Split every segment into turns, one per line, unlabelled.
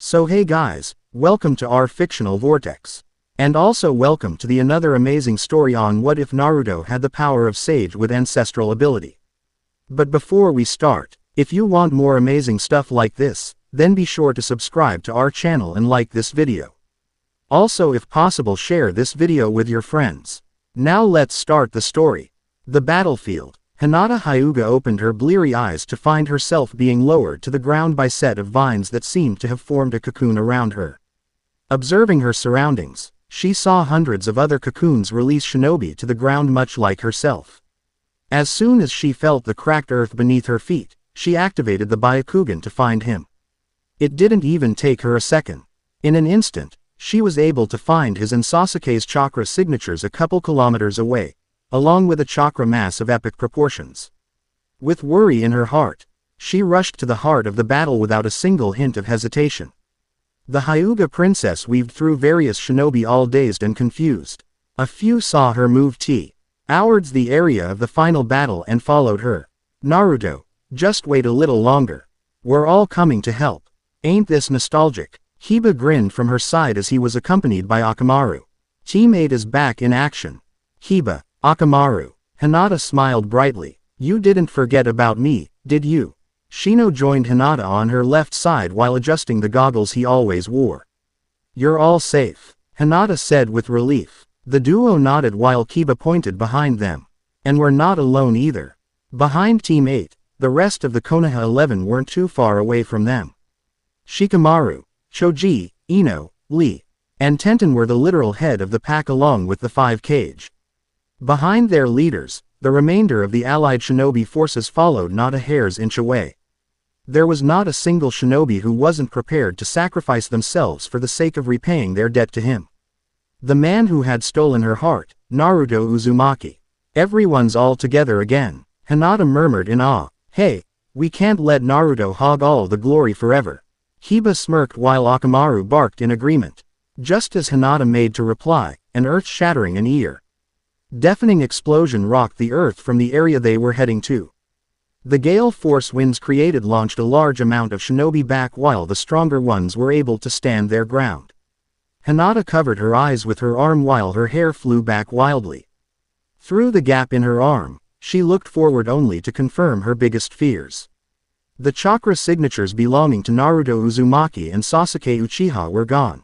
So hey guys, welcome to our fictional vortex. And also welcome to the another amazing story on what if Naruto had the power of Sage with ancestral ability. But before we start, if you want more amazing stuff like this, then be sure to subscribe to our channel and like this video. Also, if possible, share this video with your friends. Now let's start the story. The battlefield. Hinata Hyuga opened her bleary eyes to find herself being lowered to the ground by a set of vines that seemed to have formed a cocoon around her. Observing her surroundings, she saw hundreds of other cocoons release shinobi to the ground much like herself. As soon as she felt the cracked earth beneath her feet, she activated the Byakugan to find him. It didn't even take her a second. In an instant, she was able to find his and Sasuke's chakra signatures a couple kilometers away, along with a chakra mass of epic proportions. With worry in her heart, she rushed to the heart of the battle without a single hint of hesitation. The Hyuga princess weaved through various shinobi all dazed and confused. A few saw her move towards the area of the final battle and followed her. Naruto, just wait a little longer. We're all coming to help. Ain't this nostalgic? Hiba grinned from her side as he was accompanied by Akamaru. Teammate is back in action. Hiba, Akamaru. Hinata smiled brightly. You didn't forget about me, did you? Shino joined Hinata on her left side while adjusting the goggles he always wore. You're all safe, Hinata said with relief. The duo nodded while Kiba pointed behind them. And we're not alone either. Behind Team 8, the rest of the Konoha 11 weren't too far away from them. Shikamaru, Choji, Ino, Lee, and Tenten were the literal head of the pack along with the 5 Kage. Behind their leaders, the remainder of the allied shinobi forces followed not a hair's inch away. There was not a single shinobi who wasn't prepared to sacrifice themselves for the sake of repaying their debt to him. The man who had stolen her heart, Naruto Uzumaki. Everyone's all together again, Hinata murmured in awe. Hey, we can't let Naruto hog all the glory forever. Hiba smirked while Akamaru barked in agreement. Just as Hinata made to reply, an earth-shattering an ear. Deafening explosion rocked the earth from the area they were heading to. The gale force winds created launched a large amount of shinobi back while the stronger ones were able to stand their ground. Hinata covered her eyes with her arm while her hair flew back wildly. Through the gap in her arm, she looked forward only to confirm her biggest fears. The chakra signatures belonging to Naruto Uzumaki and Sasuke Uchiha were gone.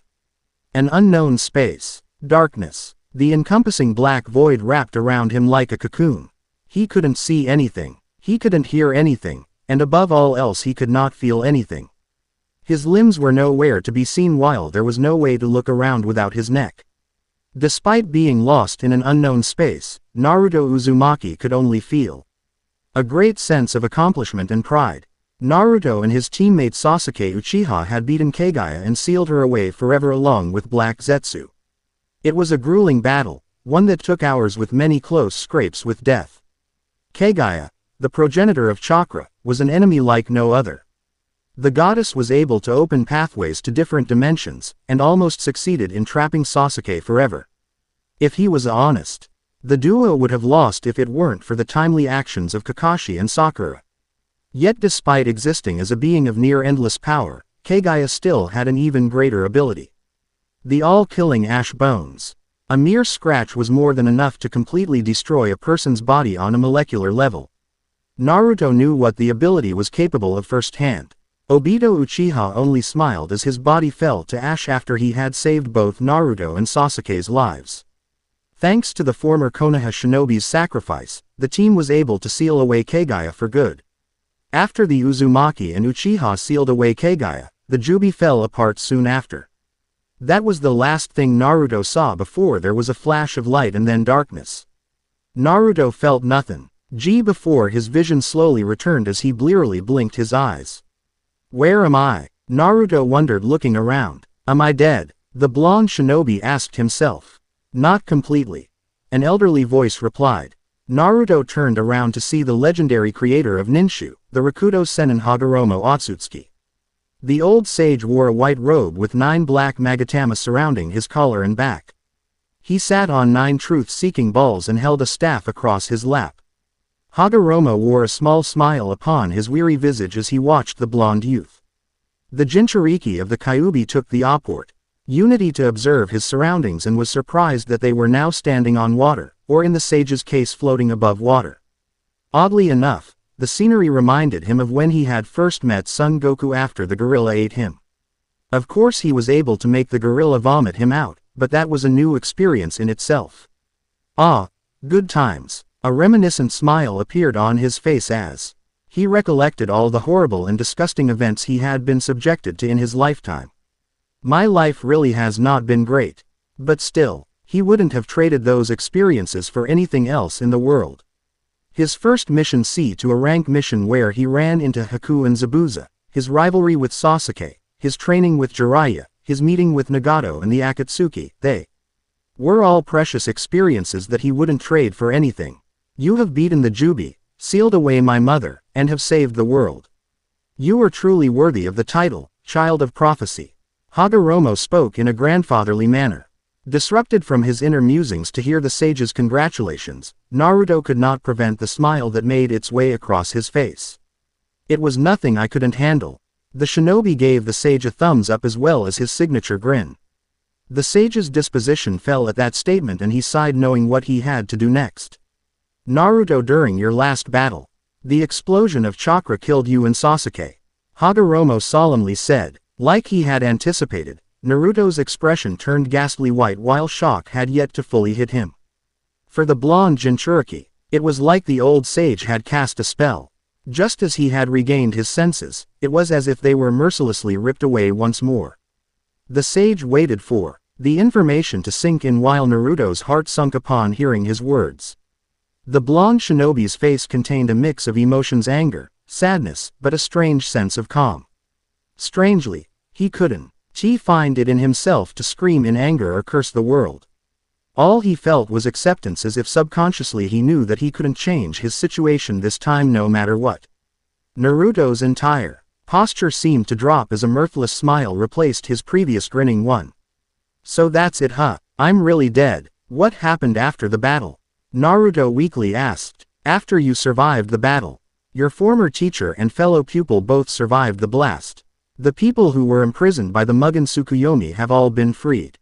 An unknown space. Darkness. The encompassing black void wrapped around him like a cocoon. He couldn't see anything, he couldn't hear anything, and above all else he could not feel anything. His limbs were nowhere to be seen while there was no way to look around without his neck. Despite being lost in an unknown space, Naruto Uzumaki could only feel a great sense of accomplishment and pride. Naruto and his teammate Sasuke Uchiha had beaten Kagaya and sealed her away forever along with Black Zetsu. It was a grueling battle, one that took hours with many close scrapes with death. Kagaya, the progenitor of chakra, was an enemy like no other. The goddess was able to open pathways to different dimensions, and almost succeeded in trapping Sasuke forever. If he was honest, the duo would have lost if it weren't for the timely actions of Kakashi and Sakura. Yet despite existing as a being of near-endless power, Kagaya still had an even greater ability. The all-killing ash bones. A mere scratch was more than enough to completely destroy a person's body on a molecular level. Naruto knew what the ability was capable of firsthand. Obito Uchiha only smiled as his body fell to ash after he had saved both Naruto and Sasuke's lives. Thanks to the former Konoha shinobi's sacrifice, the team was able to seal away Kagaya for good. After the Uzumaki and Uchiha sealed away Kagaya, the Jubi fell apart soon after. That was the last thing Naruto saw before there was a flash of light and then darkness. Naruto felt nothing. Before his vision slowly returned as he blearily blinked his eyes. Where am I? Naruto wondered looking around. Am I dead? The blonde shinobi asked himself. Not completely. An elderly voice replied. Naruto turned around to see the legendary creator of Ninshu, the Rakuto Sennin Hagoromo Otsutsuki. The old sage wore a white robe with 9 black magatama surrounding his collar and back. He sat on 9 truth-seeking balls and held a staff across his lap. Hagoromo wore a small smile upon his weary visage as he watched the blonde youth. The Jinchuriki of the Kyuubi took the opportunity to observe his surroundings and was surprised that they were now standing on water, or in the sage's case floating above water. Oddly enough, the scenery reminded him of when he had first met Son Goku after the gorilla ate him. Of course he was able to make the gorilla vomit him out, but that was a new experience in itself. Ah, good times. A reminiscent smile appeared on his face as he recollected all the horrible and disgusting events he had been subjected to in his lifetime. My life really has not been great. But still, he wouldn't have traded those experiences for anything else in the world. His first mission to a rank mission where he ran into Haku and Zabuza, his rivalry with Sasuke, his training with Jiraiya, his meeting with Nagato and the Akatsuki, they were all precious experiences that he wouldn't trade for anything. You have beaten the Jubi, sealed away my mother, and have saved the world. You are truly worthy of the title, Child of Prophecy. Hagoromo spoke in a grandfatherly manner. Disrupted from his inner musings to hear the sage's congratulations, Naruto could not prevent the smile that made its way across his face. It was nothing I couldn't handle. The shinobi gave the sage a thumbs up as well as his signature grin. The sage's disposition fell at that statement and he sighed knowing what he had to do next. Naruto, during your last battle, the explosion of chakra killed you and Sasuke. Hagoromo solemnly said. Like he had anticipated, Naruto's expression turned ghastly white while shock had yet to fully hit him. For the blonde Jinchuriki, it was like the old sage had cast a spell. Just as he had regained his senses, it was as if they were mercilessly ripped away once more. The sage waited for the information to sink in while Naruto's heart sunk upon hearing his words. The blonde shinobi's face contained a mix of emotions: anger, sadness, but a strange sense of calm. Strangely, he couldn't find it in himself to scream in anger or curse the world. All he felt was acceptance, as if subconsciously he knew that he couldn't change his situation this time no matter what. Naruto's entire posture seemed to drop as a mirthless smile replaced his previous grinning one. So that's it, huh? I'm really dead. What happened after the battle? Naruto weakly asked. After you survived the battle, your former teacher and fellow pupil both survived the blast. The people who were imprisoned by the Mugen Tsukuyomi have all been freed.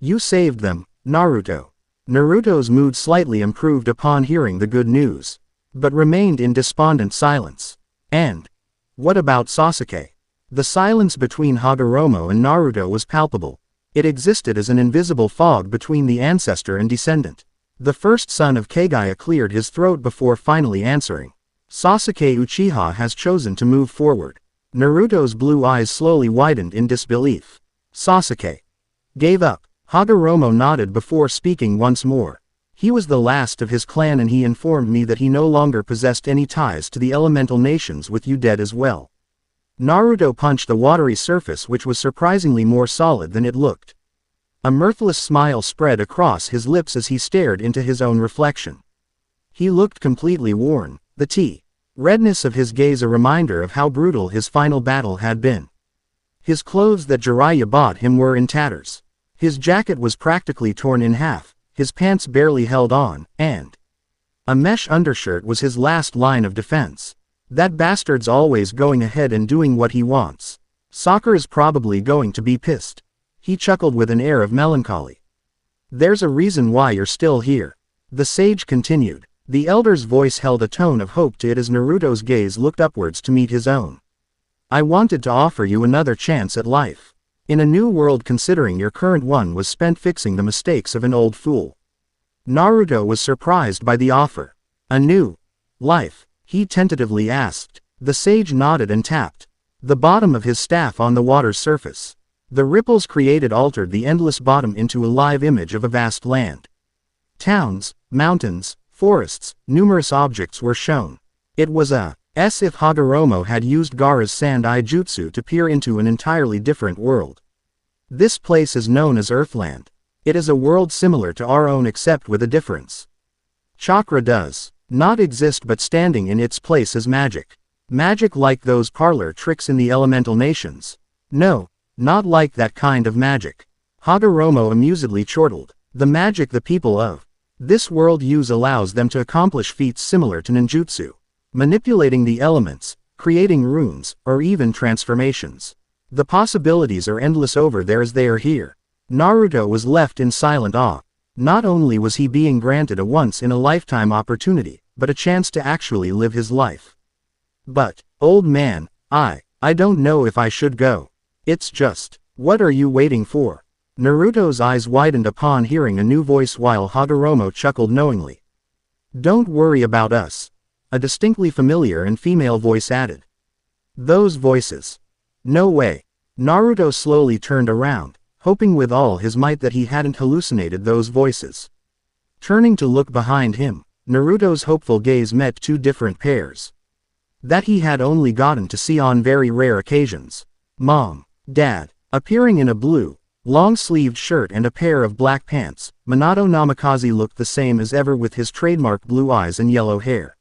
You saved them, Naruto. Naruto's mood slightly improved upon hearing the good news, but remained in despondent silence. And what about Sasuke? The silence between Hagoromo and Naruto was palpable. It existed as an invisible fog between the ancestor and descendant. The first son of Kagaya cleared his throat before finally answering. Sasuke Uchiha has chosen to move forward. Naruto's blue eyes slowly widened in disbelief. Sasuke gave up. Hagoromo nodded before speaking once more. He was the last of his clan and he informed me that he no longer possessed any ties to the elemental nations, with you dead as well. Naruto punched the watery surface, which was surprisingly more solid than it looked. A mirthless smile spread across his lips as he stared into his own reflection. He looked completely worn, the redness of his gaze a reminder of how brutal his final battle had been. His clothes that Jiraiya bought him were in tatters. His jacket was practically torn in half, his pants barely held on, and a mesh undershirt was his last line of defense. That bastard's always going ahead and doing what he wants. Soccer is probably going to be pissed. He chuckled with an air of melancholy. There's a reason why you're still here. The sage continued. The elder's voice held a tone of hope to it as Naruto's gaze looked upwards to meet his own. I wanted to offer you another chance at life. In a new world, considering your current one was spent fixing the mistakes of an old fool. Naruto was surprised by the offer. A new life? He tentatively asked. The sage nodded and tapped the bottom of his staff on the water's surface. The ripples created altered the endless bottom into a live image of a vast land. Towns, mountains, forests, numerous objects were shown. It was as if Hagoromo had used Gaara's sand-eye jutsu to peer into an entirely different world. This place is known as Earthland. It is a world similar to our own except with a difference. Chakra does not exist, but standing in its place is magic. Magic like those parlor tricks in the elemental nations. No, not like that kind of magic. Hagoromo amusedly chortled. The magic the people of this world use allows them to accomplish feats similar to ninjutsu. Manipulating the elements, creating runes, or even transformations. The possibilities are endless over there as they are here. Naruto was left in silent awe. Not only was he being granted a once-in-a-lifetime opportunity, but a chance to actually live his life. But, old man, I don't know if I should go. It's just, what are you waiting for? Naruto's eyes widened upon hearing a new voice while Hagoromo chuckled knowingly. Don't worry about us. A distinctly familiar and female voice added. Those voices. No way. Naruto slowly turned around, hoping with all his might that he hadn't hallucinated those voices. Turning to look behind him, Naruto's hopeful gaze met two different pairs that he had only gotten to see on very rare occasions. Mom, Dad, appearing in a blue, long-sleeved shirt and a pair of black pants, Minato Namikaze looked the same as ever with his trademark blue eyes and yellow hair.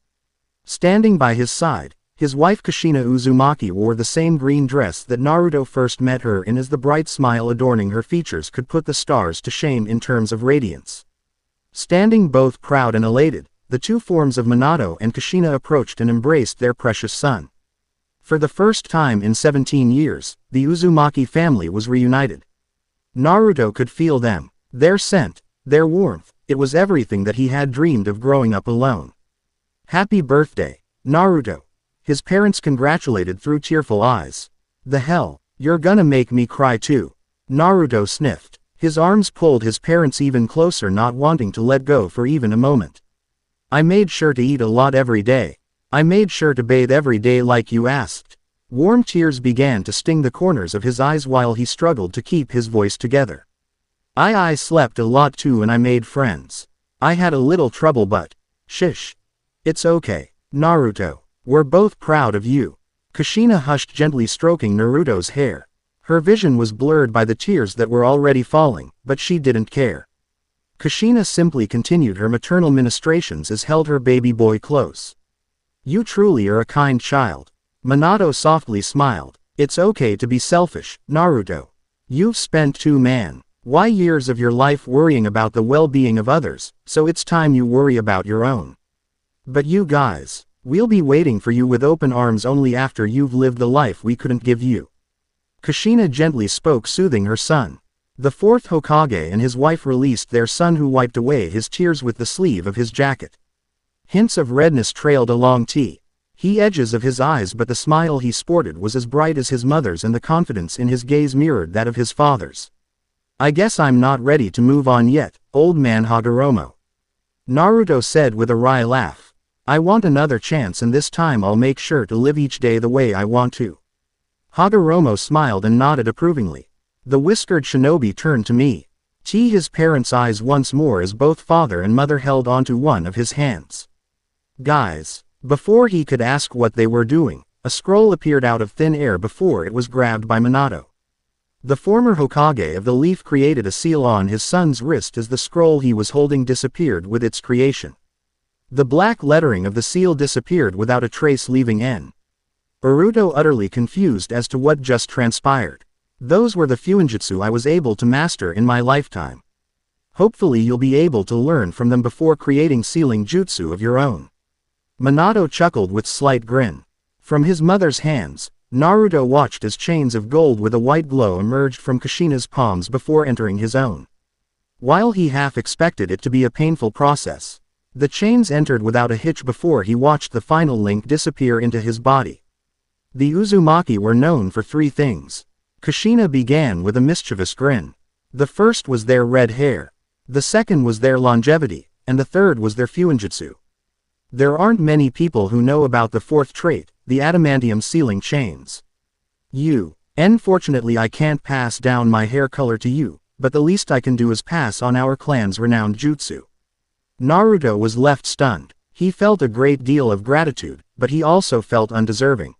Standing by his side, his wife Kushina Uzumaki wore the same green dress that Naruto first met her in, as the bright smile adorning her features could put the stars to shame in terms of radiance. Standing both proud and elated, the two forms of Minato and Kushina approached and embraced their precious son. For the first time in 17 years, the Uzumaki family was reunited. Naruto could feel them, their scent, their warmth. It was everything that he had dreamed of growing up alone. Happy birthday, Naruto. His parents congratulated through tearful eyes. The hell, you're gonna make me cry too. Naruto sniffed. His arms pulled his parents even closer, not wanting to let go for even a moment. I made sure to eat a lot every day. I made sure to bathe every day like you asked. Warm tears began to sting the corners of his eyes while he struggled to keep his voice together. I slept a lot too and I made friends. I had a little trouble but, shish. It's okay, Naruto. We're both proud of you. Kushina hushed, gently stroking Naruto's hair. Her vision was blurred by the tears that were already falling, but she didn't care. Kushina simply continued her maternal ministrations as held her baby boy close. You truly are a kind child. Minato softly smiled. It's okay to be selfish, Naruto. You've spent why years of your life worrying about the well-being of others, so it's time you worry about your own. But you guys, we'll be waiting for you with open arms only after you've lived the life we couldn't give you. Kushina gently spoke, soothing her son. The fourth Hokage and his wife released their son, who wiped away his tears with the sleeve of his jacket. Hints of redness trailed along the edges of his eyes, but the smile he sported was as bright as his mother's and the confidence in his gaze mirrored that of his father's. I guess I'm not ready to move on yet, old man Hagoromo. Naruto said with a wry laugh. I want another chance, and this time I'll make sure to live each day the way I want to. Hagoromo smiled and nodded approvingly. The whiskered shinobi turned to me. His parents' eyes once more as both father and mother held onto one of his hands. Guys. Before he could ask what they were doing, a scroll appeared out of thin air before it was grabbed by Minato. The former Hokage of the Leaf created a seal on his son's wrist as the scroll he was holding disappeared with its creation. The black lettering of the seal disappeared without a trace, leaving Naruto utterly confused as to what just transpired. Those were the fuinjutsu I was able to master in my lifetime. Hopefully you'll be able to learn from them before creating sealing jutsu of your own. Minato chuckled with slight grin. From his mother's hands, Naruto watched as chains of gold with a white glow emerged from Kushina's palms before entering his own. While he half expected it to be a painful process, the chains entered without a hitch before he watched the final link disappear into his body. The Uzumaki were known for three things. Kushina began with a mischievous grin. The first was their red hair. The second was their longevity, and the third was their fuinjutsu. There aren't many people who know about the fourth trait, the adamantium sealing chains. Unfortunately I can't pass down my hair color to you, but the least I can do is pass on our clan's renowned jutsu. Naruto was left stunned. He felt a great deal of gratitude, but he also felt undeserving.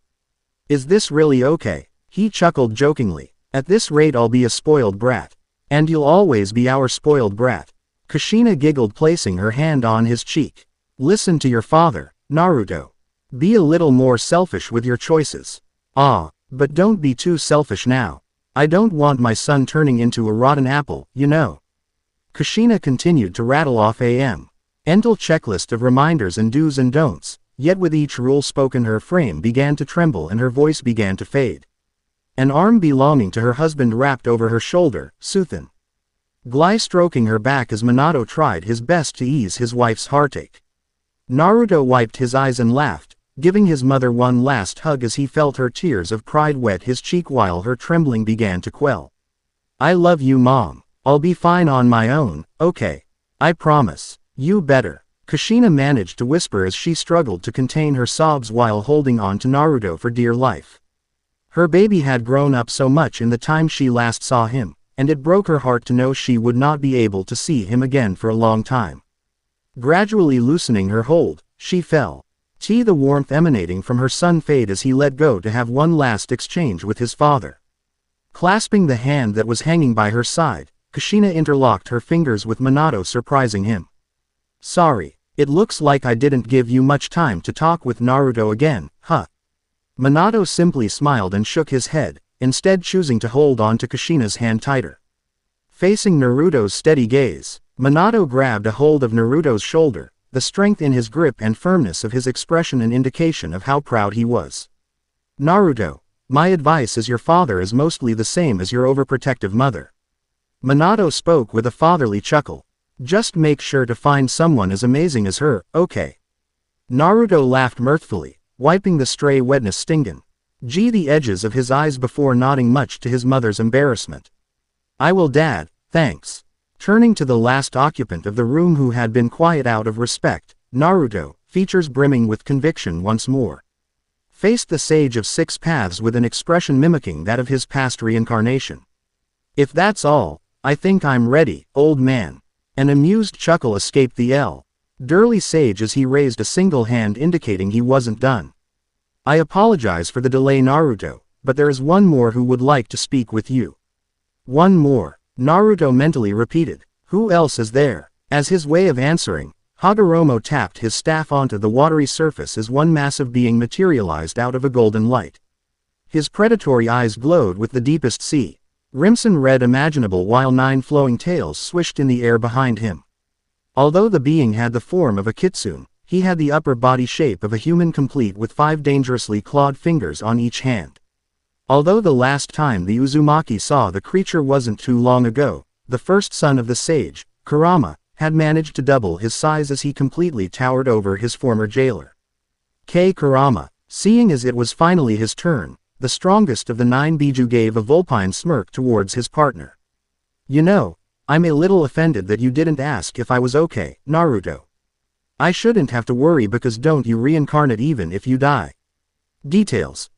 Is this really okay? He chuckled jokingly. At this rate I'll be a spoiled brat. And you'll always be our spoiled brat. Kushina giggled, placing her hand on his cheek. Listen to your father, Naruto. Be a little more selfish with your choices. But don't be too selfish now. I don't want my son turning into a rotten apple, you know. Kushina continued to rattle off mental checklist of reminders and do's and don'ts, yet with each rule spoken her frame began to tremble and her voice began to fade. an arm belonging to her husband wrapped over her shoulder, soothin'. Gly stroking her back as Minato tried his best to ease his wife's heartache. Naruto wiped his eyes and laughed, giving his mother one last hug as he felt her tears of pride wet his cheek while her trembling began to quell. I love you, Mom. I'll be fine on my own, okay? I promise. You better. Kushina managed to whisper as she struggled to contain her sobs while holding on to Naruto for dear life. Her baby had grown up so much in the time she last saw him, and it broke her heart to know she would not be able to see him again for a long time. Gradually loosening her hold, she fell. The warmth emanating from her son fade as he let go to have one last exchange with his father. Clasping the hand that was hanging by her side, Kushina interlocked her fingers with Minato, surprising him. Sorry, it looks like I didn't give you much time to talk with Naruto again, huh? Minato simply smiled and shook his head, instead choosing to hold on to Kushina's hand tighter. Facing Naruto's steady gaze, Minato grabbed a hold of Naruto's shoulder, the strength in his grip and firmness of his expression an indication of how proud he was. Naruto, my advice as your father is mostly the same as your overprotective mother. Minato spoke with a fatherly chuckle. Just make sure to find someone as amazing as her, okay? Naruto laughed mirthfully, wiping the stray wetness stinging. The edges of his eyes before nodding much to his mother's embarrassment. I will, Dad, thanks. Turning to the last occupant of the room who had been quiet out of respect, Naruto, features brimming with conviction once more, faced the Sage of Six Paths with an expression mimicking that of his past reincarnation. If that's all, I think I'm ready, old man. An amused chuckle escaped the elderly sage as he raised a single hand indicating he wasn't done. I apologize for the delay, Naruto, but there is one more who would like to speak with you. One more, Naruto mentally repeated. Who else is there? As his way of answering, Hagoromo tapped his staff onto the watery surface as one massive being materialized out of a golden light. His predatory eyes glowed with the deepest sea crimson red imaginable while 9 flowing tails swished in the air behind him. Although the being had the form of a kitsune, he had the upper body shape of a human complete with 5 dangerously clawed fingers on each hand. Although the last time the Uzumaki saw the creature wasn't too long ago, the first son of the sage, Kurama, had managed to double his size as he completely towered over his former jailer. Kurama, seeing as it was finally his turn, the strongest of the 9 Biju gave a vulpine smirk towards his partner. You know, I'm a little offended that you didn't ask if I was okay, Naruto. I shouldn't have to worry because don't you reincarnate even if you die. Details.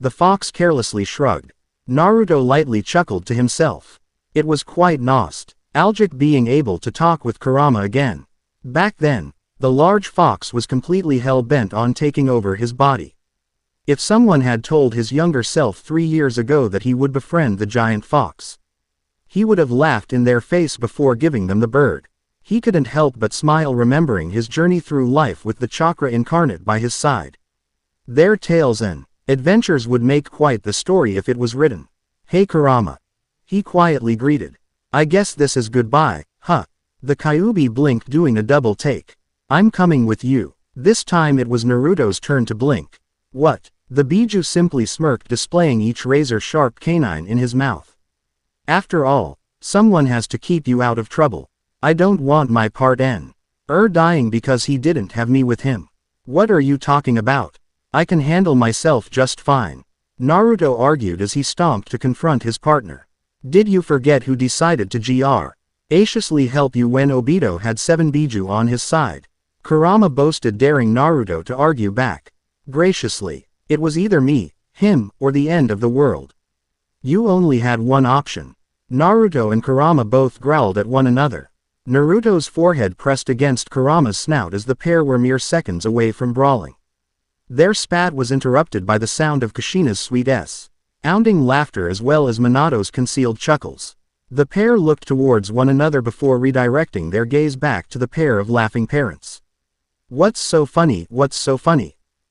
The fox carelessly shrugged. Naruto lightly chuckled to himself. It was quite nostalgic being able to talk with Kurama again. Back then, the large fox was completely hell-bent on taking over his body. If someone had told his younger self 3 years ago that he would befriend the giant fox, he would have laughed in their face before giving them the bird. He couldn't help but smile remembering his journey through life with the chakra incarnate by his side. Their tales and adventures would make quite the story if it was written. Hey Kurama. He quietly greeted. I guess this is goodbye, huh? The Kyuubi blinked doing a double take. I'm coming with you. This time it was Naruto's turn to blink. What? The Biju simply smirked, displaying each razor-sharp canine in his mouth. After all, someone has to keep you out of trouble. I don't want my part dying because he didn't have me with him. What are you talking about? I can handle myself just fine. Naruto argued as he stomped to confront his partner. Did you forget who decided to graciously help you when Obito had 7 Biju on his side? Kurama boasted, daring Naruto to argue back. Graciously. It was either me, him, or the end of the world. You only had one option. Naruto and Kurama both growled at one another. Naruto's forehead pressed against Kurama's snout as the pair were mere seconds away from brawling. Their spat was interrupted by the sound of Kushina's sweet sounding laughter as well as Minato's concealed chuckles. The pair looked towards one another before redirecting their gaze back to the pair of laughing parents. What's so funny?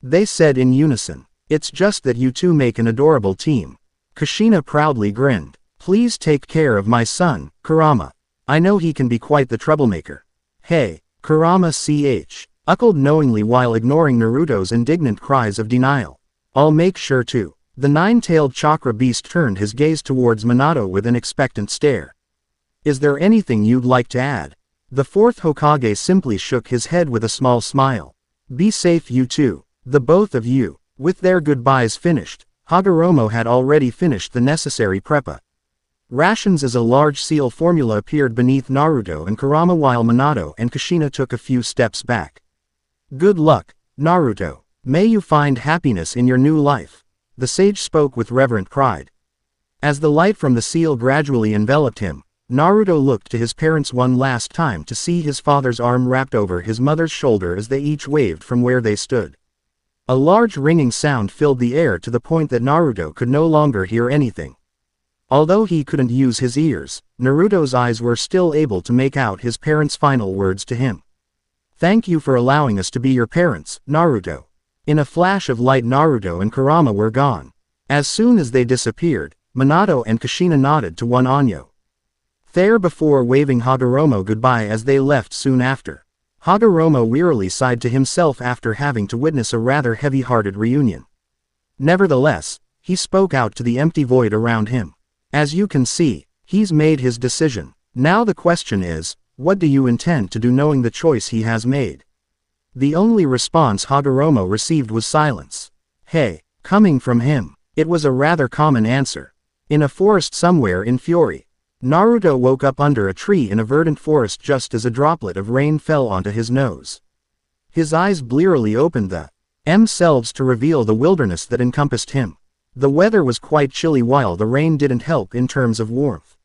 They said in unison. It's just that you two make an adorable team. Kushina proudly grinned. Please take care of my son, Kurama. I know he can be quite the troublemaker. Hey, Kurama chuckled knowingly while ignoring Naruto's indignant cries of denial. I'll make sure to. The nine-tailed chakra beast turned his gaze towards Minato with an expectant stare. Is there anything you'd like to add? The fourth Hokage simply shook his head with a small smile. Be safe you two. The both of you. With their goodbyes finished, Hagoromo had already finished the necessary preppa. Rations as a large seal formula appeared beneath Naruto and Kurama while Minato and Kushina took a few steps back. Good luck, Naruto. May you find happiness in your new life. The sage spoke with reverent pride. As the light from the seal gradually enveloped him, Naruto looked to his parents one last time to see his father's arm wrapped over his mother's shoulder as they each waved from where they stood. A large ringing sound filled the air to the point that Naruto could no longer hear anything. Although he couldn't use his ears, Naruto's eyes were still able to make out his parents' final words to him. Thank you for allowing us to be your parents, Naruto. In a flash of light Naruto and Kurama were gone. As soon as they disappeared, Minato and Kushina nodded to one Anyo. There before waving Hagoromo goodbye as they left soon after. Hagoromo wearily sighed to himself after having to witness a rather heavy-hearted reunion. Nevertheless, he spoke out to the empty void around him. As you can see, he's made his decision. Now the question is, what do you intend to do knowing the choice he has made? The only response Hagoromo received was silence. Hey, coming from him. It was a rather common answer. In a forest somewhere in Fury. Naruto woke up under a tree in a verdant forest just as a droplet of rain fell onto his nose. His eyes blearily opened themselves to reveal the wilderness that encompassed him. The weather was quite chilly while the rain didn't help in terms of warmth.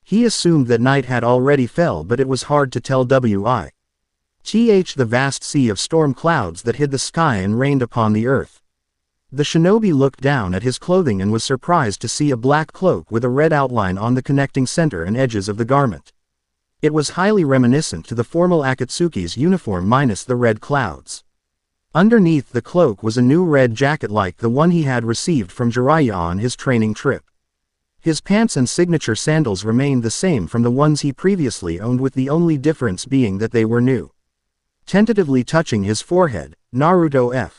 He assumed that night had already fell but it was hard to tell the vast sea of storm clouds that hid the sky and rained upon the earth. The shinobi looked down at his clothing and was surprised to see a black cloak with a red outline on the connecting center and edges of the garment. It was highly reminiscent to the formal Akatsuki's uniform minus the red clouds. Underneath the cloak was a new red jacket like the one he had received from Jiraiya on his training trip. His pants and signature sandals remained the same from the ones he previously owned, with the only difference being that they were new. Tentatively touching his forehead, Naruto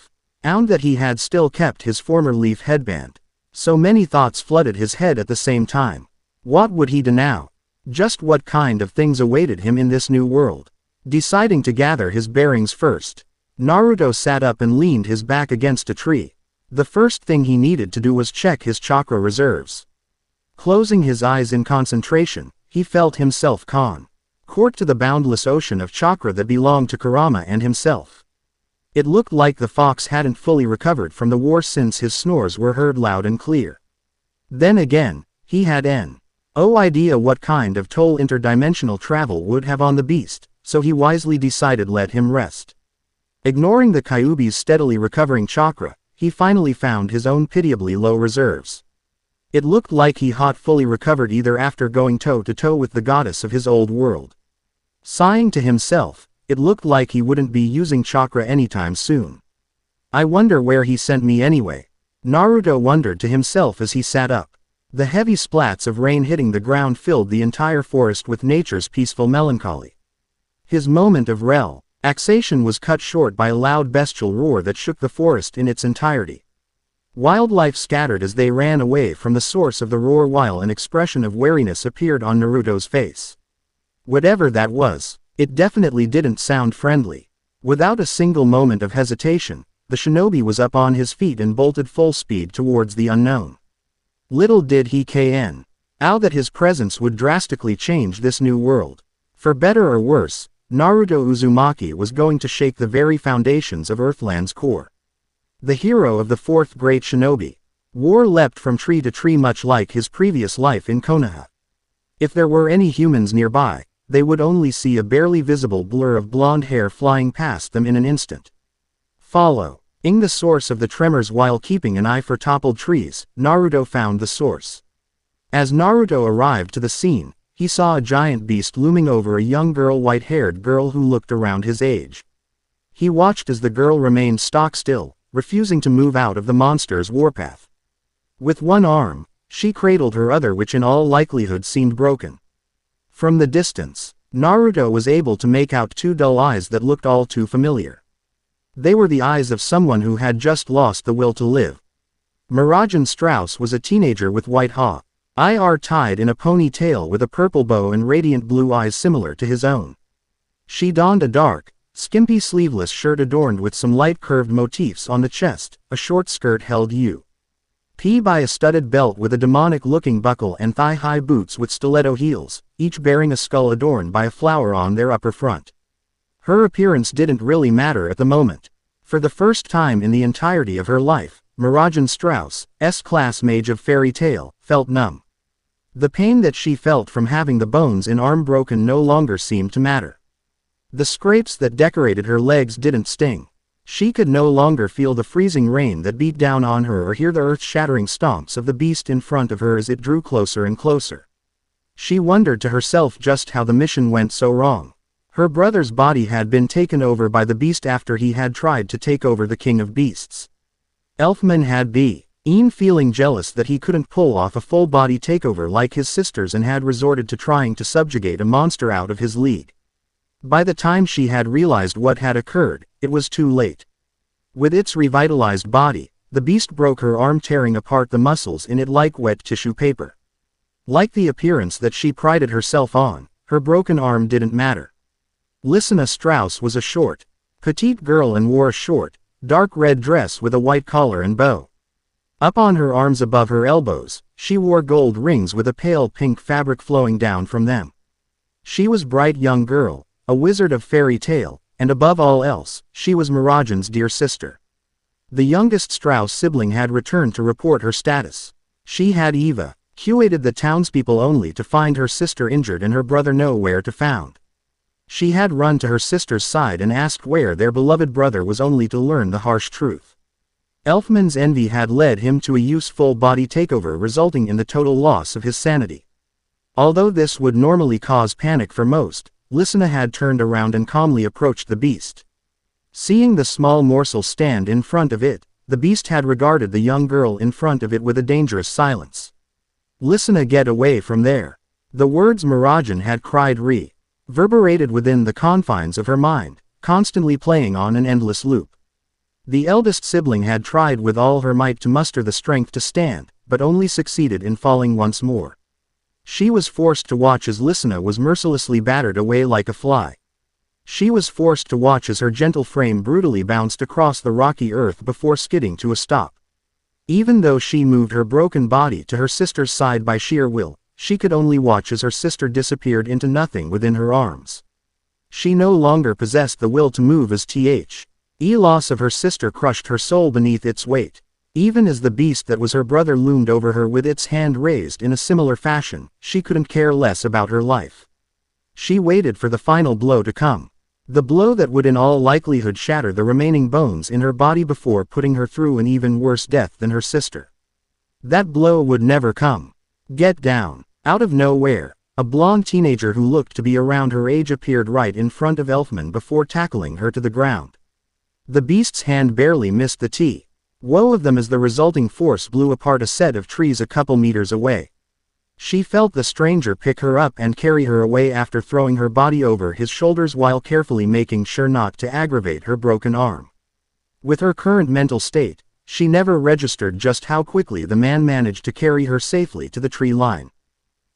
found that he had still kept his former leaf headband. So many thoughts flooded his head at the same time. What would he do now? Just what kind of things awaited him in this new world? Deciding to gather his bearings first, Naruto sat up and leaned his back against a tree. The first thing he needed to do was check his chakra reserves. Closing his eyes in concentration, he felt himself court to the boundless ocean of chakra that belonged to Kurama and himself. It looked like the fox hadn't fully recovered from the war since his snores were heard loud and clear. Then again, he had no idea what kind of toll interdimensional travel would have on the beast, so he wisely decided let him rest. Ignoring the Kyuubi's steadily recovering chakra, he finally found his own pitiably low reserves. It looked like he had fully recovered either after going toe-to-toe with the goddess of his old world. Sighing to himself, it looked like he wouldn't be using chakra anytime soon. I wonder where he sent me anyway. Naruto wondered to himself as he sat up. The heavy splats of rain hitting the ground filled the entire forest with nature's peaceful melancholy. His moment of relaxation was cut short by a loud bestial roar that shook the forest in its entirety. Wildlife scattered as they ran away from the source of the roar while an expression of wariness appeared on Naruto's face. Whatever that was, it definitely didn't sound friendly. Without a single moment of hesitation, the shinobi was up on his feet and bolted full speed towards the unknown. Little did he know that his presence would drastically change this new world. For better or worse, Naruto Uzumaki was going to shake the very foundations of Earthland's core. The hero of the fourth great shinobi. War leapt from tree to tree much like his previous life in Konoha. If there were any humans nearby, they would only see a barely visible blur of blonde hair flying past them in an instant. Following the source of the tremors while keeping an eye for toppled trees, Naruto found the source. As Naruto arrived to the scene, he saw a giant beast looming over a young girl, white-haired girl who looked around his age. He watched as the girl remained stock still, refusing to move out of the monster's warpath. With one arm, she cradled her other, which in all likelihood seemed broken. From the distance, Naruto was able to make out two dull eyes that looked all too familiar. They were the eyes of someone who had just lost the will to live. Mirajan Strauss was a teenager with white hair tied in a ponytail with a purple bow and radiant blue eyes similar to his own. She donned a dark, skimpy sleeveless shirt adorned with some light curved motifs on the chest, a short skirt held by a studded belt with a demonic-looking buckle and thigh-high boots with stiletto heels, each bearing a skull adorned by a flower on their upper front. Her appearance didn't really matter at the moment. For the first time in the entirety of her life, Mirajan Strauss, S-class mage of fairy tale, felt numb. The pain that she felt from having the bones in arm broken no longer seemed to matter. The scrapes that decorated her legs didn't sting. She could no longer feel the freezing rain that beat down on her or hear the earth-shattering stomps of the beast in front of her as it drew closer and closer. She wondered to herself just how the mission went so wrong. Her brother's body had been taken over by the beast after he had tried to take over the king of beasts. Elfman had been feeling jealous that he couldn't pull off a full-body takeover like his sisters and had resorted to trying to subjugate a monster out of his league. By the time she had realized what had occurred, it was too late. With its revitalized body, the beast broke her arm, tearing apart the muscles in it like wet tissue paper. Like the appearance that she prided herself on, her broken arm didn't matter. Lysina Strauss was a short, petite girl and wore a short, dark red dress with a white collar and bow. Up on her arms above her elbows, she wore gold rings with a pale pink fabric flowing down from them. She was a bright young girl, a wizard of fairy tale, and above all else, she was Mirajan's dear sister. The youngest Strauss sibling had returned to report her status. She had evacuated the townspeople only to find her sister injured and her brother nowhere to found. She had run to her sister's side and asked where their beloved brother was only to learn the harsh truth. Elfman's envy had led him to a useful body takeover resulting in the total loss of his sanity. Although this would normally cause panic for most, Lysina had turned around and calmly approached the beast. Seeing the small morsel stand in front of it, the beast had regarded the young girl in front of it with a dangerous silence. "Lysina, get away from there." The words Mirajan had cried reverberated within the confines of her mind, constantly playing on an endless loop. The eldest sibling had tried with all her might to muster the strength to stand, but only succeeded in falling once more. She was forced to watch as Lysina was mercilessly battered away like a fly. She was forced to watch as her gentle frame brutally bounced across the rocky earth before skidding to a stop. Even though she moved her broken body to her sister's side by sheer will, she could only watch as her sister disappeared into nothing within her arms. She no longer possessed the will to move as the loss of her sister crushed her soul beneath its weight. Even as the beast that was her brother loomed over her with its hand raised in a similar fashion, she couldn't care less about her life. She waited for the final blow to come. The blow that would in all likelihood shatter the remaining bones in her body before putting her through an even worse death than her sister. That blow would never come. Get down. Out of nowhere, a blonde teenager who looked to be around her age appeared right in front of Elfman before tackling her to the ground. The beast's hand barely missed the woe of them as the resulting force blew apart a set of trees a couple meters away. She felt the stranger pick her up and carry her away after throwing her body over his shoulders while carefully making sure not to aggravate her broken arm. With her current mental state, she never registered just how quickly the man managed to carry her safely to the tree line.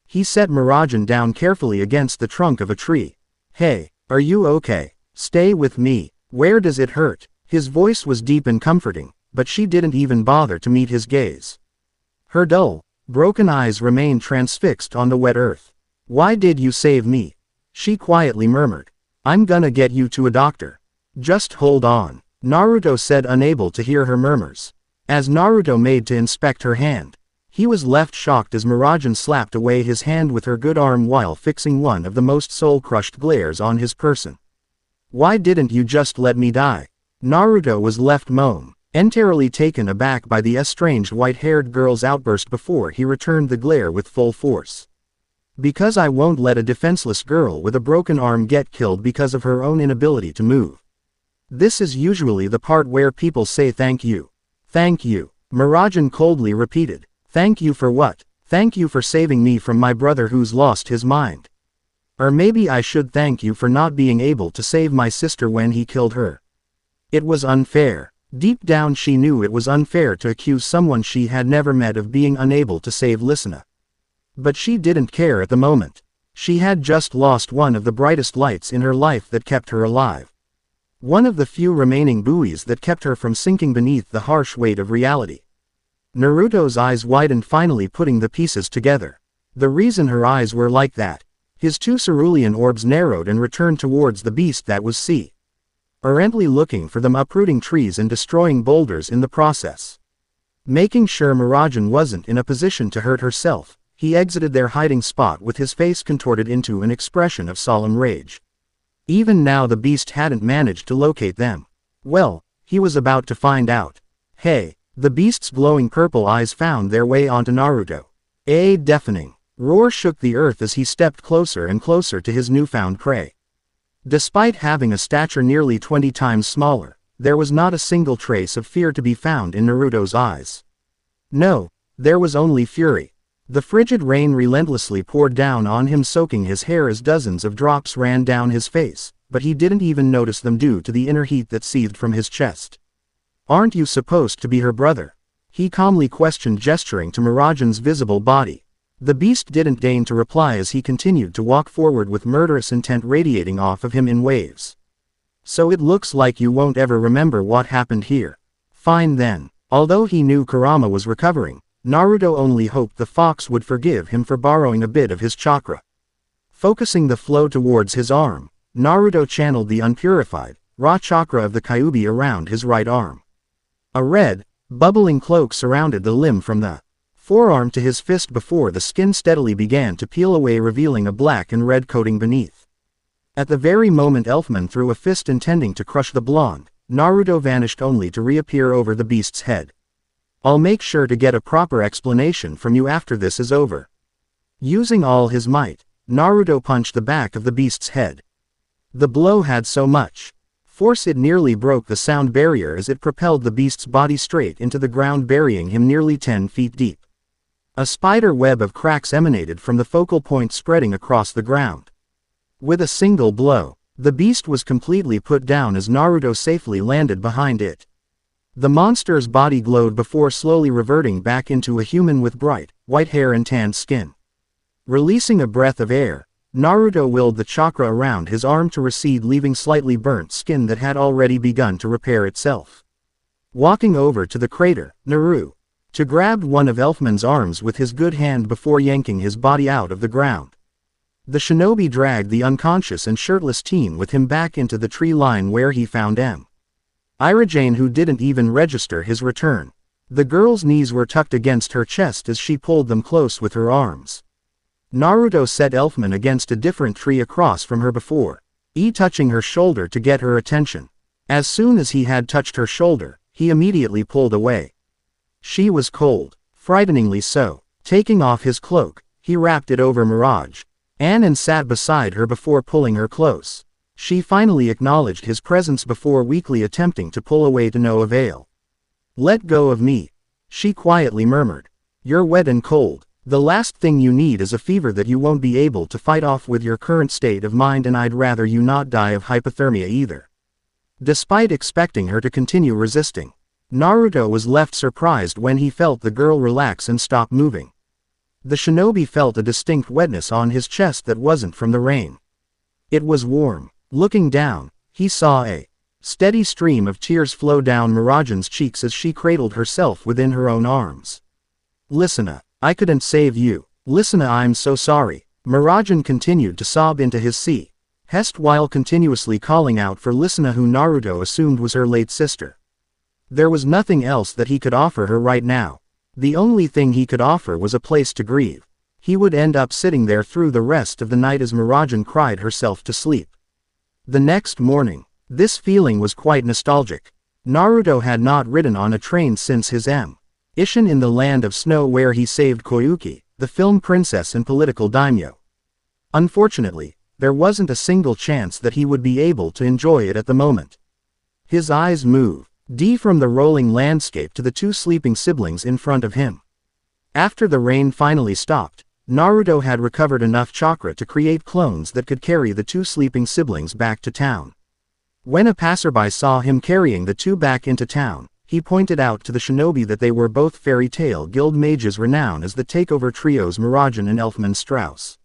He set Mirajan down carefully against the trunk of a tree. "Hey, are you okay? Stay with me. Where does it hurt?" His voice was deep and comforting, but she didn't even bother to meet his gaze. Her dull, broken eyes remained transfixed on the wet earth. "Why did you save me?" she quietly murmured. "I'm gonna get you to a doctor. Just hold on," Naruto said, unable to hear her murmurs. As Naruto made to inspect her hand, he was left shocked as Mirajan slapped away his hand with her good arm while fixing one of the most soul-crushed glares on his person. "Why didn't you just let me die?" Naruto was left momentarily taken aback by the estranged white-haired girl's outburst before he returned the glare with full force. "Because I won't let a defenseless girl with a broken arm get killed because of her own inability to move. This is usually the part where people say thank you." "Thank you," Mirajan coldly repeated. "Thank you for what?" "Thank you for saving me from my brother who's lost his mind. Or maybe I should thank you for not being able to save my sister when he killed her. It was unfair." Deep down she knew it was unfair to accuse someone she had never met of being unable to save Listener. But she didn't care at the moment. She had just lost one of the brightest lights in her life that kept her alive. One of the few remaining buoys that kept her from sinking beneath the harsh weight of reality. Naruto's eyes widened, finally putting the pieces together. The reason her eyes were like that. His two cerulean orbs narrowed and returned towards the beast that was sea. Errantly looking for them, uprooting trees and destroying boulders in the process. Making sure Miragen wasn't in a position to hurt herself, he exited their hiding spot with his face contorted into an expression of solemn rage. Even now the beast hadn't managed to locate them. Well, he was about to find out. Hey! The beast's glowing purple eyes found their way onto Naruto. A deafening roar shook the earth as he stepped closer and closer to his newfound prey. Despite having a stature nearly 20 times smaller, there was not a single trace of fear to be found in Naruto's eyes. No, there was only fury. The frigid rain relentlessly poured down on him, soaking his hair as dozens of drops ran down his face, but he didn't even notice them due to the inner heat that seethed from his chest. "Aren't you supposed to be her brother?" he calmly questioned, gesturing to Miragen's visible body. The beast didn't deign to reply as he continued to walk forward with murderous intent radiating off of him in waves. "So it looks like you won't ever remember what happened here. Fine then." Although he knew Kurama was recovering, Naruto only hoped the fox would forgive him for borrowing a bit of his chakra. Focusing the flow towards his arm, Naruto channeled the unpurified, raw chakra of the Kyuubi around his right arm. A red, bubbling cloak surrounded the limb from the forearm to his fist before the skin steadily began to peel away, revealing a black and red coating beneath. At the very moment Elfman threw a fist intending to crush the blonde, Naruto vanished only to reappear over the beast's head. "I'll make sure to get a proper explanation from you after this is over." Using all his might, Naruto punched the back of the beast's head. The blow had so much force it nearly broke the sound barrier as it propelled the beast's body straight into the ground, burying him nearly 10 feet deep. A spider web of cracks emanated from the focal point, spreading across the ground. With a single blow, the beast was completely put down as Naruto safely landed behind it. The monster's body glowed before slowly reverting back into a human with bright, white hair and tanned skin. Releasing a breath of air, Naruto willed the chakra around his arm to recede, leaving slightly burnt skin that had already begun to repair itself. Walking over to the crater, Naruto grabbed one of Elfman's arms with his good hand before yanking his body out of the ground. The shinobi dragged the unconscious and shirtless teen with him back into the tree line where he found Irajane, who didn't even register his return. The girl's knees were tucked against her chest as she pulled them close with her arms. Naruto set Elfman against a different tree across from her before touching her shoulder to get her attention. As soon as he had touched her shoulder, he immediately pulled away. She was cold, frighteningly so. Taking off his cloak, he wrapped it over Mirage and sat beside her before pulling her close. She finally acknowledged his presence before weakly attempting to pull away to no avail. "Let go of me," she quietly murmured. "You're wet and cold. The last thing you need is a fever that you won't be able to fight off with your current state of mind, and I'd rather you not die of hypothermia either." Despite expecting her to continue resisting, Naruto was left surprised when he felt the girl relax and stop moving. The shinobi felt a distinct wetness on his chest that wasn't from the rain. It was warm. Looking down, he saw a steady stream of tears flow down Miragen's cheeks as she cradled herself within her own arms. "Listener, I couldn't save you. Listener, I'm so sorry." Miragen continued to sob into his chest while continuously calling out for Listener, who Naruto assumed was her late sister. There was nothing else that he could offer her right now. The only thing he could offer was a place to grieve. He would end up sitting there through the rest of the night as Miragen cried herself to sleep. The next morning, this feeling was quite nostalgic. Naruto had not ridden on a train since his mission in the Land of Snow, where he saved Koyuki, the film princess and political daimyo. Unfortunately, there wasn't a single chance that he would be able to enjoy it at the moment. His eyes moved from the rolling landscape to the two sleeping siblings in front of him. After the rain finally stopped, Naruto had recovered enough chakra to create clones that could carry the two sleeping siblings back to town. When a passerby saw him carrying the two back into town, he pointed out to the shinobi that they were both fairy tale guild mages renowned as the takeover trios Mirajan and Elfman Strauss.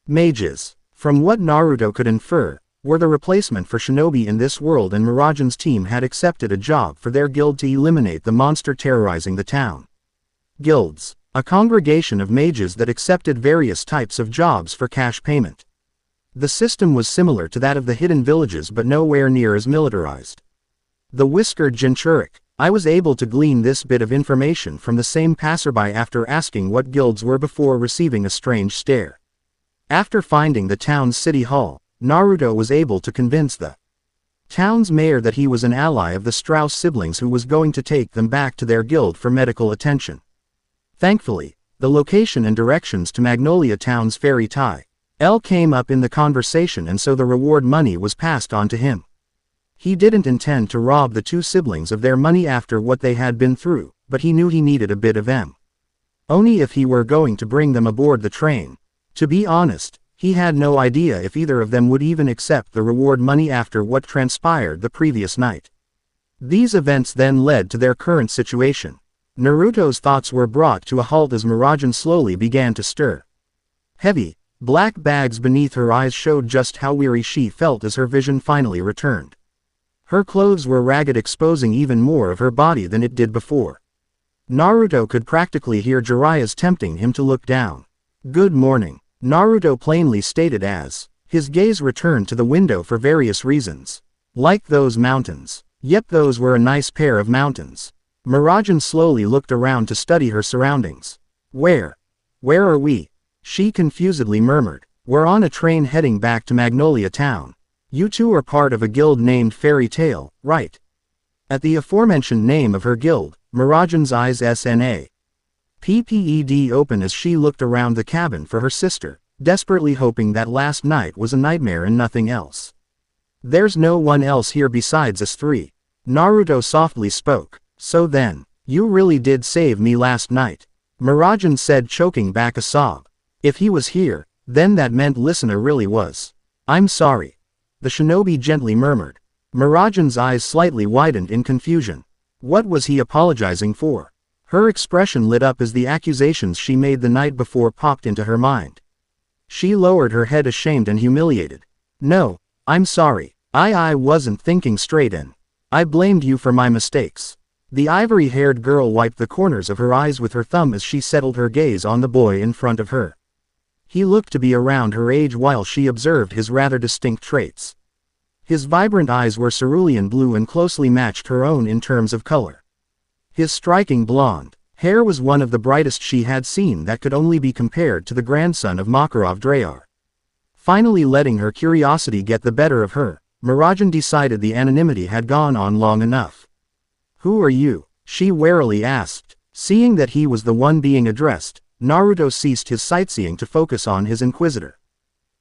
Mages, from what Naruto could infer, were the replacement for shinobi in this world, and Mirajan's team had accepted a job for their guild to eliminate the monster terrorizing the town. Guilds, a congregation of mages that accepted various types of jobs for cash payment. The system was similar to that of the hidden villages but nowhere near as militarized. The whiskered Jinchurik. I was able to glean this bit of information from the same passerby after asking what guilds were before receiving a strange stare. After finding the town's city hall, Naruto was able to convince the town's mayor that he was an ally of the Strauss siblings who was going to take them back to their guild for medical attention. Thankfully, the location and directions to Magnolia Town's fairy tale came up in the conversation, and so the reward money was passed on to him. He didn't intend to rob the two siblings of their money after what they had been through, but he knew he needed a bit of only if he were going to bring them aboard the train. To be honest, he had no idea if either of them would even accept the reward money after what transpired the previous night. These events then led to their current situation. Naruto's thoughts were brought to a halt as Mirajan slowly began to stir. Heavy, black bags beneath her eyes showed just how weary she felt as her vision finally returned. Her clothes were ragged, exposing even more of her body than it did before. Naruto could practically hear Jiraiya's tempting him to look down. "Good morning," Naruto plainly stated as his gaze returned to the window for various reasons. Like those mountains. Yep, those were a nice pair of mountains. Mirajan slowly looked around to study her surroundings. Where are we?" she confusedly murmured. "We're on a train heading back to Magnolia Town. You two are part of a guild named Fairy Tale, right?" At the aforementioned name of her guild, Mirajan's eyes snapped open as she looked around the cabin for her sister, desperately hoping that last night was a nightmare and nothing else. "There's no one else here besides us three," Naruto softly spoke. "So then, you really did save me last night," Mirajan said, choking back a sob. "If he was here, then that meant listener really was." "I'm sorry," the shinobi gently murmured. Mirajan's eyes slightly widened in confusion. What was he apologizing for? Her expression lit up as the accusations she made the night before popped into her mind. She lowered her head, ashamed and humiliated. "No, I'm sorry. I wasn't thinking straight, and I blamed you for my mistakes." The ivory-haired girl wiped the corners of her eyes with her thumb as she settled her gaze on the boy in front of her. He looked to be around her age while she observed his rather distinct traits. His vibrant eyes were cerulean blue and closely matched her own in terms of color. His striking blonde hair was one of the brightest she had seen that could only be compared to the grandson of Makarov Dreyar. Finally letting her curiosity get the better of her, Mirajan decided the anonymity had gone on long enough. "Who are you?" she warily asked. Seeing that he was the one being addressed, Naruto ceased his sightseeing to focus on his inquisitor.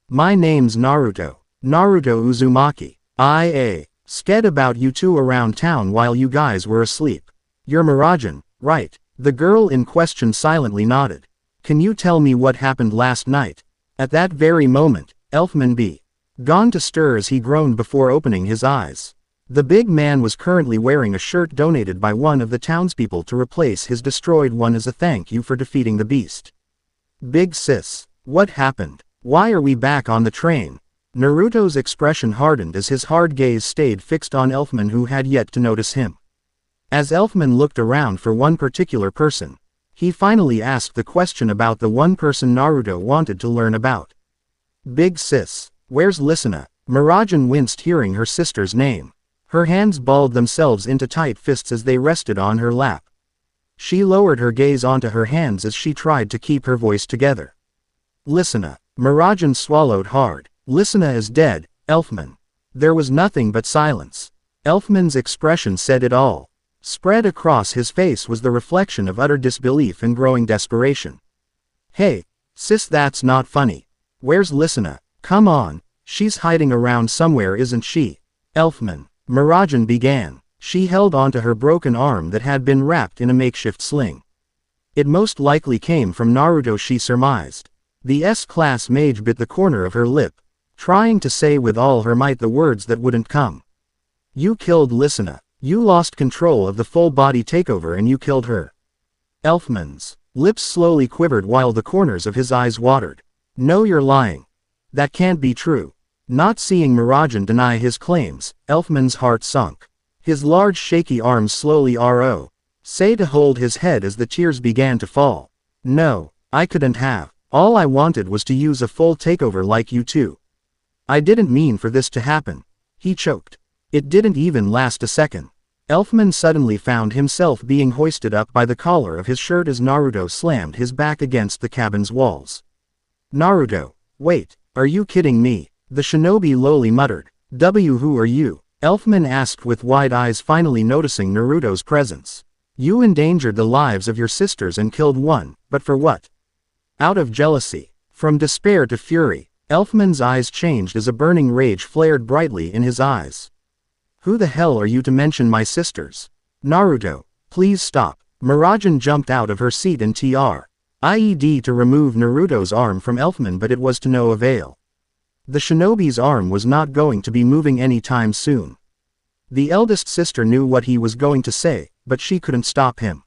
"My name's Naruto Uzumaki. I sked about you two around town while you guys were asleep. You're Mirajan, right?" The girl in question silently nodded. "Can you tell me what happened last night?" At that very moment, Elfman began to stir as he groaned before opening his eyes. The big man was currently wearing a shirt donated by one of the townspeople to replace his destroyed one as a thank you for defeating the beast. "Big sis, what happened? Why are we back on the train?" Naruto's expression hardened as his hard gaze stayed fixed on Elfman, who had yet to notice him. As Elfman looked around for one particular person, he finally asked the question about the one person Naruto wanted to learn about. "Big sis, where's Lisana?" Mirajan winced hearing her sister's name. Her hands balled themselves into tight fists as they rested on her lap. She lowered her gaze onto her hands as she tried to keep her voice together. "Lisana." Mirajan swallowed hard. "Lisana is dead, Elfman." There was nothing but silence. Elfman's expression said it all. Spread across his face was the reflection of utter disbelief and growing desperation. "Hey, sis, that's not funny. Where's Lisana? Come on, she's hiding around somewhere, isn't she?" "Elfman," Mirajan began. She held onto her broken arm that had been wrapped in a makeshift sling. It most likely came from Naruto, she surmised. The S-class mage bit the corner of her lip, trying to say with all her might the words that wouldn't come. You killed Lysina. You lost control of the full-body takeover and you killed her. Elfman's lips slowly quivered while the corners of his eyes watered. No, you're lying. That can't be true. Not seeing Mirajan deny his claims, Elfman's heart sunk. His large shaky arms slowly say to hold his head as the tears began to fall. No, I couldn't have. All I wanted was to use a full takeover like you two. I didn't mean for this to happen. He choked. It didn't even last a second. Elfman suddenly found himself being hoisted up by the collar of his shirt as Naruto slammed his back against the cabin's walls. Naruto, wait, are you kidding me? The shinobi lowly muttered. Who are you? Elfman asked with wide eyes, finally noticing Naruto's presence. You endangered the lives of your sisters and killed one, but for what? Out of jealousy. From despair to fury, Elfman's eyes changed as a burning rage flared brightly in his eyes. Who the hell are you to mention my sisters? Naruto, please stop. Mirajan jumped out of her seat and tried to remove Naruto's arm from Elfman, but it was to no avail. The shinobi's arm was not going to be moving any time soon. The eldest sister knew what he was going to say, but she couldn't stop him.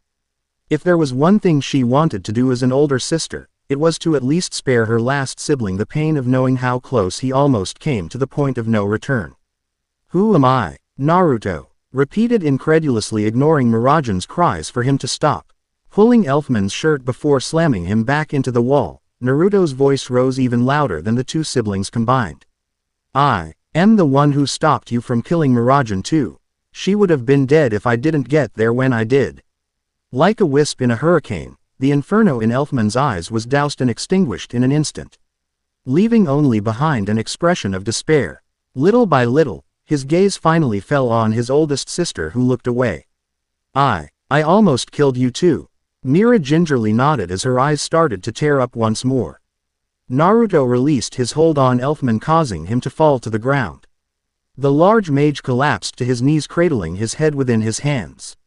If there was one thing she wanted to do as an older sister, it was to at least spare her last sibling the pain of knowing how close he almost came to the point of no return. Who am I? Naruto repeated incredulously, ignoring Mirajan's cries for him to stop. Pulling Elfman's shirt before slamming him back into the wall, Naruto's voice rose even louder than the two siblings combined. I am the one who stopped you from killing Mirajan too. She would have been dead if I didn't get there when I did. Like a wisp in a hurricane, the inferno in Elfman's eyes was doused and extinguished in an instant, leaving only behind an expression of despair. Little by little, his gaze finally fell on his oldest sister, who looked away. I almost killed you too. Mira gingerly nodded as her eyes started to tear up once more. Naruto released his hold on Elfman, causing him to fall to the ground. The large mage collapsed to his knees, cradling his head within his hands.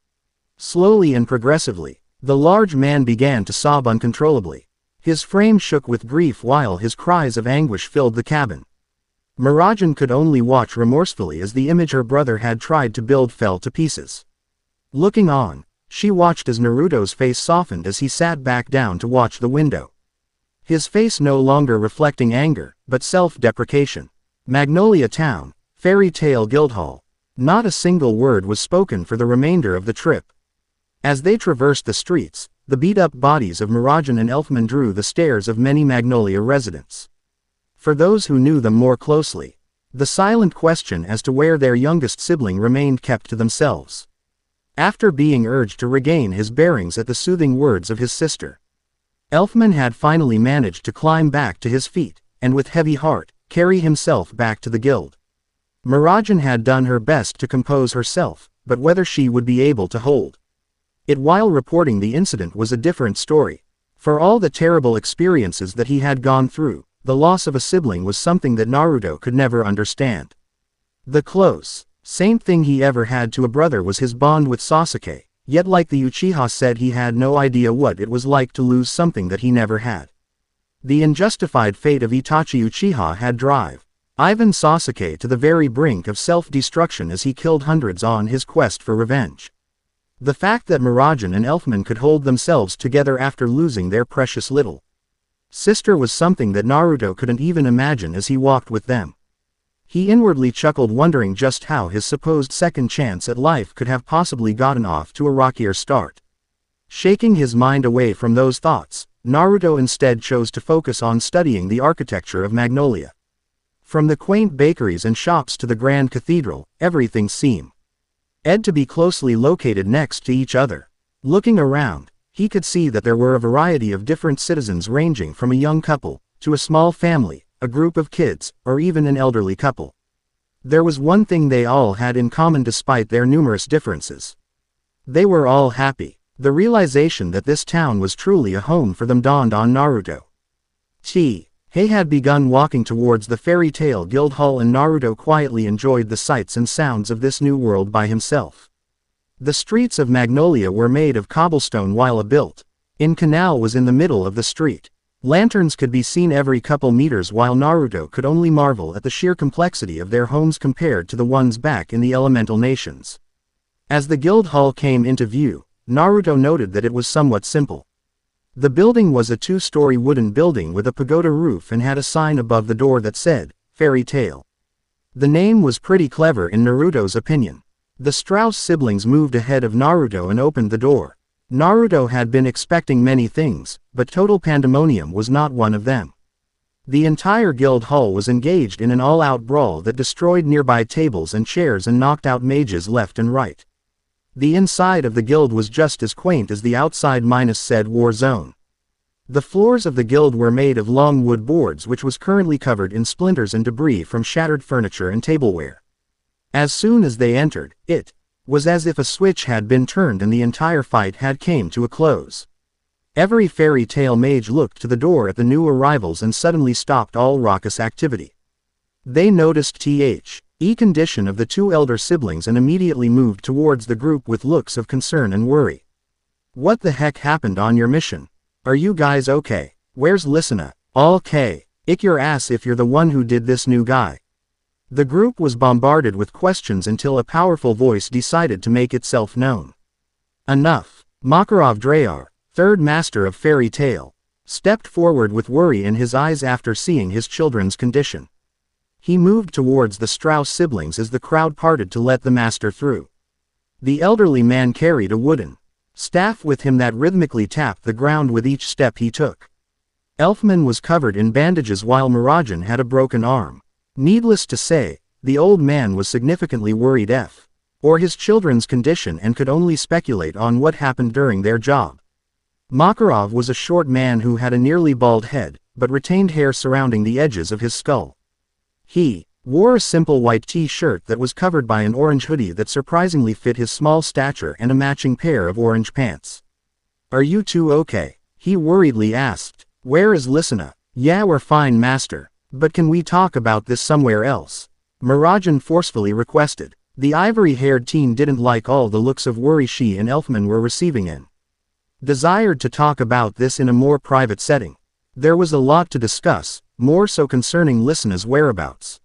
Slowly and progressively, the large man began to sob uncontrollably. His frame shook with grief while his cries of anguish filled the cabin. Mirajan could only watch remorsefully as the image her brother had tried to build fell to pieces. Looking on, she watched as Naruto's face softened as he sat back down to watch the window. His face no longer reflecting anger, but self-deprecation. Magnolia Town, Fairy Tale Guildhall. Not a single word was spoken for the remainder of the trip. As they traversed the streets, the beat-up bodies of Mirajan and Elfman drew the stares of many Magnolia residents. For those who knew them more closely, the silent question as to where their youngest sibling remained kept to themselves. After being urged to regain his bearings at the soothing words of his sister, Elfman had finally managed to climb back to his feet, and with heavy heart, carry himself back to the guild. Mirajan had done her best to compose herself, but whether she would be able to hold it while reporting the incident was a different story. For all the terrible experiences that he had gone through, the loss of a sibling was something that Naruto could never understand. The same thing he ever had to a brother was his bond with Sasuke, yet like the Uchiha said, he had no idea what it was like to lose something that he never had. The unjustified fate of Itachi Uchiha had driven Ivan Sasuke to the very brink of self-destruction as he killed hundreds on his quest for revenge. The fact that Mirajan and Elfman could hold themselves together after losing their precious little sister was something that Naruto couldn't even imagine as he walked with them. He inwardly chuckled, wondering just how his supposed second chance at life could have possibly gotten off to a rockier start. Shaking his mind away from those thoughts, Naruto instead chose to focus on studying the architecture of Magnolia. From the quaint bakeries and shops to the grand cathedral, everything seemed to be closely located next to each other. Looking around, he could see that there were a variety of different citizens, ranging from a young couple, to a small family, a group of kids, or even an elderly couple. There was one thing they all had in common despite their numerous differences. They were all happy. The realization that this town was truly a home for them dawned on Naruto. He had begun walking towards the Fairy Tale Guildhall, and Naruto quietly enjoyed the sights and sounds of this new world by himself. The streets of Magnolia were made of cobblestone while a built-in canal was in the middle of the street. Lanterns could be seen every couple meters while Naruto could only marvel at the sheer complexity of their homes compared to the ones back in the elemental nations. As the guild hall came into view, Naruto noted that it was somewhat simple. The building was a two-story wooden building with a pagoda roof and had a sign above the door that said, Fairy Tale. The name was pretty clever in Naruto's opinion. The Strauss siblings moved ahead of Naruto and opened the door. Naruto had been expecting many things, but total pandemonium was not one of them. The entire guild hall was engaged in an all-out brawl that destroyed nearby tables and chairs and knocked out mages left and right. The inside of the guild was just as quaint as the outside minus said war zone. The floors of the guild were made of long wood boards which was currently covered in splinters and debris from shattered furniture and tableware. As soon as they entered, it was as if a switch had been turned and the entire fight had came to a close. Every fairy tale mage looked to the door at the new arrivals and suddenly stopped all raucous activity. They noticed the condition of the two elder siblings and immediately moved towards the group with looks of concern and worry. What the heck happened on your mission? Are you guys okay? Where's Listener? All K. Ick your ass if you're the one who did this, new guy. The group was bombarded with questions until a powerful voice decided to make itself known. Enough. Makarov Drayar, third master of Fairy Tale, stepped forward with worry in his eyes after seeing his children's condition. He moved towards the Strauss siblings as the crowd parted to let the master through. The elderly man carried a wooden staff with him that rhythmically tapped the ground with each step he took. Elfman was covered in bandages while Mirajan had a broken arm. Needless to say, the old man was significantly worried or his children's condition and could only speculate on what happened during their job. Makarov was a short man who had a nearly bald head, but retained hair surrounding the edges of his skull. He wore a simple white t-shirt that was covered by an orange hoodie that surprisingly fit his small stature and a matching pair of orange pants. Are you two okay? He worriedly asked. Where is Listener? Yeah, we're fine, master. But can we talk about this somewhere else? Mirajan forcefully requested. The ivory-haired teen didn't like all the looks of worry she and Elfman were receiving and desired to talk about this in a more private setting. There was a lot to discuss, more so concerning Listener's whereabouts.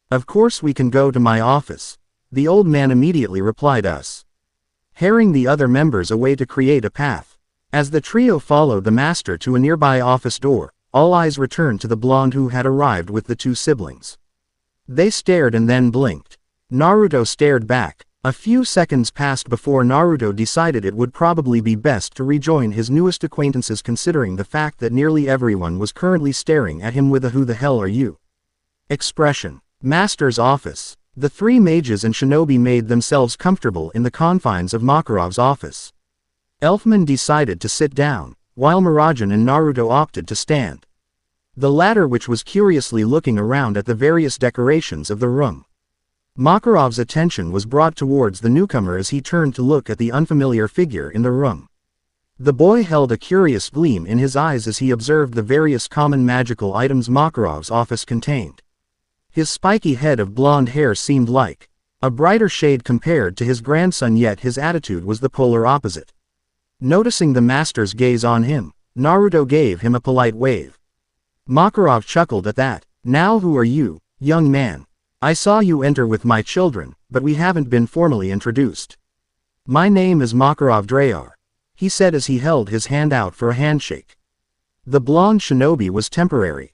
Of course we can go to my office. The old man immediately replied us, herring the other members away to create a path. As the trio followed the master to a nearby office door, all eyes returned to the blonde who had arrived with the two siblings. They stared and then blinked. Naruto stared back. A few seconds passed before Naruto decided it would probably be best to rejoin his newest acquaintances considering the fact that nearly everyone was currently staring at him with a "who the hell are you?" expression. Master's office. The three mages and shinobi made themselves comfortable in the confines of Makarov's office. Elfman decided to sit down, while Mirajan and Naruto opted to stand. The latter which was curiously looking around at the various decorations of the room. Makarov's attention was brought towards the newcomer as he turned to look at the unfamiliar figure in the room. The boy held a curious gleam in his eyes as he observed the various common magical items Makarov's office contained. His spiky head of blonde hair seemed like a brighter shade compared to his grandson, yet his attitude was the polar opposite. Noticing the master's gaze on him, Naruto gave him a polite wave. Makarov chuckled at that. Now who are you, young man? I saw you enter with my children, but we haven't been formally introduced. My name is Makarov Drayar, he said as he held his hand out for a handshake. The blonde shinobi was temporarily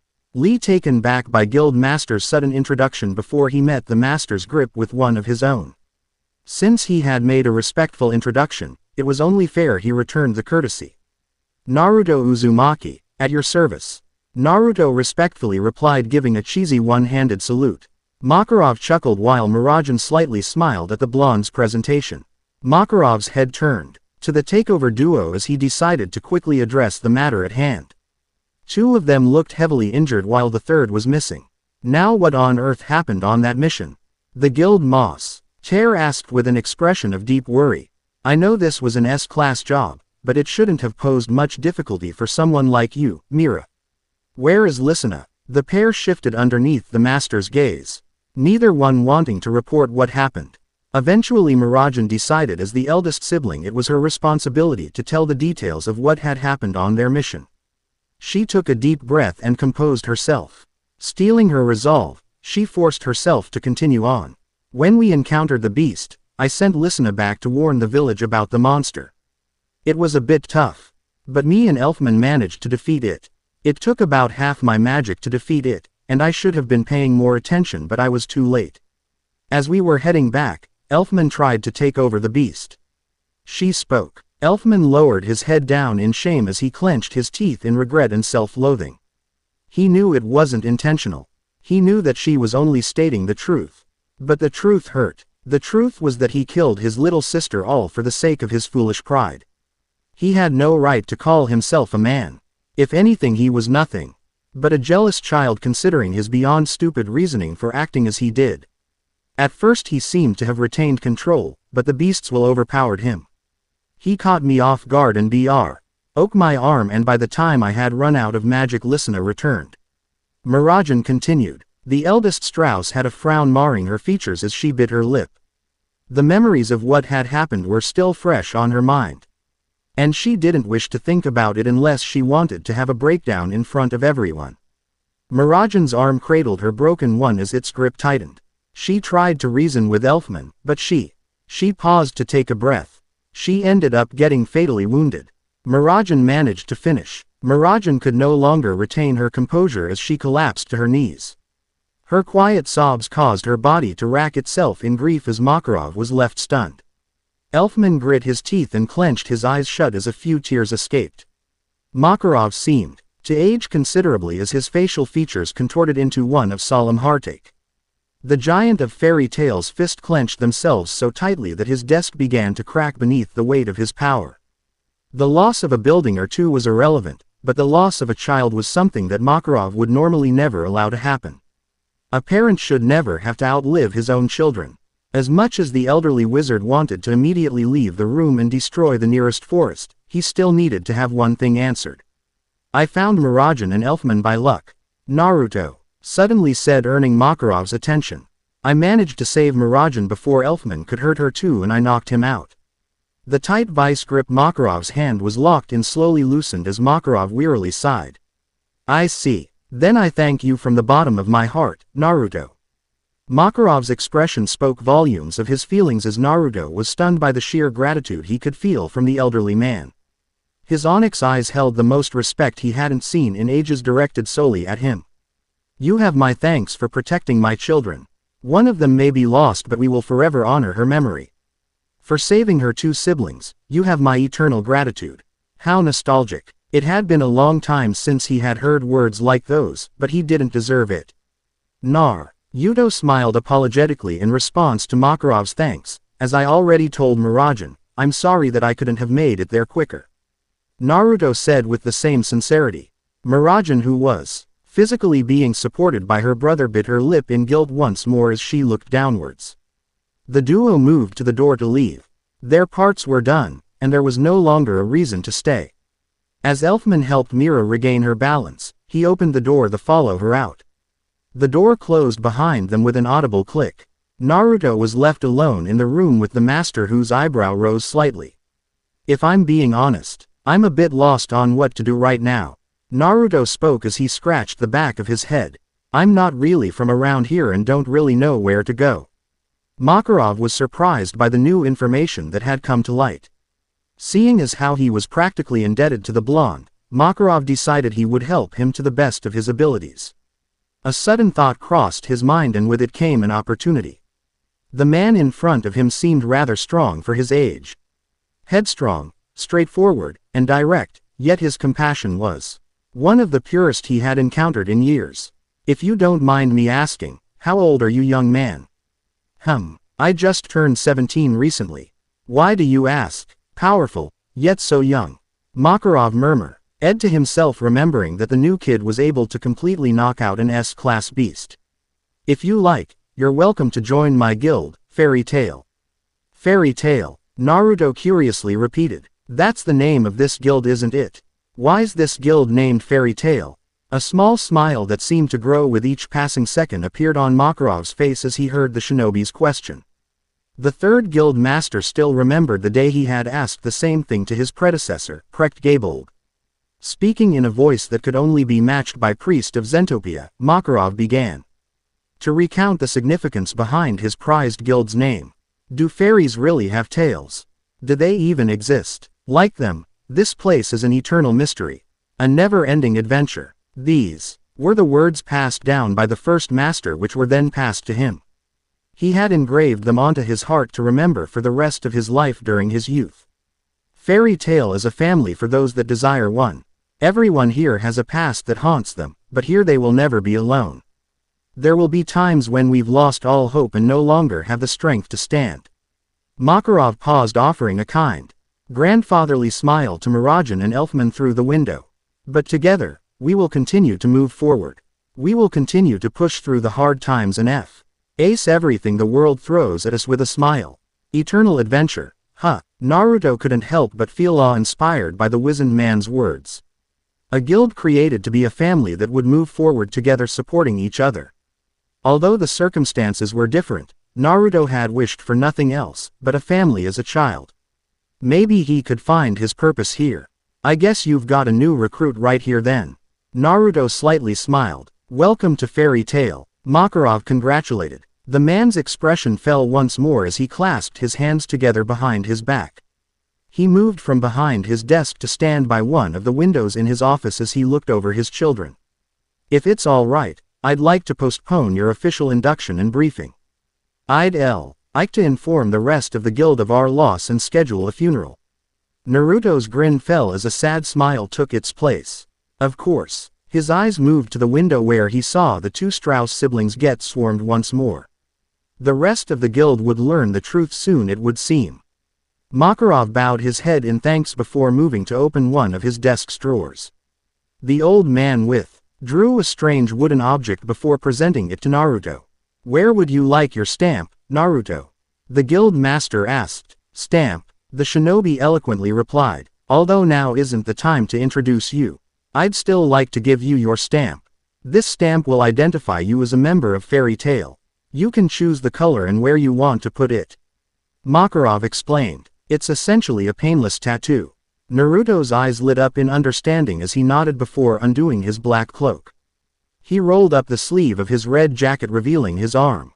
taken back by Guild Master's sudden introduction before he met the master's grip with one of his own. Since he had made a respectful introduction, it was only fair he returned the courtesy. Naruto Uzumaki, at your service. Naruto respectfully replied, giving a cheesy one-handed salute. Makarov chuckled while Mirajan slightly smiled at the blonde's presentation. Makarov's head turned to the takeover duo as he decided to quickly address the matter at hand. Two of them looked heavily injured while the third was missing. Now what on earth happened on that mission? The guild moss. Chair asked with an expression of deep worry. I know this was an S-class job, but it shouldn't have posed much difficulty for someone like you, Mira. Where is Listener? The pair shifted underneath the master's gaze, neither one wanting to report what happened. Eventually Mirajan decided as the eldest sibling it was her responsibility to tell the details of what had happened on their mission. She took a deep breath and composed herself. Steeling her resolve, she forced herself to continue on. When we encountered the beast, I sent Lysina back to warn the village about the monster. It was a bit tough. But me and Elfman managed to defeat it. It took about half my magic to defeat it, and I should have been paying more attention, but I was too late. As we were heading back, Elfman tried to take over the beast. She spoke. Elfman lowered his head down in shame as he clenched his teeth in regret and self-loathing. He knew it wasn't intentional. He knew that she was only stating the truth. But the truth hurt. The truth was that he killed his little sister all for the sake of his foolish pride. He had no right to call himself a man. If anything, he was nothing but a jealous child, considering his beyond stupid reasoning for acting as he did. At first he seemed to have retained control, but the beast's will overpowered him. He caught me off guard and broke my arm, and by the time I had run out of magic, Lysina returned. Mirajan continued. The eldest Strauss had a frown marring her features as she bit her lip. The memories of what had happened were still fresh on her mind. And she didn't wish to think about it unless she wanted to have a breakdown in front of everyone. Mirajan's arm cradled her broken one as its grip tightened. She tried to reason with Elfman, but she paused to take a breath. She ended up getting fatally wounded. Mirajan managed to finish. Mirajan could no longer retain her composure as she collapsed to her knees. Her quiet sobs caused her body to rack itself in grief as Makarov was left stunned. Elfman grit his teeth and clenched his eyes shut as a few tears escaped. Makarov seemed to age considerably as his facial features contorted into one of solemn heartache. The giant of fairy tales' fist clenched themselves so tightly that his desk began to crack beneath the weight of his power. The loss of a building or two was irrelevant, but the loss of a child was something that Makarov would normally never allow to happen. A parent should never have to outlive his own children. As much as the elderly wizard wanted to immediately leave the room and destroy the nearest forest, he still needed to have one thing answered. I found Mirajan and Elfman by luck. Naruto suddenly said, earning Makarov's attention. I managed to save Mirajan before Elfman could hurt her too, and I knocked him out. The tight vice grip Makarov's hand was locked in slowly loosened as Makarov wearily sighed. I see. Then I thank you from the bottom of my heart, Naruto. Makarov's expression spoke volumes of his feelings as Naruto was stunned by the sheer gratitude he could feel from the elderly man. His onyx eyes held the most respect he hadn't seen in ages, directed solely at him. You have my thanks for protecting my children. One of them may be lost, but we will forever honor her memory. For saving her two siblings, you have my eternal gratitude. How nostalgic. It had been a long time since he had heard words like those, but he didn't deserve it. Yuto smiled apologetically in response to Makarov's thanks. As I already told Mirajan, I'm sorry that I couldn't have made it there quicker. Naruto said with the same sincerity. Mirajan, who was physically being supported by her brother, bit her lip in guilt once more as she looked downwards. The duo moved to the door to leave. Their parts were done, and there was no longer a reason to stay. As Elfman helped Mira regain her balance, he opened the door to follow her out. The door closed behind them with an audible click. Naruto was left alone in the room with the master, whose eyebrow rose slightly. If I'm being honest, I'm a bit lost on what to do right now. Naruto spoke as he scratched the back of his head. I'm not really from around here and don't really know where to go. Makarov was surprised by the new information that had come to light. Seeing as how he was practically indebted to the blonde, Makarov decided he would help him to the best of his abilities. A sudden thought crossed his mind, and with it came an opportunity. The man in front of him seemed rather strong for his age. Headstrong, straightforward, and direct, yet his compassion was one of the purest he had encountered in years. If you don't mind me asking, how old are you, young man? I just turned 17 recently. Why do you ask? Powerful, yet so young. Makarov murmured to himself, remembering that the new kid was able to completely knock out an S-class beast. If you like, you're welcome to join my guild, Fairy Tail. Fairy Tail, Naruto curiously repeated. That's the name of this guild, isn't it? Why's this guild named Fairy Tail? A small smile that seemed to grow with each passing second appeared on Makarov's face as he heard the shinobi's question. The third guild master still remembered the day he had asked the same thing to his predecessor, Precht Gabold. Speaking in a voice that could only be matched by priest of Zentopia, Makarov began to recount the significance behind his prized guild's name. Do fairies really have tails? Do they even exist? Like them, this place is an eternal mystery. A never-ending adventure. These were the words passed down by the first master, which were then passed to him. He had engraved them onto his heart to remember for the rest of his life during his youth. Fairy tale is a family for those that desire one. Everyone here has a past that haunts them, but here they will never be alone. There will be times when we've lost all hope and no longer have the strength to stand. Makarov paused, offering a kind, grandfatherly smile to Mirajan and Elfman through the window. But together, we will continue to move forward. We will continue to push through the hard times and ace everything the world throws at us with a smile. Eternal adventure. Naruto couldn't help but feel awe-inspired by the wizened man's words. A guild created to be a family that would move forward together, supporting each other. Although the circumstances were different, Naruto had wished for nothing else but a family as a child. Maybe he could find his purpose here. I guess you've got a new recruit right here then. Naruto slightly smiled. Welcome to Fairy Tail, Makarov congratulated. The man's expression fell once more as he clasped his hands together behind his back. He moved from behind his desk to stand by one of the windows in his office as he looked over his children. If it's all right, I'd like to postpone your official induction and briefing. I'd like to inform the rest of the guild of our loss and schedule a funeral. Naruto's grin fell as a sad smile took its place. Of course. His eyes moved to the window where he saw the two Strauss siblings get swarmed once more. The rest of the guild would learn the truth soon, it would seem. Makarov bowed his head in thanks before moving to open one of his desk's drawers. The old man drew a strange wooden object before presenting it to Naruto. Where would you like your stamp, Naruto? The guild master asked. Stamp, the shinobi eloquently replied. Although now isn't the time to introduce you, I'd still like to give you your stamp. This stamp will identify you as a member of Fairy Tail. You can choose the color and where you want to put it. Makarov explained. It's essentially a painless tattoo. Naruto's eyes lit up in understanding as he nodded before undoing his black cloak. He rolled up the sleeve of his red jacket, revealing his arm.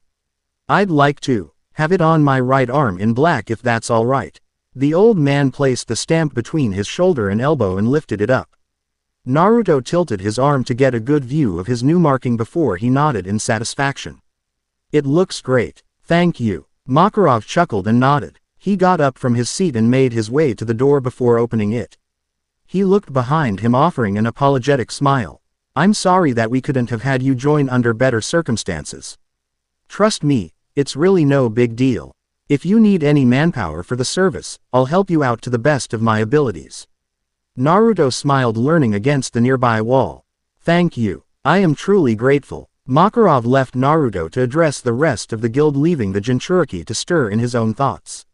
I'd like to have it on my right arm in black, if that's all right. The old man placed the stamp between his shoulder and elbow and lifted it up. Naruto tilted his arm to get a good view of his new marking before he nodded in satisfaction. It looks great. Thank you. Makarov chuckled and nodded. He got up from his seat and made his way to the door before opening it. He looked behind him, offering an apologetic smile. I'm sorry that we couldn't have had you join under better circumstances. Trust me, it's really no big deal. If you need any manpower for the service, I'll help you out to the best of my abilities. Naruto smiled, leaning against the nearby wall. Thank you. I am truly grateful. Makarov left Naruto to address the rest of the guild, leaving the Jinchuriki to stir in his own thoughts.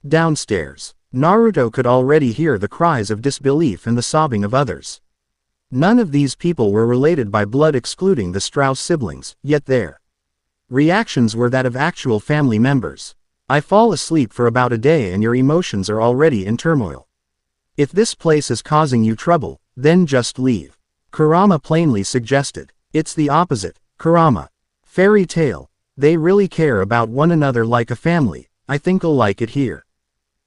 Downstairs, Naruto could already hear the cries of disbelief and the sobbing of others. None of these people were related by blood, excluding the Strauss siblings, yet their reactions were that of actual family members. I fall asleep for about a day and your emotions are already in turmoil. If this place is causing you trouble, then just leave. Kurama plainly suggested. It's the opposite, Kurama. Fairy Tail. They really care about one another like a family. I think I'll like it here.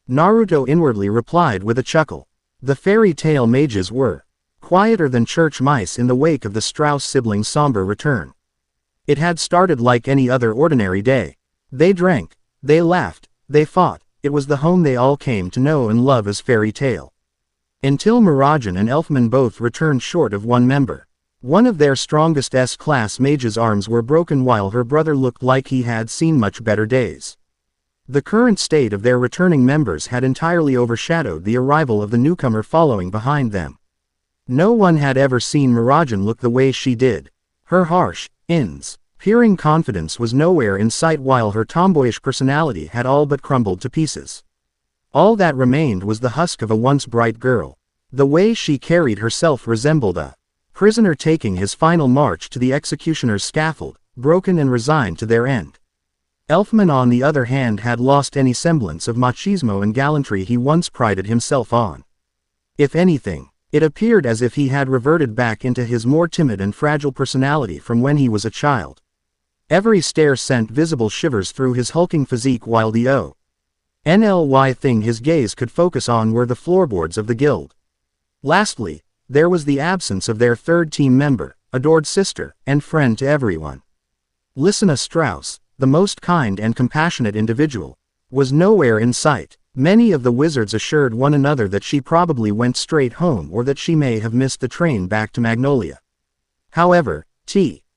Naruto inwardly replied with a chuckle. The Fairy Tail mages were quieter than church mice in the wake of the Strauss siblings' somber return. It had started like any other ordinary day. They drank, they laughed, they fought. It was the home they all came to know and love as Fairy Tail. Until Mirajan and Elfman both returned short of one member. One of their strongest S-class mages' arms were broken, while her brother looked like he had seen much better days. The current state of their returning members had entirely overshadowed the arrival of the newcomer following behind them. No one had ever seen Mirajan look the way she did. Her harsh, peering confidence was nowhere in sight, while her tomboyish personality had all but crumbled to pieces. All that remained was the husk of a once bright girl. The way she carried herself resembled a prisoner taking his final march to the executioner's scaffold, broken and resigned to their end. Elfman, on the other hand, had lost any semblance of machismo and gallantry he once prided himself on. If anything, It appeared as if he had reverted back into his more timid and fragile personality from when he was a child. Every stare sent visible shivers through his hulking physique, while the only thing his gaze could focus on were the floorboards of the guild. Lastly, there was the absence of their third team member, adored sister, and friend to everyone. Lysina Strauss, the most kind and compassionate individual, was nowhere in sight. Many of the wizards assured one another that she probably went straight home, or that she may have missed the train back to Magnolia. However,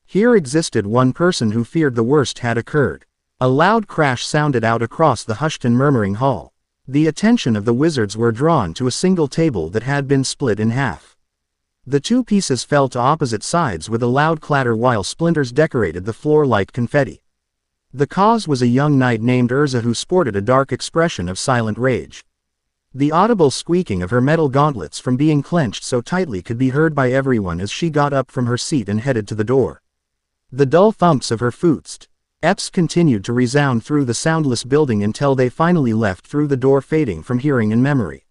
here existed one person who feared the worst had occurred. A loud crash sounded out across the hushed and murmuring hall. The attention of the wizards were drawn to a single table that had been split in half. The two pieces fell to opposite sides with a loud clatter, while splinters decorated the floor like confetti. The cause was a young knight named Urza, who sported a dark expression of silent rage. The audible squeaking of her metal gauntlets from being clenched so tightly could be heard by everyone as she got up from her seat and headed to the door. The dull thumps of her footsteps continued to resound through the soundless building until they finally left through the door, fading from hearing and memory.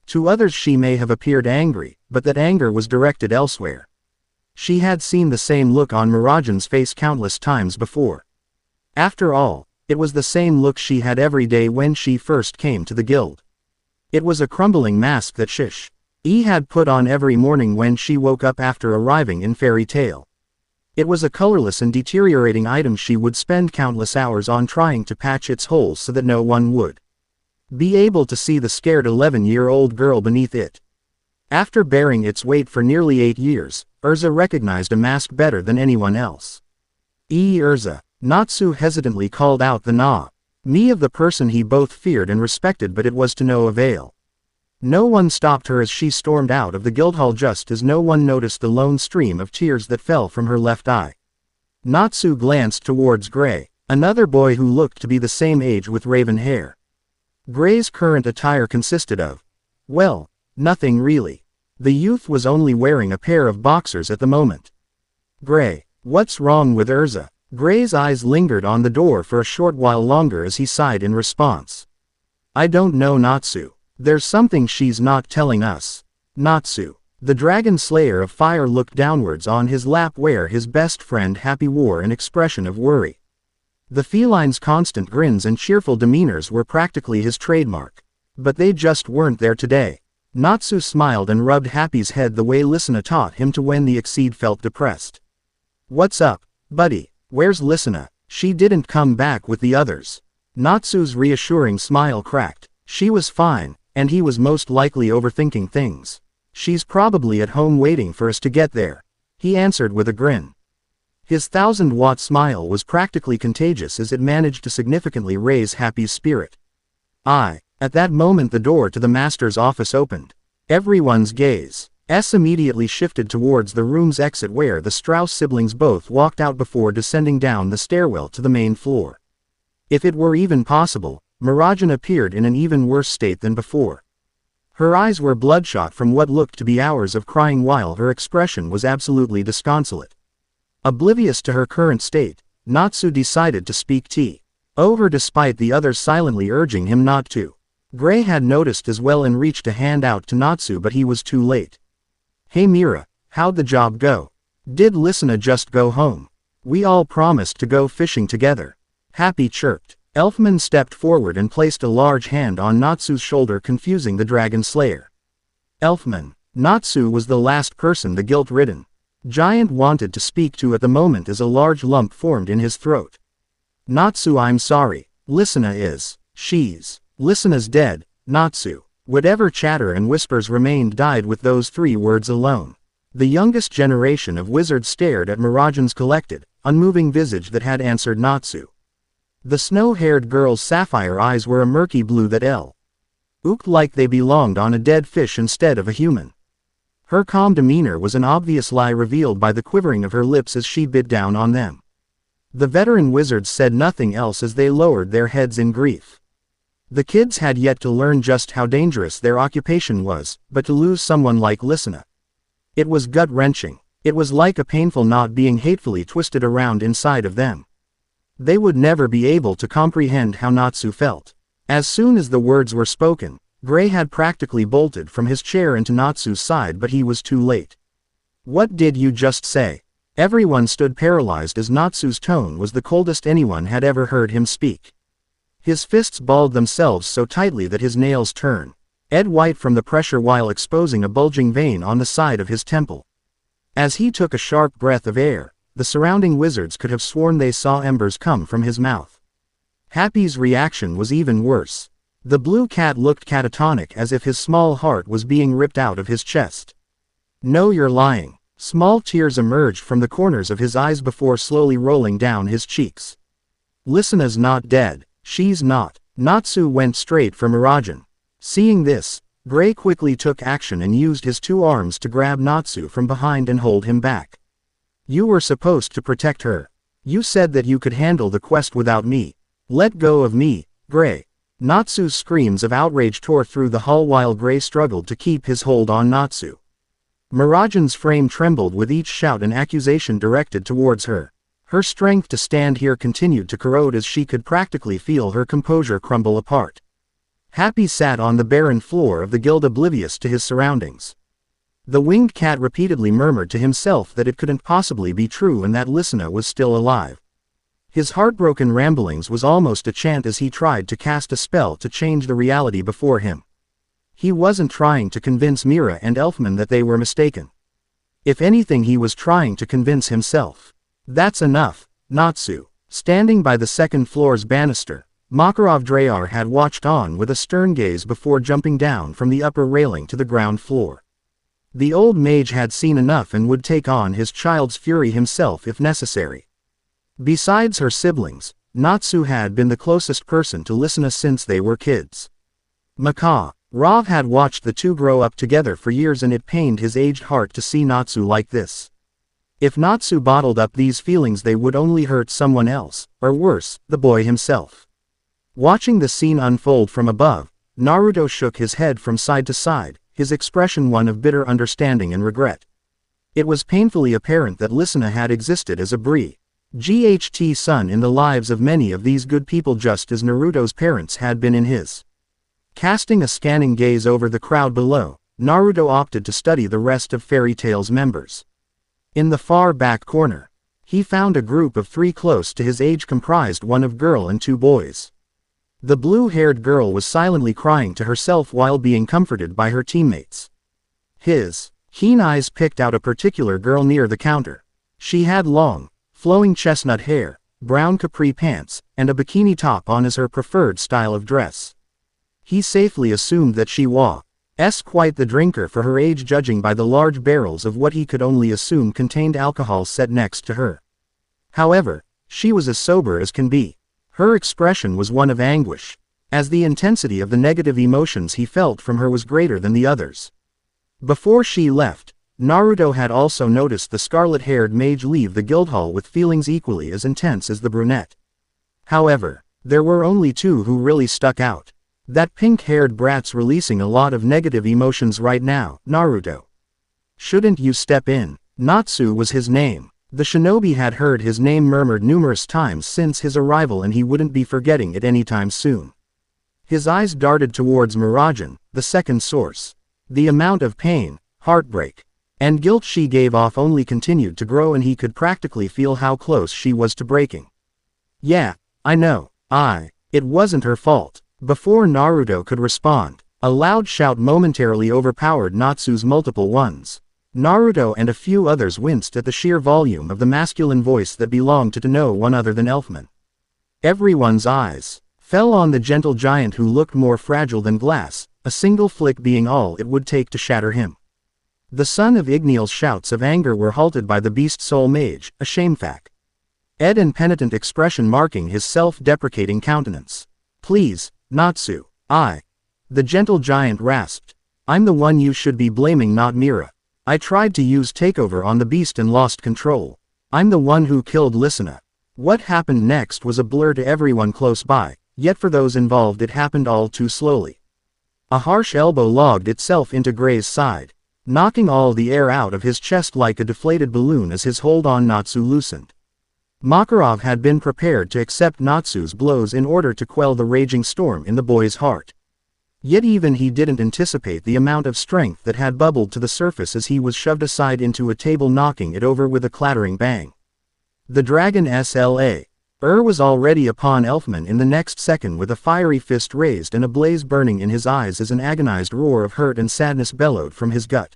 To others she may have appeared angry, but that anger was directed elsewhere. She had seen the same look on Mirajan's face countless times before. After all, it was the same look she had every day when she first came to the guild. It was a crumbling mask that she had put on every morning when she woke up after arriving in Fairy Tale. It was a colorless and deteriorating item she would spend countless hours on, trying to patch its holes so that no one would be able to see the scared 11-year-old girl beneath it. After bearing its weight for nearly 8 years, Urza recognized a mask better than anyone else. Urza. Natsu hesitantly called out the name of the person he both feared and respected, but it was to no avail. No one stopped her as she stormed out of the guildhall, just as no one noticed the lone stream of tears that fell from her left eye. Natsu glanced towards Gray, another boy who looked to be the same age with raven hair. Gray's current attire consisted of, well, nothing really. The youth was only wearing a pair of boxers at the moment. Gray, what's wrong with Urza? Gray's eyes lingered on the door for a short while longer as he sighed in response. I don't know, Natsu. There's something she's not telling us. Natsu. The dragon slayer of fire looked downwards on his lap, where his best friend Happy wore an expression of worry. The feline's constant grins and cheerful demeanors were practically his trademark. But they just weren't there today. Natsu smiled and rubbed Happy's head the way Lysina taught him to when the Exceed felt depressed. What's up, buddy? Where's Lysina? She didn't come back with the others. Natsu's reassuring smile cracked. She was fine, and he was most likely overthinking things. She's probably at home waiting for us to get there, he answered with a grin. His 1,000-watt smile was practically contagious as it managed to significantly raise Happy's spirit. At that moment the door to the master's office opened. Everyone's gaze immediately shifted towards the room's exit, where the Strauss siblings both walked out before descending down the stairwell to the main floor. If it were even possible, Mirajan appeared in an even worse state than before. Her eyes were bloodshot from what looked to be hours of crying, while her expression was absolutely disconsolate. Oblivious to her current state, Natsu decided to speak over despite the others silently urging him not to. Gray had noticed as well and reached a hand out to Natsu, but he was too late. Hey Mira, how'd the job go? Did Lysina just go home? We all promised to go fishing together. Happy chirped. Elfman stepped forward and placed a large hand on Natsu's shoulder, confusing the dragon slayer. Elfman. Natsu was the last person the guilt-ridden giant wanted to speak to at the moment, as a large lump formed in his throat. Natsu, I'm sorry. Lysina's dead, Natsu. Whatever chatter and whispers remained died with those 3 words alone. The youngest generation of wizards stared at Mirajan's collected, unmoving visage that had answered Natsu. The snow-haired girl's sapphire eyes were a murky blue that looked like they belonged on a dead fish instead of a human. Her calm demeanor was an obvious lie revealed by the quivering of her lips as she bit down on them. The veteran wizards said nothing else as they lowered their heads in grief. The kids had yet to learn just how dangerous their occupation was, but to lose someone like Lysina, it was gut-wrenching. It was like a painful knot being hatefully twisted around inside of them. They would never be able to comprehend how Natsu felt. As soon as the words were spoken, Gray had practically bolted from his chair into Natsu's side, but he was too late. "What did you just say?" Everyone stood paralyzed as Natsu's tone was the coldest anyone had ever heard him speak. His fists balled themselves so tightly that his nails turned white from the pressure while exposing a bulging vein on the side of his temple. As he took a sharp breath of air, the surrounding wizards could have sworn they saw embers come from his mouth. Happy's reaction was even worse. The blue cat looked catatonic, as if his small heart was being ripped out of his chest. "No, you're lying." Small tears emerged from the corners of his eyes before slowly rolling down his cheeks. "Listena's not dead. She's not." Natsu went straight for Mirajan. Seeing this, Gray quickly took action and used his two arms to grab Natsu from behind and hold him back. "You were supposed to protect her. You said that you could handle the quest without me. Let go of me, Gray." Natsu's screams of outrage tore through the hall while Gray struggled to keep his hold on Natsu. Mirajan's frame trembled with each shout and accusation directed towards her. Her strength to stand here continued to corrode as she could practically feel her composure crumble apart. Happy sat on the barren floor of the guild, oblivious to his surroundings. The winged cat repeatedly murmured to himself that it couldn't possibly be true and that Lysina was still alive. His heartbroken ramblings was almost a chant as he tried to cast a spell to change the reality before him. He wasn't trying to convince Mira and Elfman that they were mistaken. If anything, he was trying to convince himself. "That's enough, Natsu." Standing by the second floor's banister, Makarov Drayar had watched on with a stern gaze before jumping down from the upper railing to the ground floor. The old mage had seen enough and would take on his child's fury himself if necessary. Besides her siblings, Natsu had been the closest person to Lysina since they were kids. Makarov had watched the two grow up together for years, and it pained his aged heart to see Natsu like this. If Natsu bottled up these feelings, they would only hurt someone else, or worse, the boy himself. Watching the scene unfold from above, Naruto shook his head from side to side, his expression one of bitter understanding and regret. It was painfully apparent that Lysina had existed as a GHT son in the lives of many of these good people, just as Naruto's parents had been in his. Casting a scanning gaze over the crowd below, Naruto opted to study the rest of Fairy Tail's members. In the far back corner, he found a group of 3 close to his age, comprised one of girl and 2 boys. The blue-haired girl was silently crying to herself while being comforted by her teammates. His keen eyes picked out a particular girl near the counter. She had long, flowing chestnut hair, brown capri pants, and a bikini top on as her preferred style of dress. He safely assumed that she was quite the drinker for her age, judging by the large barrels of what he could only assume contained alcohol set next to her. However, she was as sober as can be. Her expression was one of anguish, as the intensity of the negative emotions he felt from her was greater than the others. Before she left, Naruto had also noticed the scarlet-haired mage leave the guildhall with feelings equally as intense as the brunette. However, there were only 2 who really stuck out. That pink-haired brat's releasing a lot of negative emotions right now, Naruto. "Shouldn't you step in?" Natsu was his name. The shinobi had heard his name murmured numerous times since his arrival, and he wouldn't be forgetting it anytime soon. His eyes darted towards Mirajan, the second source. The amount of pain, heartbreak, and guilt she gave off only continued to grow, and he could practically feel how close she was to breaking. "Yeah, I know. It wasn't her fault." Before Naruto could respond, a loud shout momentarily overpowered Natsu's multiple ones. Naruto and a few others winced at the sheer volume of the masculine voice that belonged to no one other than Elfman. Everyone's eyes fell on the gentle giant who looked more fragile than glass, a single flick being all it would take to shatter him. The son of Igneal's shouts of anger were halted by the beast soul mage, a shamefacted and penitent expression marking his self-deprecating countenance. "Please, Natsu, the gentle giant rasped. "I'm the one you should be blaming, not Mira. I tried to use takeover on the beast and lost control. I'm the one who killed Lysina." What happened next was a blur to everyone close by, yet for those involved it happened all too slowly. A harsh elbow logged itself into Gray's side, knocking all the air out of his chest like a deflated balloon as his hold on Natsu loosened. Makarov had been prepared to accept Natsu's blows in order to quell the raging storm in the boy's heart. Yet even he didn't anticipate the amount of strength that had bubbled to the surface as he was shoved aside into a table, knocking it over with a clattering bang. The dragon SLA. Was already upon Elfman in the next second with a fiery fist raised and a blaze burning in his eyes as an agonized roar of hurt and sadness bellowed from his gut.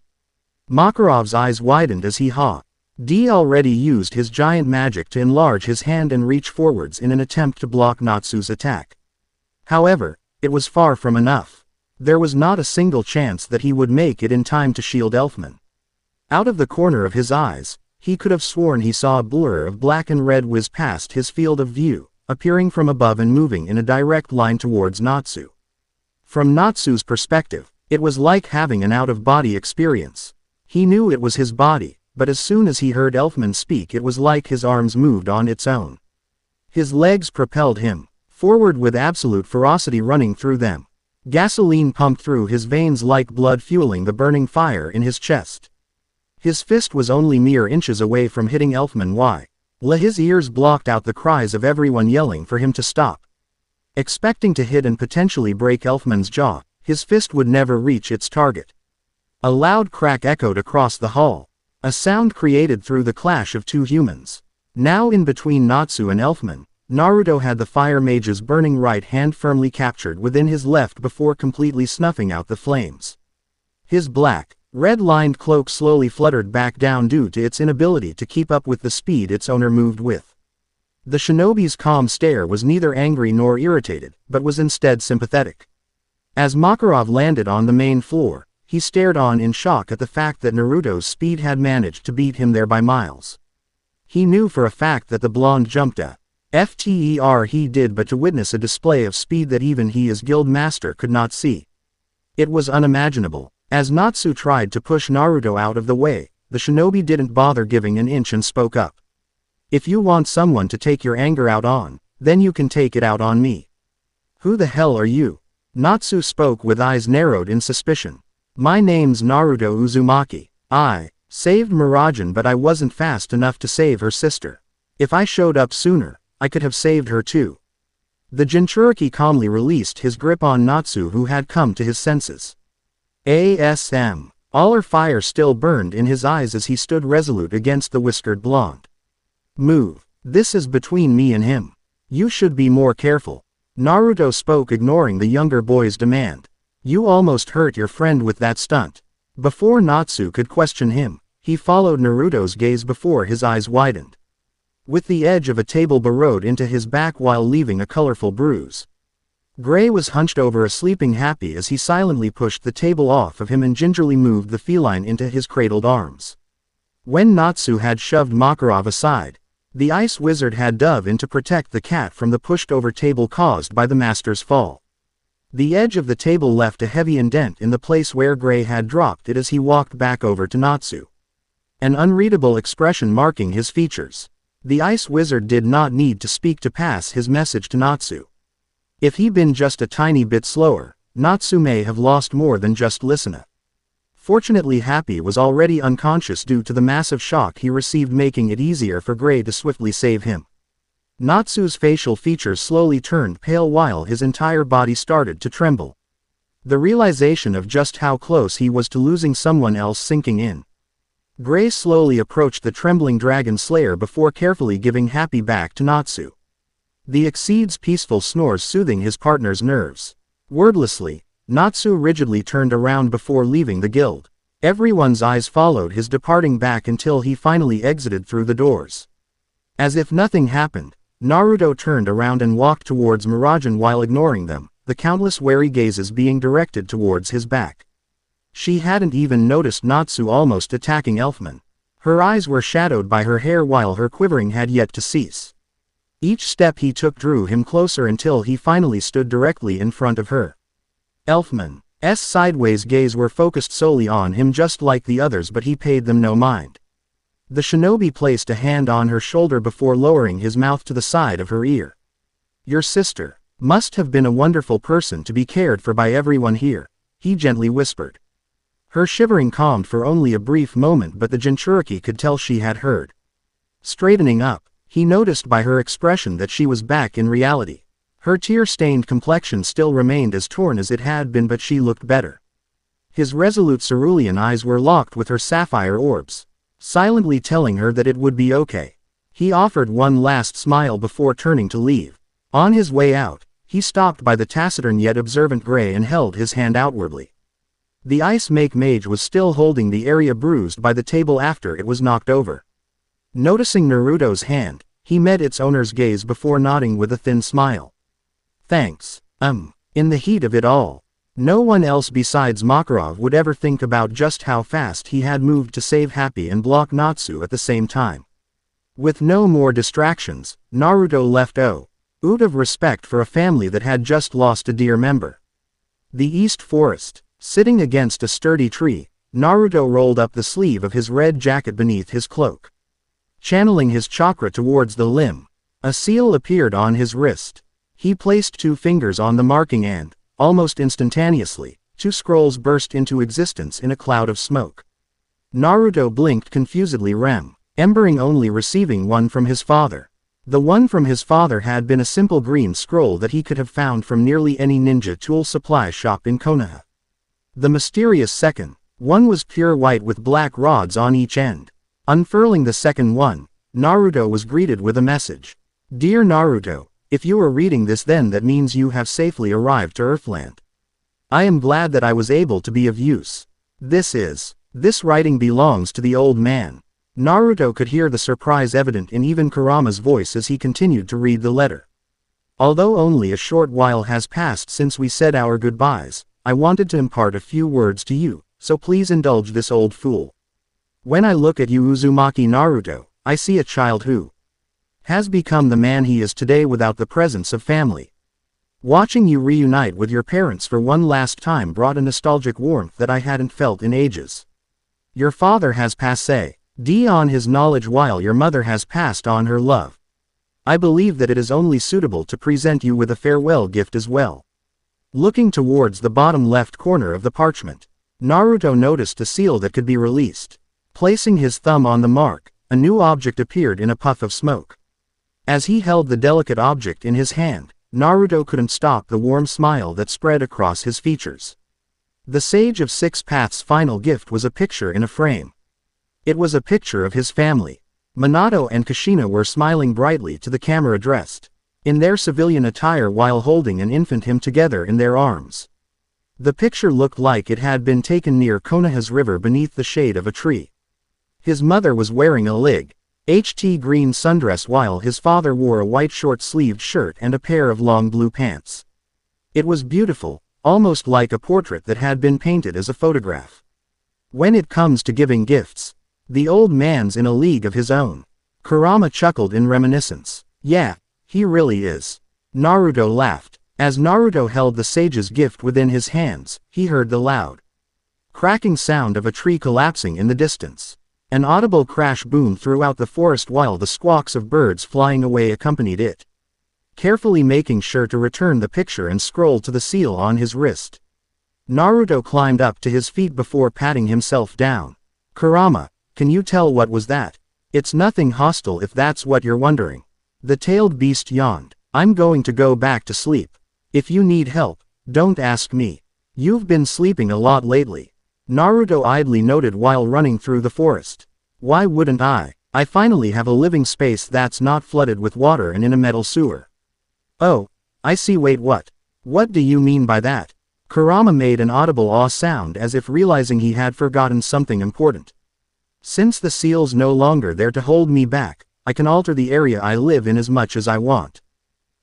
Makarov's eyes widened as he already used his giant magic to enlarge his hand and reach forwards in an attempt to block Natsu's attack. However, it was far from enough. There was not a single chance that he would make it in time to shield Elfman. Out of the corner of his eyes, he could have sworn he saw a blur of black and red whiz past his field of view, appearing from above and moving in a direct line towards Natsu. From Natsu's perspective, it was like having an out-of-body experience. He knew it was his body, but as soon as he heard Elfman speak, it was like his arms moved on its own. His legs propelled him forward with absolute ferocity running through them. Gasoline pumped through his veins like blood, fueling the burning fire in his chest. His fist was only mere inches away from hitting Elfman while his ears blocked out the cries of everyone yelling for him to stop. Expecting to hit and potentially break Elfman's jaw, his fist would never reach its target. A loud crack echoed across the hall, a sound created through the clash of two humans. Now in between Natsu and Elfman, Naruto had the fire mage's burning right hand firmly captured within his left before completely snuffing out the flames. His black, red-lined cloak slowly fluttered back down due to its inability to keep up with the speed its owner moved with. The shinobi's calm stare was neither angry nor irritated, but was instead sympathetic. As Makarov landed on the main floor, he stared on in shock at the fact that Naruto's speed had managed to beat him there by miles. He knew for a fact that the blonde jumped a he did, but to witness a display of speed that even he as guild master could not see. It was unimaginable. As Natsu tried to push Naruto out of the way, the shinobi didn't bother giving an inch and spoke up. If you want someone to take your anger out on, then you can take it out on me. Who the hell are you? Natsu spoke with eyes narrowed in suspicion. My name's Naruto Uzumaki. I saved Miragen, but I wasn't fast enough to save her sister. If I showed up sooner, I could have saved her too. The Jinchuriki calmly released his grip on Natsu, who had come to his senses. All her fire still burned in his eyes as he stood resolute against the whiskered blonde. Move. This is between me and him. You should be more careful. Naruto spoke, ignoring the younger boy's demand. You almost hurt your friend with that stunt. Before Natsu could question him, he followed Naruto's gaze before his eyes widened. With the edge of a table burrowed into his back while leaving a colorful bruise. Gray was hunched over a sleeping Happy as he silently pushed the table off of him and gingerly moved the feline into his cradled arms. When Natsu had shoved Makarov aside, the ice wizard had dove in to protect the cat from the pushed-over table caused by the master's fall. The edge of the table left a heavy indent in the place where Gray had dropped it as he walked back over to Natsu. An unreadable expression marking his features. The ice wizard did not need to speak to pass his message to Natsu. If he'd been just a tiny bit slower, Natsu may have lost more than just listener. Fortunately, Happy was already unconscious due to the massive shock he received, making it easier for Gray to swiftly save him. Natsu's facial features slowly turned pale while his entire body started to tremble. The realization of just how close he was to losing someone else sinking in. Gray slowly approached the trembling dragon slayer before carefully giving Happy back to Natsu. The Exceed's peaceful snores soothing his partner's nerves. Wordlessly, Natsu rigidly turned around before leaving the guild. Everyone's eyes followed his departing back until he finally exited through the doors. As if nothing happened, Naruto turned around and walked towards Miragen while ignoring them, the countless wary gazes being directed towards his back. She hadn't even noticed Natsu almost attacking Elfman. Her eyes were shadowed by her hair while her quivering had yet to cease. Each step he took drew him closer until he finally stood directly in front of her. Elfman's sideways gaze were focused solely on him just like the others, but he paid them no mind. The shinobi placed a hand on her shoulder before lowering his mouth to the side of her ear. Your sister must have been a wonderful person to be cared for by everyone here, he gently whispered. Her shivering calmed for only a brief moment, but the Jinchuriki could tell she had heard. Straightening up, he noticed by her expression that she was back in reality. Her tear-stained complexion still remained as torn as it had been, but she looked better. His resolute cerulean eyes were locked with her sapphire orbs, silently telling her that it would be okay. He offered one last smile before turning to leave. On his way out, he stopped by the taciturn yet observant Gray and held his hand outwardly. The Ice Mage was still holding the area bruised by the table after it was knocked over. Noticing Naruto's hand, he met its owner's gaze before nodding with a thin smile. Thanks. In the heat of it all, no one else besides Makarov would ever think about just how fast he had moved to save Happy and block Natsu at the same time. With no more distractions, Naruto left out of respect for a family that had just lost a dear member. The East Forest. Sitting against a sturdy tree, Naruto rolled up the sleeve of his red jacket beneath his cloak. Channeling his chakra towards the limb, a seal appeared on his wrist. He placed 2 fingers on the marking and, almost instantaneously, 2 scrolls burst into existence in a cloud of smoke. Naruto blinked confusedly, remembering only receiving one from his father. The one from his father had been a simple green scroll that he could have found from nearly any ninja tool supply shop in Konoha. The mysterious second one was pure white with black rods on each end. Unfurling the second one, Naruto was greeted with a message. Dear Naruto, if you are reading this, then that means you have safely arrived to Earthland. I am glad that I was able to be of use. This writing belongs to the old man. Naruto could hear the surprise evident in even Kurama's voice as he continued to read the letter. Although only a short while has passed since we said our goodbyes, I wanted to impart a few words to you, so please indulge this old fool. When I look at you, Uzumaki Naruto, I see a child who has become the man he is today without the presence of family. Watching you reunite with your parents for one last time brought a nostalgic warmth that I hadn't felt in ages. Your father has passed on his knowledge while your mother has passed on her love. I believe that it is only suitable to present you with a farewell gift as well. Looking towards the bottom left corner of the parchment, Naruto noticed a seal that could be released. Placing his thumb on the mark, a new object appeared in a puff of smoke. As he held the delicate object in his hand, Naruto couldn't stop the warm smile that spread across his features. The Sage of Six Paths' final gift was a picture in a frame. It was a picture of his family. Minato and Kushina were smiling brightly to the camera, dressed in their civilian attire while holding an infant him together in their arms. The picture looked like it had been taken near Konoha's river beneath the shade of a tree. His mother was wearing a light green sundress while his father wore a white short-sleeved shirt and a pair of long blue pants. It was beautiful, almost like a portrait that had been painted as a photograph. When it comes to giving gifts, the old man's in a league of his own. Kurama chuckled in reminiscence. Yeah, he really is. Naruto laughed. As Naruto held the sage's gift within his hands, he heard the loud cracking sound of a tree collapsing in the distance. An audible crash boomed throughout the forest while the squawks of birds flying away accompanied it. Carefully making sure to return the picture and scroll to the seal on his wrist, Naruto climbed up to his feet before patting himself down. Kurama, can you tell what was that? It's nothing hostile if that's what you're wondering. The tailed beast yawned. I'm going to go back to sleep. If you need help, don't ask me. You've been sleeping a lot lately, Naruto idly noted while running through the forest. Why wouldn't I? I finally have a living space that's not flooded with water and in a metal sewer. Oh, I see. Wait, what? What do you mean by that? Kurama made an audible awe sound as if realizing he had forgotten something important. Since the seal's no longer there to hold me back, I can alter the area I live in as much as I want.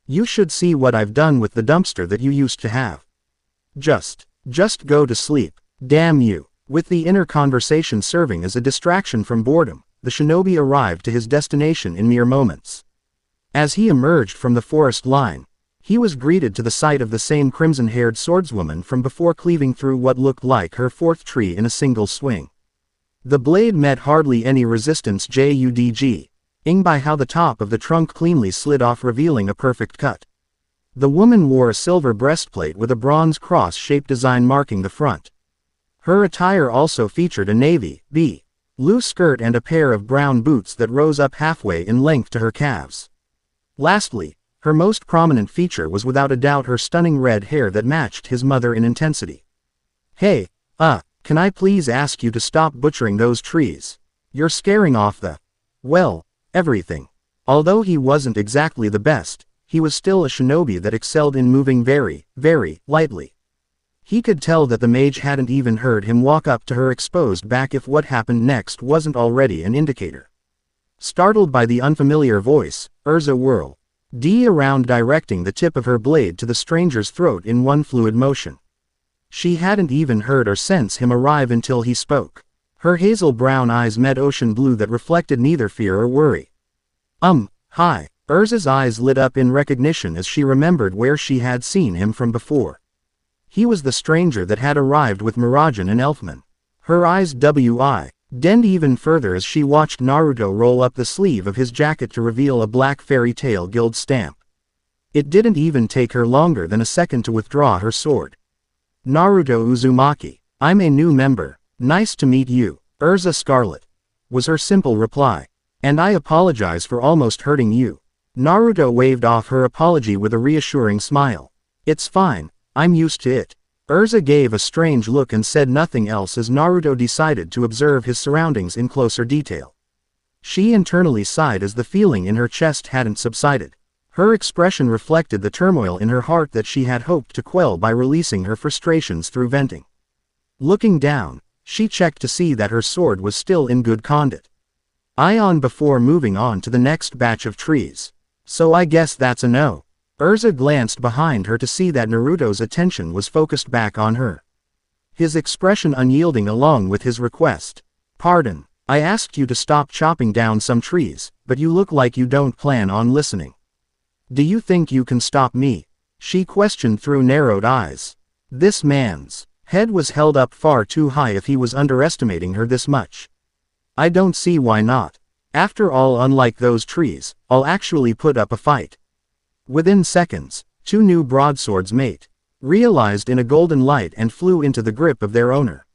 You should see what I've done with the dumpster that you used to have. Just go to sleep. Damn you. With the inner conversation serving as a distraction from boredom, the shinobi arrived to his destination in mere moments. As he emerged from the forest line, he was greeted to the sight of the same crimson-haired swordswoman from before, cleaving through what looked like her fourth tree in a single swing. The blade met hardly any resistance, judging by how the top of the trunk cleanly slid off, revealing a perfect cut. The woman wore a silver breastplate with a bronze cross-shaped design marking the front. Her attire also featured a navy blue skirt and a pair of brown boots that rose up halfway in length to her calves. Lastly, Her most prominent feature was without a doubt her stunning red hair that matched his mother in intensity. "Hey, can I please ask you to stop butchering those trees? You're scaring off well, everything." Although he wasn't exactly the best, he was still a shinobi that excelled in moving very, very lightly. He could tell that the mage hadn't even heard him walk up to her exposed back if what happened next wasn't already an indicator. Startled by the unfamiliar voice, Urza whirled around, directing the tip of her blade to the stranger's throat in one fluid motion. She hadn't even heard or sense him arrive until he spoke. Her hazel brown eyes met ocean blue that reflected neither fear or worry. Hi. Urza's eyes lit up in recognition as she remembered where she had seen him from before. He was the stranger that had arrived with Mirajan and Elfman. Her eyes widened even further as she watched Naruto roll up the sleeve of his jacket to reveal a black fairy tale guild stamp. It didn't even take her longer than a second to withdraw her sword. "Naruto Uzumaki. I'm a new member. Nice to meet you, Urza Scarlet," was her simple reply. "And I apologize for almost hurting you." Naruto waved off her apology with a reassuring smile. "It's fine, I'm used to it." Urza gave a strange look and said nothing else as Naruto decided to observe his surroundings in closer detail. She internally sighed as the feeling in her chest hadn't subsided. Her expression reflected the turmoil in her heart that she had hoped to quell by releasing her frustrations through venting. Looking down, she checked to see that her sword was still in good condition before moving on to the next batch of trees. "So I guess that's a no." Urza glanced behind her to see that Naruto's attention was focused back on her. His expression unyielding along with his request. "Pardon, I asked you to stop chopping down some trees, but you look like you don't plan on listening. Do you think you can stop me?" she questioned through narrowed eyes. This man's head was held up far too high if he was underestimating her this much. "I don't see why not. After all, unlike those trees, I'll actually put up a fight." Within seconds, two new broadswords realized in a golden light and flew into the grip of their owner.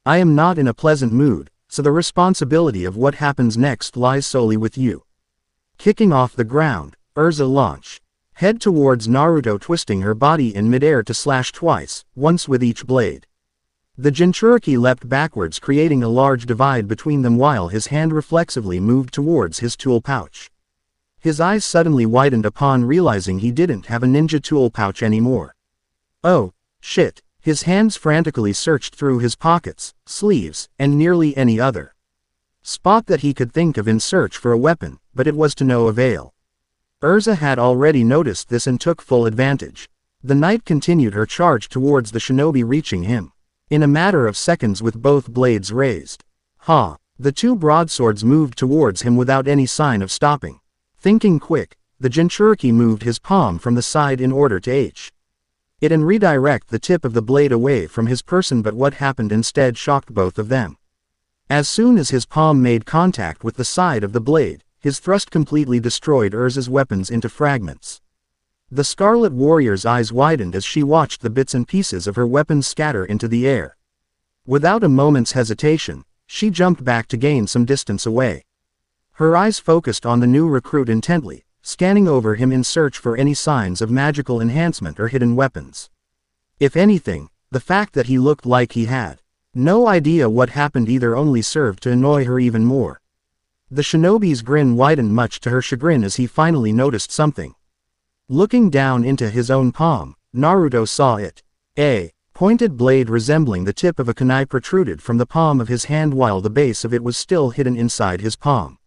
"I am not in a pleasant mood, so the responsibility of what happens next lies solely with you." Kicking off the ground, Urza launched head towards Naruto, twisting her body in midair to slash twice, once with each blade. The Jinchuriki leapt backwards, creating a large divide between them while his hand reflexively moved towards his tool pouch. His eyes suddenly widened upon realizing he didn't have a ninja tool pouch anymore. "Oh, shit." His hands frantically searched through his pockets, sleeves, and nearly any other spot that he could think of in search for a weapon, but it was to no avail. Urza had already noticed this and took full advantage. The knight continued her charge towards the shinobi, reaching him in a matter of seconds with both blades raised. The two broadswords moved towards him without any sign of stopping. Thinking quick, the Jinchuriki moved his palm from the side in order to redirect the tip of the blade away from his person, but what happened instead shocked both of them. As soon as his palm made contact with the side of the blade, his thrust completely destroyed Urza's weapons into fragments. The Scarlet Warrior's eyes widened as she watched the bits and pieces of her weapons scatter into the air. Without a moment's hesitation, she jumped back to gain some distance away. Her eyes focused on the new recruit intently, scanning over him in search for any signs of magical enhancement or hidden weapons. If anything, the fact that he looked like he had no idea what happened either only served to annoy her even more. The shinobi's grin widened much to her chagrin as he finally noticed something. Looking down into his own palm, Naruto saw it. A pointed blade resembling the tip of a kunai protruded from the palm of his hand while the base of it was still hidden inside his palm.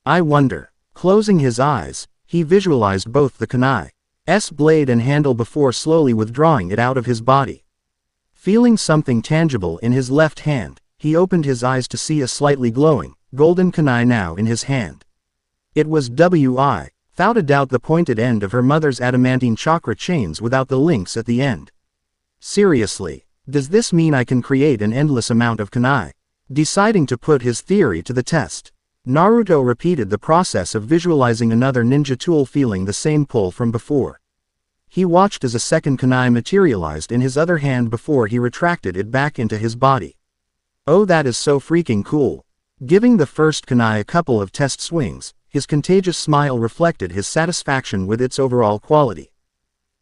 "I wonder." Closing his eyes, he visualized both the kunai's blade and handle before slowly withdrawing it out of his body. Feeling something tangible in his left hand, he opened his eyes to see a slightly glowing, golden kunai now in his hand. It was without a doubt the pointed end of her mother's adamantine chakra chains without the links at the end. Seriously, does this mean I can create an endless amount of kunai? Deciding to put his theory to the test, Naruto repeated the process of visualizing another ninja tool, feeling the same pull from before. He watched as a second kunai materialized in his other hand before he retracted it back into his body. "Oh, that is so freaking cool." Giving the first kunai a couple of test swings, his contagious smile reflected his satisfaction with its overall quality.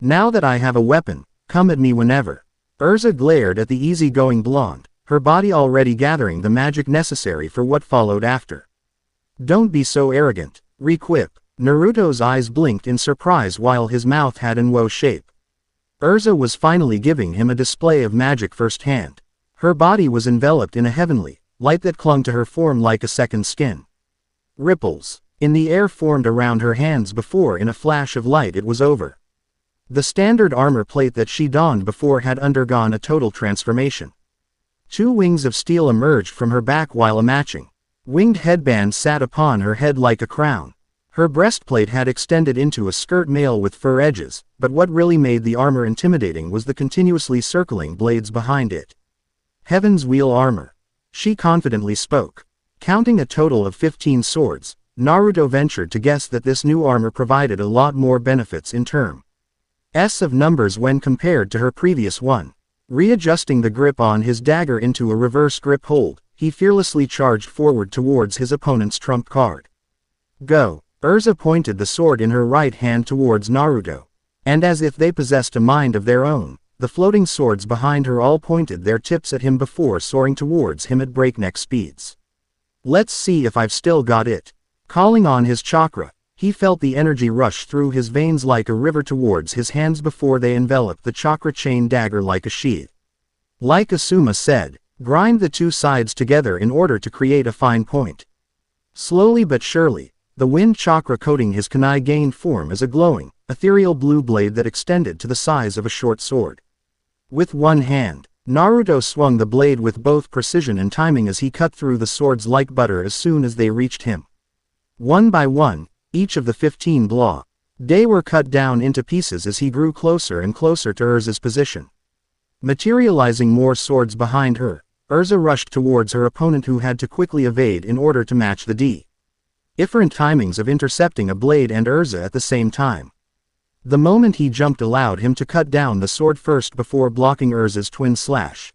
Now that I have a weapon, come at me whenever. Urza glared at the easygoing blonde, her body already gathering the magic necessary for what followed after. Don't be so arrogant, requip. Naruto's eyes blinked in surprise while his mouth had an O shape. Urza was finally giving him a display of magic firsthand. Her body was enveloped in a heavenly light that clung to her form like a second skin. Ripples in the air formed around her hands before in a flash of light it was over. The standard armor plate that she donned before had undergone a total transformation. 2 wings of steel emerged from her back while a matching winged headband sat upon her head like a crown. Her breastplate had extended into a skirt mail with fur edges, but what really made the armor intimidating was the continuously circling blades behind it. Heaven's Wheel armor. She confidently spoke. Counting a total of 15 swords, Naruto ventured to guess that this new armor provided a lot more benefits in terms of numbers when compared to her previous one. Readjusting the grip on his dagger into a reverse grip hold, he fearlessly charged forward towards his opponent's trump card. Go! Urza pointed the sword in her right hand towards Naruto. And as if they possessed a mind of their own, the floating swords behind her all pointed their tips at him before soaring towards him at breakneck speeds. Let's see if I've still got it. Calling on his chakra, he felt the energy rush through his veins like a river towards his hands before they enveloped the chakra chain dagger like a sheath. Like Asuma said, grind the 2 sides together in order to create a fine point. Slowly but surely, the wind chakra coating his kunai gained form as a glowing, ethereal blue blade that extended to the size of a short sword. With one hand, Naruto swung the blade with both precision and timing as he cut through the swords like butter as soon as they reached him. One by one, each of the 15 blades were cut down into pieces as he grew closer and closer to Urza's position. Materializing more swords behind her, Urza rushed towards her opponent who had to quickly evade in order to match the different timings of intercepting a blade and Urza at the same time. The moment he jumped allowed him to cut down the sword first before blocking Urza's twin slash.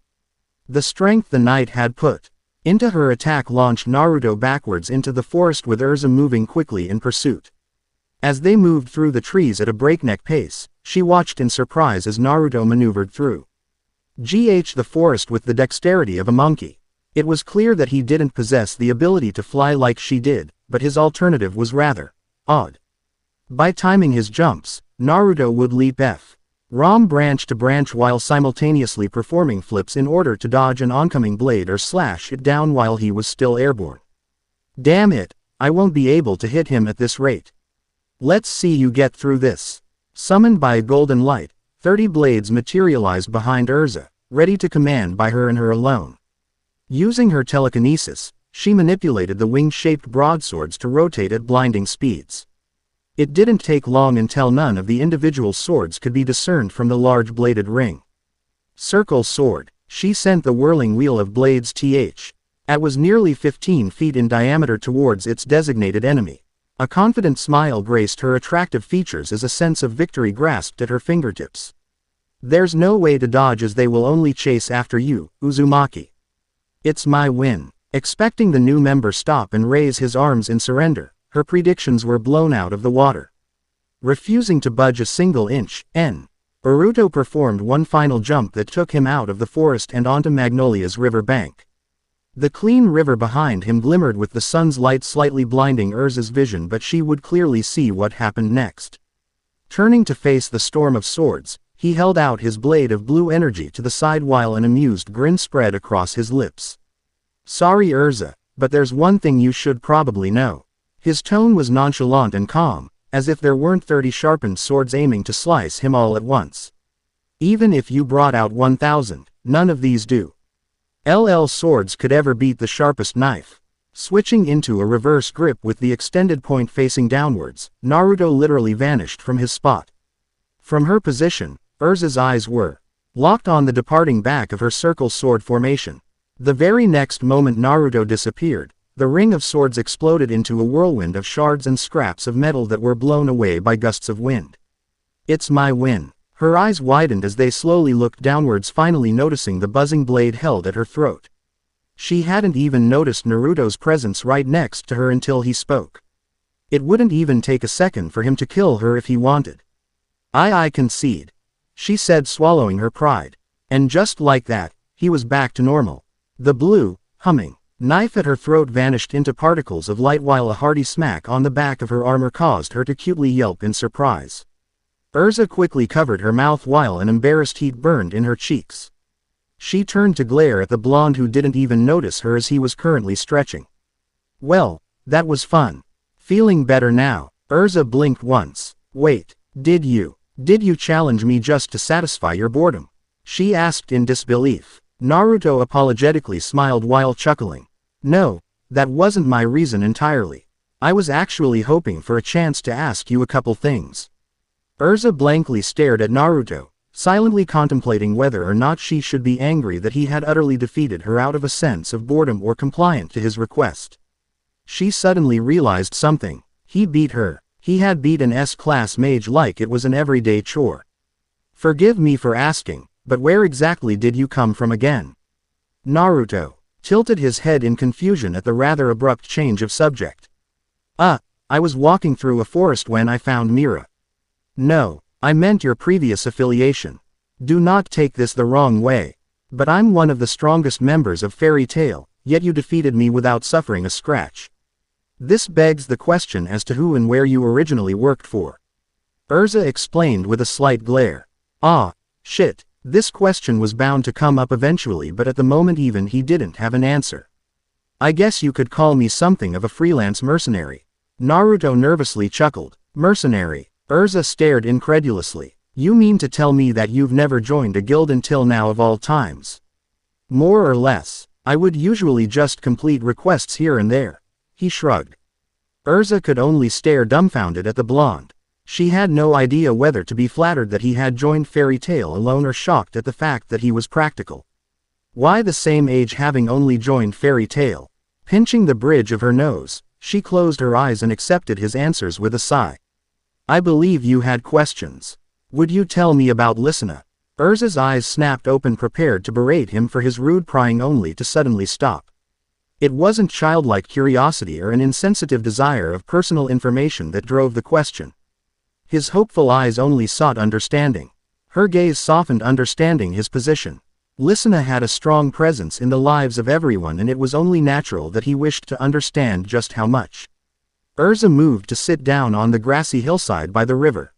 The strength the knight had put into her attack launched Naruto backwards into the forest with Urza moving quickly in pursuit. As they moved through the trees at a breakneck pace, she watched in surprise as Naruto maneuvered through the forest with the dexterity of a monkey. It was clear that he didn't possess the ability to fly like she did, but his alternative was rather odd. By timing his jumps, Naruto would leap from branch to branch while simultaneously performing flips in order to dodge an oncoming blade or slash it down while he was still airborne. Damn it, I won't be able to hit him at this rate. Let's see you get through this. Summoned by a golden light, 30 blades materialized behind Urza, ready to command by her and her alone. Using her telekinesis, she manipulated the wing-shaped broadswords to rotate at blinding speeds. It didn't take long until none of the individual swords could be discerned from the large bladed ring. Circle sword, she sent the whirling wheel of blades that was nearly 15 feet in diameter towards its designated enemy. A confident smile graced her attractive features as a sense of victory grasped at her fingertips. There's no way to dodge as they will only chase after you, Uzumaki. It's my win. Expecting the new member stop and raise his arms in surrender, her predictions were blown out of the water. Refusing to budge a single inch, Naruto performed one final jump that took him out of the forest and onto Magnolia's river bank. The clean river behind him glimmered with the sun's light slightly blinding Urza's vision, but she would clearly see what happened next. Turning to face the storm of swords, he held out his blade of blue energy to the side while an amused grin spread across his lips. Sorry Urza, but there's one thing you should probably know. His tone was nonchalant and calm, as if there weren't 30 sharpened swords aiming to slice him all at once. Even if you brought out 1,000, none of these swords could ever beat the sharpest knife. Switching into a reverse grip with the extended point facing downwards, Naruto literally vanished from his spot. From her position, Urza's eyes were locked on the departing back of her circle sword formation. The very next moment Naruto disappeared, the ring of swords exploded into a whirlwind of shards and scraps of metal that were blown away by gusts of wind. It's my win. Her eyes widened as they slowly looked downwards, finally noticing the buzzing blade held at her throat. She hadn't even noticed Naruto's presence right next to her until he spoke. It wouldn't even take a second for him to kill her if he wanted. I concede, she said, swallowing her pride. And just like that, he was back to normal. The blue, humming knife at her throat vanished into particles of light while a hearty smack on the back of her armor caused her to cutely yelp in surprise. Urza quickly covered her mouth while an embarrassed heat burned in her cheeks. She turned to glare at the blonde who didn't even notice her as he was currently stretching. Well, that was fun. Feeling better now, Urza blinked once. Wait, did you challenge me just to satisfy your boredom? She asked in disbelief. Naruto apologetically smiled while chuckling. No, that wasn't my reason entirely. I was actually hoping for a chance to ask you a couple things. Urza blankly stared at Naruto, silently contemplating whether or not she should be angry that he had utterly defeated her out of a sense of boredom or compliant to his request. She suddenly realized something. He beat her. He had beat an S-class mage like it was an everyday chore. Forgive me for asking, but where exactly did you come from again? Naruto tilted his head in confusion at the rather abrupt change of subject. I was walking through a forest when I found Mira. No, I meant your previous affiliation. Do not take this the wrong way. But I'm one of the strongest members of Fairy Tail, yet you defeated me without suffering a scratch. This begs the question as to who and where you originally worked for. Urza explained with a slight glare. Ah, shit. This question was bound to come up eventually, but at the moment even he didn't have an answer. I guess you could call me something of a freelance mercenary. Naruto nervously chuckled. Mercenary? Urza stared incredulously. You mean to tell me that you've never joined a guild until now of all times? More or less. I would usually just complete requests here and there. He shrugged. Urza could only stare dumbfounded at the blonde. She had no idea whether to be flattered that he had joined Fairy Tail alone or shocked at the fact that he was practical. Why the same age having only joined Fairy Tail? Pinching the bridge of her nose, she closed her eyes and accepted his answers with a sigh. I believe you had questions. Would you tell me about Listener? Urza's eyes snapped open, prepared to berate him for his rude prying, only to suddenly stop. It wasn't childlike curiosity or an insensitive desire of personal information that drove the question. His hopeful eyes only sought understanding. Her gaze softened, understanding his position. Listener had a strong presence in the lives of everyone, and it was only natural that he wished to understand just how much. Urza moved to sit down on the grassy hillside by the river.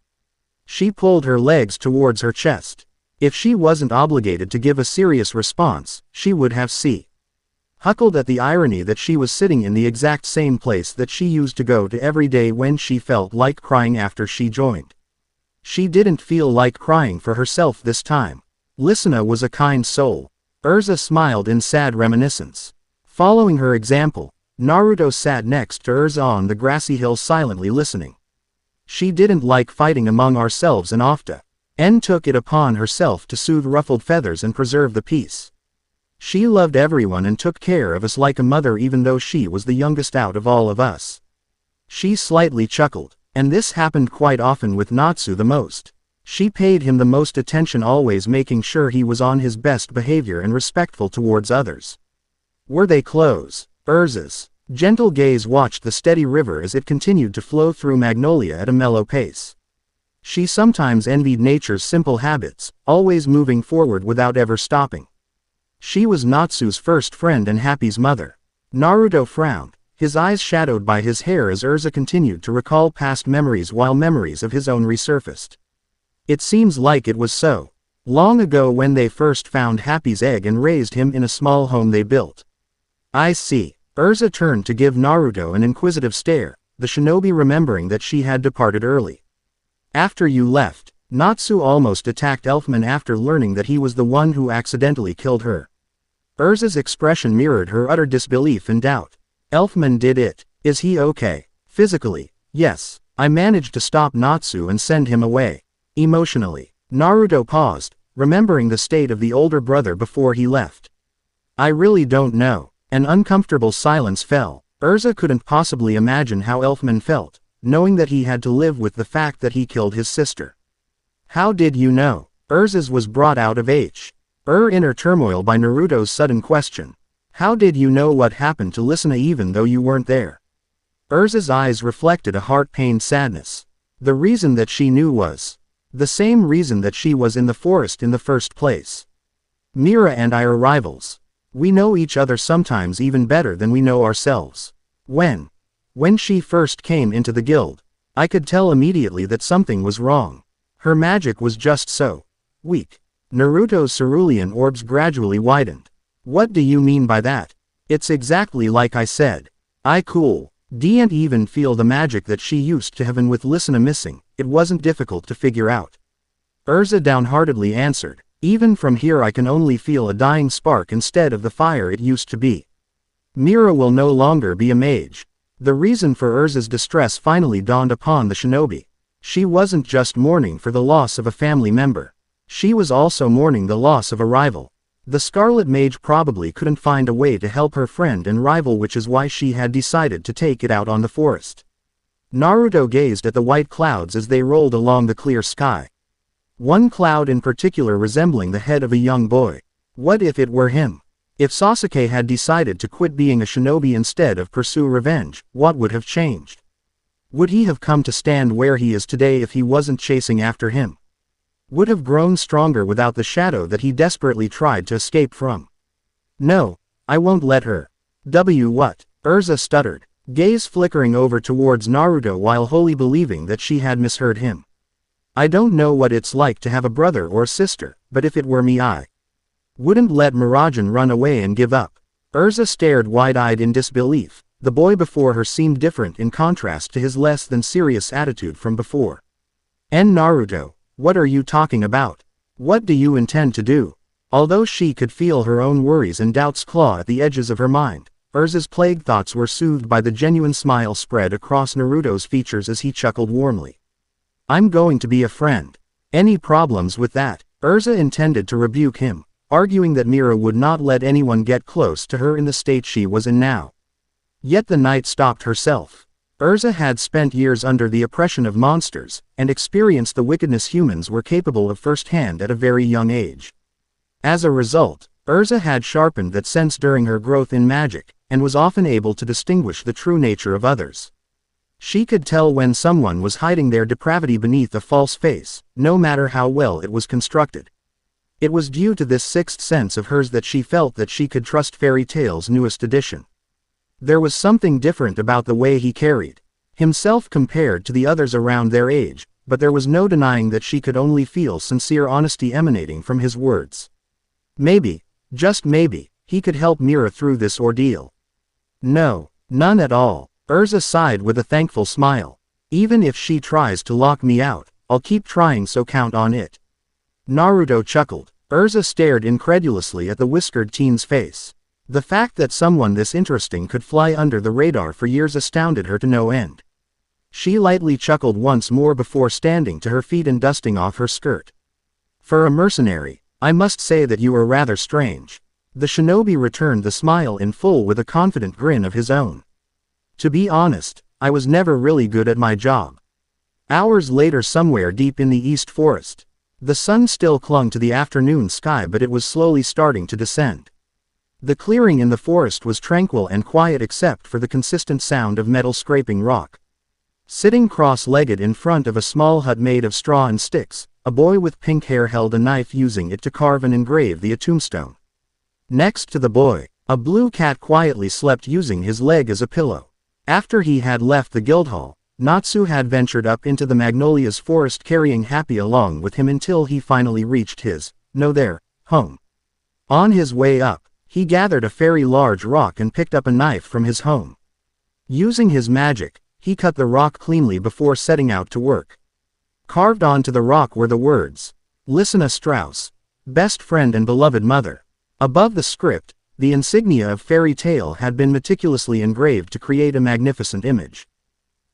She pulled her legs towards her chest. If she wasn't obligated to give a serious response, she would have huckled at the irony that she was sitting in the exact same place that she used to go to every day when she felt like crying after she joined. She didn't feel like crying for herself this time. Listener was a kind soul. Urza smiled in sad reminiscence. Following her example, Naruto sat next to Urza on the grassy hill, silently listening. She didn't like fighting among ourselves and often took it upon herself to soothe ruffled feathers and preserve the peace. She loved everyone and took care of us like a mother, even though she was the youngest out of all of us. She slightly chuckled, and this happened quite often with Natsu the most. She paid him the most attention, always making sure he was on his best behavior and respectful towards others. Were they close? Urza's gentle gaze watched the steady river as it continued to flow through Magnolia at a mellow pace. She sometimes envied nature's simple habits, always moving forward without ever stopping. She was Natsu's first friend and Happy's mother. Naruto frowned, his eyes shadowed by his hair as Urza continued to recall past memories while memories of his own resurfaced. It seems like it was so long ago when they first found Happy's egg and raised him in a small home they built. I see. Urza turned to give Naruto an inquisitive stare, the shinobi remembering that she had departed early. After you left, Natsu almost attacked Elfman after learning that he was the one who accidentally killed her. Urza's expression mirrored her utter disbelief and doubt. Elfman did it. Is he okay? Physically, yes. I managed to stop Natsu and send him away. Emotionally, Naruto paused, remembering the state of the older brother before he left. I really don't know. An uncomfortable silence fell. Urza couldn't possibly imagine how Elfman felt, knowing that he had to live with the fact that he killed his sister. How did you know? Urza's was brought out of inner turmoil by Naruto's sudden question. How did you know what happened to Listener even though you weren't there? Urza's eyes reflected a heart-pained sadness. The reason that she knew was the same reason that she was in the forest in the first place. Mira and I are rivals. We know each other sometimes even better than we know ourselves. When she first came into the guild, I could tell immediately that something was wrong. Her magic was just so weak. Naruto's cerulean orbs gradually widened. What do you mean by that? It's exactly like I said. I didn't even feel the magic that she used to have, and with Lysina missing, it wasn't difficult to figure out. Urza downheartedly answered. Even from here I can only feel a dying spark instead of the fire it used to be. Mira will no longer be a mage. The reason for Urza's distress finally dawned upon the shinobi. She wasn't just mourning for the loss of a family member. She was also mourning the loss of a rival. The Scarlet Mage probably couldn't find a way to help her friend and rival, which is why she had decided to take it out on the forest. Naruto gazed at the white clouds as they rolled along the clear sky. One cloud in particular resembling the head of a young boy. What if it were him? If Sasuke had decided to quit being a shinobi instead of pursue revenge, what would have changed? Would he have come to stand where he is today if he wasn't chasing after him? Would have grown stronger without the shadow that he desperately tried to escape from? No, I won't let her. What? Urza stuttered, gaze flickering over towards Naruto while wholly believing that she had misheard him. I don't know what it's like to have a brother or a sister, but if it were me I wouldn't let Mirajan run away and give up. Urza stared wide-eyed in disbelief. The boy before her seemed different in contrast to his less than serious attitude from before. And Naruto, what are you talking about? What do you intend to do? Although she could feel her own worries and doubts claw at the edges of her mind, Urza's plagued thoughts were soothed by the genuine smile spread across Naruto's features as he chuckled warmly. I'm going to be a friend. Any problems with that? Urza intended to rebuke him, arguing that Mira would not let anyone get close to her in the state she was in now. Yet the knight stopped herself. Urza had spent years under the oppression of monsters, and experienced the wickedness humans were capable of firsthand at a very young age. As a result, Urza had sharpened that sense during her growth in magic, and was often able to distinguish the true nature of others. She could tell when someone was hiding their depravity beneath a false face, no matter how well it was constructed. It was due to this sixth sense of hers that she felt that she could trust Fairy Tail's newest edition. There was something different about the way he carried himself compared to the others around their age, but there was no denying that she could only feel sincere honesty emanating from his words. Maybe, just maybe, he could help Mira through this ordeal. No, none at all. Urza sighed with a thankful smile. Even if she tries to lock me out, I'll keep trying, so count on it. Naruto chuckled. Urza stared incredulously at the whiskered teen's face. The fact that someone this interesting could fly under the radar for years astounded her to no end. She lightly chuckled once more before standing to her feet and dusting off her skirt. For a mercenary, I must say that you are rather strange. The shinobi returned the smile in full with a confident grin of his own. To be honest, I was never really good at my job. Hours later, somewhere deep in the East Forest, the sun still clung to the afternoon sky, but it was slowly starting to descend. The clearing in the forest was tranquil and quiet except for the consistent sound of metal scraping rock. Sitting cross-legged in front of a small hut made of straw and sticks, a boy with pink hair held a knife, using it to carve and engrave a tombstone. Next to the boy, a blue cat quietly slept, using his leg as a pillow. After he had left the guildhall, Natsu had ventured up into the Magnolia's forest, carrying Happy along with him until he finally reached his home. On his way up, he gathered a very large rock and picked up a knife from his home. Using his magic, he cut the rock cleanly before setting out to work. Carved onto the rock were the words, "Lysina Strauss, best friend and beloved mother." Above the script, the insignia of Fairy Tail had been meticulously engraved to create a magnificent image.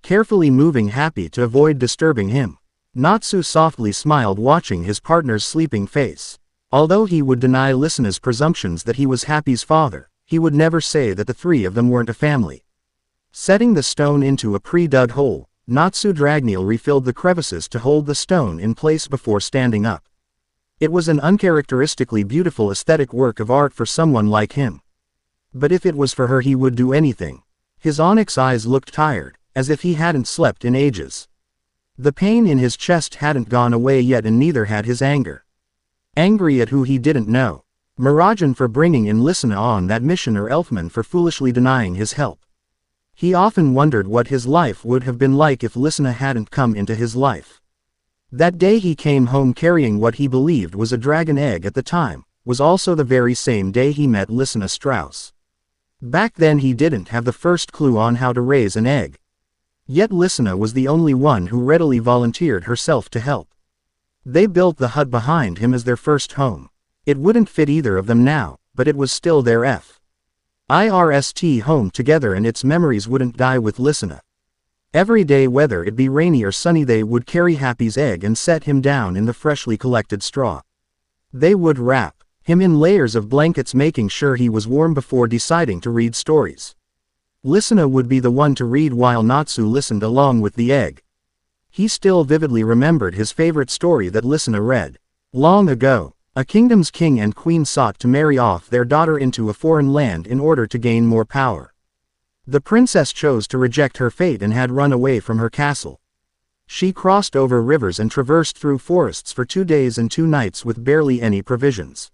Carefully moving Happy to avoid disturbing him, Natsu softly smiled, watching his partner's sleeping face. Although he would deny Lysina's presumptions that he was Happy's father, he would never say that the three of them weren't a family. Setting the stone into a pre-dug hole, Natsu Dragneel refilled the crevices to hold the stone in place before standing up. It was an uncharacteristically beautiful aesthetic work of art for someone like him. But if it was for her, he would do anything. His onyx eyes looked tired, as if he hadn't slept in ages. The pain in his chest hadn't gone away yet, and neither had his anger. Angry at who he didn't know. Mirajan for bringing in Lysina on that mission, or Elfman for foolishly denying his help. He often wondered what his life would have been like if Lysina hadn't come into his life. That day he came home carrying what he believed was a dragon egg at the time, was also the very same day he met Lysina Strauss. Back then he didn't have the first clue on how to raise an egg. Yet Lysina was the only one who readily volunteered herself to help. They built the hut behind him as their first home. It wouldn't fit either of them now, but it was still their first home together, and its memories wouldn't die with Lysina. Every day, whether it be rainy or sunny, they would carry Happy's egg and set him down in the freshly collected straw. They would wrap him in layers of blankets, making sure he was warm before deciding to read stories. Lysina would be the one to read while Natsu listened along with the egg. He still vividly remembered his favorite story that Lysina read. Long ago, a kingdom's king and queen sought to marry off their daughter into a foreign land in order to gain more power. The princess chose to reject her fate and had run away from her castle. She crossed over rivers and traversed through forests for 2 days and 2 nights with barely any provisions.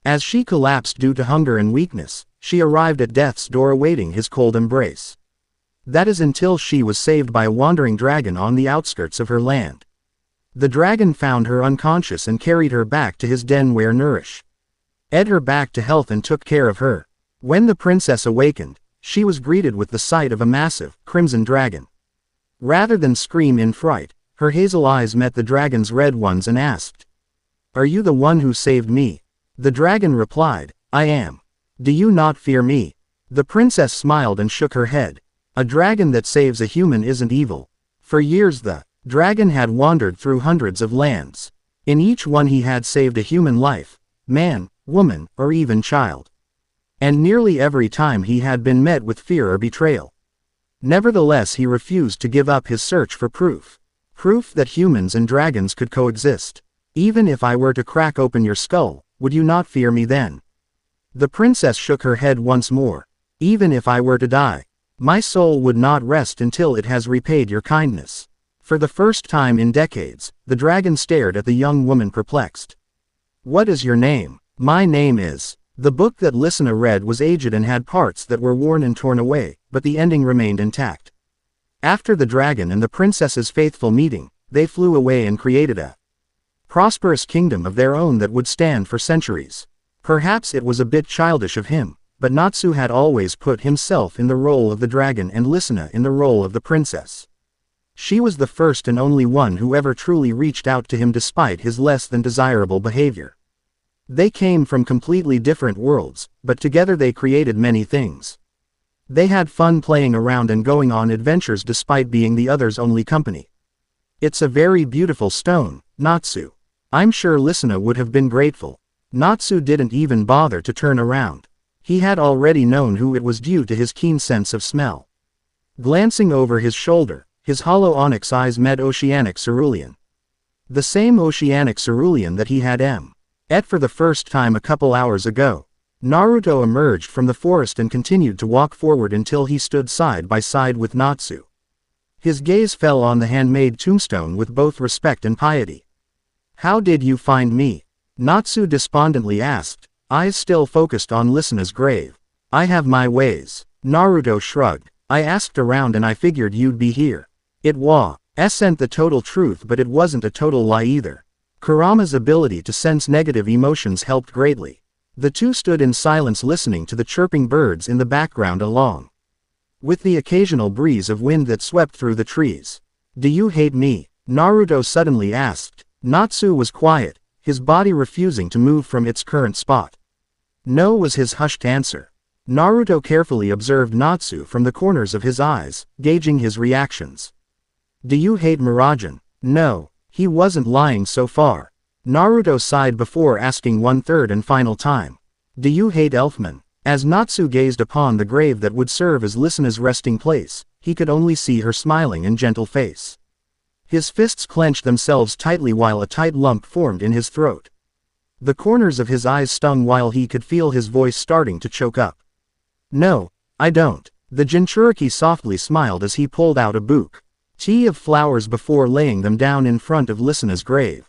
As she collapsed due to hunger and weakness, she arrived at death's door awaiting his cold embrace. That is until she was saved by a wandering dragon on the outskirts of her land. The dragon found her unconscious and carried her back to his den where Nourish ed her back to health and took care of her. When the princess awakened, she was greeted with the sight of a massive, crimson dragon. Rather than scream in fright, her hazel eyes met the dragon's red ones and asked, "Are you the one who saved me?" The dragon replied, "I am. Do you not fear me?" The princess smiled and shook her head. A dragon that saves a human isn't evil. For years the dragon had wandered through hundreds of lands. In each one he had saved a human life, man, woman, or even child. And nearly every time he had been met with fear or betrayal. Nevertheless, he refused to give up his search for proof. Proof that humans and dragons could coexist. Even if I were to crack open your skull, would you not fear me then? The princess shook her head once more. Even if I were to die, my soul would not rest until it has repaid your kindness. For the first time in decades, the dragon stared at the young woman perplexed. What is your name? My name is. The book that Lysina read was aged and had parts that were worn and torn away, but the ending remained intact. After the dragon and the princess's faithful meeting, they flew away and created a prosperous kingdom of their own that would stand for centuries. Perhaps it was a bit childish of him, but Natsu had always put himself in the role of the dragon and Lysina in the role of the princess. She was the first and only one who ever truly reached out to him despite his less than desirable behavior. They came from completely different worlds, but together they created many things. They had fun playing around and going on adventures despite being the other's only company. It's a very beautiful stone, Natsu. I'm sure Lysina would have been grateful. Natsu didn't even bother to turn around. He had already known who it was due to his keen sense of smell. Glancing over his shoulder, his hollow onyx eyes met oceanic cerulean. The same oceanic cerulean that he had met for the first time a couple hours ago. Naruto emerged from the forest and continued to walk forward until he stood side by side with Natsu. His gaze fell on the handmade tombstone with both respect and piety. How did you find me? Natsu despondently asked, eyes still focused on Lysina's grave. I have my ways. Naruto shrugged. I asked around and I figured you'd be here. It wasn't the total truth, but it wasn't a total lie either. Kurama's ability to sense negative emotions helped greatly. The two stood in silence listening to the chirping birds in the background along with the occasional breeze of wind that swept through the trees. Do you hate me? Naruto suddenly asked. Natsu was quiet, his body refusing to move from its current spot. No was his hushed answer. Naruto carefully observed Natsu from the corners of his eyes, gauging his reactions. Do you hate Mirajan? No, he wasn't lying so far. Naruto sighed before asking one third and final time. Do you hate Elfman? As Natsu gazed upon the grave that would serve as Lysina's resting place, he could only see her smiling and gentle face. His fists clenched themselves tightly while a tight lump formed in his throat. The corners of his eyes stung while he could feel his voice starting to choke up. No, I don't. The Jinchuriki softly smiled as he pulled out a bouquet of flowers before laying them down in front of Lisana's grave.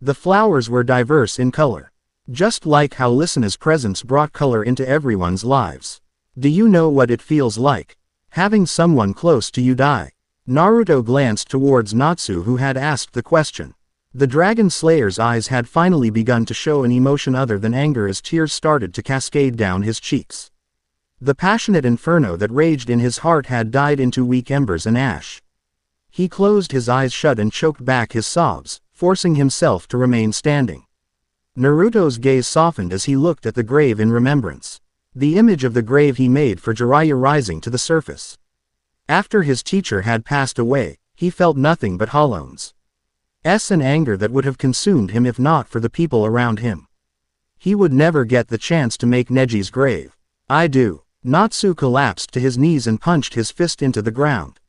The flowers were diverse in color. Just like how Lisana's presence brought color into everyone's lives. Do you know what it feels like? Having someone close to you die. Naruto glanced towards Natsu, who had asked the question. The Dragon Slayer's eyes had finally begun to show an emotion other than anger as tears started to cascade down his cheeks. The passionate inferno that raged in his heart had died into weak embers and ash. He closed his eyes shut and choked back his sobs, forcing himself to remain standing. Naruto's gaze softened as he looked at the grave in remembrance. The image of the grave he made for Jiraiya rising to the surface. After his teacher had passed away, he felt nothing but hollowness and anger that would have consumed him if not for the people around him. He would never get the chance to make Neji's grave. I do. Natsu collapsed to his knees and punched his fist into the ground.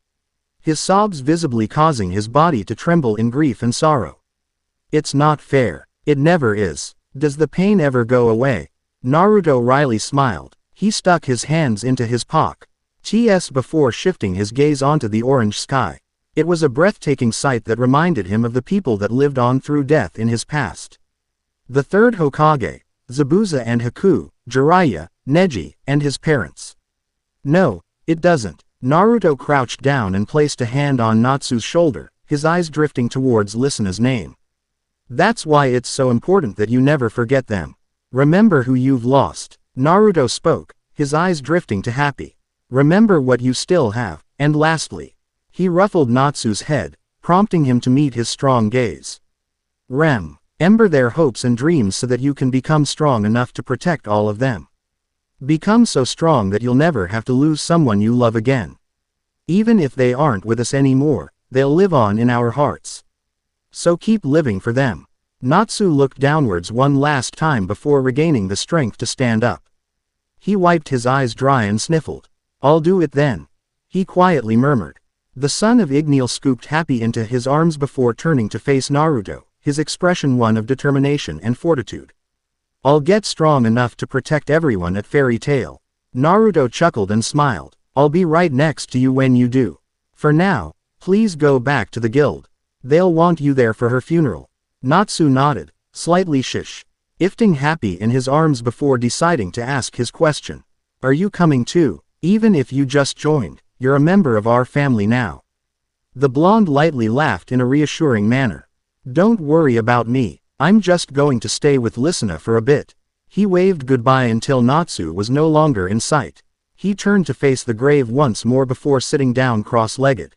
His sobs visibly causing his body to tremble in grief and sorrow. It's not fair. It never is. Does the pain ever go away? Naruto wryly smiled. He stuck his hands into his pockets before shifting his gaze onto the orange sky. It was a breathtaking sight that reminded him of the people that lived on through death in his past. The third Hokage, Zabuza and Haku, Jiraiya, Neji, and his parents. No, it doesn't. Naruto crouched down and placed a hand on Natsu's shoulder, his eyes drifting towards Lisana's name. That's why it's so important that you never forget them. Remember who you've lost. Naruto spoke, his eyes drifting to happy. Remember what you still have, and lastly. He ruffled Natsu's head, prompting him to meet his strong gaze. Remember their hopes and dreams so that you can become strong enough to protect all of them. Become so strong that you'll never have to lose someone you love again. Even if they aren't with us anymore, they'll live on in our hearts. So keep living for them. Natsu looked downwards one last time before regaining the strength to stand up. He wiped his eyes dry and sniffled. I'll do it then. He quietly murmured. The son of Igneel scooped Happy into his arms before turning to face Naruto, his expression one of determination and fortitude. I'll get strong enough to protect everyone at Fairy Tail. Naruto chuckled and smiled. I'll be right next to you when you do. For now, please go back to the guild. They'll want you there for her funeral. Natsu nodded, slightly lifting Happy in his arms before deciding to ask his question. Are you coming too? Even if you just joined, you're a member of our family now. The blonde lightly laughed in a reassuring manner. Don't worry about me, I'm just going to stay with Lisana for a bit. He waved goodbye until Natsu was no longer in sight. He turned to face the grave once more before sitting down cross-legged.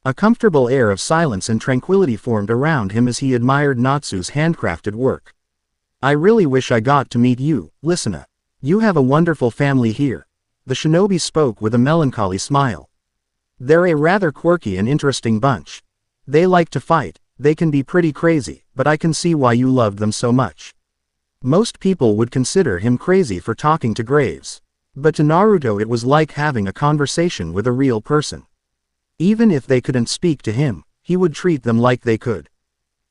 A comfortable air of silence and tranquility formed around him as he admired Natsu's handcrafted work. I really wish I got to meet you, Lisana. You have a wonderful family here. The shinobi spoke with a melancholy smile. They're a rather quirky and interesting bunch. They like to fight, they can be pretty crazy, but I can see why you loved them so much. Most people would consider him crazy for talking to graves. But to Naruto it was like having a conversation with a real person. Even if they couldn't speak to him, he would treat them like they could.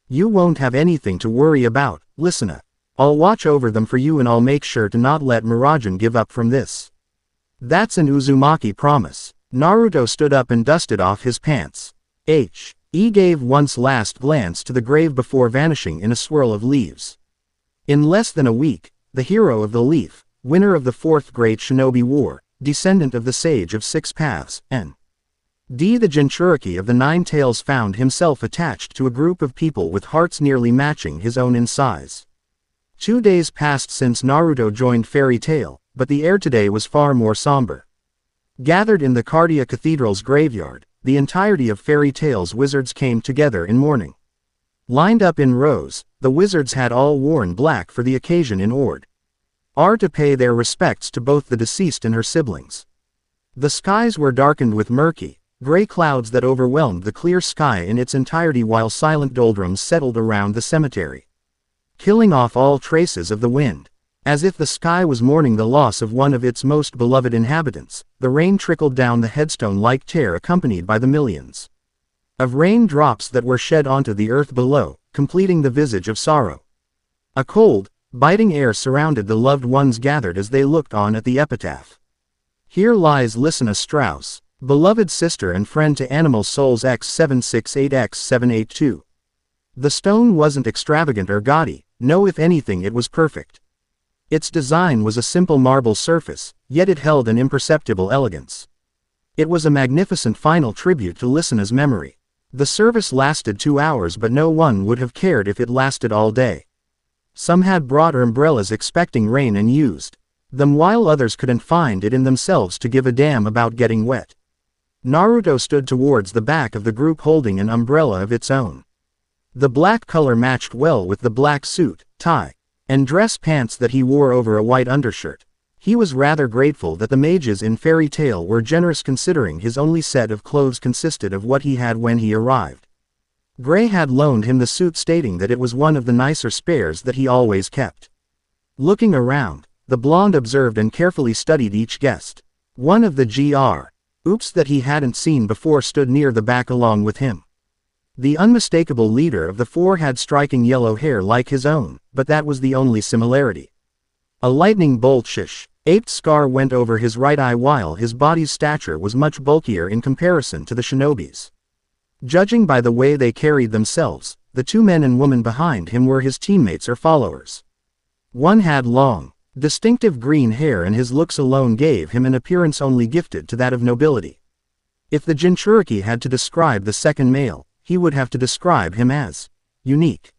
You won't have anything to worry about, Lisana. I'll watch over them for you and I'll make sure to not let Muragen give up from this. That's an Uzumaki promise. Naruto stood up and dusted off his pants. He gave one last glance to the grave before vanishing in a swirl of leaves. In less than a week, the hero of the leaf, winner of the Fourth Great Shinobi War, descendant of the Sage of Six Paths, N.D. the Jinchuriki of the Nine Tails found himself attached to a group of people with hearts nearly matching his own in size. 2 days passed since Naruto joined Fairy Tail, but the air today was far more somber. Gathered in the Cardia Cathedral's graveyard, the entirety of Fairy Tail's wizards came together in mourning. Lined up in rows, the wizards had all worn black for the occasion in order to pay their respects to both the deceased and her siblings. The skies were darkened with murky, gray clouds that overwhelmed the clear sky in its entirety while silent doldrums settled around the cemetery, killing off all traces of the wind. As if the sky was mourning the loss of one of its most beloved inhabitants, the rain trickled down the headstone like tear accompanied by the millions of raindrops that were shed onto the earth below, completing the visage of sorrow. A cold, biting air surrounded the loved ones gathered as they looked on at the epitaph. Here lies Lysina Strauss, beloved sister and friend to Animal Souls X768X782. The stone wasn't extravagant or gaudy, no, if anything it was perfect. Its design was a simple marble surface, yet it held an imperceptible elegance. It was a magnificent final tribute to Lysina's memory. The service lasted 2 hours, but no one would have cared if it lasted all day. Some had brought umbrellas expecting rain and used them, while others couldn't find it in themselves to give a damn about getting wet. Naruto stood towards the back of the group holding an umbrella of its own. The black color matched well with the black suit, tie, and dress pants that he wore over a white undershirt. He was rather grateful that the mages in Fairy Tail were generous, considering his only set of clothes consisted of what he had when he arrived. Gray had loaned him the suit, stating that it was one of the nicer spares that he always kept. Looking around, the blonde observed and carefully studied each guest. One of the Oops that he hadn't seen before stood near the back along with him. The unmistakable leader of the four had striking yellow hair like his own, but that was the only similarity. A lightning bolt aped scar went over his right eye, while his body's stature was much bulkier in comparison to the shinobis. Judging by the way they carried themselves, the 2 men and woman behind him were his teammates or followers. One had long, distinctive green hair, and his looks alone gave him an appearance only gifted to that of nobility. If the Jinchuriki had to describe the second male, he would have to describe him as unique.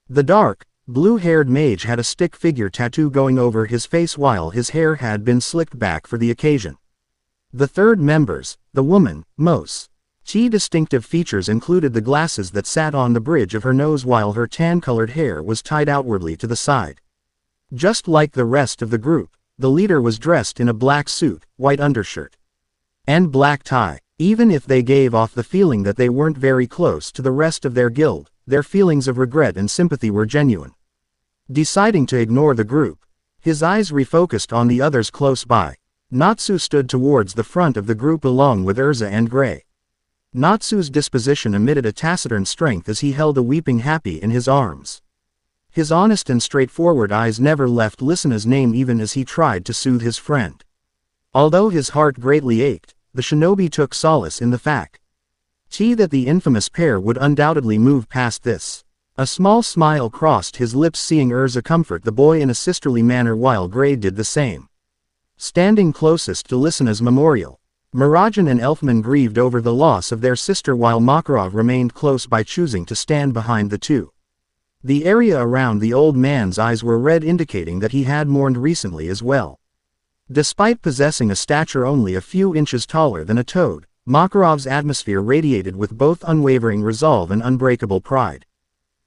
The dark, blue-haired mage had a stick figure tattoo going over his face, while his hair had been slicked back for the occasion. The third members, the woman, Mos Chi's distinctive features included the glasses that sat on the bridge of her nose, while her tan-colored hair was tied outwardly to the side. Just like the rest of the group, the leader was dressed in a black suit, white undershirt, and black tie. Even if they gave off the feeling that they weren't very close to the rest of their guild, their feelings of regret and sympathy were genuine. Deciding to ignore the group, his eyes refocused on the others close by. Natsu stood towards the front of the group along with Urza and Gray. Natsu's disposition emitted a taciturn strength as he held a weeping Happy in his arms. His honest and straightforward eyes never left Lysina's name, even as he tried to soothe his friend. Although his heart greatly ached, the shinobi took solace in the fact that the infamous pair would undoubtedly move past this. A small smile crossed his lips seeing Urza comfort the boy in a sisterly manner, while Gray did the same. Standing closest to Lysina's memorial, Mirajan and Elfman grieved over the loss of their sister, while Makarov remained close by, choosing to stand behind the two. The area around the old man's eyes were red, indicating that he had mourned recently as well. Despite possessing a stature only a few inches taller than a toad, Makarov's atmosphere radiated with both unwavering resolve and unbreakable pride.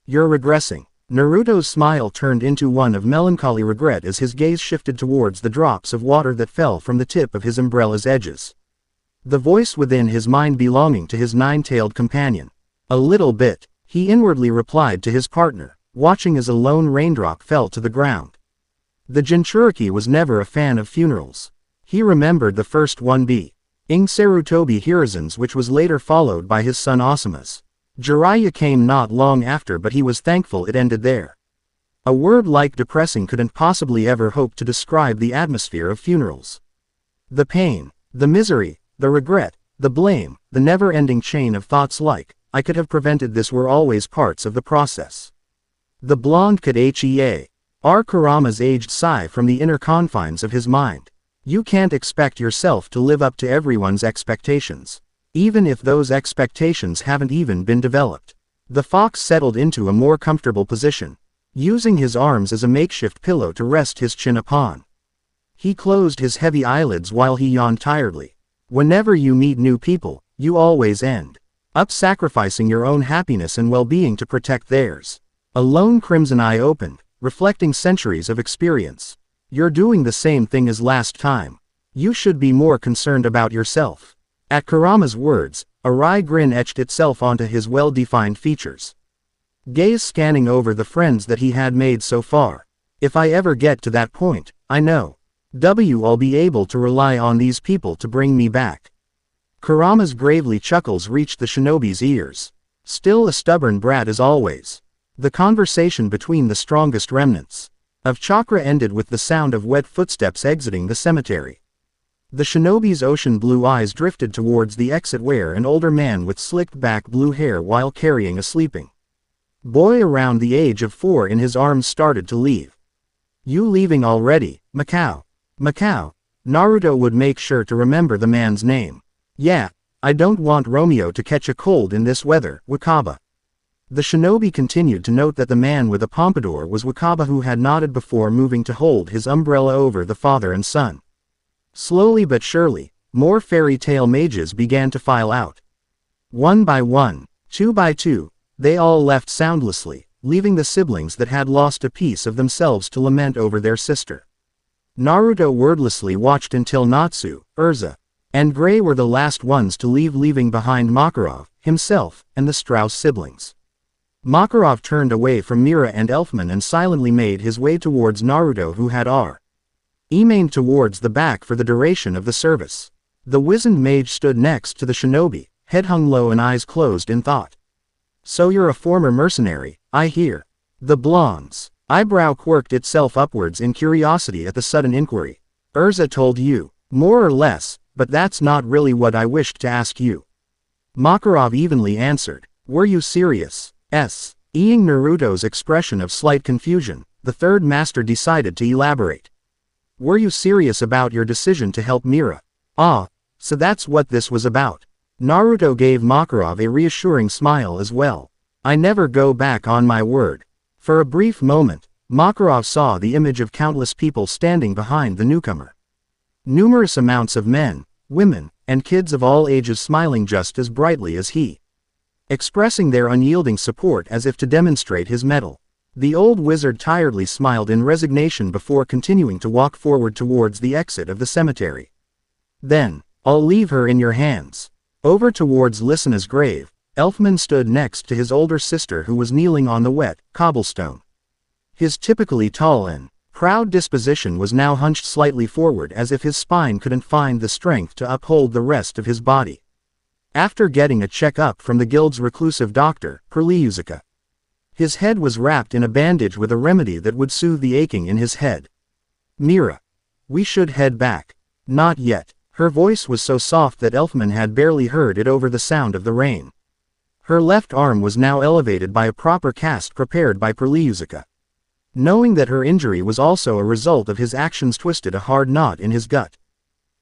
"You're regressing." Naruto's smile turned into one of melancholy regret as his gaze shifted towards the drops of water that fell from the tip of his umbrella's edges. The voice within his mind belonging to his 9-tailed companion. "A little bit," he inwardly replied to his partner, watching as a lone raindrop fell to the ground. The Jinchuriki was never a fan of funerals. He remembered the first one being Sarutobi Hiruzen's, which was later followed by his son Osamu's. Jiraiya came not long after, but he was thankful it ended there. A word like depressing couldn't possibly ever hope to describe the atmosphere of funerals. The pain, the misery, the regret, the blame, the never-ending chain of thoughts like, "I could have prevented this," were always parts of the process. The blonde could Kurama's aged sigh from the inner confines of his mind. You can't expect yourself to live up to everyone's expectations, even if those expectations haven't even been developed. The fox settled into a more comfortable position, using his arms as a makeshift pillow to rest his chin upon. He closed his heavy eyelids while he yawned tiredly. Whenever you meet new people, you always end up sacrificing your own happiness and well-being to protect theirs. A lone crimson eye opened, reflecting centuries of experience. "You're doing the same thing as last time. You should be more concerned about yourself." At Kurama's words, a wry grin etched itself onto his well-defined features. Gaze scanning over the friends that he had made so far. "If I ever get to that point, I know I'll be able to rely on these people to bring me back." Kurama's gravely chuckles reached the shinobi's ears. Still a stubborn brat as always. The conversation between the strongest remnants of chakra ended with the sound of wet footsteps exiting the cemetery. The shinobi's ocean blue eyes drifted towards the exit where an older man with slicked back blue hair while carrying a sleeping boy around the age of 4 in his arms started to leave. You leaving already, Macau? Macau. Naruto would make sure to remember the man's name. Yeah, I don't want Romeo to catch a cold in this weather, Wakaba. The shinobi continued to note that the man with a pompadour was Wakaba, who had nodded before moving to hold his umbrella over the father and son. Slowly but surely, more fairy tale mages began to file out. One by one, two by two, they all left soundlessly, leaving the siblings that had lost a piece of themselves to lament over their sister. Naruto wordlessly watched until Natsu, Urza, and Gray were the last ones to leave, leaving behind Makarov, himself, and the Strauss siblings. Makarov turned away from Mira and Elfman and silently made his way towards Naruto, who had remained towards the back for the duration of the service. The wizened mage stood next to the shinobi, head hung low and eyes closed in thought. So you're a former mercenary, I hear. The blonde's eyebrow quirked itself upwards in curiosity at the sudden inquiry. Urza told you, more or less, but that's not really what I wished to ask you. Makarov evenly answered. Were you serious? Eyeing Naruto's expression of slight confusion, the third master decided to elaborate. Were you serious about your decision to help Mira? Ah, so that's what this was about. Naruto gave Makarov a reassuring smile as well. I never go back on my word. For a brief moment, Makarov saw the image of countless people standing behind the newcomer. Numerous amounts of men, women, and kids of all ages smiling just as brightly as he, expressing their unyielding support as if to demonstrate his mettle. The old wizard tiredly smiled in resignation before continuing to walk forward towards the exit of the cemetery. Then, I'll leave her in your hands. Over towards Lisena's grave, Elfman stood next to his older sister, who was kneeling on the wet cobblestone. His typically tall and proud disposition was now hunched slightly forward, as if his spine couldn't find the strength to uphold the rest of his body. After getting a check-up from the guild's reclusive doctor, Perliuzica, his head was wrapped in a bandage with a remedy that would soothe the aching in his head. Mira. We should head back. Not yet. Her voice was so soft that Elfman had barely heard it over the sound of the rain. Her left arm was now elevated by a proper cast prepared by Perliuzica. Knowing that her injury was also a result of his actions twisted a hard knot in his gut.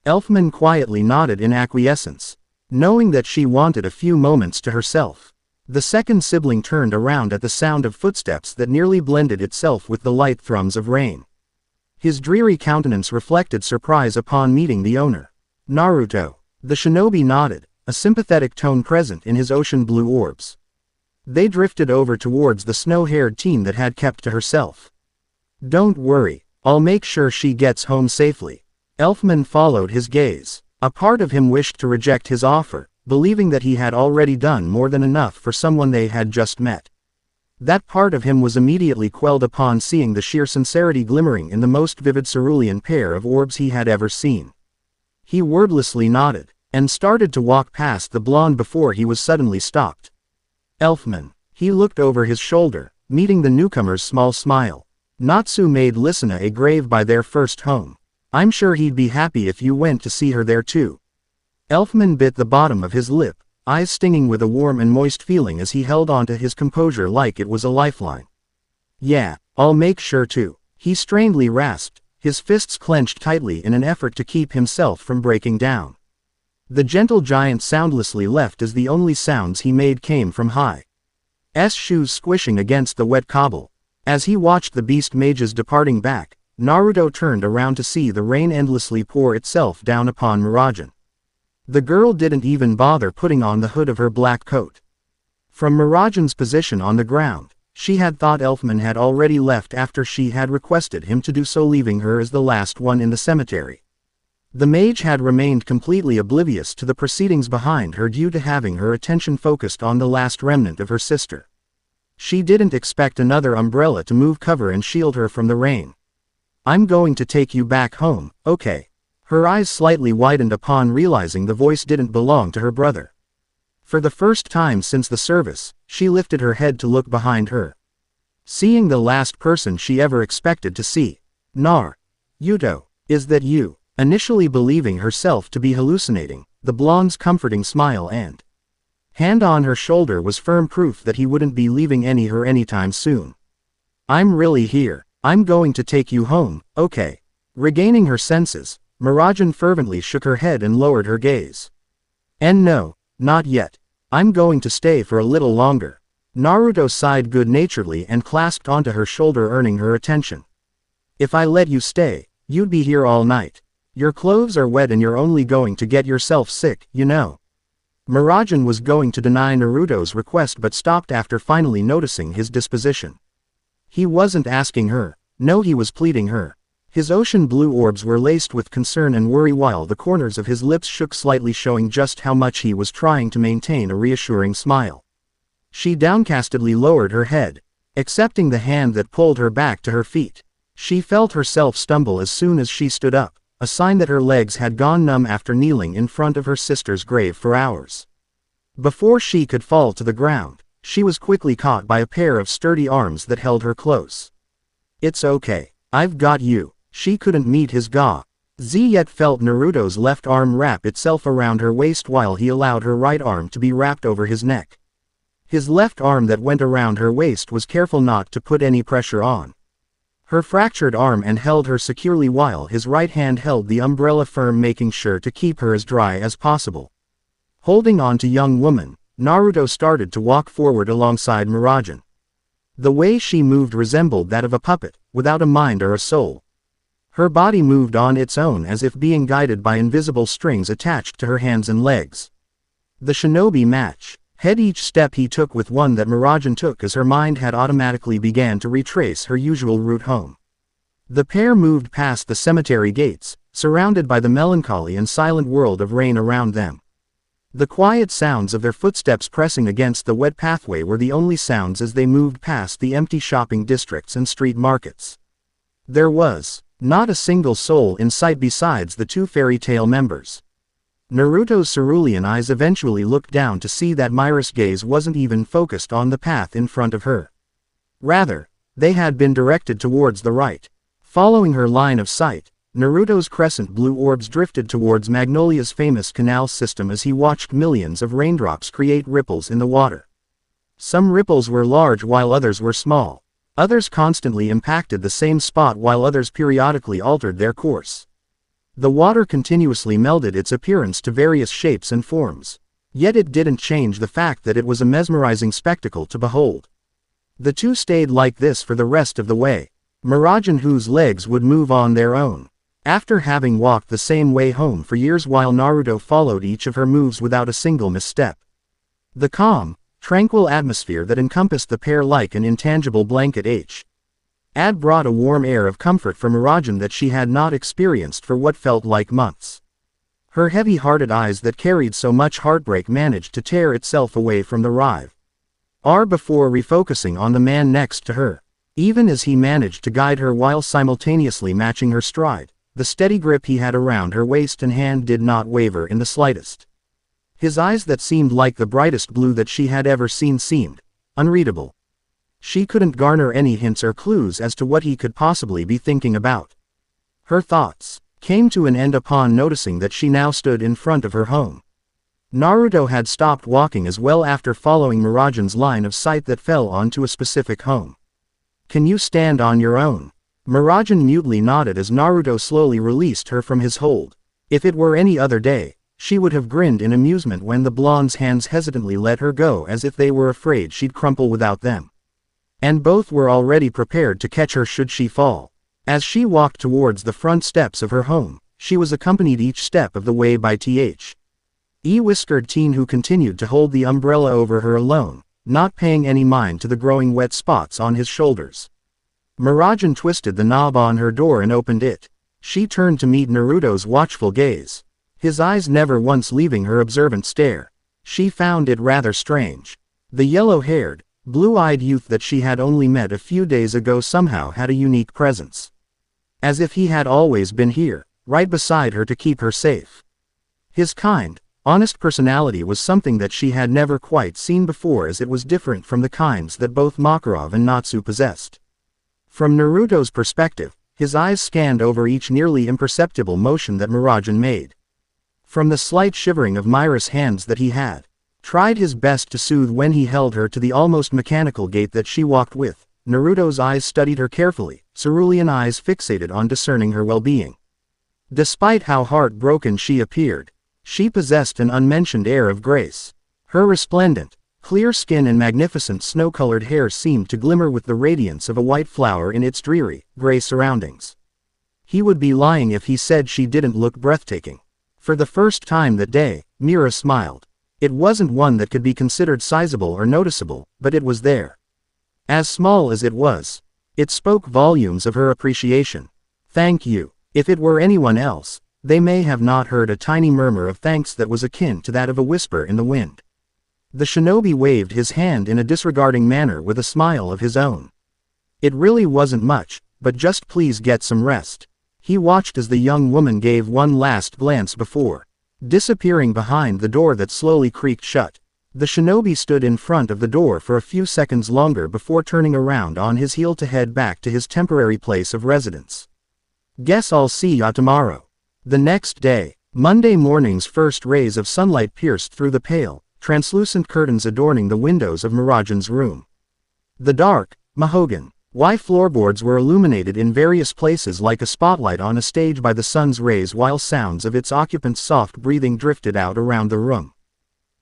Elfman quietly nodded in acquiescence, knowing that she wanted a few moments to herself. The second sibling turned around at the sound of footsteps that nearly blended itself with the light thrums of rain. His dreary countenance reflected surprise upon meeting the owner. Naruto. The shinobi nodded, a sympathetic tone present in his ocean blue orbs. They drifted over towards the snow-haired teen that had kept to herself. Don't worry, I'll make sure she gets home safely. Elfman followed his gaze. A part of him wished to reject his offer, believing that he had already done more than enough for someone they had just met. That part of him was immediately quelled upon seeing the sheer sincerity glimmering in the most vivid cerulean pair of orbs he had ever seen. He wordlessly nodded, and started to walk past the blonde before he was suddenly stopped. Elfman. He looked over his shoulder, meeting the newcomer's small smile. Natsu made Lisena a grave by their first home. I'm sure he'd be happy if you went to see her there too. Elfman bit the bottom of his lip, eyes stinging with a warm and moist feeling as he held on to his composure like it was a lifeline. Yeah, I'll make sure to. He strainedly rasped, his fists clenched tightly in an effort to keep himself from breaking down. The gentle giant soundlessly left as the only sounds he made came from high-s shoes squishing against the wet cobble. As he watched the beast mages departing back, Naruto turned around to see the rain endlessly pour itself down upon Mirajan. The girl didn't even bother putting on the hood of her black coat. From Mirajan's position on the ground, she had thought Elfman had already left after she had requested him to do so, leaving her as the last one in the cemetery. The mage had remained completely oblivious to the proceedings behind her due to having her attention focused on the last remnant of her sister. She didn't expect another umbrella to move cover and shield her from the rain. I'm going to take you back home, okay? Her eyes slightly widened upon realizing the voice didn't belong to her brother. For the first time since the service, she lifted her head to look behind her. Seeing the last person she ever expected to see. Naruto, is that you? initially believing herself to be hallucinating. The blonde's comforting smile and hand on her shoulder was firm proof that he wouldn't be leaving her anytime soon. "I'm really here. I'm going to take you home, okay?" Regaining her senses, Mirajan fervently shook her head and lowered her gaze. "And no, not yet. I'm going to stay for a little longer." Naruto sighed good-naturedly and clasped onto her shoulder, earning her attention. "If I let you stay, you'd be here all night. Your clothes are wet and you're only going to get yourself sick, you know." Mirajan was going to deny Naruto's request but stopped after finally noticing his disposition. He wasn't asking her. No, he was pleading her. His ocean blue orbs were laced with concern and worry while the corners of his lips shook slightly, showing just how much he was trying to maintain a reassuring smile. She downcastedly lowered her head, accepting the hand that pulled her back to her feet. She felt herself stumble as soon as she stood up, a sign that her legs had gone numb after kneeling in front of her sister's grave for hours. Before she could fall to the ground, she was quickly caught by a pair of sturdy arms that held her close. "It's okay. I've got you." She couldn't meet his gaze, yet felt Naruto's left arm wrap itself around her waist while he allowed her right arm to be wrapped over his neck. His left arm that went around her waist was careful not to put any pressure on her fractured arm and held her securely while his right hand held the umbrella firm, making sure to keep her as dry as possible. Holding on to young woman, Naruto started to walk forward alongside Mirajan. The way she moved resembled that of a puppet, without a mind or a soul. Her body moved on its own as if being guided by invisible strings attached to her hands and legs. The shinobi match had each step he took with one that Mirajan took, as her mind had automatically began to retrace her usual route home. The pair moved past the cemetery gates, surrounded by the melancholy and silent world of rain around them. The quiet sounds of their footsteps pressing against the wet pathway were the only sounds as they moved past the empty shopping districts and street markets. There was not a single soul in sight besides the two fairy tale members. Naruto's cerulean eyes eventually looked down to see that Mira's gaze wasn't even focused on the path in front of her. Rather, they had been directed towards the right. Following her line of sight, Naruto's crescent blue orbs drifted towards Magnolia's famous canal system as he watched millions of raindrops create ripples in the water. Some ripples were large while others were small. Others constantly impacted the same spot while others periodically altered their course. The water continuously melded its appearance to various shapes and forms. Yet it didn't change the fact that it was a mesmerizing spectacle to behold. The two stayed like this for the rest of the way. Mirajan, whose legs would move on their own, after having walked the same way home for years, while Naruto followed each of her moves without a single misstep. The calm, tranquil atmosphere that encompassed the pair like an intangible blanket had brought a warm air of comfort for Mirajan that she had not experienced for what felt like months. Her heavy-hearted eyes that carried so much heartbreak managed to tear itself away from the rive before refocusing on the man next to her. Even as he managed to guide her while simultaneously matching her stride, the steady grip he had around her waist and hand did not waver in the slightest. His eyes that seemed like the brightest blue that she had ever seen seemed unreadable. She couldn't garner any hints or clues as to what he could possibly be thinking about. Her thoughts came to an end upon noticing that she now stood in front of her home. Naruto had stopped walking as well after following Mirajan's line of sight that fell onto a specific home. "Can you stand on your own?" Mirajan mutely nodded as Naruto slowly released her from his hold. If it were any other day, she would have grinned in amusement when the blonde's hands hesitantly let her go as if they were afraid she'd crumple without them. And both were already prepared to catch her should she fall. As she walked towards the front steps of her home, she was accompanied each step of the way by whiskered teen, who continued to hold the umbrella over her alone, not paying any mind to the growing wet spots on his shoulders. Mirajan twisted the knob on her door and opened it. She turned to meet Naruto's watchful gaze, his eyes never once leaving her observant stare. She found it rather strange. The yellow-haired, blue-eyed youth that she had only met a few days ago somehow had a unique presence. As if he had always been here, right beside her to keep her safe. His kind, honest personality was something that she had never quite seen before, as it was different from the kinds that both Makarov and Natsu possessed. From Naruto's perspective, His eyes scanned over each nearly imperceptible motion that Mirajan made. From the slight shivering of Myra's hands that he had tried his best to soothe when he held her to the almost mechanical gait that she walked with, Naruto's eyes studied her carefully, cerulean eyes fixated on discerning her well-being. Despite how heartbroken she appeared, she possessed an unmentioned air of grace. Her resplendent, clear skin and magnificent snow-colored hair seemed to glimmer with the radiance of a white flower in its dreary, gray surroundings. He would be lying if he said she didn't look breathtaking. For the first time that day, Mira smiled. It wasn't one that could be considered sizable or noticeable, but it was there. As small as it was, it spoke volumes of her appreciation. Thank you. If it were anyone else, they may have not heard a tiny murmur of thanks that was akin to that of a whisper in the wind. The shinobi waved his hand in a disregarding manner with a smile of his own. It really wasn't much, but just please get some rest. He watched as the young woman gave one last glance before disappearing behind the door that slowly creaked shut. The shinobi stood in front of the door for a few seconds longer before turning around on his heel to head back to his temporary place of residence. Guess I'll see ya tomorrow. The next day, Monday morning's first rays of sunlight pierced through the pale, translucent curtains adorning the windows of Mirajan's room. The dark, mahogany floorboards were illuminated in various places like a spotlight on a stage by the sun's rays, while sounds of its occupants' soft breathing drifted out around the room.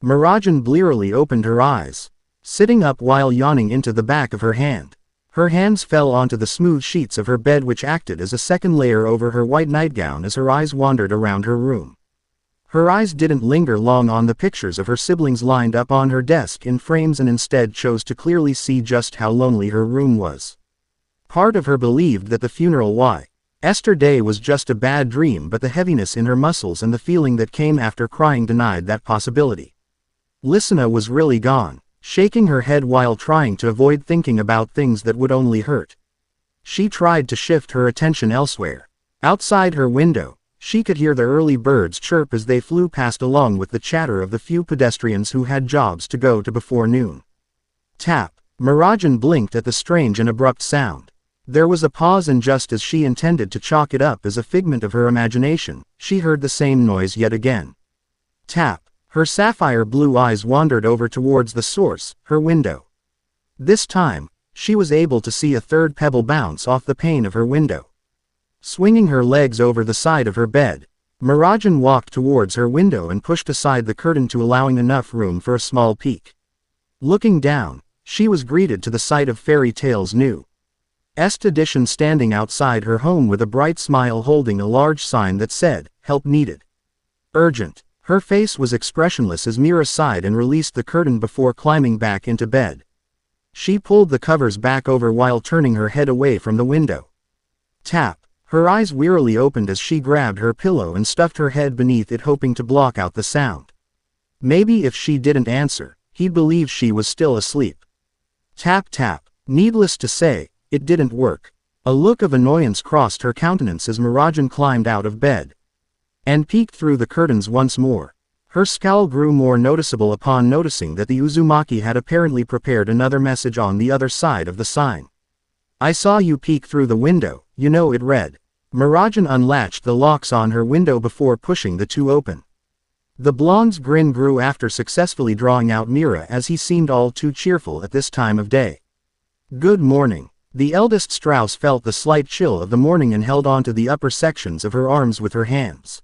Mirajan blearily opened her eyes, sitting up while yawning into the back of her hand. Her hands fell onto the smooth sheets of her bed, which acted as a second layer over her white nightgown as her eyes wandered around her room. Her eyes didn't linger long on the pictures of her siblings lined up on her desk in frames, and instead chose to clearly see just how lonely her room was. Part of her believed that the funeral yesterday was just a bad dream, but the heaviness in her muscles and the feeling that came after crying denied that possibility. Listener was really gone, shaking her head while trying to avoid thinking about things that would only hurt. She tried to shift her attention elsewhere. Outside her window, she could hear the early birds chirp as they flew past, along with the chatter of the few pedestrians who had jobs to go to before noon. Tap. Mirajan blinked at the strange and abrupt sound. There was a pause, and just as she intended to chalk it up as a figment of her imagination, she heard the same noise yet again. Tap. Her sapphire blue eyes wandered over towards the source, her window. This time, she was able to see a third pebble bounce off the pane of her window. Swinging her legs over the side of her bed, Mirajan walked towards her window and pushed aside the curtain to allowing enough room for a small peek. Looking down, she was greeted to the sight of Fairy Tale's new edition standing outside her home with a bright smile, holding a large sign that said, "Help needed. Urgent." Her face was expressionless as Mira sighed and released the curtain before climbing back into bed. She pulled the covers back over while turning her head away from the window. Tap. Her eyes wearily opened as she grabbed her pillow and stuffed her head beneath it, hoping to block out the sound. Maybe if she didn't answer, he'd believe she was still asleep. Tap tap. Needless to say, it didn't work. A look of annoyance crossed her countenance as Mirajan climbed out of bed and peeked through the curtains once more. Her scowl grew more noticeable upon noticing that the Uzumaki had apparently prepared another message on the other side of the sign. "I saw you peek through the window," it read. Mirajan unlatched the locks on her window before pushing the two open. The blonde's grin grew after successfully drawing out Mira, as he seemed all too cheerful at this time of day. "Good morning." The eldest Strauss felt the slight chill of the morning and held onto the upper sections of her arms with her hands.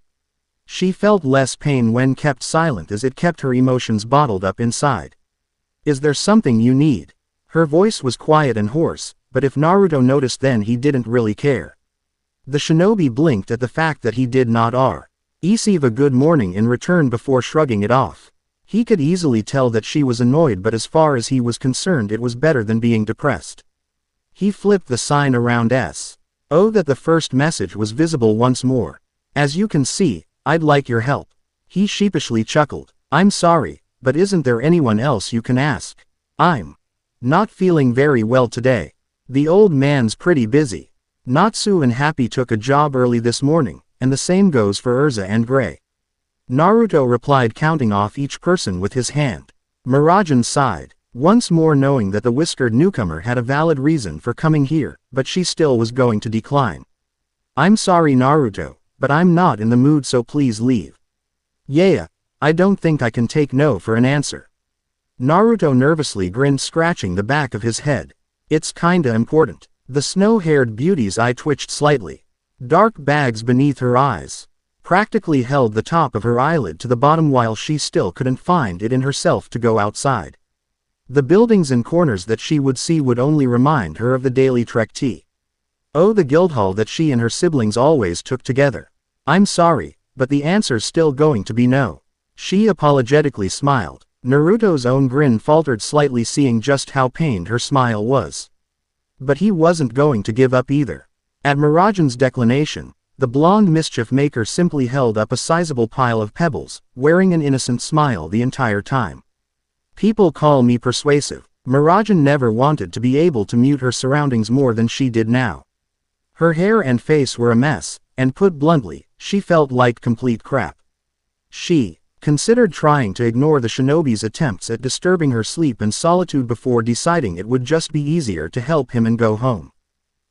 She felt less pain when kept silent, as it kept her emotions bottled up inside. "Is there something you need?" Her voice was quiet and hoarse, but if Naruto noticed, then he didn't really care. The shinobi blinked at the fact that he did not receive a good morning in return before shrugging it off. He could easily tell that she was annoyed, but as far as he was concerned, it was better than being depressed. He flipped the sign around so that the first message was visible once more. "As you can see, I'd like your help." He sheepishly chuckled. "I'm sorry, but isn't there anyone else you can ask? I'm not feeling very well today. The old man's pretty busy. Natsu and Happy took a job early this morning, and the same goes for Urza and Gray." Naruto replied, counting off each person with his hand. Mirajan sighed, once more knowing that the whiskered newcomer had a valid reason for coming here, but she still was going to decline. I'm sorry Naruto, but I'm not in the mood, so please leave. Yeah, I don't think I can take no for an answer. Naruto nervously grinned, scratching the back of his head. It's kinda important. The snow-haired beauty's eye twitched slightly. Dark bags beneath her eyes practically held the top of her eyelid to the bottom while she still couldn't find it in herself to go outside. The buildings and corners that she would see would only remind her of the daily trek tea. Oh, the Guildhall that she and her siblings always took together. I'm sorry, but the answer's still going to be no. She apologetically smiled. Naruto's own grin faltered slightly, seeing just how pained her smile was. But he wasn't going to give up either. At Miragen's declination, the blonde mischief maker simply held up a sizable pile of pebbles, wearing an innocent smile the entire time. People call me persuasive. Miragen never wanted to be able to mute her surroundings more than she did now. Her hair and face were a mess, and put bluntly, she felt like complete crap. She considered trying to ignore the shinobi's attempts at disturbing her sleep and solitude before deciding it would just be easier to help him and go home.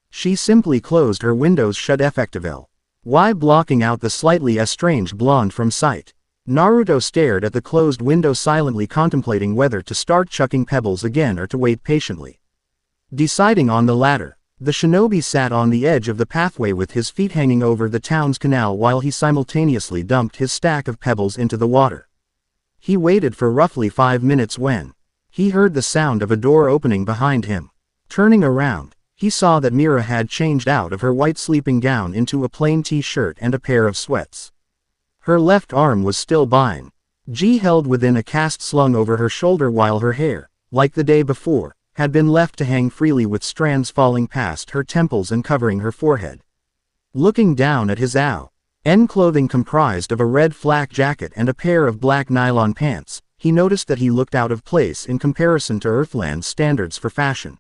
She simply closed her windows shut effectively. Why blocking out the slightly estranged blonde from sight? Naruto stared at the closed window, silently contemplating whether to start chucking pebbles again or to wait patiently. Deciding on the latter, the shinobi sat on the edge of the pathway with his feet hanging over the town's canal while he simultaneously dumped his stack of pebbles into the water. He waited for roughly 5 minutes when he heard the sound of a door opening behind him. Turning around, he saw that Mira had changed out of her white sleeping gown into a plain t-shirt and a pair of sweats. Her left arm was still bound, held within a cast slung over her shoulder, while her hair, like the day before, had been left to hang freely with strands falling past her temples and covering her forehead. Looking down at his clothing comprised of a red flak jacket and a pair of black nylon pants, he noticed that he looked out of place in comparison to Earthland's standards for fashion.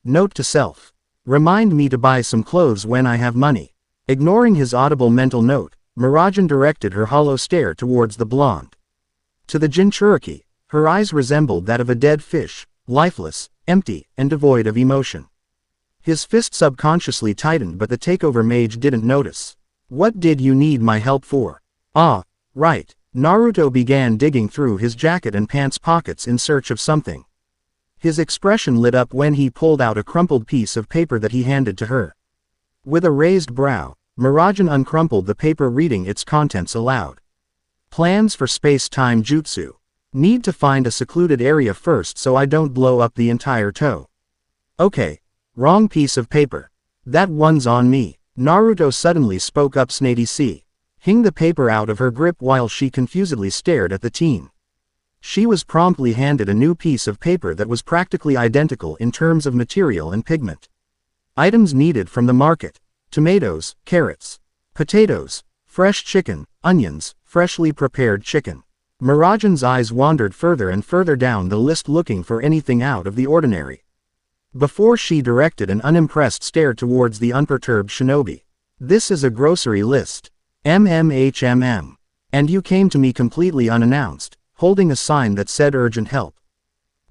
Note to self. Remind me to buy some clothes when I have money. Ignoring his audible mental note, Miragen directed her hollow stare towards the blonde. To the Jinchuriki, her eyes resembled that of a dead fish, lifeless, empty, and devoid of emotion. His fist subconsciously tightened, but the takeover mage didn't notice. What did you need my help for? Ah, right. Naruto began digging through his jacket and pants pockets in search of something. His expression lit up when he pulled out a crumpled piece of paper that he handed to her. With a raised brow, Miragen uncrumpled the paper, reading its contents aloud. Plans for space-time jutsu. Need to find a secluded area first so I don't blow up the entire toe. Okay. Wrong piece of paper. That one's on me. Naruto suddenly spoke up, Snady hing the paper out of her grip while she confusedly stared at the teen. She was promptly handed a new piece of paper that was practically identical in terms of material and pigment. Items needed from the market: tomatoes, carrots, potatoes, fresh chicken, onions, freshly prepared chicken. Miragen's eyes wandered further and further down the list, looking for anything out of the ordinary, before she directed an unimpressed stare towards the unperturbed shinobi. This is a grocery list. MMHMM. And you came to me completely unannounced, holding a sign that said urgent help.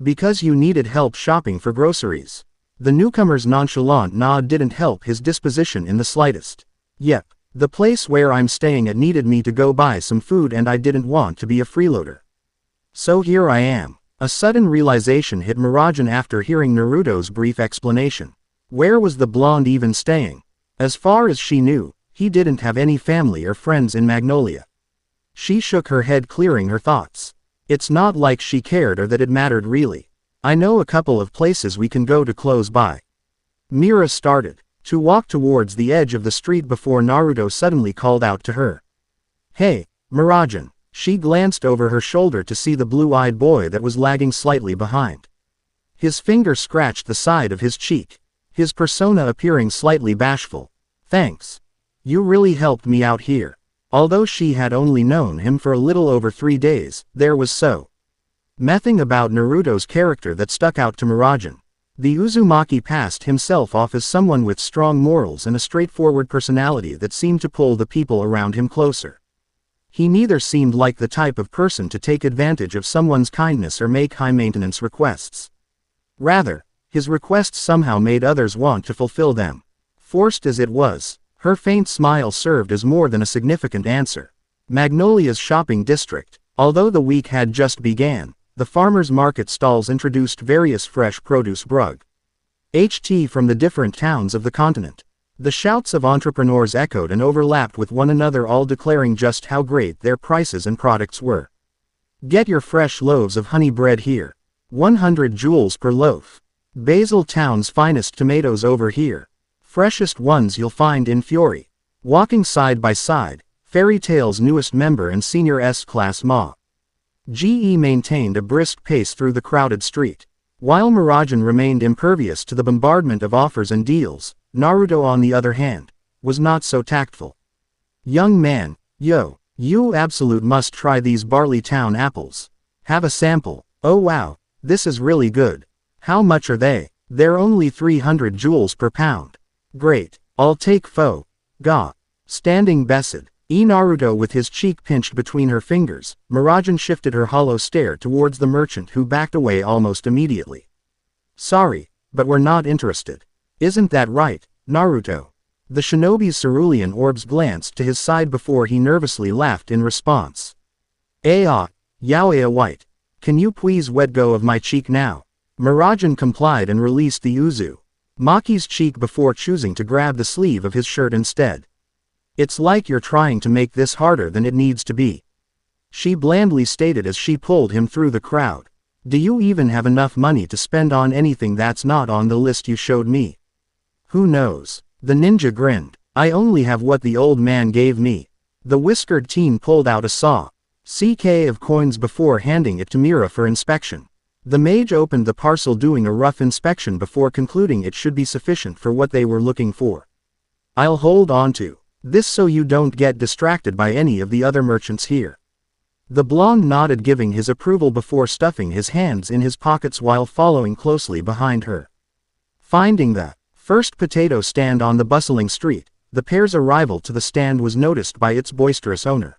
Because you needed help shopping for groceries. The newcomer's nonchalant nod didn't help his disposition in the slightest. Yep, the place where I'm staying at needed me to go buy some food and I didn't want to be a freeloader. So here I am. A sudden realization hit Miragen after hearing Naruto's brief explanation. Where was the blonde even staying? As far as she knew, he didn't have any family or friends in Magnolia. She shook her head, clearing her thoughts. It's not like she cared or that it mattered really. I know a couple of places we can go to close by. Mira started to walk towards the edge of the street before Naruto suddenly called out to her. Hey, Miragen. She glanced over her shoulder to see the blue-eyed boy that was lagging slightly behind. His finger scratched the side of his cheek, his persona appearing slightly bashful. Thanks. You really helped me out here. Although she had only known him for a little over 3 days, there was so nothing about Naruto's character that stuck out to Miragen. The Uzumaki passed himself off as someone with strong morals and a straightforward personality that seemed to pull the people around him closer. He neither seemed like the type of person to take advantage of someone's kindness or make high-maintenance requests. Rather, his requests somehow made others want to fulfill them. Forced as it was, Her faint smile served as more than a significant answer. Magnolia's shopping district. Although the week had just began, the farmers' market stalls introduced various fresh produce from the different towns of the continent. The shouts of entrepreneurs echoed and overlapped with one another, all declaring just how great their prices and products were. Get your fresh loaves of honey bread here. 100 jewels per loaf. Basil Town's finest tomatoes over here. Freshest ones you'll find in Fiori. Walking side by side, Fairy Tale's newest member and senior S-Class Ma. GE maintained a brisk pace through the crowded street. While Mirajan remained impervious to the bombardment of offers and deals, Naruto, on the other hand, was not so tactful. Young man, yo, you absolute must try these Barley Town apples. Have a sample. Oh wow, this is really good. How much are they? They're only 300 jewels per pound. Great, I'll take fo. Ga. Standing beside Naruto with his cheek pinched between her fingers, Mirajan shifted her hollow stare towards the merchant, who backed away almost immediately. Sorry, but we're not interested. Isn't that right, Naruto? The shinobi's cerulean orbs glanced to his side before he nervously laughed in response. Yaoya White. Can you please let go of my cheek now? Mirajan complied and released the Uzu Maki's cheek before choosing to grab the sleeve of his shirt instead. It's like you're trying to make this harder than it needs to be, she blandly stated as she pulled him through the crowd. Do you even have enough money to spend on anything that's not on the list you showed me? Who knows? The ninja grinned. I only have what the old man gave me. The whiskered teen pulled out a CK of coins before handing it to Mira for inspection. The mage opened the parcel, doing a rough inspection before concluding it should be sufficient for what they were looking for. I'll hold on to this so you don't get distracted by any of the other merchants here. The blonde nodded, giving his approval before stuffing his hands in his pockets while following closely behind her. Finding the first potato stand on the bustling street, the pair's arrival to the stand was noticed by its boisterous owner.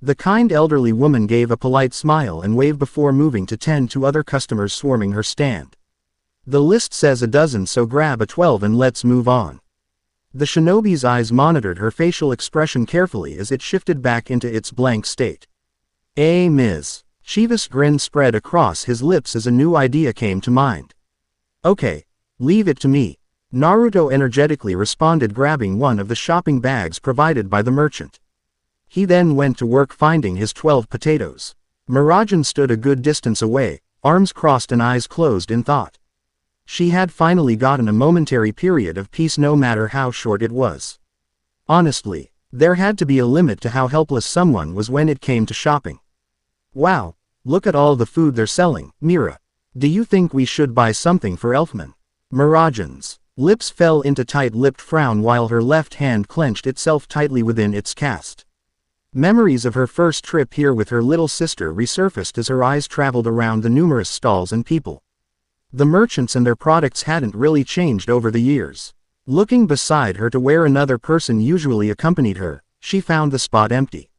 The kind elderly woman gave a polite smile and waved before moving to tend to other customers swarming her stand. The list says a dozen, so grab a 12 and let's move on. The shinobi's eyes monitored her facial expression carefully as it shifted back into its blank state. Ms. Chiva's grin spread across his lips as a new idea came to mind. Okay, leave it to me. Naruto energetically responded, grabbing one of the shopping bags provided by the merchant. He then went to work finding his 12 potatoes. Mirajan stood a good distance away, arms crossed and eyes closed in thought. She had finally gotten a momentary period of peace, no matter how short it was. Honestly, there had to be a limit to how helpless someone was when it came to shopping. Wow, look at all the food they're selling, Mira. Do you think we should buy something for Elfman? Mirajan's lips fell into tight-lipped frown while her left hand clenched itself tightly within its cast. Memories of her first trip here with her little sister resurfaced as her eyes traveled around the numerous stalls and people. The merchants and their products hadn't really changed over the years. Looking beside her to where another person usually accompanied her, she found the spot empty.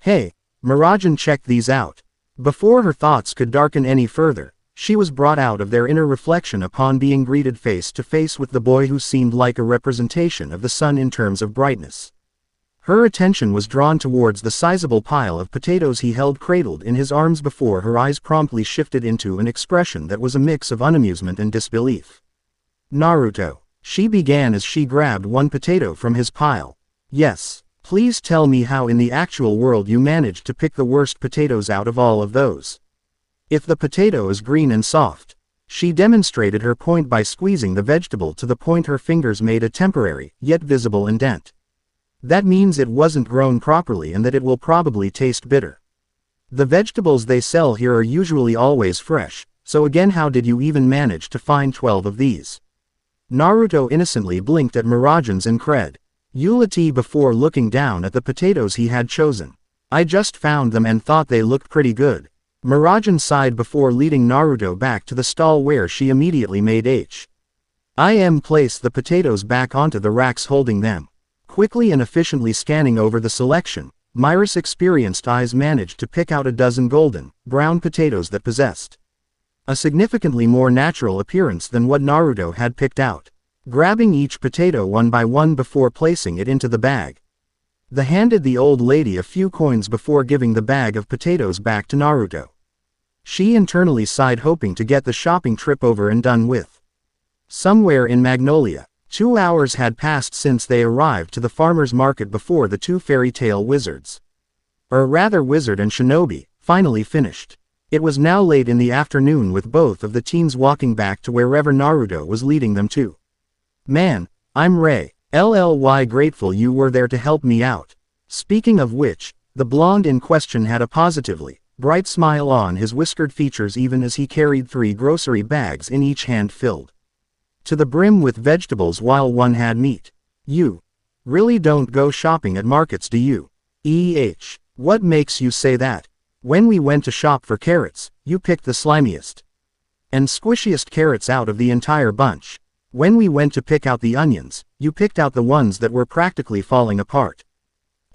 Hey, Mirajan, check these out. Before her thoughts could darken any further, she was brought out of their inner reflection upon being greeted face to face with the boy who seemed like a representation of the sun in terms of brightness. Her attention was drawn towards the sizable pile of potatoes he held cradled in his arms before her eyes promptly shifted into an expression that was a mix of unamusement and disbelief. Naruto, she began as she grabbed one potato from his pile. Yes, please tell me how in the actual world you managed to pick the worst potatoes out of all of those. If the potato is green and soft. She demonstrated her point by squeezing the vegetable to the point her fingers made a temporary, yet visible indent. That means it wasn't grown properly and that it will probably taste bitter. The vegetables they sell here are usually always fresh, so again, how did you even manage to find 12 of these? Naruto innocently blinked at Mirajan's incredulity before looking down at the potatoes he had chosen. I just found them and thought they looked pretty good. Mirajan sighed before leading Naruto back to the stall where she immediately made place the potatoes back onto the racks, holding them. Quickly and efficiently scanning over the selection, Myra's experienced eyes managed to pick out a dozen golden, brown potatoes that possessed a significantly more natural appearance than what Naruto had picked out. grabbing each potato one by one before placing it into the bag. They handed the old lady a few coins before giving the bag of potatoes back to Naruto. She internally sighed, hoping to get the shopping trip over and done with. Somewhere in Magnolia, 2 hours had passed since they arrived to the farmer's market before the two fairy tale wizards, or rather wizard and shinobi, finally finished. It was now late in the afternoon, with both of the teens walking back to wherever Naruto was leading them to. Man, I'm grateful you were there to help me out. Speaking of which, the blonde in question had a positively bright smile on his whiskered features even as he carried 3 grocery bags in each hand filled to the brim with vegetables while one had meat. You really don't go shopping at markets, do you? What makes you say that? When we went to shop for carrots, you picked the slimiest and squishiest carrots out of the entire bunch. When we went to pick out the onions, you picked out the ones that were practically falling apart.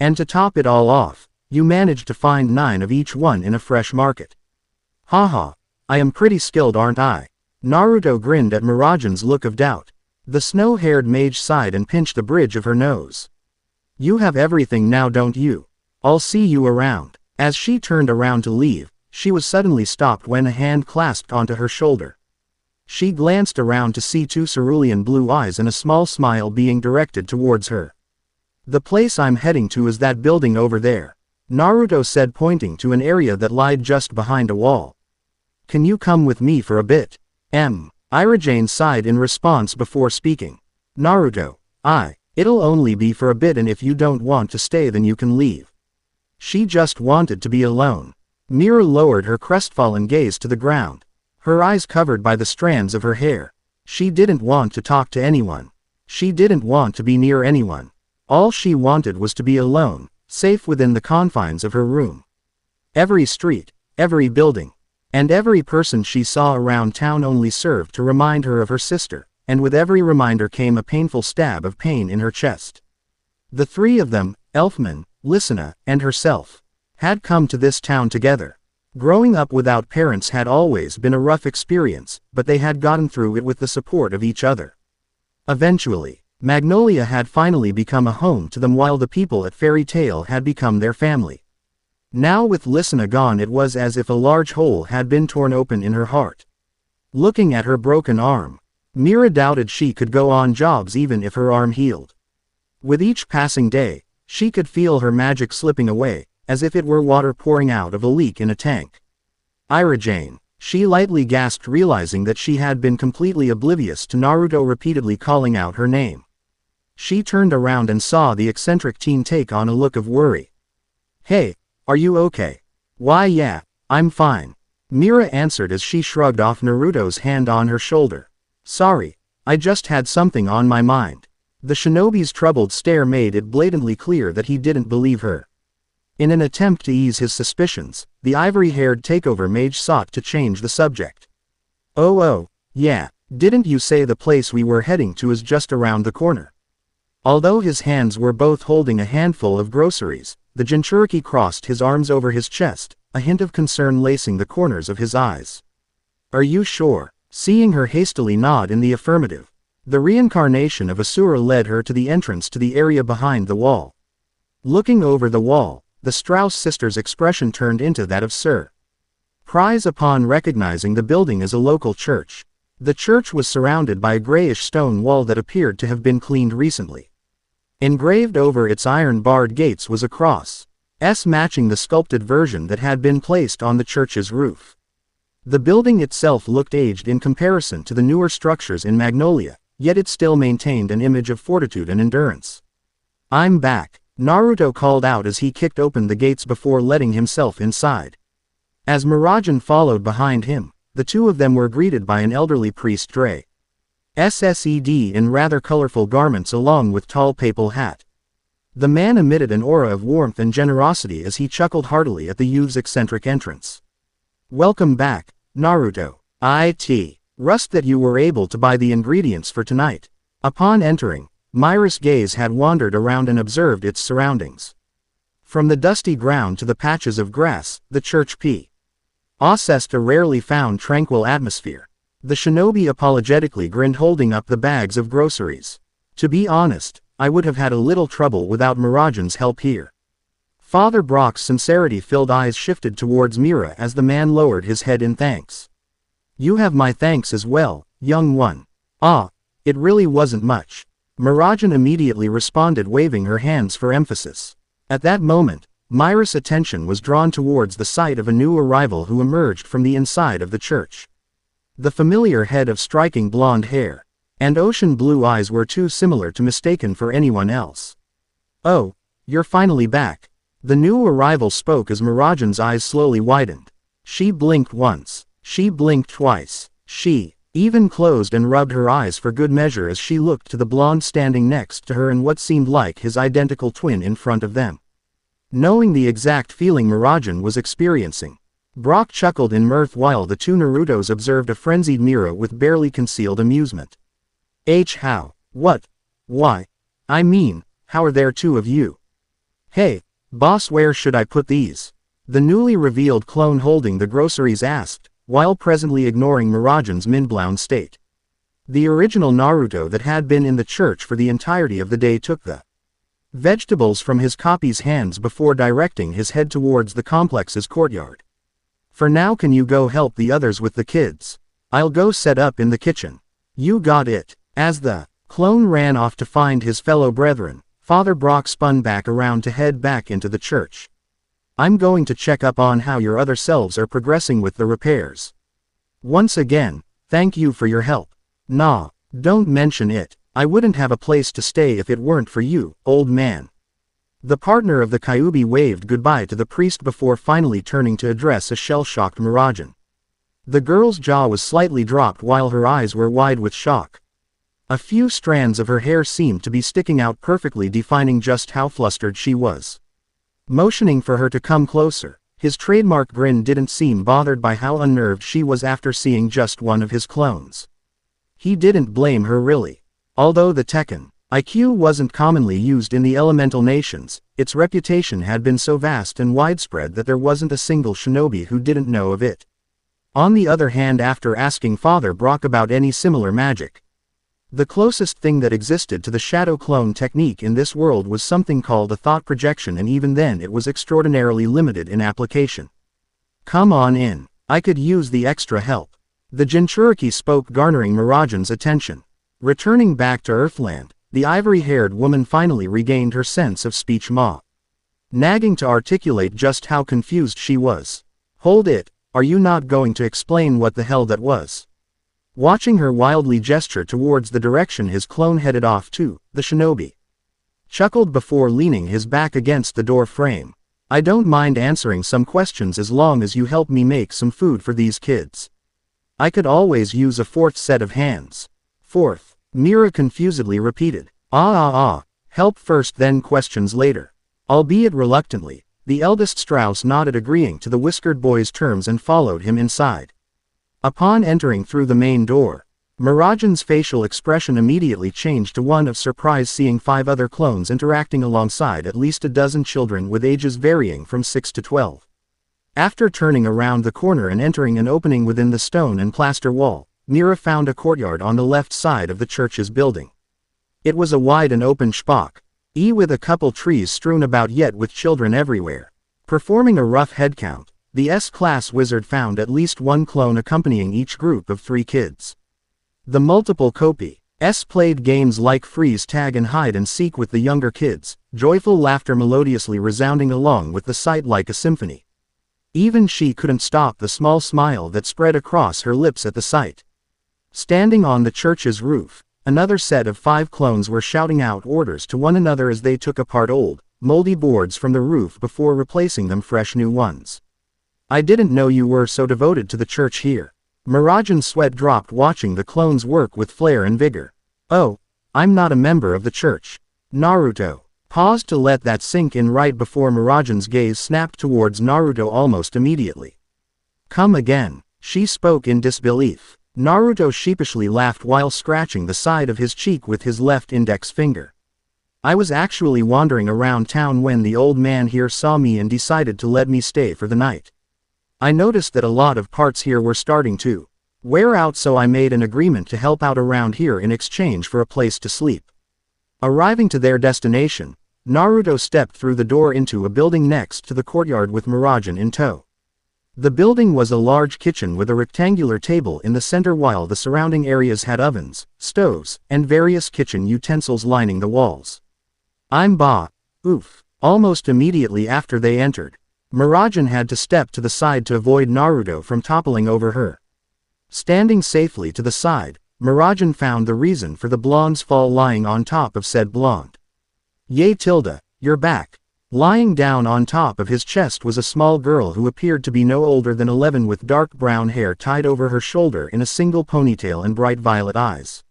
And to top it all off, you managed to find 9 of each one in a fresh market. Haha, I am pretty skilled, aren't I? Naruto grinned at Mirajan's look of doubt. The snow-haired mage sighed and pinched the bridge of her nose. You have everything now, don't you? I'll see you around. As she turned around to leave, she was suddenly stopped when a hand clasped onto her shoulder. She glanced around to see 2 cerulean blue eyes and a small smile being directed towards her. The place I'm heading to is that building over there, Naruto said, pointing to an area that lied just behind a wall. Can you come with me for a bit? Irajane sighed in response before speaking. Naruto, it'll only be for a bit, and if you don't want to stay then you can leave. She just wanted to be alone. Mira lowered her crestfallen gaze to the ground, her eyes covered by the strands of her hair. She didn't want to talk to anyone. She didn't want to be near anyone. All she wanted was to be alone, safe within the confines of her room. Every street, every building, and every person she saw around town only served to remind her of her sister, and with every reminder came a painful stab of pain in her chest. The 3 of them, Elfman, Lysina, and herself, had come to this town together. Growing up without parents had always been a rough experience, but they had gotten through it with the support of each other. Eventually, Magnolia had finally become a home to them, while the people at Fairy Tail had become their family. Now with Lysina gone, it was as if a large hole had been torn open in her heart. Looking at her broken arm, Mira doubted she could go on jobs even if her arm healed. With each passing day, she could feel her magic slipping away, as if it were water pouring out of a leak in a tank. Irajane, she lightly gasped, realizing that she had been completely oblivious to Naruto repeatedly calling out her name. She turned around and saw the eccentric teen take on a look of worry. Hey, are you okay? Why yeah, I'm fine. Mira answered as she shrugged off Naruto's hand on her shoulder. Sorry, I just had something on my mind. The shinobi's troubled stare made it blatantly clear that he didn't believe her. In an attempt to ease his suspicions, the ivory-haired takeover mage sought to change the subject. Oh, yeah, didn't you say the place we were heading to is just around the corner? Although his hands were both holding a handful of groceries, the Jinchuriki crossed his arms over his chest, a hint of concern lacing the corners of his eyes. Are you sure? Seeing her hastily nod in the affirmative, the reincarnation of Asura led her to the entrance to the area behind the wall. Looking over the wall, the Strauss sisters' expression turned into that of surprise upon recognizing the building as a local church. The church was surrounded by a grayish stone wall that appeared to have been cleaned recently. Engraved over its iron-barred gates was a cross, matching the sculpted version that had been placed on the church's roof. The building itself looked aged in comparison to the newer structures in Magnolia, yet it still maintained an image of fortitude and endurance. I'm back, Naruto called out as he kicked open the gates before letting himself inside. As Mirajan followed behind him, the 2 of them were greeted by an elderly priest Dre. SSED in rather colorful garments along with tall papal hat. The man emitted an aura of warmth and generosity as he chuckled heartily at the youth's eccentric entrance. Welcome back, Naruto. Rust that you were able to buy the ingredients for tonight. Upon entering, Myra's gaze had wandered around and observed its surroundings. From the dusty ground to the patches of grass, the church possessed a rarely found tranquil atmosphere. The shinobi apologetically grinned, holding up the bags of groceries. To be honest, I would have had a little trouble without Mirajan's help here. Father Brock's sincerity-filled eyes shifted towards Mira as the man lowered his head in thanks. You have my thanks as well, young one. Ah, it really wasn't much. Mirajan immediately responded, waving her hands for emphasis. At that moment, Myra's attention was drawn towards the sight of a new arrival who emerged from the inside of the church. The familiar head of striking blonde hair and ocean blue eyes were too similar to mistaken for anyone else. Oh, you're finally back. The new arrival spoke as Mirajan's eyes slowly widened. She blinked once. She blinked twice. She even closed and rubbed her eyes for good measure as she looked to the blonde standing next to her and what seemed like his identical twin in front of them. Knowing the exact feeling Mirajan was experiencing, Brock chuckled in mirth while the two Narutos observed a frenzied Mira with barely concealed amusement. How? What? Why? I mean, how are there two of you? Hey, boss, where should I put these? The newly revealed clone holding the groceries asked, while presently ignoring Mirajan's mind-blown state. The original Naruto that had been in the church for the entirety of the day took the vegetables from his copy's hands before directing his head towards the complex's courtyard. For now, can you go help the others with the kids? I'll go set up in the kitchen. You got it. As the clone ran off to find his fellow brethren, Father Brock spun back around to head back into the church. I'm going to check up on how your other selves are progressing with the repairs. Once again, thank you for your help. Nah, don't mention it. I wouldn't have a place to stay if it weren't for you, old man. The partner of the Kyuubi waved goodbye to the priest before finally turning to address a shell-shocked Mirajan. The girl's jaw was slightly dropped while her eyes were wide with shock. A few strands of her hair seemed to be sticking out, perfectly defining just how flustered she was. Motioning for her to come closer, his trademark grin didn't seem bothered by how unnerved she was after seeing just one of his clones. He didn't blame her really. Although the Tekken IQ wasn't commonly used in the elemental nations, its reputation had been so vast and widespread that there wasn't a single shinobi who didn't know of it. On the other hand, after asking Father Brock about any similar magic, the closest thing that existed to the shadow clone technique in this world was something called a thought projection, and even then it was extraordinarily limited in application. Come on in. I could use the extra help. The Jinchuriki spoke, garnering Mirajan's attention. Returning back to Earthland, the ivory-haired woman finally regained her sense of speech, nagging to articulate just how confused she was. Hold it, are you not going to explain what the hell that was? Watching her wildly gesture towards the direction his clone headed off to, the shinobi chuckled before leaning his back against the door frame. I don't mind answering some questions as long as you help me make some food for these kids. I could always use a fourth set of hands. Fourth, Mira confusedly repeated. Help first then questions later. Albeit reluctantly, the eldest Strauss nodded, agreeing to the whiskered boy's terms and followed him inside. Upon entering through the main door, Mirajan's facial expression immediately changed to one of surprise, seeing 5 other clones interacting alongside at least a dozen children with ages varying from 6 to 12. After turning around the corner and entering an opening within the stone and plaster wall, Mira found a courtyard on the left side of the church's building. It was a wide and open spot, with a couple trees strewn about, yet with children everywhere. Performing a rough head count, the S-class wizard found at least one clone accompanying each group of 3 kids. The multiple copies played games like freeze tag and hide and seek with the younger kids, joyful laughter melodiously resounding along with the sight like a symphony. Even she couldn't stop the small smile that spread across her lips at the sight. Standing on the church's roof, another set of 5 clones were shouting out orders to one another as they took apart old, moldy boards from the roof before replacing them fresh new ones. I didn't know you were so devoted to the church here. Mirajan's sweat dropped watching the clones work with flair and vigor. Oh, I'm not a member of the church. Naruto paused to let that sink in right before Mirajan's gaze snapped towards Naruto almost immediately. Come again, she spoke in disbelief. Naruto sheepishly laughed while scratching the side of his cheek with his left index finger. I was actually wandering around town when the old man here saw me and decided to let me stay for the night. I noticed that a lot of parts here were starting to Wear out, so I made an agreement to help out around here in exchange for a place to sleep. Arriving to their destination, Naruto stepped through the door into a building next to the courtyard with Miragen in tow. The building was a large kitchen with a rectangular table in the center, while the surrounding areas had ovens, stoves, and various kitchen utensils lining the walls. I'm Ba. Oof. Almost immediately after they entered, Miragen had to step to the side to avoid Naruto from toppling over her. Standing safely to the side, Miragen found the reason for the blonde's fall lying on top of said blonde. Yay Tilda, you're back. Lying down on top of his chest was a small girl who appeared to be no older than 11, with dark brown hair tied over her shoulder in a single ponytail and bright violet eyes.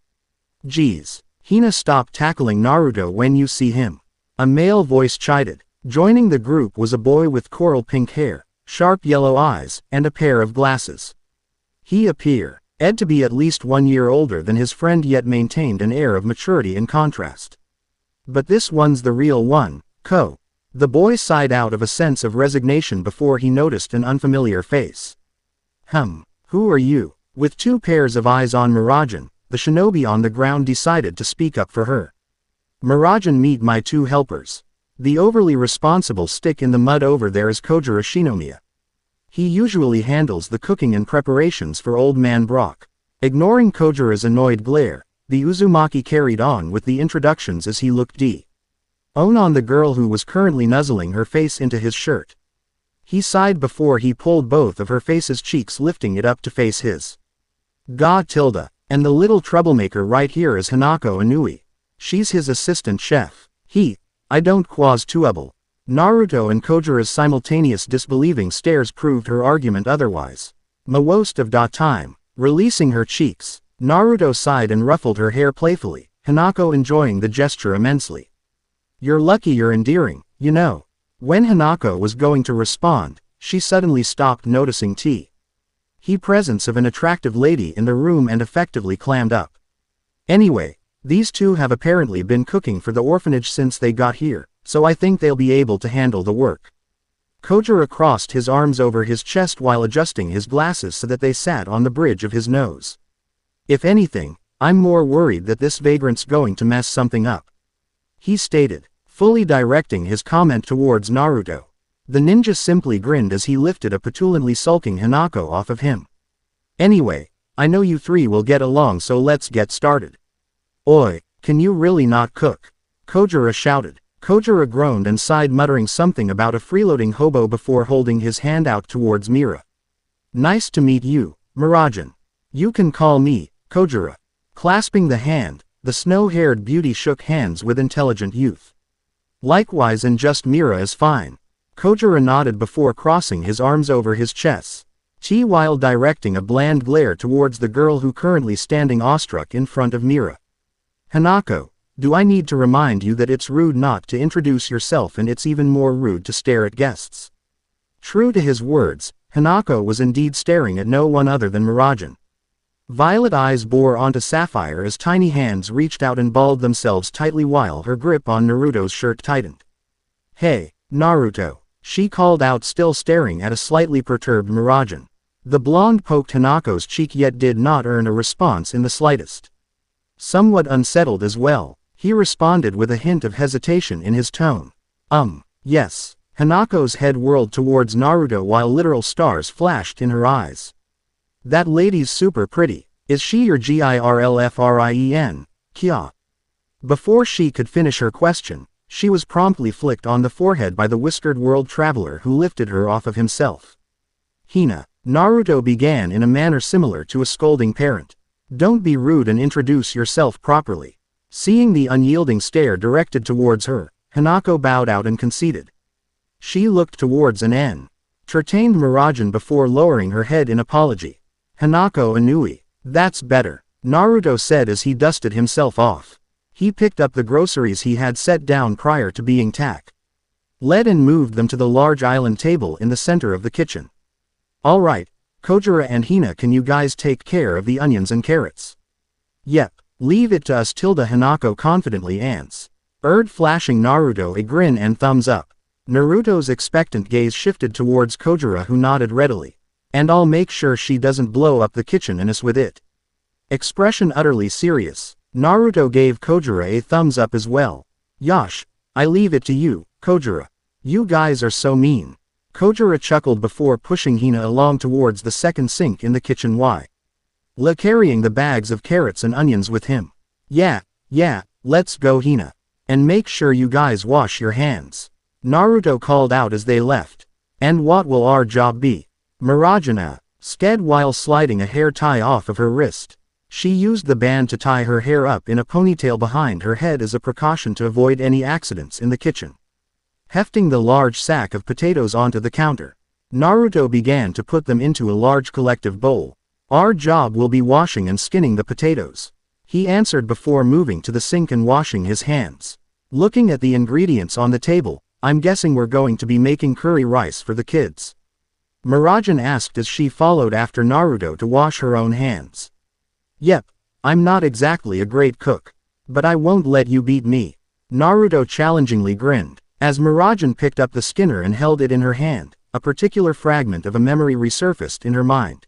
Geez. Hina, stop tackling Naruto when you see him. A male voice chided. Joining the group was a boy with coral pink hair, sharp yellow eyes, and a pair of glasses. He appeared to be at least 1 year older than his friend, yet maintained an air of maturity in contrast. But this one's the real one, Ko. The boy sighed out of a sense of resignation before he noticed an unfamiliar face. Who are you? With 2 pairs of eyes on Miragen, the shinobi on the ground decided to speak up for her. Miragen, meet my 2 helpers. The overly responsible stick in the mud over there is Kojiro Shinomiya. He usually handles the cooking and preparations for Old Man Brock. Ignoring Kojiro's annoyed glare, the Uzumaki carried on with the introductions as he looked on the girl who was currently nuzzling her face into his shirt. He sighed before he pulled both of her face's cheeks, lifting it up to face his. Tilda. And the little troublemaker right here is Hanako Inui. She's his assistant chef. I don't quaz tuable. Naruto and Kojiro's simultaneous disbelieving stares proved her argument otherwise. Most of the time. Releasing her cheeks, Naruto sighed and ruffled her hair playfully, Hanako enjoying the gesture immensely. You're lucky you're endearing, you know. When Hanako was going to respond, she suddenly stopped, noticing the presence of an attractive lady in the room and effectively clammed up. Anyway, these 2 have apparently been cooking for the orphanage since they got here, so I think they'll be able to handle the work. Kojiro crossed his arms over his chest while adjusting his glasses so that they sat on the bridge of his nose. If anything, I'm more worried that this vagrant's going to mess something up, he stated, fully directing his comment towards Naruto. The ninja simply grinned as he lifted a petulantly sulking Hanako off of him. Anyway, I know you 3 will get along, so let's get started. Oi, can you really not cook? Kojiro shouted. Kojiro groaned and sighed, muttering something about a freeloading hobo before holding his hand out towards Mira. Nice to meet you, Miragen. You can call me Kojiro. Clasping the hand, the snow-haired beauty shook hands with intelligent youth. Likewise, and just Mira is fine. Kojiro nodded before crossing his arms over his chest, while directing a bland glare towards the girl who currently standing awestruck in front of Mira. Hanako, do I need to remind you that it's rude not to introduce yourself, and it's even more rude to stare at guests? True to his words, Hanako was indeed staring at no one other than Miragen. Violet eyes bore onto Sapphire as tiny hands reached out and balled themselves tightly while her grip on Naruto's shirt tightened. Hey, Naruto, she called out, still staring at a slightly perturbed Miragen. The blonde poked Hanako's cheek yet did not earn a response in the slightest. Somewhat unsettled as well, he responded with a hint of hesitation in his tone. Yes. Hanako's head whirled towards Naruto while literal stars flashed in her eyes. That lady's super pretty. Is she your girlfriend? Kya. Before she could finish her question, she was promptly flicked on the forehead by the whiskered world traveler who lifted her off of himself. Hina, Naruto began in a manner similar to a scolding parent. Don't be rude and introduce yourself properly. Seeing the unyielding stare directed towards her, Hanako bowed out and conceded. She looked towards an entertained Miragen before lowering her head in apology. Hanako Inui. That's better, Naruto said as he dusted himself off. He picked up the groceries he had set down prior to being led and moved them to the large island table in the center of the kitchen. Alright, Kojiro and Hina, can you guys take care of the onions and carrots? Yep, leave it to us, Hanako confidently answered, flashing Naruto a grin and thumbs up. Naruto's expectant gaze shifted towards Kojiro, who nodded readily. And I'll make sure she doesn't blow up the kitchen and us with it. Expression utterly serious. Naruto gave Kojiro a thumbs up as well. Yash, I leave it to you, Kojiro. You guys are so mean. Kojiro chuckled before pushing Hina along towards the second sink in the kitchen carrying the bags of carrots and onions with him. Yeah, let's go Hina. And make sure you guys wash your hands. Naruto called out as they left. And what will our job be? Miragana said while sliding a hair tie off of her wrist. She used the band to tie her hair up in a ponytail behind her head as a precaution to avoid any accidents in the kitchen. Hefting the large sack of potatoes onto the counter, Naruto began to put them into a large collective bowl. Our job will be washing and skinning the potatoes, he answered before moving to the sink and washing his hands. Looking at the ingredients on the table, I'm guessing we're going to be making curry rice for the kids. Mirajin asked as she followed after Naruto to wash her own hands. Yep, I'm not exactly a great cook, but I won't let you beat me. Naruto challengingly grinned. As Mirajin picked up the skinner and held it in her hand, a particular fragment of a memory resurfaced in her mind.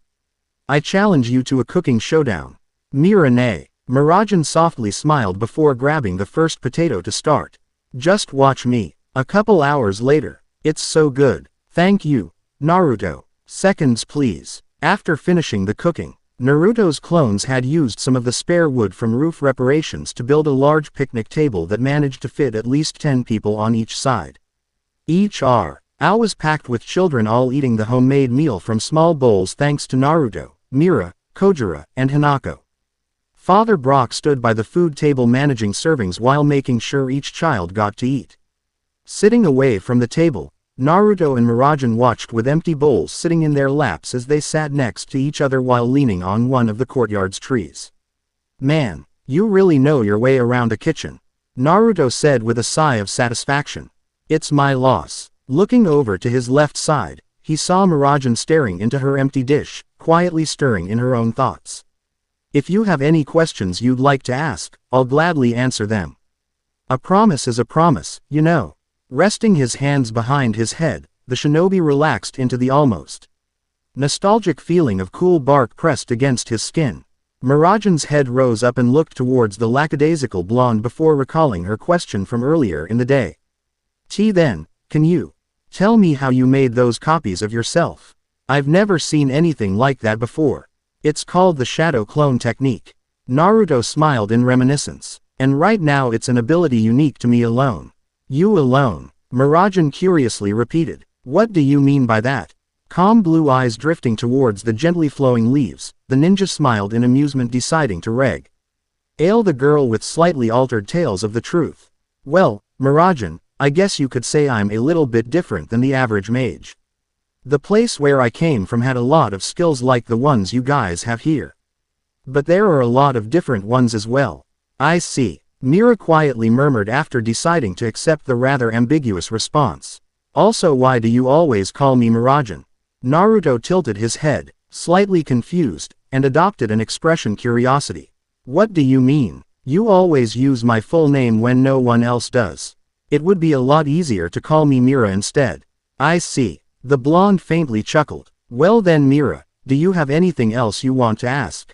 I challenge you to a cooking showdown. Mira nay. Mirajin softly smiled before grabbing the first potato to start. Just watch me. A couple hours later. It's so good. Thank you, Naruto. Seconds please. After finishing the cooking, Naruto's clones had used some of the spare wood from roof reparations to build a large picnic table that managed to fit at least 10 people on each side. Each aisle was packed with children all eating the homemade meal from small bowls thanks to Naruto, Mira, Kojiro, and Hinako. Father Brock stood by the food table managing servings while making sure each child got to eat. Sitting away from the table, Naruto and Mirajin watched with empty bowls sitting in their laps as they sat next to each other while leaning on one of the courtyard's trees. Man, you really know your way around a kitchen, Naruto said with a sigh of satisfaction. It's my loss. Looking over to his left side, he saw Mirajin staring into her empty dish, quietly stirring in her own thoughts. If you have any questions you'd like to ask, I'll gladly answer them. A promise is a promise, you know. Resting his hands behind his head, the shinobi relaxed into the almost nostalgic feeling of cool bark pressed against his skin. Mirajin's head rose up and looked towards the lackadaisical blonde before recalling her question from earlier in the day. Then, can you tell me how you made those copies of yourself? I've never seen anything like that before. It's called the shadow clone technique. Naruto smiled in reminiscence. And right now it's an ability unique to me alone. You alone, Mirajin curiously repeated. What do you mean by that? Calm blue eyes drifting towards the gently flowing leaves, the ninja smiled in amusement deciding to regale the girl with slightly altered tales of the truth. Well, Mirajin, I guess you could say I'm a little bit different than the average mage. The place where I came from had a lot of skills like the ones you guys have here. But there are a lot of different ones as well. I see. Mira quietly murmured after deciding to accept the rather ambiguous response. Also, why do you always call me Mirajin? Naruto tilted his head, slightly confused, and adopted an expression curiosity. What do you mean? You always use my full name when no one else does. It would be a lot easier to call me Mira instead. I see. The blonde faintly chuckled. Well then Mira, do you have anything else you want to ask?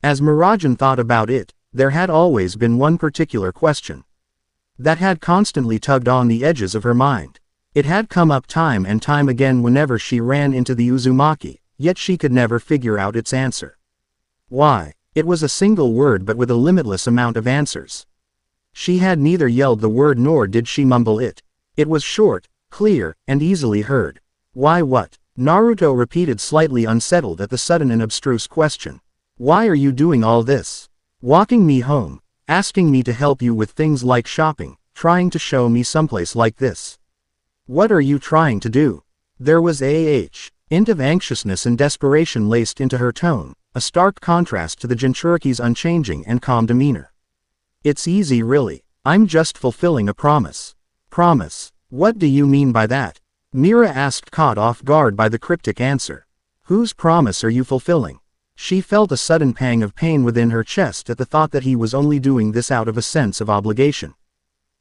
As Mirajin thought about it, there had always been one particular question that had constantly tugged on the edges of her mind. It had come up time and time again whenever she ran into the Uzumaki, yet she could never figure out its answer. Why? It was a single word but with a limitless amount of answers. She had neither yelled the word nor did she mumble it. It was short, clear, and easily heard. Why what? Naruto repeated, slightly unsettled at the sudden and abstruse question. Why are you doing all this? Walking me home, asking me to help you with things like shopping, trying to show me someplace like this. What are you trying to do? There was a hint of anxiousness and desperation laced into her tone, a stark contrast to the Jinchuriki's unchanging and calm demeanor. It's easy really. I'm just fulfilling a promise. Promise? What do you mean by that? Mira asked, caught off guard by the cryptic answer. Whose promise are you fulfilling? She felt a sudden pang of pain within her chest at the thought that he was only doing this out of a sense of obligation.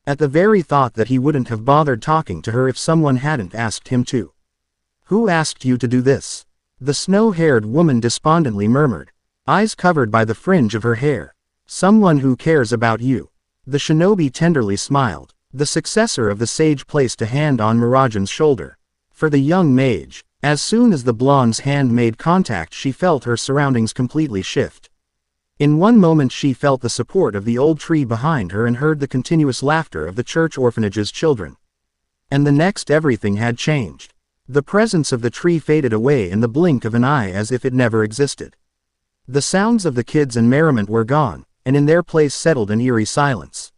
At the very thought that he wouldn't have bothered talking to her if someone hadn't asked him to. Who asked you to do this? The snow-haired woman despondently murmured, eyes covered by the fringe of her hair. Someone who cares about you. The shinobi tenderly smiled. The successor of the sage placed a hand on Mirajan's shoulder. For the young mage, as soon as the blonde's hand made contact, she felt her surroundings completely shift. In one moment she felt the support of the old tree behind her and heard the continuous laughter of the church orphanage's children. And the next everything had changed. The presence of the tree faded away in the blink of an eye as if it never existed. The sounds of the kids and merriment were gone, and in their place settled an eerie silence.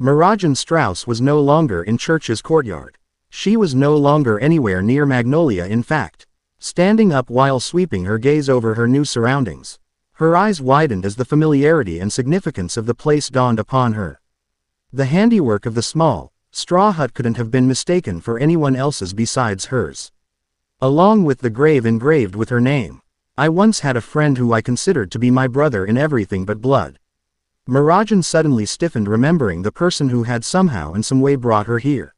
Mirajan Strauss was no longer in church's courtyard. She was no longer anywhere near Magnolia, in fact. Standing up while sweeping her gaze over her new surroundings, her eyes widened as the familiarity and significance of the place dawned upon her. The handiwork of the small, straw hut couldn't have been mistaken for anyone else's besides hers. Along with the grave engraved with her name, I once had a friend who I considered to be my brother in everything but blood. Mirajan suddenly stiffened, remembering the person who had somehow in some way brought her here.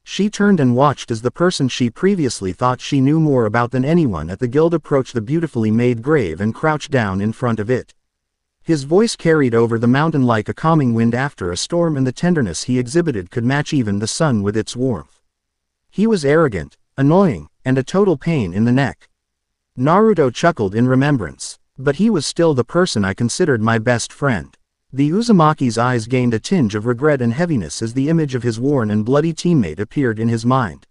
She turned and watched as the person she previously thought she knew more about than anyone at the guild approached the beautifully made grave and crouched down in front of it. His voice carried over the mountain like a calming wind after a storm, and the tenderness he exhibited could match even the sun with its warmth. He was arrogant, annoying, and a total pain in the neck. Naruto chuckled in remembrance, but he was still the person I considered my best friend. The Uzumaki's eyes gained a tinge of regret and heaviness as the image of his worn and bloody teammate appeared in his mind.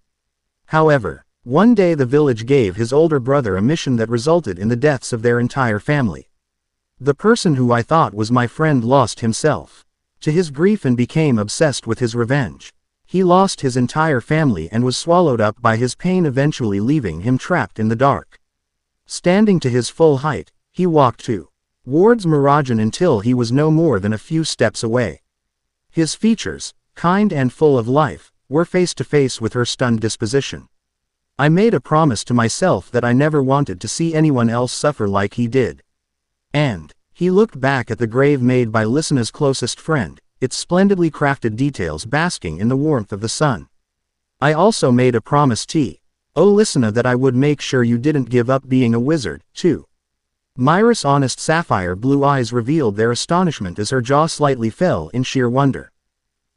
However, one day the village gave his older brother a mission that resulted in the deaths of their entire family. The person who I thought was my friend lost himself to his grief and became obsessed with his revenge. He lost his entire family and was swallowed up by his pain, eventually leaving him trapped in the dark. Standing to his full height, he walked towards Mirajan until he was no more than a few steps away. His features, kind and full of life, were face to face with her stunned disposition. I made a promise to myself that I never wanted to see anyone else suffer like he did. And he looked back at the grave made by Listena's closest friend, its splendidly crafted details basking in the warmth of the sun. I also made a promise to Listener that I would make sure you didn't give up being a wizard, too. Myra's honest sapphire blue eyes revealed their astonishment as her jaw slightly fell in sheer wonder.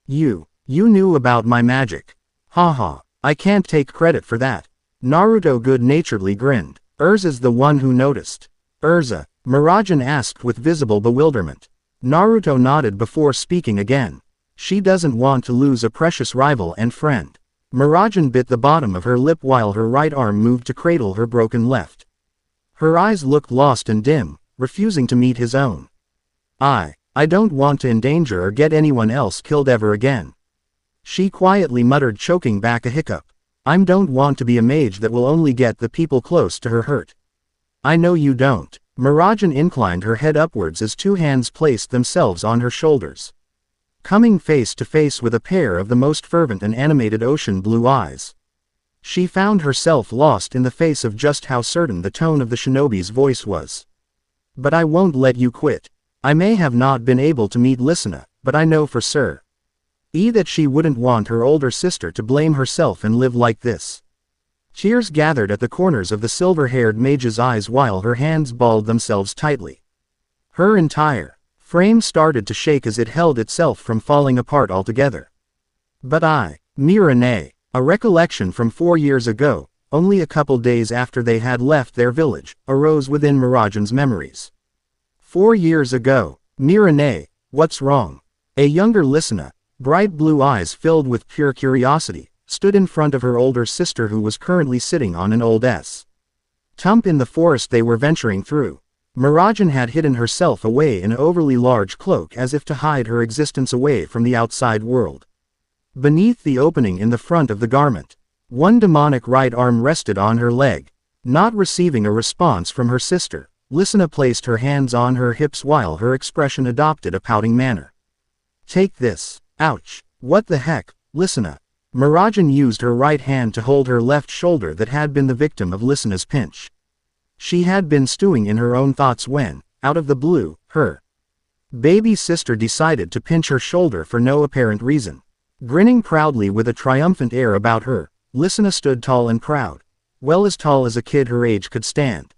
You knew about my magic. Haha, I can't take credit for that. Naruto good-naturedly grinned. Urza's the one who noticed. Urza? Mirajan asked with visible bewilderment. Naruto nodded before speaking again. She doesn't want to lose a precious rival and friend. Mirajan bit the bottom of her lip while her right arm moved to cradle her broken left. Her eyes looked lost and dim, refusing to meet his own. I don't want to endanger or get anyone else killed ever again. She quietly muttered, choking back a hiccup. I don't want to be a mage that will only get the people close to her hurt. I know you don't. Mirajan inclined her head upwards as two hands placed themselves on her shoulders. Coming face to face with a pair of the most fervent and animated ocean blue eyes. She found herself lost in the face of just how certain the tone of the shinobi's voice was. But I won't let you quit. I may have not been able to meet Listener, but I know for sure that she wouldn't want her older sister to blame herself and live like this. Tears gathered at the corners of the silver-haired mage's eyes while her hands balled themselves tightly. Her entire frame started to shake as it held itself from falling apart altogether. But Mirane, a recollection from 4 years ago, only a couple days after they had left their village, arose within Mirajan's memories. 4 years ago, Mirane, what's wrong? A younger Listener, bright blue eyes filled with pure curiosity, stood in front of her older sister who was currently sitting on an old stump in the forest they were venturing through. Mirajan had hidden herself away in an overly large cloak as if to hide her existence away from the outside world. Beneath the opening in the front of the garment, one demonic right arm rested on her leg. Not receiving a response from her sister, Listener placed her hands on her hips while her expression adopted a pouting manner. Take this. Ouch. What the heck, Listener? Mirajan used her right hand to hold her left shoulder that had been the victim of Listener's pinch. She had been stewing in her own thoughts when, out of the blue, her baby sister decided to pinch her shoulder for no apparent reason. Grinning proudly with a triumphant air about her, Listener stood tall and proud. well as tall as a kid her age could stand.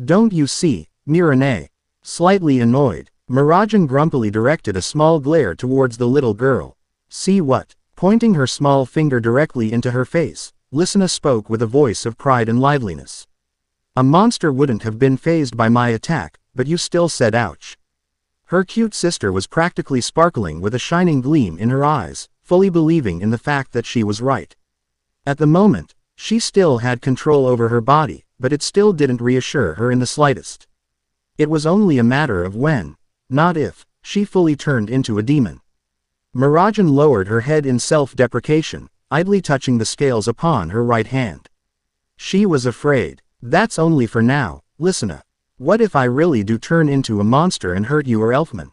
Don't you see, Mirane? Slightly annoyed, Mirajan grumpily directed a small glare towards the little girl. See what? Pointing her small finger directly into her face, Lysina spoke with a voice of pride and liveliness. A monster wouldn't have been fazed by my attack, but you still said ouch. Her cute sister was practically sparkling with a shining gleam in her eyes, fully believing in the fact that she was right. At the moment, she still had control over her body, but it still didn't reassure her in the slightest. It was only a matter of when, not if, she fully turned into a demon. Mirajan lowered her head in self-deprecation, idly touching the scales upon her right hand. She was afraid. That's only for now, Lysina. What if I really do turn into a monster and hurt you or Elfman?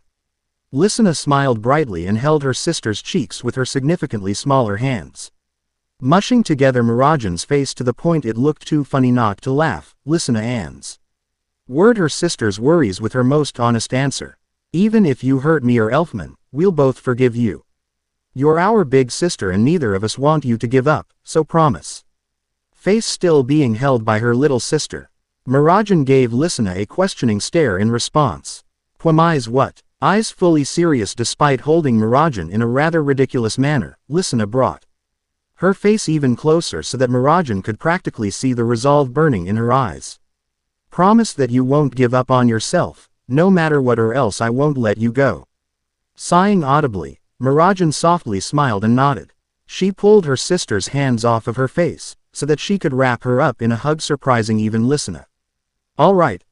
Lysina smiled brightly and held her sister's cheeks with her significantly smaller hands. Mushing together Mirajan's face to the point it looked too funny not to laugh, Lysina answered her sister's worries with her most honest answer. Even if you hurt me or Elfman, we'll both forgive you. You're our big sister and neither of us want you to give up, so promise. Face still being held by her little sister, Mirajan gave Lysina a questioning stare in response. Eyes what? Eyes fully serious despite holding Mirajan in a rather ridiculous manner, Lysina brought her face even closer so that Mirajan could practically see the resolve burning in her eyes. Promise that you won't give up on yourself, no matter what, or else I won't let you go. Sighing audibly, Mirajan softly smiled and nodded. She pulled her sister's hands off of her face, so that she could wrap her up in a hug, surprising even Lysina. All right,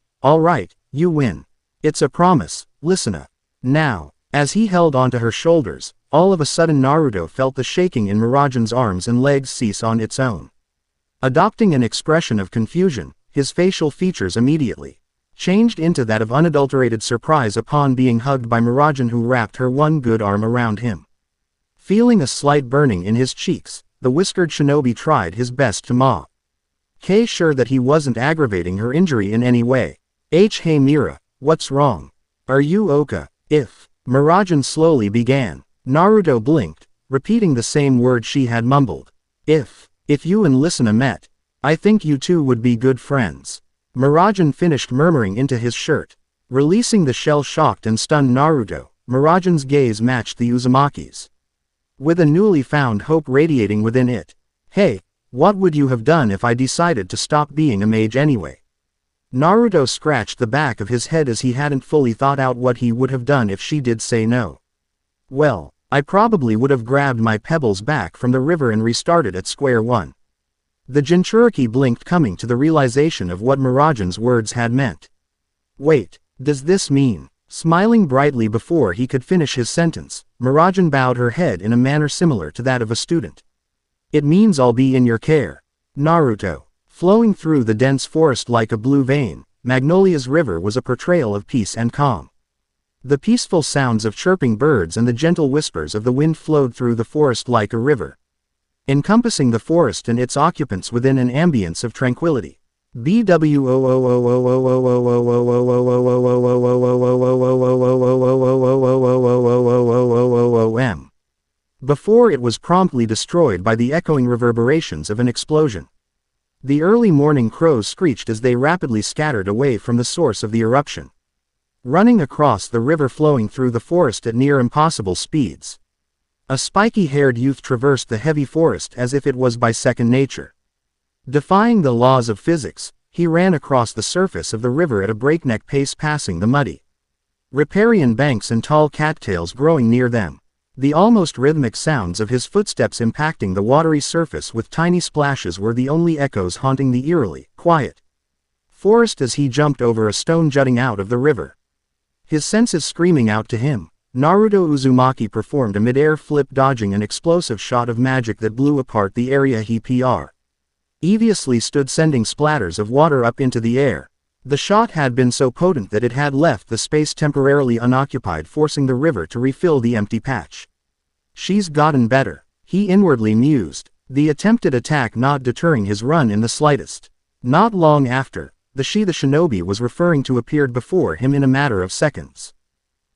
you win. It's a promise, Lysina. Now, as he held onto her shoulders, all of a sudden Naruto felt the shaking in Mirajan's arms and legs cease on its own. Adopting an expression of confusion, his facial features immediately changed into that of unadulterated surprise upon being hugged by Mirajan, who wrapped her one good arm around him. Feeling a slight burning in his cheeks, the whiskered shinobi tried his best to mock sure that he wasn't aggravating her injury in any way. Hey Mira, what's wrong? Are you okay? If Mirajan slowly began, Naruto blinked, repeating the same word she had mumbled. If you and Lysina met, I think you two would be good friends. Mirajan finished murmuring into his shirt. Releasing the shell-shocked and stunned Naruto, Mirajan's gaze matched the Uzumaki's, with a newly found hope radiating within it. Hey, what would you have done if I decided to stop being a mage anyway? Naruto scratched the back of his head as he hadn't fully thought out what he would have done if she did say no. Well, I probably would have grabbed my pebbles back from the river and restarted at square one. The Jinchuriki blinked, coming to the realization of what Mirajan's words had meant. Wait, does this mean? Smiling brightly before he could finish his sentence, Mirajan bowed her head in a manner similar to that of a student. It means I'll be in your care. Naruto. Flowing through the dense forest like a blue vein, Magnolia's river was a portrayal of peace and calm. The peaceful sounds of chirping birds and the gentle whispers of the wind flowed through the forest like a river, encompassing the forest and its occupants within an ambience of tranquility. Before it was promptly destroyed by the echoing reverberations of an explosion. The early morning crows screeched as they rapidly scattered away from the source of the eruption, running across the river flowing through the forest at near impossible speeds. A spiky-haired youth traversed the heavy forest as if it was by second nature. Defying the laws of physics, he ran across the surface of the river at a breakneck pace, passing the muddy riparian banks and tall cattails growing near them. The almost rhythmic sounds of his footsteps impacting the watery surface with tiny splashes were the only echoes haunting the eerily quiet forest as he jumped over a stone jutting out of the river. His senses screaming out to him, Naruto Uzumaki performed a mid-air flip, dodging an explosive shot of magic that blew apart the area he previously stood, sending splatters of water up into the air. The shot had been so potent that it had left the space temporarily unoccupied, forcing the river to refill the empty patch. She's gotten better, he inwardly mused, the attempted attack not deterring his run in the slightest. Not long after, the shinobi was referring to appeared before him in a matter of seconds.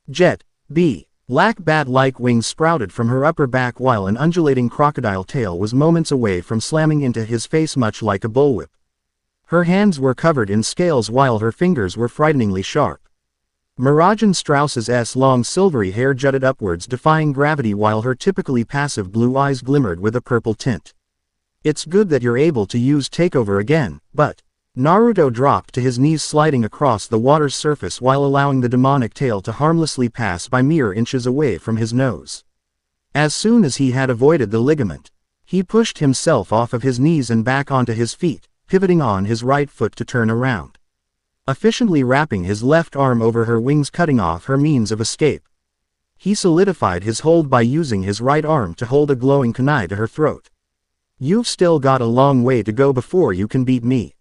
Jet, B. Black bat-like wings sprouted from her upper back while an undulating crocodile tail was moments away from slamming into his face much like a bullwhip. Her hands were covered in scales while her fingers were frighteningly sharp. Mirajan Strauss's long silvery hair jutted upwards defying gravity while her typically passive blue eyes glimmered with a purple tint. It's good that you're able to use takeover again, but... Naruto dropped to his knees sliding across the water's surface while allowing the demonic tail to harmlessly pass by mere inches away from his nose. As soon as he had avoided the ligament, he pushed himself off of his knees and back onto his feet, pivoting on his right foot to turn around. Efficiently wrapping his left arm over her wings cutting off her means of escape. He solidified his hold by using his right arm to hold a glowing kunai to her throat. You've still got a long way to go before you can beat me.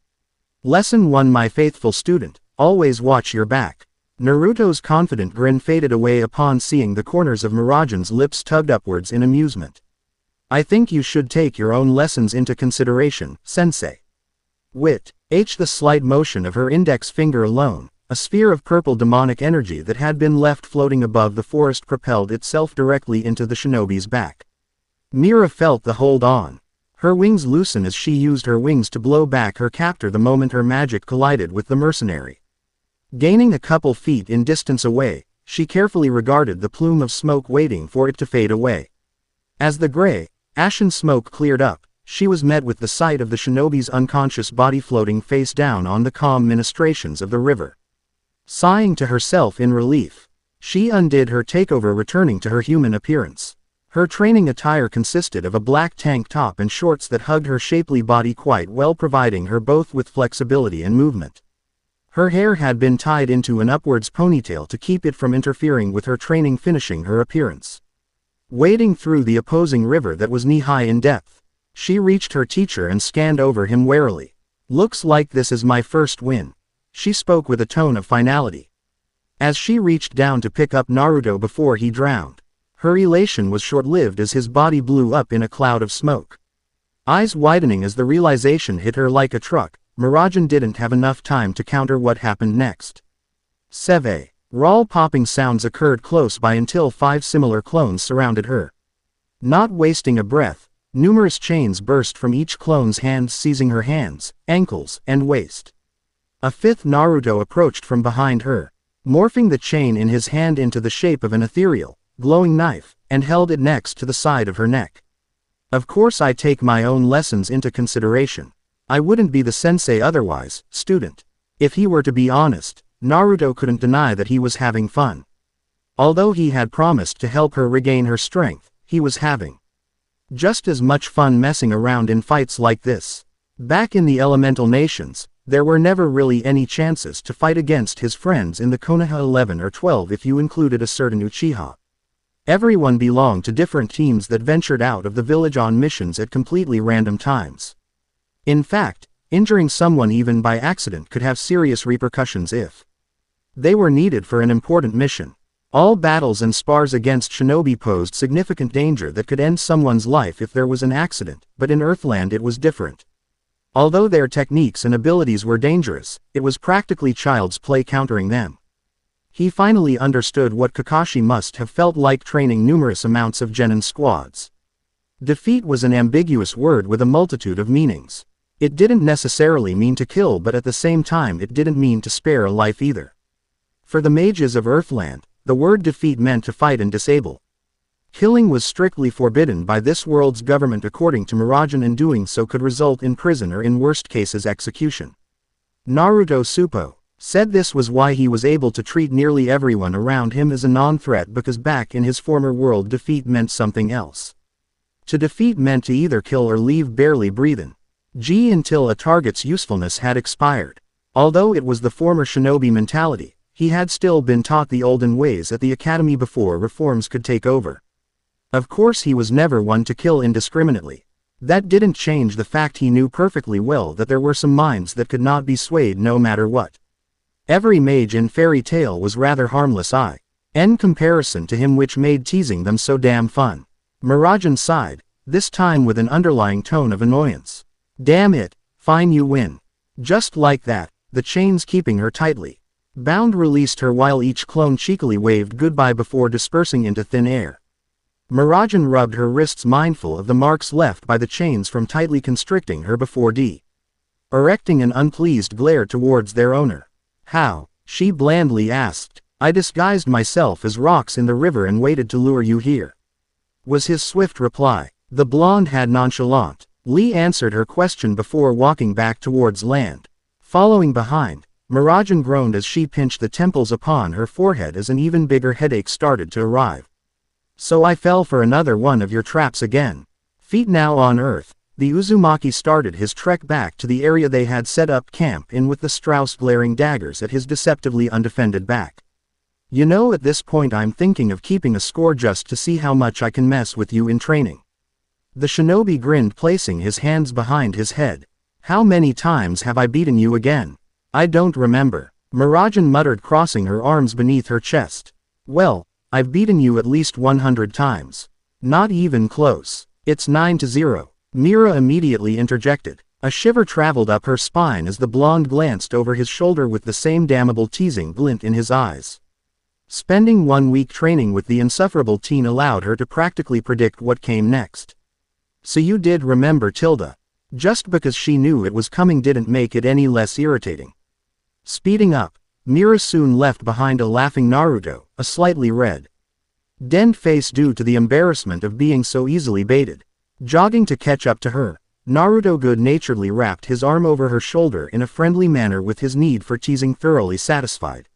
Lesson 1 My faithful student, always watch your back. Naruto's confident grin faded away upon seeing the corners of Mirajan's lips tugged upwards in amusement. I think you should take your own lessons into consideration, sensei. Wit. The slight motion of her index finger alone, a sphere of purple demonic energy that had been left floating above the forest propelled itself directly into the shinobi's back. Mira felt the hold on. Her wings loosen as she used her wings to blow back her captor the moment her magic collided with the mercenary. Gaining a couple feet in distance away, she carefully regarded the plume of smoke waiting for it to fade away. As the gray, ashen smoke cleared up, she was met with the sight of the shinobi's unconscious body floating face down on the calm ministrations of the river. Sighing to herself in relief, she undid her takeover returning to her human appearance. Her training attire consisted of a black tank top and shorts that hugged her shapely body quite well providing her both with flexibility and movement. Her hair had been tied into an upwards ponytail to keep it from interfering with her training finishing her appearance. Wading through the opposing river that was knee-high in depth, she reached her teacher and scanned over him warily. Looks like this is my first win. She spoke with a tone of finality. As she reached down to pick up Naruto before he drowned, her elation was short-lived as his body blew up in a cloud of smoke. Eyes widening as the realization hit her like a truck, Mirajan didn't have enough time to counter what happened next. Seve. Raw popping sounds occurred close by until 5 similar clones surrounded her. Not wasting a breath, numerous chains burst from each clone's hands seizing her hands, ankles, and waist. A 5th Naruto approached from behind her, morphing the chain in his hand into the shape of an ethereal, glowing knife, and held it next to the side of her neck. Of course I take my own lessons into consideration. I wouldn't be the sensei otherwise, student. If he were to be honest, Naruto couldn't deny that he was having fun. Although he had promised to help her regain her strength, he was having just as much fun messing around in fights like this. Back in the elemental nations, there were never really any chances to fight against his friends in the Konoha 11 or 12 if you included a certain Uchiha. Everyone belonged to different teams that ventured out of the village on missions at completely random times. In fact, injuring someone even by accident could have serious repercussions if they were needed for an important mission. All battles and spars against shinobi posed significant danger that could end someone's life if there was an accident, but in Earthland it was different. Although their techniques and abilities were dangerous, it was practically child's play countering them. He finally understood what Kakashi must have felt like training numerous amounts of genin squads. Defeat was an ambiguous word with a multitude of meanings. It didn't necessarily mean to kill, but at the same time it didn't mean to spare a life either. For the mages of Earthland, the word defeat meant to fight and disable. Killing was strictly forbidden by this world's government according to Mirajan, and doing so could result in prison or in worst cases execution. Naruto Suppo said this was why he was able to treat nearly everyone around him as a non-threat, because back in his former world defeat meant something else. To defeat meant to either kill or leave barely breathing. Until a target's usefulness had expired. Although it was the former shinobi mentality, he had still been taught the olden ways at the academy before reforms could take over. Of course he was never one to kill indiscriminately. That didn't change the fact he knew perfectly well that there were some minds that could not be swayed no matter what. Every mage in fairy tale was rather harmless in comparison to him, which made teasing them so damn fun. Mirajan sighed, this time with an underlying tone of annoyance. Damn it, fine, you win. Just like that, the chains keeping her tightly Bound released her while each clone cheekily waved goodbye before dispersing into thin air. Mirajan rubbed her wrists mindful of the marks left by the chains from tightly constricting her before erecting an unpleased glare towards their owner. How? She blandly asked. I disguised myself as rocks in the river and waited to lure you here, was his swift reply. The blonde had nonchalantly answered her question before walking back towards land. Following behind, Mirajan groaned as she pinched the temples upon her forehead as an even bigger headache started to arrive. So I fell for another one of your traps again. Feet now on earth, the Uzumaki started his trek back to the area they had set up camp in with the Strauss glaring daggers at his deceptively undefended back. You know, at this point I'm thinking of keeping a score just to see how much I can mess with you in training. The shinobi grinned, placing his hands behind his head. How many times have I beaten you again? I don't remember. Mirajan muttered, crossing her arms beneath her chest. Well, I've beaten you at least 100 times. Not even close. It's 9-0. Mira immediately interjected. A shiver traveled up her spine as the blonde glanced over his shoulder with the same damnable teasing glint in his eyes. Spending 1 week training with the insufferable teen allowed her to practically predict what came next. So you did remember Tilda. Just because she knew it was coming didn't make it any less irritating. Speeding up, Mira soon left behind a laughing Naruto, a slightly red-denned face due to the embarrassment of being so easily baited. Jogging to catch up to her, Naruto good-naturedly wrapped his arm over her shoulder in a friendly manner, with his need for teasing thoroughly satisfied.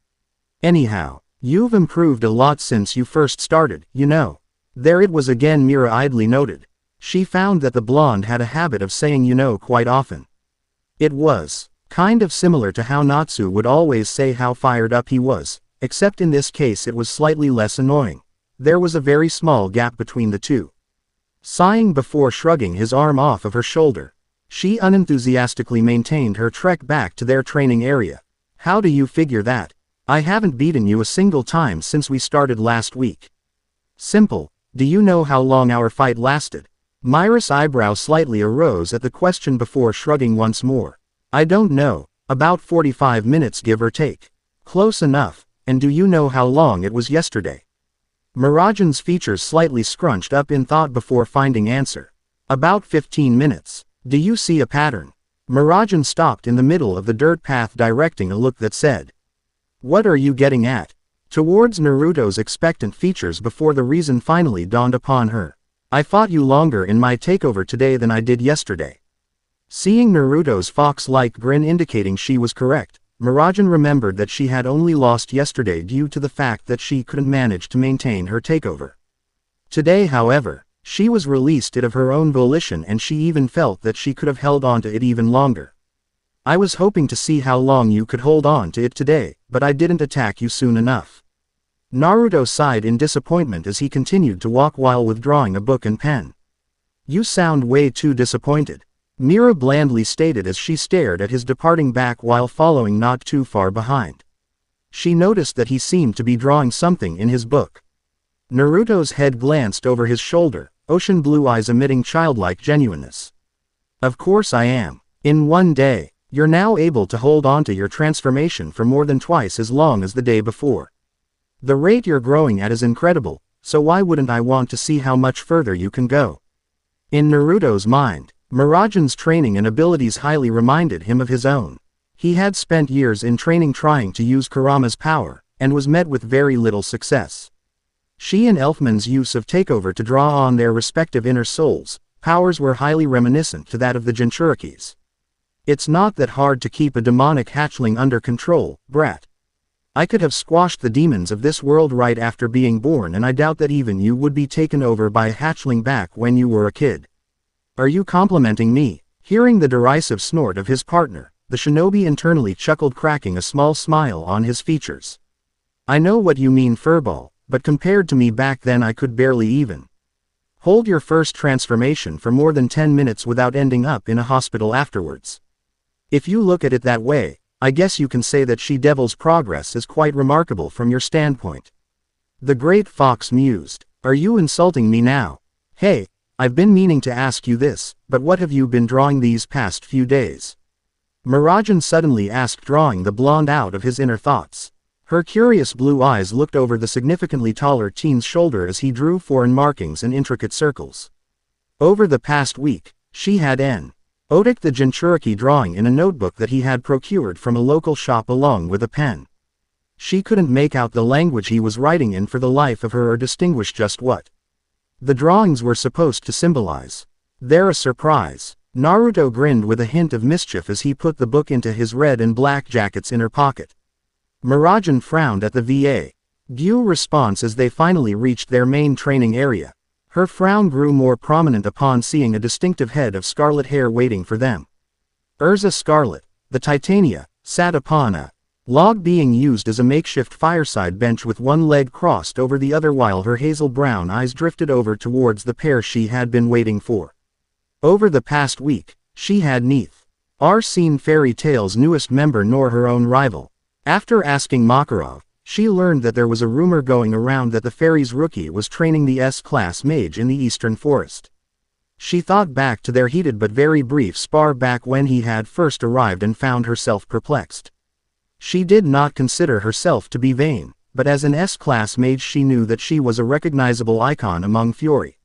Anyhow, you've improved a lot since you first started, you know. There it was again, Mira idly noted. She found that the blonde had a habit of saying you know quite often. It was kind of similar to how Natsu would always say how fired up he was, except in this case it was slightly less annoying. There was a very small gap between the two. Sighing before shrugging his arm off of her shoulder, she unenthusiastically maintained her trek back to their training area. How do you figure that? I haven't beaten you a single time since we started last week. Simple. Do you know how long our fight lasted? Mira's eyebrow slightly arose at the question before shrugging once more. I don't know. About 45 minutes, give or take. Close enough. And do you know how long it was yesterday? Mirajan's features slightly scrunched up in thought before finding answer. About 15 minutes. Do you see a pattern? Mirajan stopped in the middle of the dirt path, directing a look that said, what are you getting at? Towards Naruto's expectant features before the reason finally dawned upon her. I fought you longer in my takeover today than I did yesterday. Seeing Naruto's fox-like grin indicating she was correct, Mirajan remembered that she had only lost yesterday due to the fact that she couldn't manage to maintain her takeover. Today, however, she was released it of her own volition, and she even felt that she could have held on to it even longer. I was hoping to see how long you could hold on to it today, but I didn't attack you soon enough. Naruto sighed in disappointment as he continued to walk while withdrawing a book and pen. You sound way too disappointed, Mira blandly stated as she stared at his departing back while following not too far behind. She noticed that he seemed to be drawing something in his book. Naruto's head glanced over his shoulder, ocean blue eyes emitting childlike genuineness. Of course I am. In 1 day, you're now able to hold on to your transformation for more than twice as long as the day before. The rate you're growing at is incredible, so why wouldn't I want to see how much further you can go? In Naruto's mind, Mirajan's training and abilities highly reminded him of his own. He had spent years in training trying to use Kurama's power, and was met with very little success. She and Elfman's use of takeover to draw on their respective inner souls' powers were highly reminiscent to that of the Jinchurikis. It's not that hard to keep a demonic hatchling under control, brat. I could have squashed the demons of this world right after being born, and I doubt that even you would be taken over by a hatchling back when you were a kid. Are you complimenting me? Hearing the derisive snort of his partner, the shinobi internally chuckled, cracking a small smile on his features. I know what you mean, furball, but compared to me back then I could barely even hold your first transformation for more than 10 minutes without ending up in a hospital afterwards. If you look at it that way, I guess you can say that She-Devil's progress is quite remarkable from your standpoint. The Great Fox mused. Are you insulting me now? Hey, I've been meaning to ask you this, but what have you been drawing these past few days? Mirajan suddenly asked, drawing the blonde out of his inner thoughts. Her curious blue eyes looked over the significantly taller teen's shoulder as he drew foreign markings and intricate circles. Over the past week, she had noted the Jinchuriki drawing in a notebook that he had procured from a local shop along with a pen. She couldn't make out the language he was writing in for the life of her or distinguish just what the drawings were supposed to symbolize. They're a surprise. Naruto grinned with a hint of mischief as he put the book into his red and black jacket's inner pocket. Mirajan frowned at the vague response as they finally reached their main training area. Her frown grew more prominent upon seeing a distinctive head of scarlet hair waiting for them. Urza Scarlet, the Titania, sat upon a log being used as a makeshift fireside bench with one leg crossed over the other while her hazel brown eyes drifted over towards the pair she had been waiting for. Over the past week, she had neither seen Fairy Tail's newest member nor her own rival. After asking Makarov, she learned that there was a rumor going around that the fairy's rookie was training the S-class mage in the Eastern Forest. She thought back to their heated but very brief spar back when he had first arrived and found herself perplexed. She did not consider herself to be vain, but as an S-class mage she knew that she was a recognizable icon among Fury.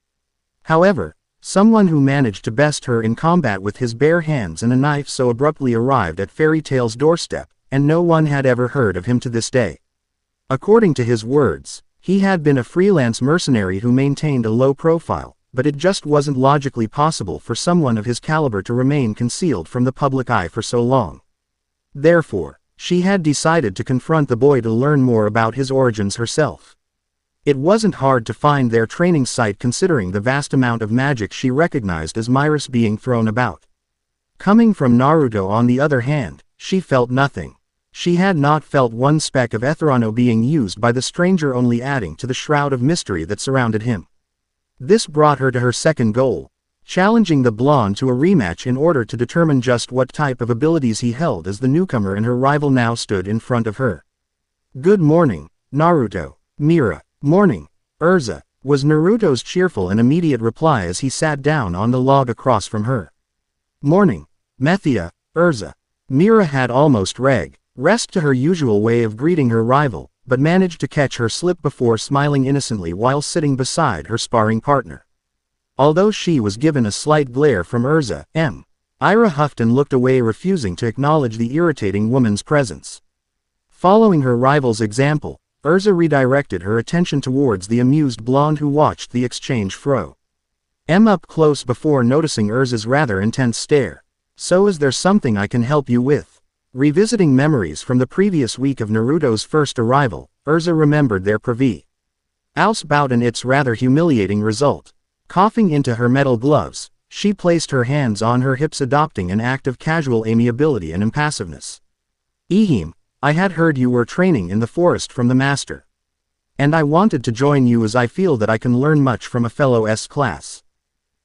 However, someone who managed to best her in combat with his bare hands and a knife so abruptly arrived at Fairy Tail's doorstep, and no one had ever heard of him to this day. According to his words, he had been a freelance mercenary who maintained a low profile, but it just wasn't logically possible for someone of his caliber to remain concealed from the public eye for so long. Therefore, she had decided to confront the boy to learn more about his origins herself. It wasn't hard to find their training site considering the vast amount of magic she recognized as Myris being thrown about. Coming from Naruto on the other hand, she felt nothing. She had not felt one speck of Etherano being used by the stranger, only adding to the shroud of mystery that surrounded him. This brought her to her second goal, challenging the blonde to a rematch in order to determine just what type of abilities he held as the newcomer and her rival now stood in front of her. "Good morning, Naruto." "Mira." "Morning, Urza," was Naruto's cheerful and immediate reply as he sat down on the log across from her. "Morning, Methia, Urza." Mira had almost rest to her usual way of greeting her rival, but managed to catch her slip before smiling innocently while sitting beside her sparring partner. Although she was given a slight glare from Urza, Ira huffed and looked away, refusing to acknowledge the irritating woman's presence. Following her rival's example, Urza redirected her attention towards the amused blonde who watched the exchange up close before noticing Urza's rather intense stare. "So is there something I can help you with?" Revisiting memories from the previous week of Naruto's first arrival, Urza remembered their previous bout and its rather humiliating result. Coughing into her metal gloves, she placed her hands on her hips, adopting an act of casual amiability and impassiveness. "Ehime, I had heard you were training in the forest from the master. And I wanted to join you as I feel that I can learn much from a fellow S-class."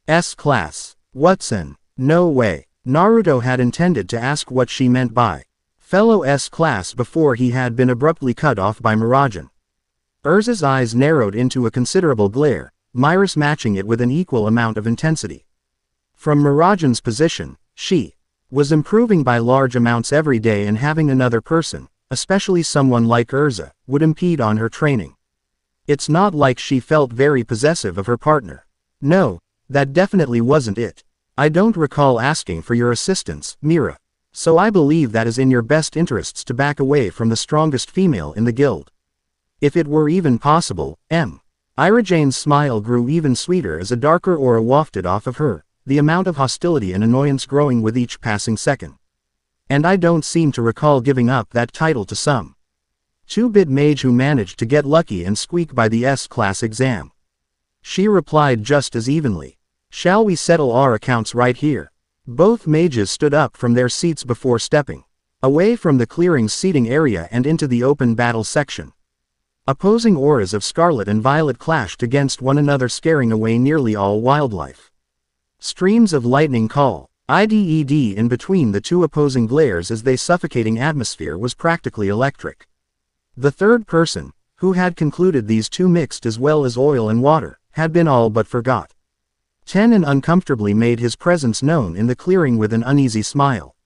"S-class? Watson? No way." Naruto had intended to ask what she meant by fellow S-class before he had been abruptly cut off by Mirajan. Urza's eyes narrowed into a considerable glare, Myris matching it with an equal amount of intensity. From Mirajan's position, she was improving by large amounts every day, and having another person, especially someone like Urza, would impede on her training. It's not like she felt very possessive of her partner. No, that definitely wasn't it. "I don't recall asking for your assistance, Mira. So I believe that is in your best interests to back away from the strongest female in the guild. If it were even possible, Irajane's smile grew even sweeter as a darker aura wafted off of her, the amount of hostility and annoyance growing with each passing second. "And I don't seem to recall giving up that title to some two-bit mage who managed to get lucky and squeak by the S-class exam." She replied just as evenly. "Shall we settle our accounts right here?" Both mages stood up from their seats before stepping away from the clearing's seating area and into the open battle section. Opposing auras of scarlet and violet clashed against one another, scaring away nearly all wildlife. Streams of lightning ided in between the two opposing glares as the suffocating atmosphere was practically electric. The third person, who had concluded these two mixed as well as oil and water, had been all but forgot. Tenon uncomfortably made his presence known in the clearing with an uneasy smile.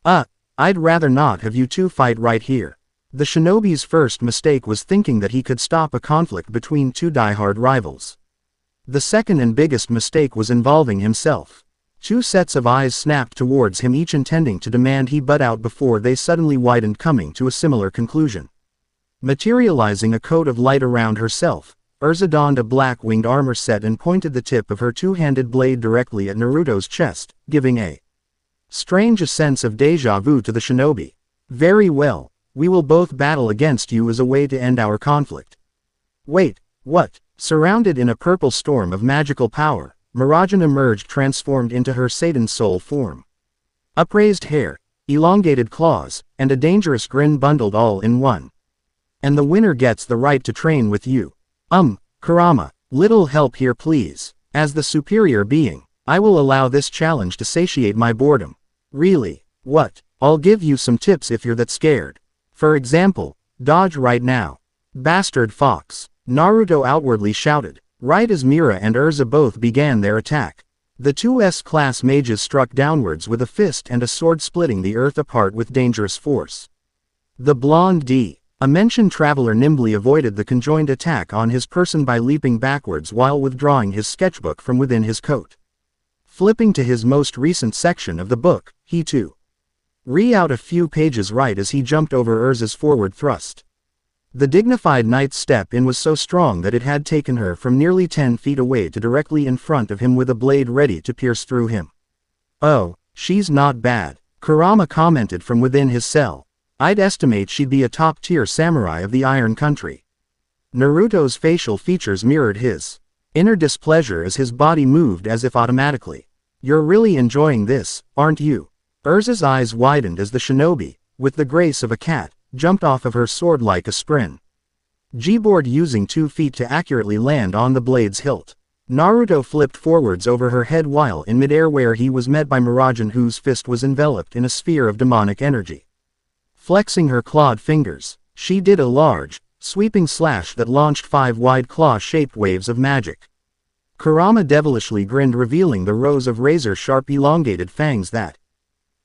I'd rather not have you two fight right here. The shinobi's first mistake was thinking that he could stop a conflict between two diehard rivals. The second and biggest mistake was involving himself. Two sets of eyes snapped towards him, each intending to demand he butt out before they suddenly widened, coming to a similar conclusion. Materializing a coat of light around herself, Urza donned a black winged armor set and pointed the tip of her two-handed blade directly at Naruto's chest, giving a strange sense of déjà vu to the shinobi. Very well, we will both battle against you as a way to end our conflict. Wait, what? Surrounded in a purple storm of magical power, Mirajan emerged, transformed into her Satan soul form. Upraised hair, elongated claws, and a dangerous grin bundled all in one. And the winner gets the right to train with you. Kurama, little help here please. As the superior being, I will allow this challenge to satiate my boredom. Really? What? I'll give you some tips if you're that scared. For example, dodge right now. Bastard fox. Naruto outwardly shouted, right as Mira and Urza both began their attack. The two S-class mages struck downwards with a fist and a sword, splitting the earth apart with dangerous force. The blonde a mentioned traveler nimbly avoided the conjoined attack on his person by leaping backwards while withdrawing his sketchbook from within his coat. Flipping to his most recent section of the book, he too re-out a few pages right as he jumped over Urza's forward thrust. The dignified knight's step in was so strong that it had taken her from nearly 10 feet away to directly in front of him with a blade ready to pierce through him. Oh, she's not bad, Kurama commented from within his cell. I'd estimate she'd be a top-tier samurai of the Iron Country. Naruto's facial features mirrored his inner displeasure as his body moved as if automatically. You're really enjoying this, aren't you? Urza's eyes widened as the shinobi, with the grace of a cat, jumped off of her sword like a sprint. G-board using 2 feet to accurately land on the blade's hilt. Naruto flipped forwards over her head while in midair, where he was met by Mirajan, whose fist was enveloped in a sphere of demonic energy. Flexing her clawed fingers, she did a large, sweeping slash that launched 5 wide claw-shaped waves of magic. Kurama devilishly grinned, revealing the rows of razor-sharp elongated fangs that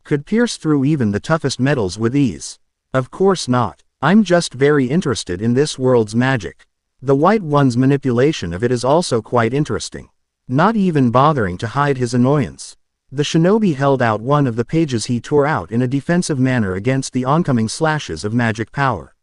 could pierce through even the toughest metals with ease. Of course not. I'm just very interested in this world's magic. The White One's manipulation of it is also quite interesting. Not even bothering to hide his annoyance, the shinobi held out one of the pages he tore out in a defensive manner against the oncoming slashes of magic power.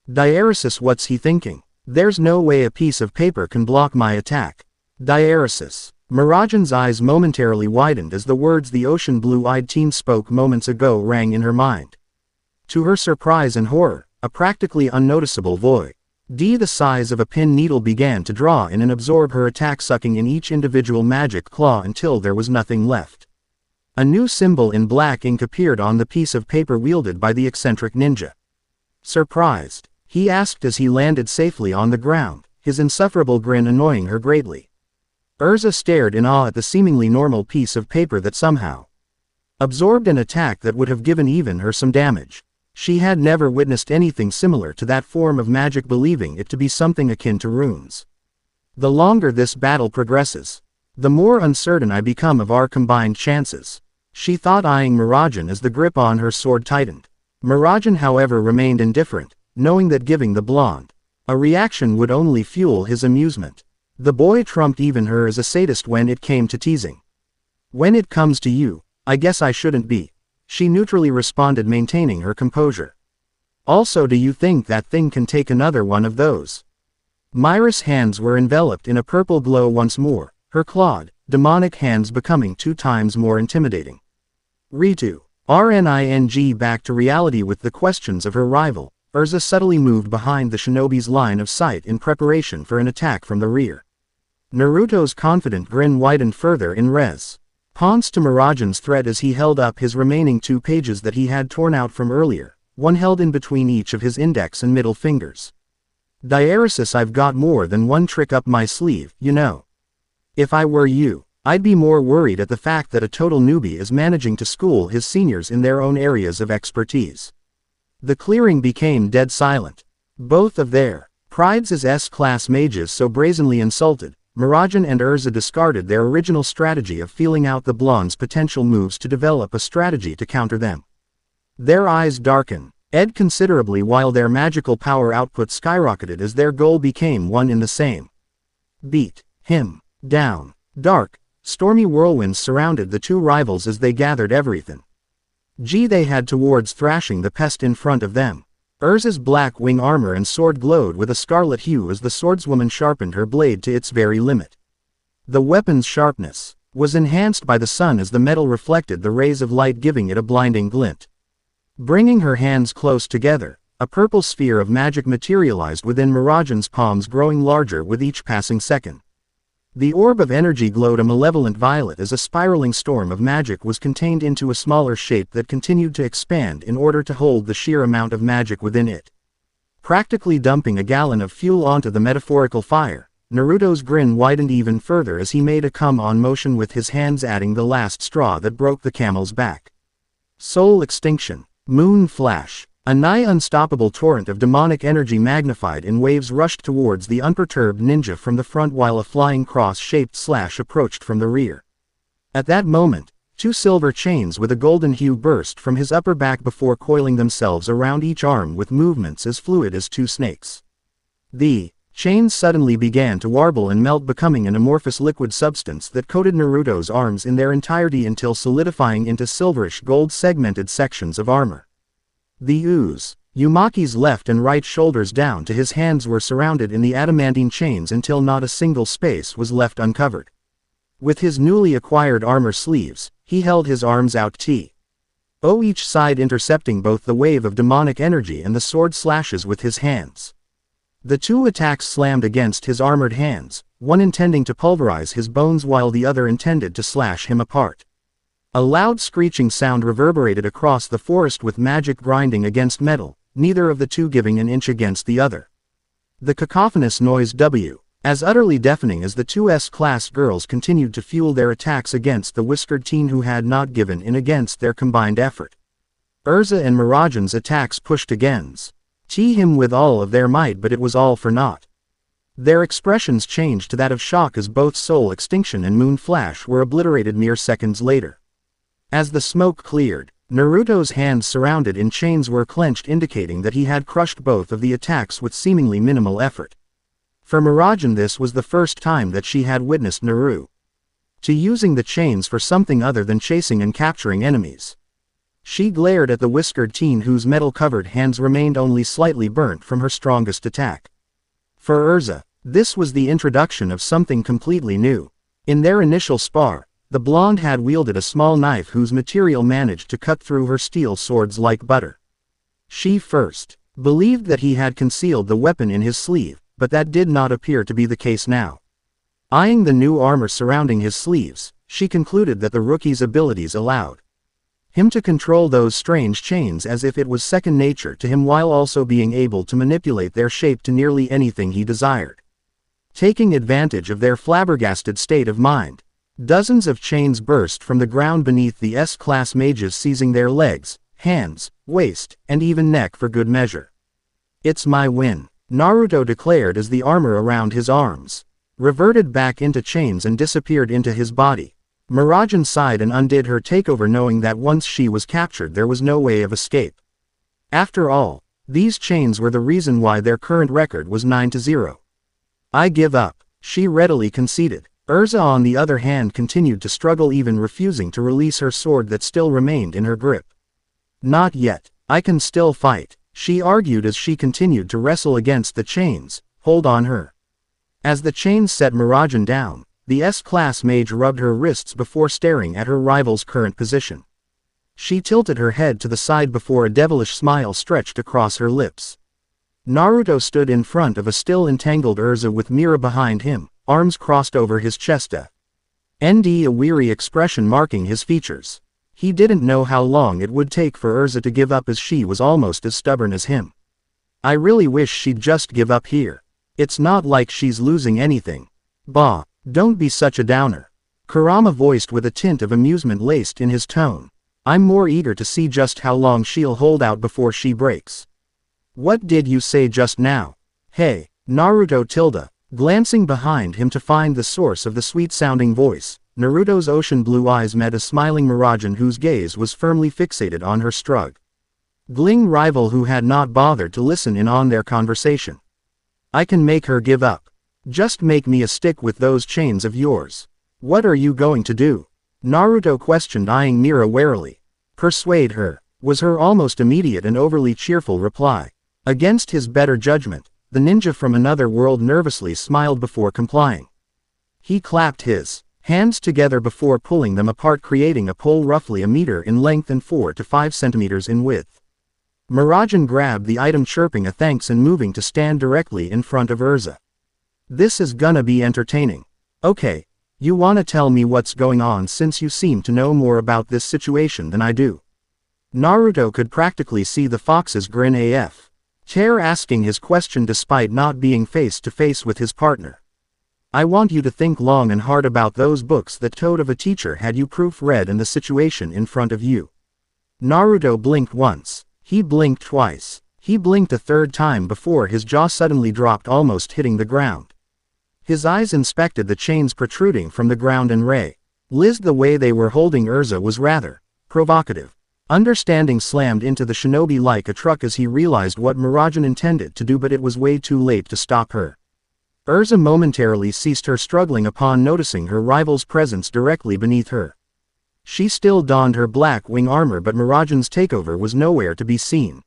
Diaresis, what's he thinking? There's no way a piece of paper can block my attack. Diaresis. Mirajan's eyes momentarily widened as the words the ocean blue-eyed teen spoke moments ago rang in her mind. To her surprise and horror, a practically unnoticeable void the size of a pin needle began to draw in and absorb her attack, sucking in each individual magic claw until there was nothing left. A new symbol in black ink appeared on the piece of paper wielded by the eccentric ninja. Surprised, he asked as he landed safely on the ground, his insufferable grin annoying her greatly. Urza stared in awe at the seemingly normal piece of paper that somehow absorbed an attack that would have given even her some damage. She had never witnessed anything similar to that form of magic, believing it to be something akin to runes. The longer this battle progresses, the more uncertain I become of our combined chances, she thought, eyeing Mirajan as the grip on her sword tightened. Mirajan, however, remained indifferent, knowing that giving the blonde a reaction would only fuel his amusement. The boy trumped even her as a sadist when it came to teasing. When it comes to you, I guess I shouldn't be, she neutrally responded, maintaining her composure. Also, do you think that thing can take another one of those? Myra's hands were enveloped in a purple glow once more, her clawed, demonic hands becoming 2 times more intimidating. Ritu. RNING. Back to reality with the questions of her rival, Urza subtly moved behind the shinobi's line of sight in preparation for an attack from the rear. Naruto's confident grin widened further in response to Mirajan's threat as he held up his remaining 2 pages that he had torn out from earlier, one held in between each of his index and middle fingers. Diaresis, I've got more than one trick up my sleeve, you know. If I were you, I'd be more worried at the fact that a total newbie is managing to school his seniors in their own areas of expertise. The clearing became dead silent. Both of their prides as S-class mages so brazenly insulted, Mirajan and Urza discarded their original strategy of feeling out the blonde's potential moves to develop a strategy to counter them. Their eyes darkened, ed considerably while their magical power output skyrocketed as their goal became one in the same. Beat him down. Dark, stormy whirlwinds surrounded the two rivals as they gathered everything they had towards thrashing the pest in front of them. Urza's black wing armor and sword glowed with a scarlet hue as the swordswoman sharpened her blade to its very limit. The weapon's sharpness was enhanced by the sun as the metal reflected the rays of light, giving it a blinding glint. Bringing her hands close together, a purple sphere of magic materialized within Mirajan's palms, growing larger with each passing second. The orb of energy glowed a malevolent violet as a spiraling storm of magic was contained into a smaller shape that continued to expand in order to hold the sheer amount of magic within it. Practically dumping a gallon of fuel onto the metaphorical fire, Naruto's grin widened even further as he made a come-on motion with his hands, adding the last straw that broke the camel's back. Soul extinction. Moon flash. A nigh unstoppable torrent of demonic energy magnified in waves rushed towards the unperturbed ninja from the front while a flying cross-shaped slash approached from the rear. At that moment, two silver chains with a golden hue burst from his upper back before coiling themselves around each arm with movements as fluid as two snakes. The chains suddenly began to warble and melt, becoming an amorphous liquid substance that coated Naruto's arms in their entirety until solidifying into silverish gold segmented sections of armor. The ooze. Umaki's left and right shoulders down to his hands were surrounded in the adamantine chains until not a single space was left uncovered. With his newly acquired armor sleeves, he held his arms out each side, intercepting both the wave of demonic energy and the sword slashes with his hands. The two attacks slammed against his armored hands, one intending to pulverize his bones while the other intended to slash him apart. A loud screeching sound reverberated across the forest with magic grinding against metal, neither of the two giving an inch against the other. The cacophonous noise as utterly deafening as the two S-class girls continued to fuel their attacks against the whiskered teen who had not given in against their combined effort. Urza and Mirajan's attacks pushed against him with all of their might, but it was all for naught. Their expressions changed to that of shock as both Soul Extinction and Moon Flash were obliterated mere seconds later. As the smoke cleared, Naruto's hands surrounded in chains were clenched, indicating that he had crushed both of the attacks with seemingly minimal effort. For Mirajan, this was the first time that she had witnessed Naruto using the chains for something other than chasing and capturing enemies. She glared at the whiskered teen whose metal-covered hands remained only slightly burnt from her strongest attack. For Urza, this was the introduction of something completely new. In their initial spar, the blonde had wielded a small knife whose material managed to cut through her steel swords like butter. She first believed that he had concealed the weapon in his sleeve, but that did not appear to be the case now. Eyeing the new armor surrounding his sleeves, she concluded that the rookie's abilities allowed him to control those strange chains as if it was second nature to him, while also being able to manipulate their shape to nearly anything he desired. Taking advantage of their flabbergasted state of mind, dozens of chains burst from the ground beneath the S-class mages, seizing their legs, hands, waist, and even neck for good measure. "It's my win," Naruto declared as the armor around his arms reverted back into chains and disappeared into his body. Mirajan sighed and undid her takeover, knowing that once she was captured there was no way of escape. After all, these chains were the reason why their current record was 9-0. "I give up," she readily conceded. Urza, on the other hand, continued to struggle, even refusing to release her sword that still remained in her grip. "Not yet. I can still fight," she argued as she continued to wrestle against the chains. "Hold on her." As the chains set Mirajan down, the S-class mage rubbed her wrists before staring at her rival's current position. She tilted her head to the side before a devilish smile stretched across her lips. Naruto stood in front of a still entangled Urza with Mira behind him, arms crossed over his chest, a weary expression marking his features. He didn't know how long it would take for Urza to give up, as she was almost as stubborn as him. "I really wish she'd just give up here. It's not like she's losing anything." "Bah, don't be such a downer," Kurama voiced with a tint of amusement laced in his tone. "I'm more eager to see just how long she'll hold out before she breaks." "What did you say just now?" "Hey, Naruto tilde." Glancing behind him to find the source of the sweet-sounding voice, Naruto's ocean blue eyes met a smiling Mirajan whose gaze was firmly fixated on her strug. Gling rival who had not bothered to listen in on their conversation. I can make her give up. Just make me a stick with those chains of yours. What are you going to do? Naruto questioned, eyeing Mira warily. Persuade her, was her almost immediate and overly cheerful reply. Against his better judgment, the ninja from another world nervously smiled before complying. He clapped his hands together before pulling them apart, creating a pole roughly a meter in length and 4 to 5 centimeters in width. Mirajan grabbed the item, chirping a thanks and moving to stand directly in front of Urza. This is gonna be entertaining. Okay, you wanna tell me what's going on since you seem to know more about this situation than I do. Naruto could practically see the fox's grin AF. Chair asking his question despite not being face to face with his partner. I want you to think long and hard about those books that toad of a teacher had you proofread and the situation in front of you. Naruto blinked once. He blinked twice. He blinked a third time before his jaw suddenly dropped, almost hitting the ground. His eyes inspected the chains protruding from the ground and realized the way they were holding Urza was rather provocative. Understanding slammed into the shinobi like a truck as he realized what Mirajan intended to do, but it was way too late to stop her. Urza momentarily ceased her struggling upon noticing her rival's presence directly beneath her. She still donned her black wing armor, but Mirajan's takeover was nowhere to be seen.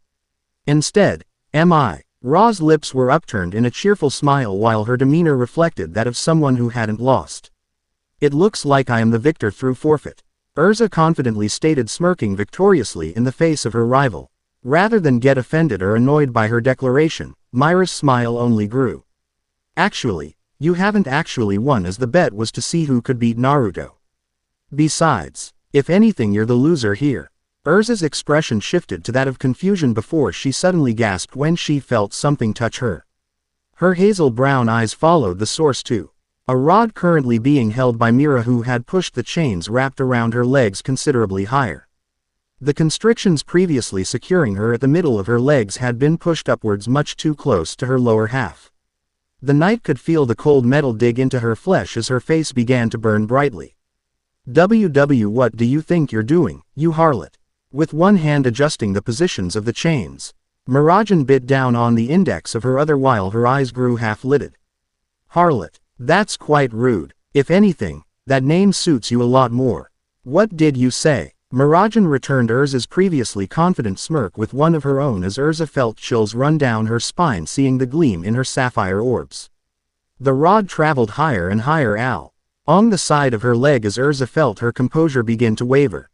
Instead, Ra's lips were upturned in a cheerful smile while her demeanor reflected that of someone who hadn't lost. It looks like I am the victor through forfeit, Urza confidently stated, smirking victoriously in the face of her rival. Rather than get offended or annoyed by her declaration, Myra's smile only grew. Actually, you haven't actually won, as the bet was to see who could beat Naruto. Besides, if anything, you're the loser here. Urza's expression shifted to that of confusion before she suddenly gasped when she felt something touch her. Her hazel brown eyes followed the source too. A rod currently being held by Mira, who had pushed the chains wrapped around her legs considerably higher. The constrictions previously securing her at the middle of her legs had been pushed upwards much too close to her lower half. The knight could feel the cold metal dig into her flesh as her face began to burn brightly. What do you think you're doing, you harlot? With one hand adjusting the positions of the chains, Mirajan bit down on the index of her other while her eyes grew half-lidded. Harlot, that's quite rude. If anything, that name suits you a lot more. What did you say? Mirajan returned Urza's previously confident smirk with one of her own as Urza felt chills run down her spine seeing the gleam in her sapphire orbs. The rod traveled higher and higher along the side of her leg as Urza felt her composure begin to waver.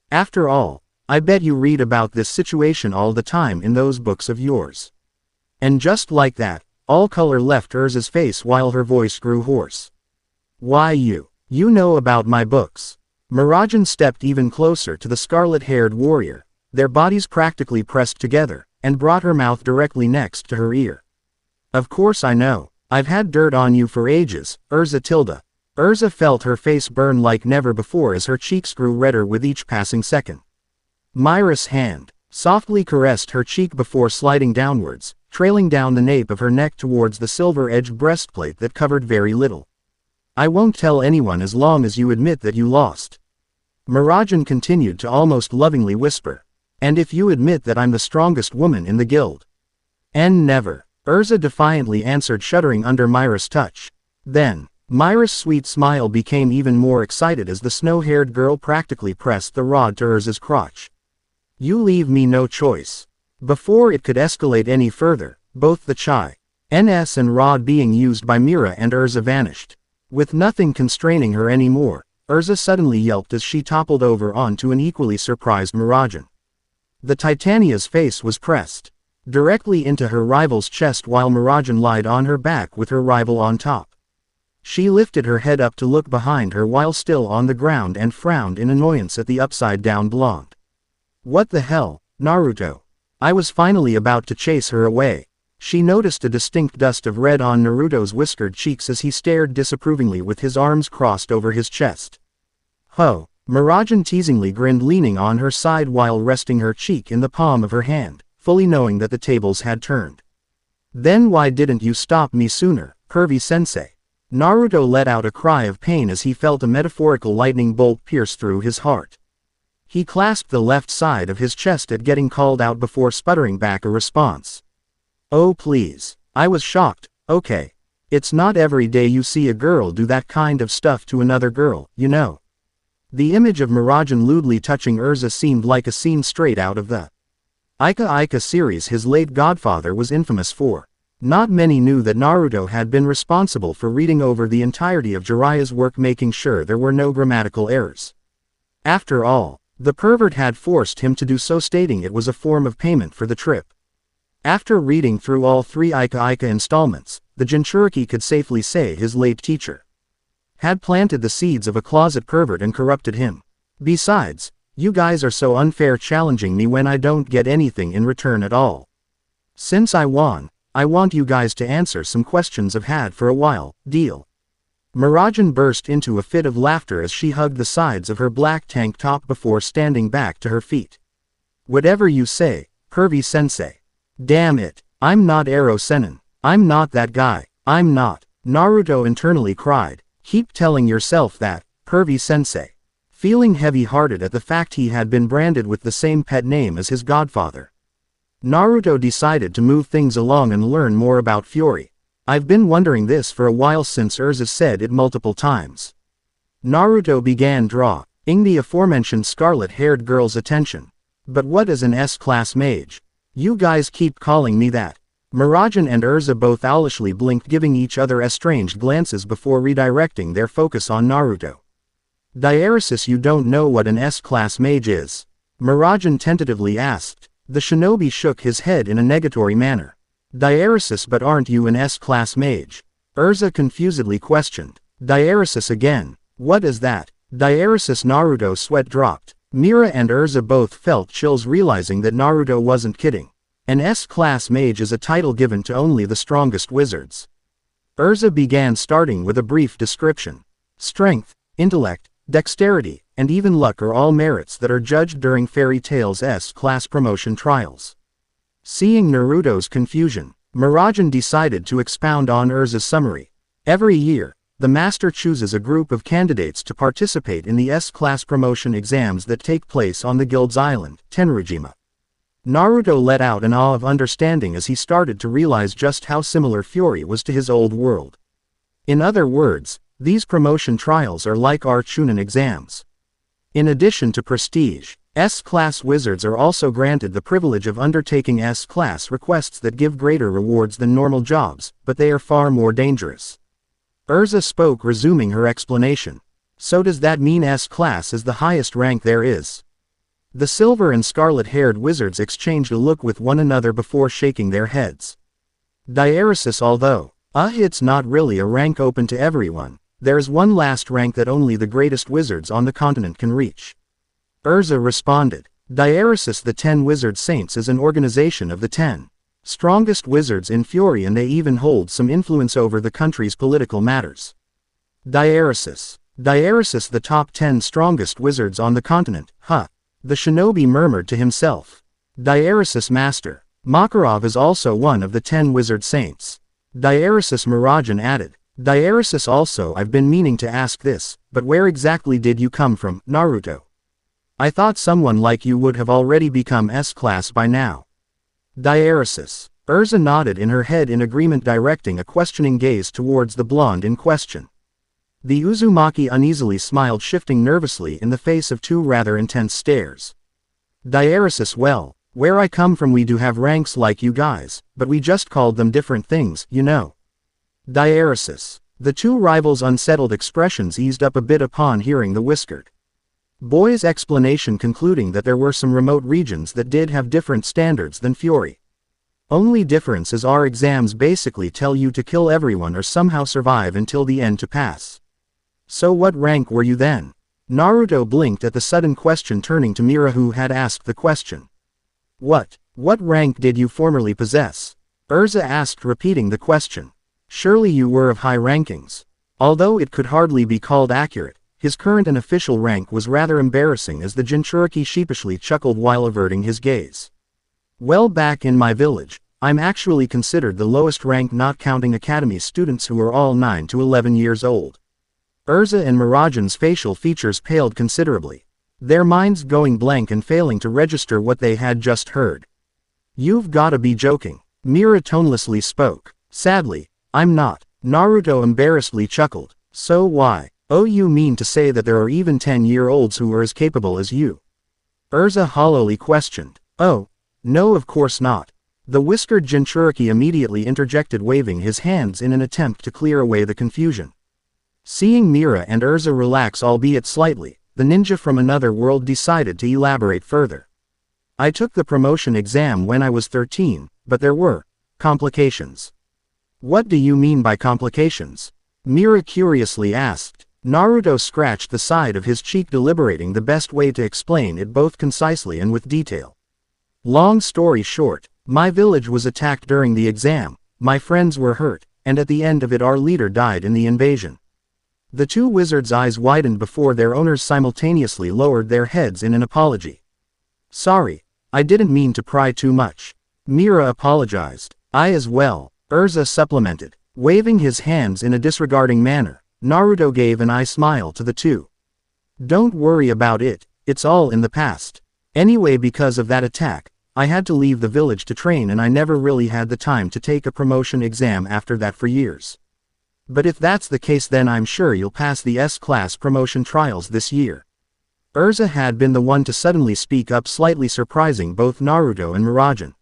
After all, I bet you read about this situation all the time in those books of yours. And just like that, all color left Urza's face while her voice grew hoarse. Why you know about my books. Mirajan stepped even closer to the scarlet-haired warrior, their bodies practically pressed together, and brought her mouth directly next to her ear. Of course I know. I've had dirt on you for ages, Urza . Urza felt her face burn like never before as her cheeks grew redder with each passing second. Myra's hand softly caressed her cheek before sliding downwards, trailing down the nape of her neck towards the silver-edged breastplate that covered very little. I won't tell anyone as long as you admit that you lost. Mirajan continued to almost lovingly whisper. And if you admit that I'm the strongest woman in the guild. And never, Urza defiantly answered, shuddering under Myra's touch. Then, Myra's sweet smile became even more excited as the snow-haired girl practically pressed the rod to Urza's crotch. You leave me no choice. Before it could escalate any further, both the NS and rod being used by Mira and Urza vanished. With nothing constraining her anymore, Urza suddenly yelped as she toppled over onto an equally surprised Mirajan. The Titania's face was pressed directly into her rival's chest while Mirajan lied on her back with her rival on top. She lifted her head up to look behind her while still on the ground and frowned in annoyance at the upside-down blonde. What the hell, Naruto? I was finally about to chase her away. She noticed a distinct dust of red on Naruto's whiskered cheeks as he stared disapprovingly with his arms crossed over his chest. Ho, Mirajan teasingly grinned, leaning on her side while resting her cheek in the palm of her hand, fully knowing that the tables had turned. Then why didn't you stop me sooner, Kirby-sensei? Naruto let out a cry of pain as he felt a metaphorical lightning bolt pierce through his heart. He clasped the left side of his chest at getting called out before sputtering back a response. Oh please. I was shocked. Okay. It's not every day you see a girl do that kind of stuff to another girl, you know. The image of Mirajan lewdly touching Urza seemed like a scene straight out of the Ika Ika series his late godfather was infamous for. Not many knew that Naruto had been responsible for reading over the entirety of Jiraiya's work, making sure there were no grammatical errors. After all, the pervert had forced him to do so, stating it was a form of payment for the trip. After reading through all 3 Ika Ika installments, the Jinchuriki could safely say his late teacher had planted the seeds of a closet pervert and corrupted him. Besides, you guys are so unfair, challenging me when I don't get anything in return at all. Since I won, I want you guys to answer some questions I've had for a while, deal? Mirajan burst into a fit of laughter as she hugged the sides of her black tank top before standing back to her feet. Whatever you say, Pervy-sensei. Damn it, I'm not Ero Sennin. I'm not that guy. I'm not. Naruto internally cried. Keep telling yourself that, Pervy-sensei. Feeling heavy-hearted at the fact he had been branded with the same pet name as his godfather, Naruto decided to move things along and learn more about Fury. I've been wondering this for a while since Urza said it multiple times. Naruto began drawing the aforementioned scarlet-haired girl's attention. But what is an S-class mage? You guys keep calling me that. Mirajan and Urza both owlishly blinked, giving each other estranged glances before redirecting their focus on Naruto. Diaresis, you don't know what an S-class mage is? Mirajan tentatively asked. The shinobi shook his head in a negatory manner. Diaresis, but aren't you an S-class mage? Urza confusedly questioned. Diaresis again. What is that? Diaresis. Naruto's sweat dropped. Mira and Urza both felt chills, realizing that Naruto wasn't kidding. An S-class mage is a title given to only the strongest wizards. Urza began, starting with a brief description. Strength, intellect, dexterity, and even luck are all merits that are judged during Fairy Tail's S-class promotion trials. Seeing Naruto's confusion, Mirajan decided to expound on Urza's summary. Every year, the master chooses a group of candidates to participate in the S-class promotion exams that take place on the guild's island, Tenryujima. Naruto let out an awe of understanding as he started to realize just how similar Fury was to his old world. In other words, these promotion trials are like our Chunin exams. In addition to prestige, S-class wizards are also granted the privilege of undertaking S-class requests that give greater rewards than normal jobs, but they are far more dangerous. Urza spoke, resuming her explanation. So does that mean S-class is the highest rank there is? The silver and scarlet-haired wizards exchanged a look with one another before shaking their heads. Diaresis, although it's not really a rank open to everyone, there's one last rank that only the greatest wizards on the continent can reach. Urza responded. Diaresis, the 10 Wizard Saints, is an organization of the 10 strongest wizards in Fury, and they even hold some influence over the country's political matters. Diaresis, the top 10 strongest wizards on the continent, huh? The shinobi murmured to himself. Diaresis Master. Makarov is also one of the 10 Wizard Saints. Diaresis. Mirajan added. Diaresis also. I've been meaning to ask this, but where exactly did you come from, Naruto? I thought someone like you would have already become S-class by now. Diaresis. Urza nodded in her head in agreement, directing a questioning gaze towards the blonde in question. The Uzumaki uneasily smiled, shifting nervously in the face of 2 rather intense stares. Diaresis. Well, where I come from we do have ranks like you guys, but we just called them different things, you know. Diaresis. The 2 rivals' unsettled expressions eased up a bit upon hearing the whiskered boy's explanation, concluding that there were some remote regions that did have different standards than Fury. Only difference is our exams basically tell you to kill everyone or somehow survive until the end to pass. So what rank were you then? Naruto blinked at the sudden question, turning to Mira, who had asked the question. What rank did you formerly possess? Urza asked, repeating the question. Surely you were of high rankings. Although it could hardly be called accurate, his current and official rank was rather embarrassing, as the Jinchuriki sheepishly chuckled while averting his gaze. Well, back in my village, I'm actually considered the lowest rank, not counting academy students who are all 9 to 11 years old. Urza and Mirajan's facial features paled considerably. their minds going blank and failing to register what they had just heard. You've gotta be joking. Mira tonelessly spoke. Sadly, I'm not. Naruto embarrassedly chuckled. So why? Oh, you mean to say that there are even 10-year-olds who are as capable as you? Urza hollowly questioned. Oh, no, of course not. The whiskered Jinchuriki immediately interjected, waving his hands in an attempt to clear away the confusion. Seeing Mira and Urza relax albeit slightly, the ninja from another world decided to elaborate further. I took the promotion exam when I was 13, but there were complications. What do you mean by complications? Mira curiously asked. Naruto scratched the side of his cheek, deliberating the best way to explain it both concisely and with detail. Long story short, my village was attacked during the exam, my friends were hurt, and at the end of it our leader died in the invasion. The two wizards' eyes widened before their owners simultaneously lowered their heads in an apology. Sorry, I didn't mean to pry too much. Mira apologized. I as well, Urza supplemented. Waving his hands in a disregarding manner, Naruto gave an eye smile to the two. Don't worry about it, it's all in the past. Anyway, because of that attack, I had to leave the village to train, and I never really had the time to take a promotion exam after that for years. But if that's the case, then I'm sure you'll pass the S-class promotion trials this year. Urza had been the one to suddenly speak up, slightly surprising both Naruto and Miragen.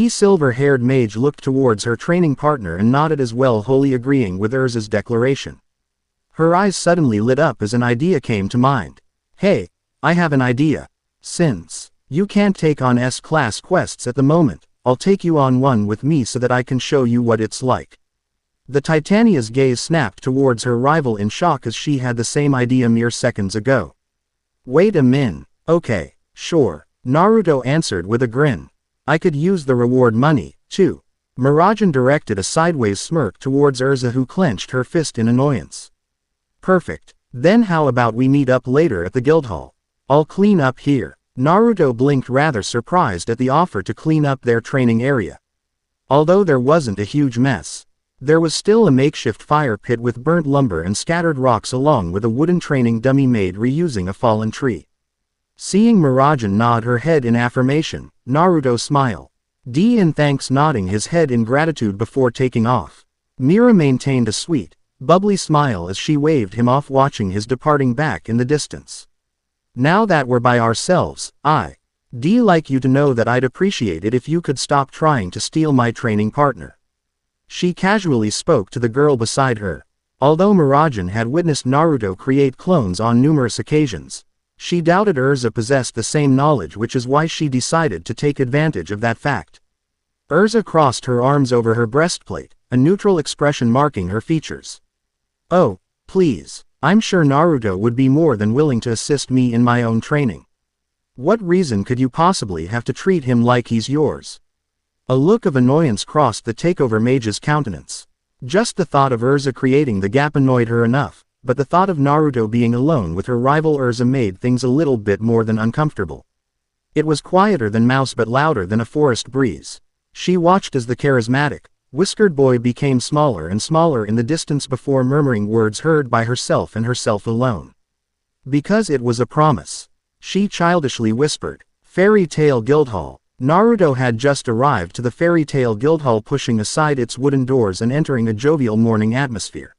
Silver-haired mage looked towards her training partner and nodded as well, wholly agreeing with Urza's declaration. Her eyes suddenly lit up as an idea came to mind. Hey, I have an idea. Since you can't take on S-class quests at the moment, I'll take you on one with me so that I can show you what it's like. The Titania's gaze snapped towards her rival in shock, as she had the same idea mere seconds ago. Wait a min. Okay, sure, Naruto answered with a grin. I could use the reward money, too. Miragen directed a sideways smirk towards Urza, who clenched her fist in annoyance. Perfect. Then how about we meet up later at the Guildhall? I'll clean up here. Naruto blinked, rather surprised at the offer to clean up their training area. Although there wasn't a huge mess, there was still a makeshift fire pit with burnt lumber and scattered rocks, along with a wooden training dummy made reusing a fallen tree. Seeing Miragen nod her head in affirmation, Naruto smiled. In thanks, nodding his head in gratitude before taking off. Mira maintained a sweet, bubbly smile as she waved him off, watching his departing back in the distance. Now that we're by ourselves, I'd like you to know that I'd appreciate it if you could stop trying to steal my training partner. She casually spoke to the girl beside her. Although Miragen had witnessed Naruto create clones on numerous occasions, she doubted Urza possessed the same knowledge, which is why she decided to take advantage of that fact. Urza crossed her arms over her breastplate, a neutral expression marking her features. Oh, please, I'm sure Naruto would be more than willing to assist me in my own training. What reason could you possibly have to treat him like he's yours? A look of annoyance crossed the takeover mage's countenance. Just the thought of Urza creating the gap annoyed her enough, but the thought of Naruto being alone with her rival Urza made things a little bit more than uncomfortable. It was quieter than mouse but louder than a forest breeze. She watched as the charismatic, whiskered boy became smaller and smaller in the distance before murmuring words heard by herself and herself alone. Because it was a promise. She childishly whispered, Fairy Tail Guildhall. Naruto had just arrived to the Fairy Tail Guildhall, pushing aside its wooden doors and entering a jovial morning atmosphere.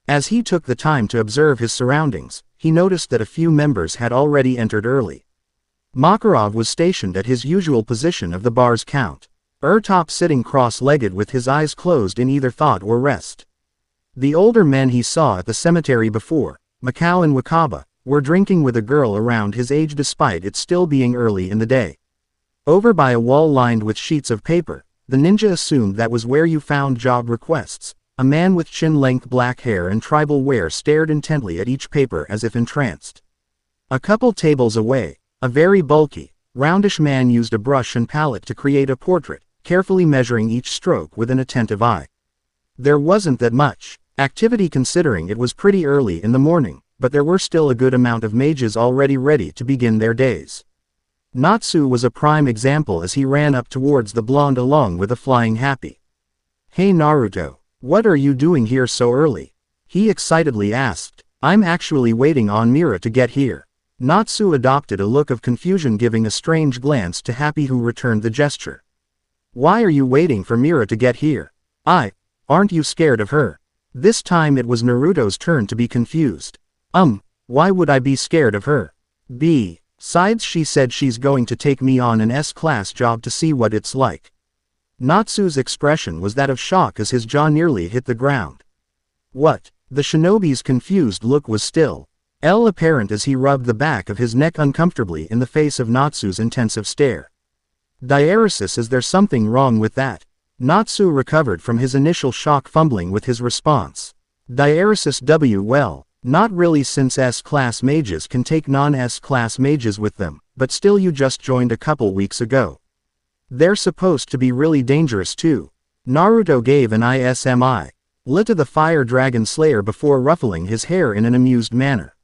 As he took the time to observe his surroundings, he noticed that a few members had already entered early. Makarov was stationed at his usual position of the bar's count, Urtop sitting cross-legged with his eyes closed in either thought or rest. The older men he saw at the cemetery before, Mikao and Wakaba, were drinking with a girl around his age despite it still being early in the day. Over by a wall lined with sheets of paper, the ninja assumed that was where you found job requests. A man with chin-length black hair and tribal wear stared intently at each paper as if entranced. A couple tables away, a very bulky, roundish man used a brush and palette to create a portrait, carefully measuring each stroke with an attentive eye. There wasn't that much activity considering it was pretty early in the morning, but there were still a good amount of mages already ready to begin their days. Natsu was a prime example as he ran up towards the blonde along with a flying happy. Hey Naruto, what are you doing here so early? He excitedly asked. I'm actually waiting on Mira to get here. Natsu adopted a look of confusion, giving a strange glance to Happy, who returned the gesture. Why are you waiting for Mira to get here? Aren't you scared of her? This time it was Naruto's turn to be confused. Why would I be scared of her? Besides, she said she's going to take me on an S-class job to see what it's like. Natsu's expression was that of shock as his jaw nearly hit the ground. What? The shinobi's confused look was still apparent as he rubbed the back of his neck uncomfortably in the face of Natsu's intensive stare. Diaresis, is there something wrong with that? Natsu recovered from his initial shock, fumbling with his response. Diaresis, well, not really, since S-class mages can take non-S-class mages with them, but still, you just joined a couple weeks ago. They're supposed to be really dangerous too. Naruto gave an ISMI to the Fire Dragon Slayer before ruffling his hair in an amused manner.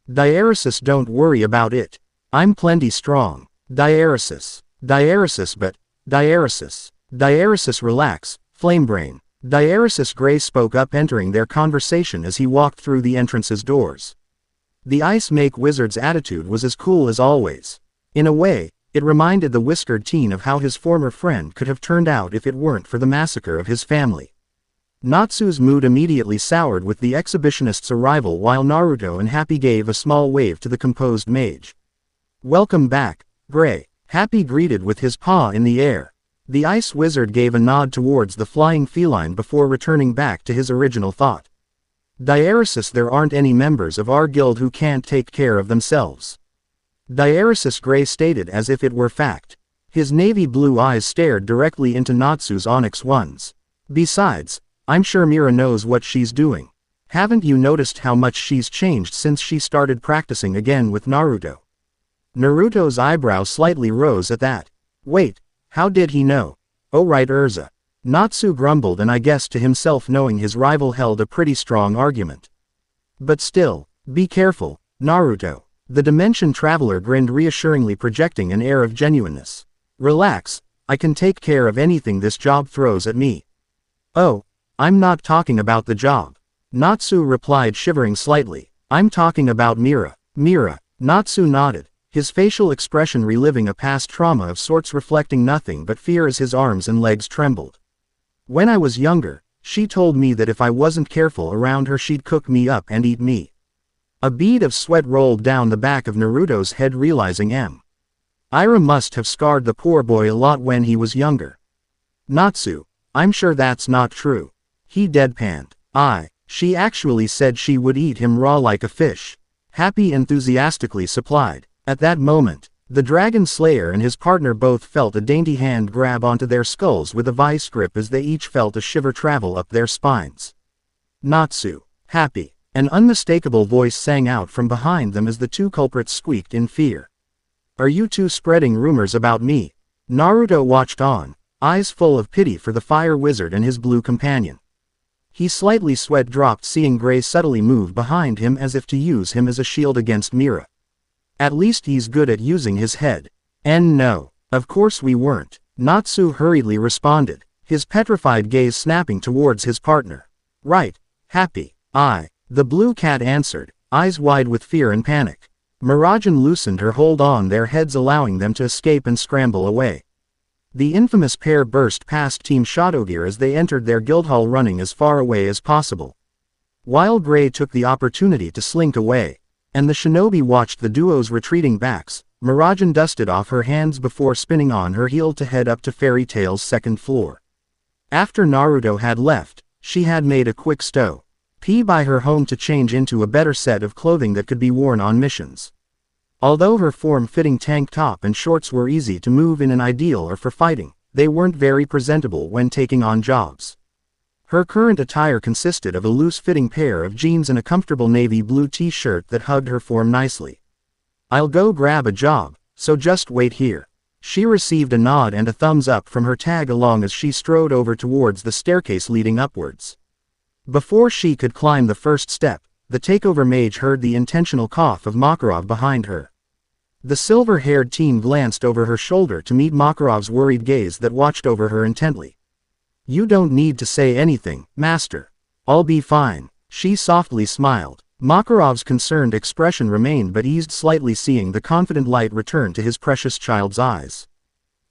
Diaresis, don't worry about it. I'm plenty strong. Diaresis, relax, Flamebrain. Diaresis Gray spoke up, entering their conversation as he walked through the entrance's doors. The Ice Make Wizard's attitude was as cool as always. In a way, it reminded the whiskered teen of how his former friend could have turned out if it weren't for the massacre of his family. Natsu's mood immediately soured with the exhibitionist's arrival, while Naruto and Happy gave a small wave to the composed mage. Welcome back, Gray. Happy greeted with his paw in the air. The Ice Wizard gave a nod towards the flying feline before returning back to his original thought. Diaresis, there aren't any members of our guild who can't take care of themselves. Diaresis Gray stated as if it were fact. His navy blue eyes stared directly into Natsu's onyx ones. Besides, I'm sure Mira knows what she's doing. Haven't you noticed how much she's changed since she started practicing again with Naruto? Naruto's eyebrow slightly rose at that. Wait, how did he know? Oh right, Urza. Natsu grumbled, and I guessed to himself, knowing his rival held a pretty strong argument. But still, be careful, Naruto. The Dimension Traveler grinned reassuringly, projecting an air of genuineness. Relax, I can take care of anything this job throws at me. Oh, I'm not talking about the job. Natsu replied, shivering slightly. I'm talking about Mira. Mira. Natsu nodded, his facial expression reliving a past trauma of sorts, reflecting nothing but fear as his arms and legs trembled. When I was younger, she told me that if I wasn't careful around her, she'd cook me up and eat me. A bead of sweat rolled down the back of Naruto's head, realizing Ira must have scarred the poor boy a lot when he was younger. Natsu, I'm sure that's not true. He deadpanned. She actually said she would eat him raw like a fish. Happy enthusiastically supplied. At that moment, the Dragon Slayer and his partner both felt a dainty hand grab onto their skulls with a vice grip, as they each felt a shiver travel up their spines. Natsu. Happy. An unmistakable voice sang out from behind them as the two culprits squeaked in fear. Are you two spreading rumors about me? Naruto watched on, eyes full of pity for the Fire Wizard and his blue companion. He slightly sweat dropped, seeing Gray subtly move behind him as if to use him as a shield against Mira. At least he's good at using his head. And no, of course we weren't. Natsu hurriedly responded, his petrified gaze snapping towards his partner. Right, Happy. The blue cat answered, eyes wide with fear and panic. Miragen loosened her hold on their heads, allowing them to escape and scramble away. The infamous pair burst past Team Shadowgear as they entered their guild hall, running as far away as possible. While Gray took the opportunity to slink away, and the shinobi watched the duo's retreating backs, Miragen dusted off her hands before spinning on her heel to head up to Fairy Tail's second floor. After Naruto had left, she had made a quick stop by her home to change into a better set of clothing that could be worn on missions. Although her form-fitting tank top and shorts were easy to move in and ideal or for fighting, they weren't very presentable when taking on jobs. Her current attire consisted of a loose-fitting pair of jeans and a comfortable navy blue t-shirt that hugged her form nicely. I'll go grab a job, so just wait here. She received a nod and a thumbs up from her tag-along as she strode over towards the staircase leading upwards. Before she could climb the first step, the takeover mage heard the intentional cough of Makarov behind her. The silver-haired teen glanced over her shoulder to meet Makarov's worried gaze that watched over her intently. You don't need to say anything, Master. I'll be fine. She softly smiled. Makarov's concerned expression remained but eased slightly, seeing the confident light return to his precious child's eyes.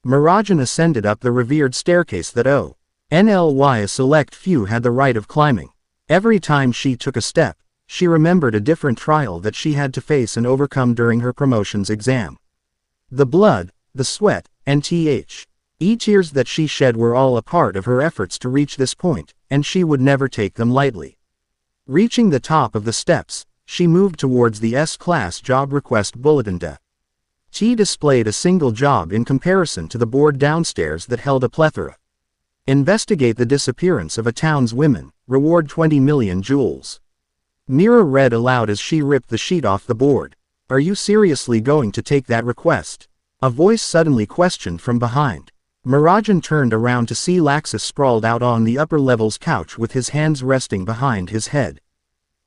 Mirajan ascended up the revered staircase that only a select few had the right of climbing. Every time she took a step, she remembered a different trial that she had to face and overcome during her promotions exam. The blood, the sweat, and tears that she shed were all a part of her efforts to reach this point, and she would never take them lightly. Reaching the top of the steps, she moved towards the S-Class job request bulletin. T displayed a single job in comparison to the board downstairs that held a plethora. Investigate the disappearance of a town's women, reward 20 million jewels. Mira read aloud as she ripped the sheet off the board. Are you seriously going to take that request? A voice suddenly questioned from behind. Mirajan turned around to see Laxus sprawled out on the upper level's couch with his hands resting behind his head.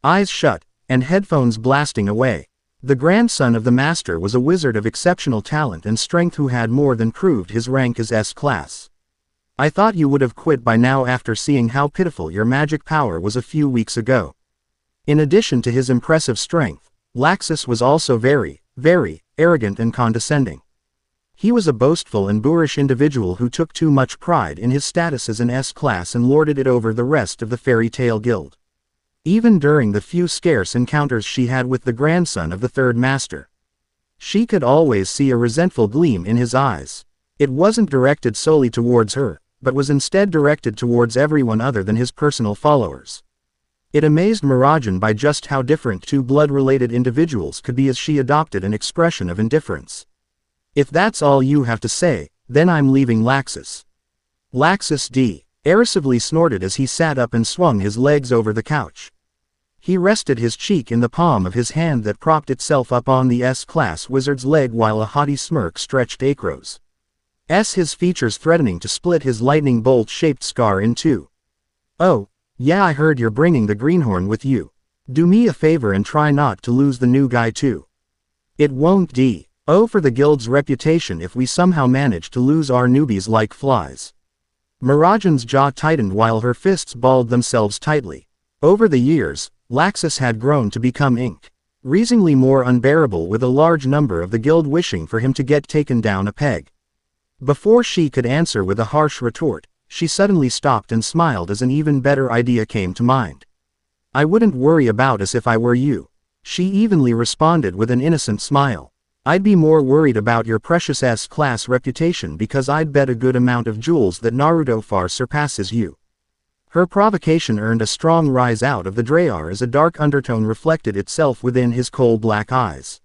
Eyes shut, and headphones blasting away. The grandson of the master was a wizard of exceptional talent and strength who had more than proved his rank as S-Class. I thought you would have quit by now after seeing how pitiful your magic power was a few weeks ago. In addition to his impressive strength, Laxus was also very arrogant and condescending. He was a boastful and boorish individual who took too much pride in his status as an S-Class and lorded it over the rest of the Fairy Tale Guild. Even during the few scarce encounters she had with the grandson of the third master, she could always see a resentful gleam in his eyes. It wasn't directed solely towards her, but was instead directed towards everyone other than his personal followers. It amazed Mirajan by just how different two blood-related individuals could be as she adopted an expression of indifference. If that's all you have to say, then I'm leaving Laxus. Laxus derisively snorted as he sat up and swung his legs over the couch. He rested his cheek in the palm of his hand that propped itself up on the S-Class wizard's leg while a haughty smirk stretched Akros. His features threatening to split his lightning bolt-shaped scar in two. Oh, yeah, I heard you're bringing the greenhorn with you. Do me a favor and try not to lose the new guy too. It won't for the guild's reputation if we somehow manage to lose our newbies like flies. Mirajan's jaw tightened while her fists balled themselves tightly. Over the years, Laxus had grown to become increasingly more unbearable, with a large number of the guild wishing for him to get taken down a peg. Before she could answer with a harsh retort, she suddenly stopped and smiled as an even better idea came to mind. I wouldn't worry about us if I were you. She evenly responded with an innocent smile. I'd be more worried about your precious S-Class reputation because I'd bet a good amount of jewels that Naruto far surpasses you. Her provocation earned a strong rise out of the Drayar as a dark undertone reflected itself within his coal-black eyes.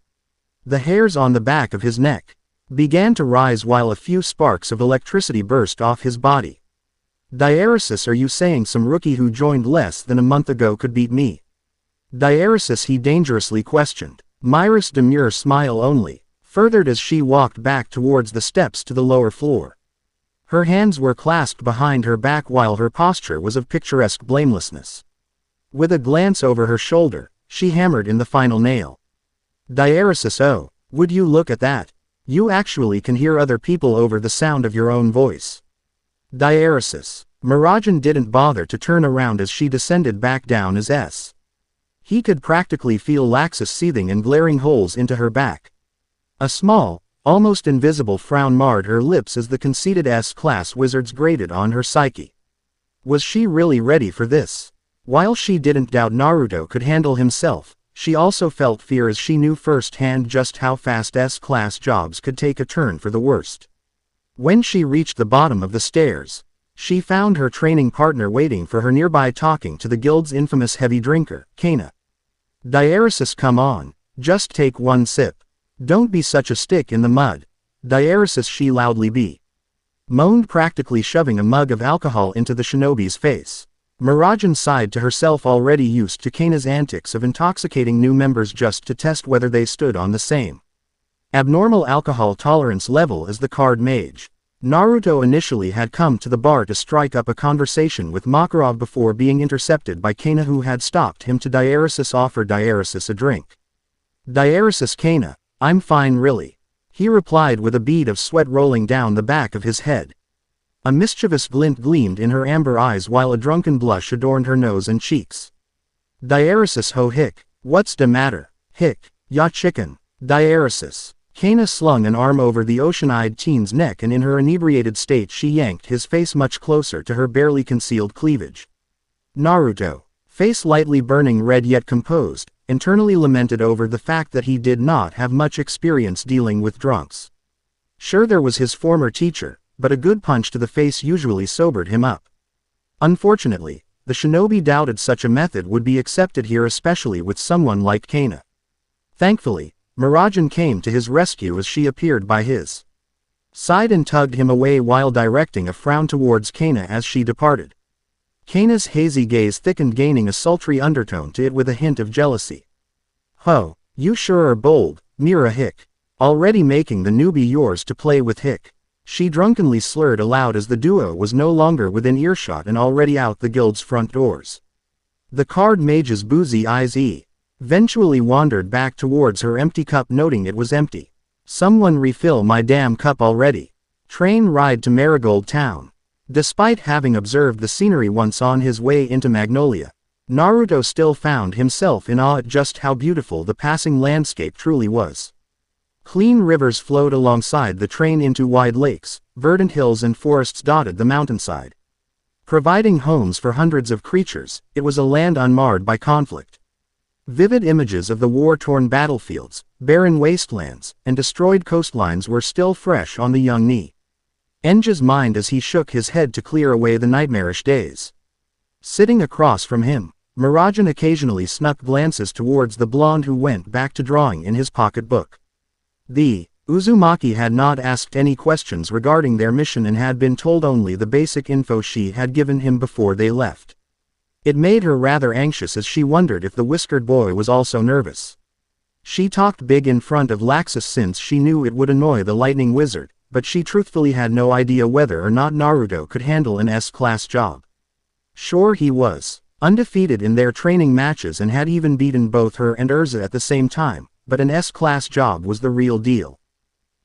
The hairs on the back of his neck began to rise while a few sparks of electricity burst off his body. Diaresis, are you saying some rookie who joined less than a month ago could beat me? Diaresis, he dangerously questioned. Myra's demure smile only furthered as she walked back towards the steps to the lower floor. Her hands were clasped behind her back while her posture was of picturesque blamelessness. With a glance over her shoulder, she hammered in the final nail. Diaresis, oh, would you look at that? You actually can hear other people over the sound of your own voice. Diaresis. Mirajan didn't bother to turn around as she descended back down as S. He could practically feel Laxus seething and glaring holes into her back. A small, almost invisible frown marred her lips as the conceited S-Class wizards grated on her psyche. Was she really ready for this? While she didn't doubt Naruto could handle himself, she also felt fear as she knew firsthand just how fast S-Class jobs could take a turn for the worst. When she reached the bottom of the stairs, she found her training partner waiting for her nearby talking to the guild's infamous heavy drinker, Kana. Diaresis, come on, just take one sip. Don't be such a stick in the mud. Diaresis, she loudly moaned, practically shoving a mug of alcohol into the shinobi's face. Mirajan sighed to herself, already used to Kana's antics of intoxicating new members just to test whether they stood on the same abnormal alcohol tolerance level as the card mage. Naruto initially had come to the bar to strike up a conversation with Makarov before being intercepted by Kana, who had stopped him to Diaresis offer Diaresis a drink. Diaresis, Kana, I'm fine really. He replied with a bead of sweat rolling down the back of his head. A mischievous glint gleamed in her amber eyes while a drunken blush adorned her nose and cheeks. Diaresis, ho hick, What's the matter? Hick, ya chicken. Diaresis. Kana slung an arm over the ocean-eyed teen's neck, and in her inebriated state she yanked his face much closer to her barely concealed cleavage. Naruto, face lightly burning red yet composed, internally lamented over the fact that he did not have much experience dealing with drunks. Sure, there was his former teacher, but a good punch to the face usually sobered him up. Unfortunately, the shinobi doubted such a method would be accepted here, especially with someone like Kana. Thankfully, Miragen came to his rescue as she appeared by his side and tugged him away while directing a frown towards Kana as she departed. Kana's hazy gaze thickened, gaining a sultry undertone to it with a hint of jealousy. "Ho, you sure are bold, Mira Hick. Already making the newbie yours to play with Hick," she drunkenly slurred aloud as the duo was no longer within earshot and already out the guild's front doors. The card mage's boozy eyes eventually wandered back towards her empty cup, noting it was empty. "Someone refill my damn cup already." Train ride to Marigold Town. Despite having observed the scenery once on his way into Magnolia, Naruto still found himself in awe at just how beautiful the passing landscape truly was. Clean rivers flowed alongside the train into wide lakes, verdant hills and forests dotted the mountainside. Providing homes for hundreds of creatures, it was a land unmarred by conflict. Vivid images of the war-torn battlefields, barren wastelands, and destroyed coastlines were still fresh on the young Enja's mind as he shook his head to clear away the nightmarish days. Sitting across from him, Miragen occasionally snuck glances towards the blonde who went back to drawing in his pocketbook. The Uzumaki had not asked any questions regarding their mission and had been told only the basic info she had given him before they left. It made her rather anxious as she wondered if the whiskered boy was also nervous. She talked big in front of Laxus since she knew it would annoy the lightning wizard, but she truthfully had no idea whether or not Naruto could handle an S-class job. Sure, he was undefeated in their training matches and had even beaten both her and Urza at the same time, but an S-class job was the real deal.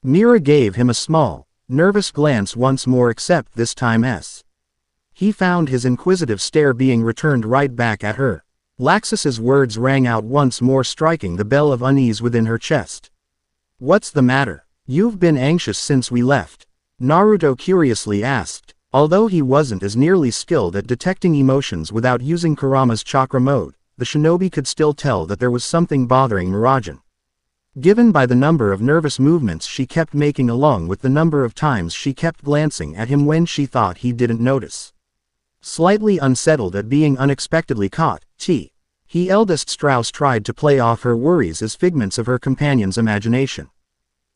Mira gave him a small, nervous glance once more, except this time he found his inquisitive stare being returned right back at her. Laxus's words rang out once more, striking the bell of unease within her chest. "What's the matter? You've been anxious since we left?" Naruto curiously asked. Although he wasn't as nearly skilled at detecting emotions without using Kurama's chakra mode, the shinobi could still tell that there was something bothering Miragen. Given by the number of nervous movements she kept making along with the number of times she kept glancing at him when she thought he didn't notice. Slightly unsettled at being unexpectedly caught, he eldest Strauss tried to play off her worries as figments of her companion's imagination.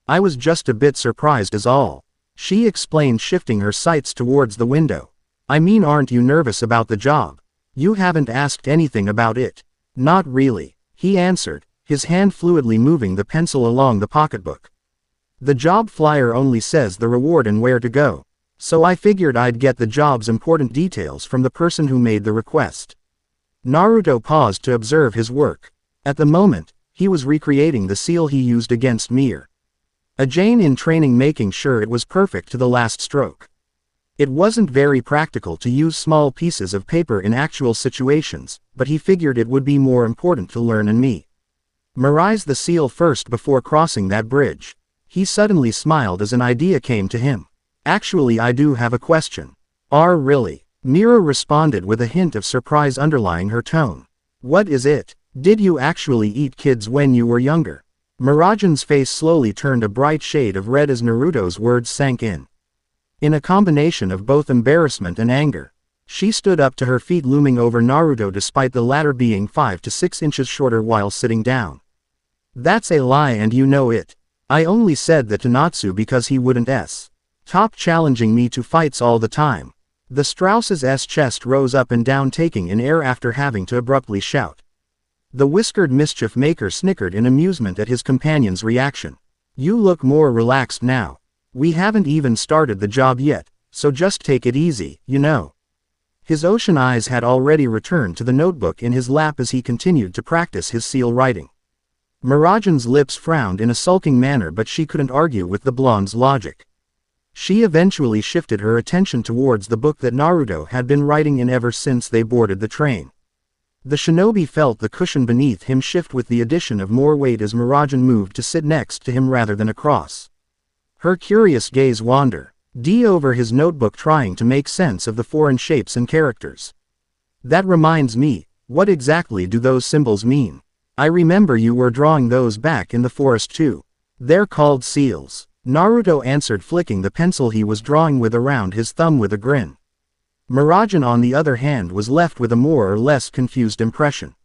"I was just a bit surprised is all," she explained, shifting her sights towards the window. "I mean, aren't you nervous about the job? You haven't asked anything about it." "Not really," he answered, his hand fluidly moving the pencil along the pocketbook. "The job flyer only says the reward and where to go. So I figured I'd get the job's important details from the person who made the request." Naruto paused to observe his work. At the moment, he was recreating the seal he used against Mir. A Jane in training, making sure it was perfect to the last stroke. It wasn't very practical to use small pieces of paper in actual situations, but he figured it would be more important to learn and memorize the seal first before crossing that bridge. He suddenly smiled as an idea came to him. "Actually, I do have a question." Really?" Mira responded with a hint of surprise underlying her tone. "What is it? Did you actually eat kids when you were younger?" Miragen's face slowly turned a bright shade of red as Naruto's words sank in. In a combination of both embarrassment and anger, she stood up to her feet, looming over Naruto despite the latter being 5 to 6 inches shorter while sitting down. "That's a lie and you know it. I only said that to Natsu because he wouldn't stop challenging me to fights all the time." The Strauss's chest rose up and down, taking in air after having to abruptly shout. The whiskered mischief maker snickered in amusement at his companion's reaction. "You look more relaxed now. We haven't even started the job yet, so just take it easy, you know." His ocean eyes had already returned to the notebook in his lap as he continued to practice his seal writing. Miragen's lips frowned in a sulking manner, but she couldn't argue with the blonde's logic. She eventually shifted her attention towards the book that Naruto had been writing in ever since they boarded the train. The shinobi felt the cushion beneath him shift with the addition of more weight as Mirajan moved to sit next to him rather than across. Her curious gaze wandered over his notebook, trying to make sense of the foreign shapes and characters. That reminds me, what exactly do those symbols mean? I remember you were drawing those back in the forest too. They're called seals, Naruto answered, flicking the pencil he was drawing with around his thumb with a grin. Mirajan, on the other hand, was left with a more or less confused impression.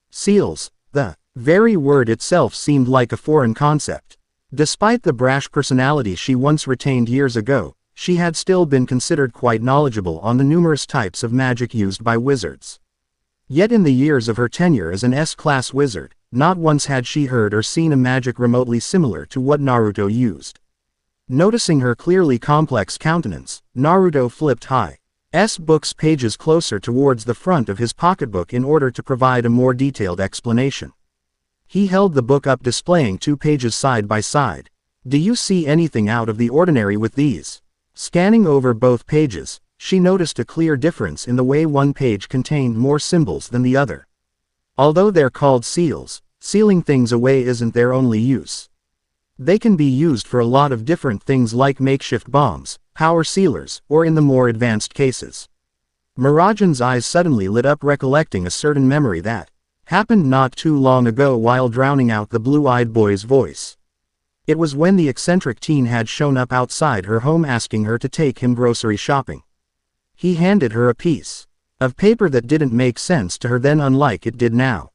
Seals, the very word itself seemed like a foreign concept. Despite the brash personality she once retained years ago, she had still been considered quite knowledgeable on the numerous types of magic used by wizards. Yet in the years of her tenure as an S-class wizard, not once had she heard or seen a magic remotely similar to what Naruto used. Noticing her clearly complex countenance, Naruto flipped Hi's book's pages closer towards the front of his pocketbook in order to provide a more detailed explanation. He held the book up, displaying 2 pages side by side. Do you see anything out of the ordinary with these? Scanning over both pages, she noticed a clear difference in the way one page contained more symbols than the other. Although they're called seals, sealing things away isn't their only use. They can be used for a lot of different things, like makeshift bombs, power sealers, or in the more advanced cases. Mirajan's eyes suddenly lit up, recollecting a certain memory that happened not too long ago while drowning out the blue-eyed boy's voice. It was when the eccentric teen had shown up outside her home asking her to take him grocery shopping. He handed her a piece of paper that didn't make sense to her then, unlike it did now.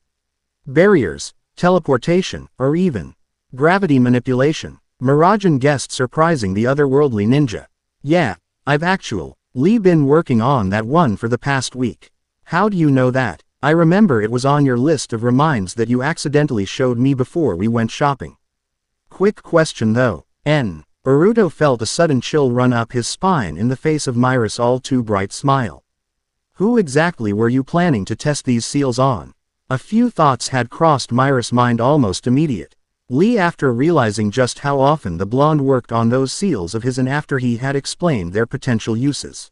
Barriers, teleportation, or even gravity manipulation. Mirajan guessed, surprising the otherworldly ninja. Yeah, I've actually been working on that one for the past week. How do you know that? I remember it was on your list of reminds that you accidentally showed me before we went shopping. Quick question though. Naruto felt a sudden chill run up his spine in the face of Mira's all too bright smile. Who exactly were you planning to test these seals on? A few thoughts had crossed Mira's mind almost immediately after realizing just how often the blonde worked on those seals of his and after he had explained their potential uses.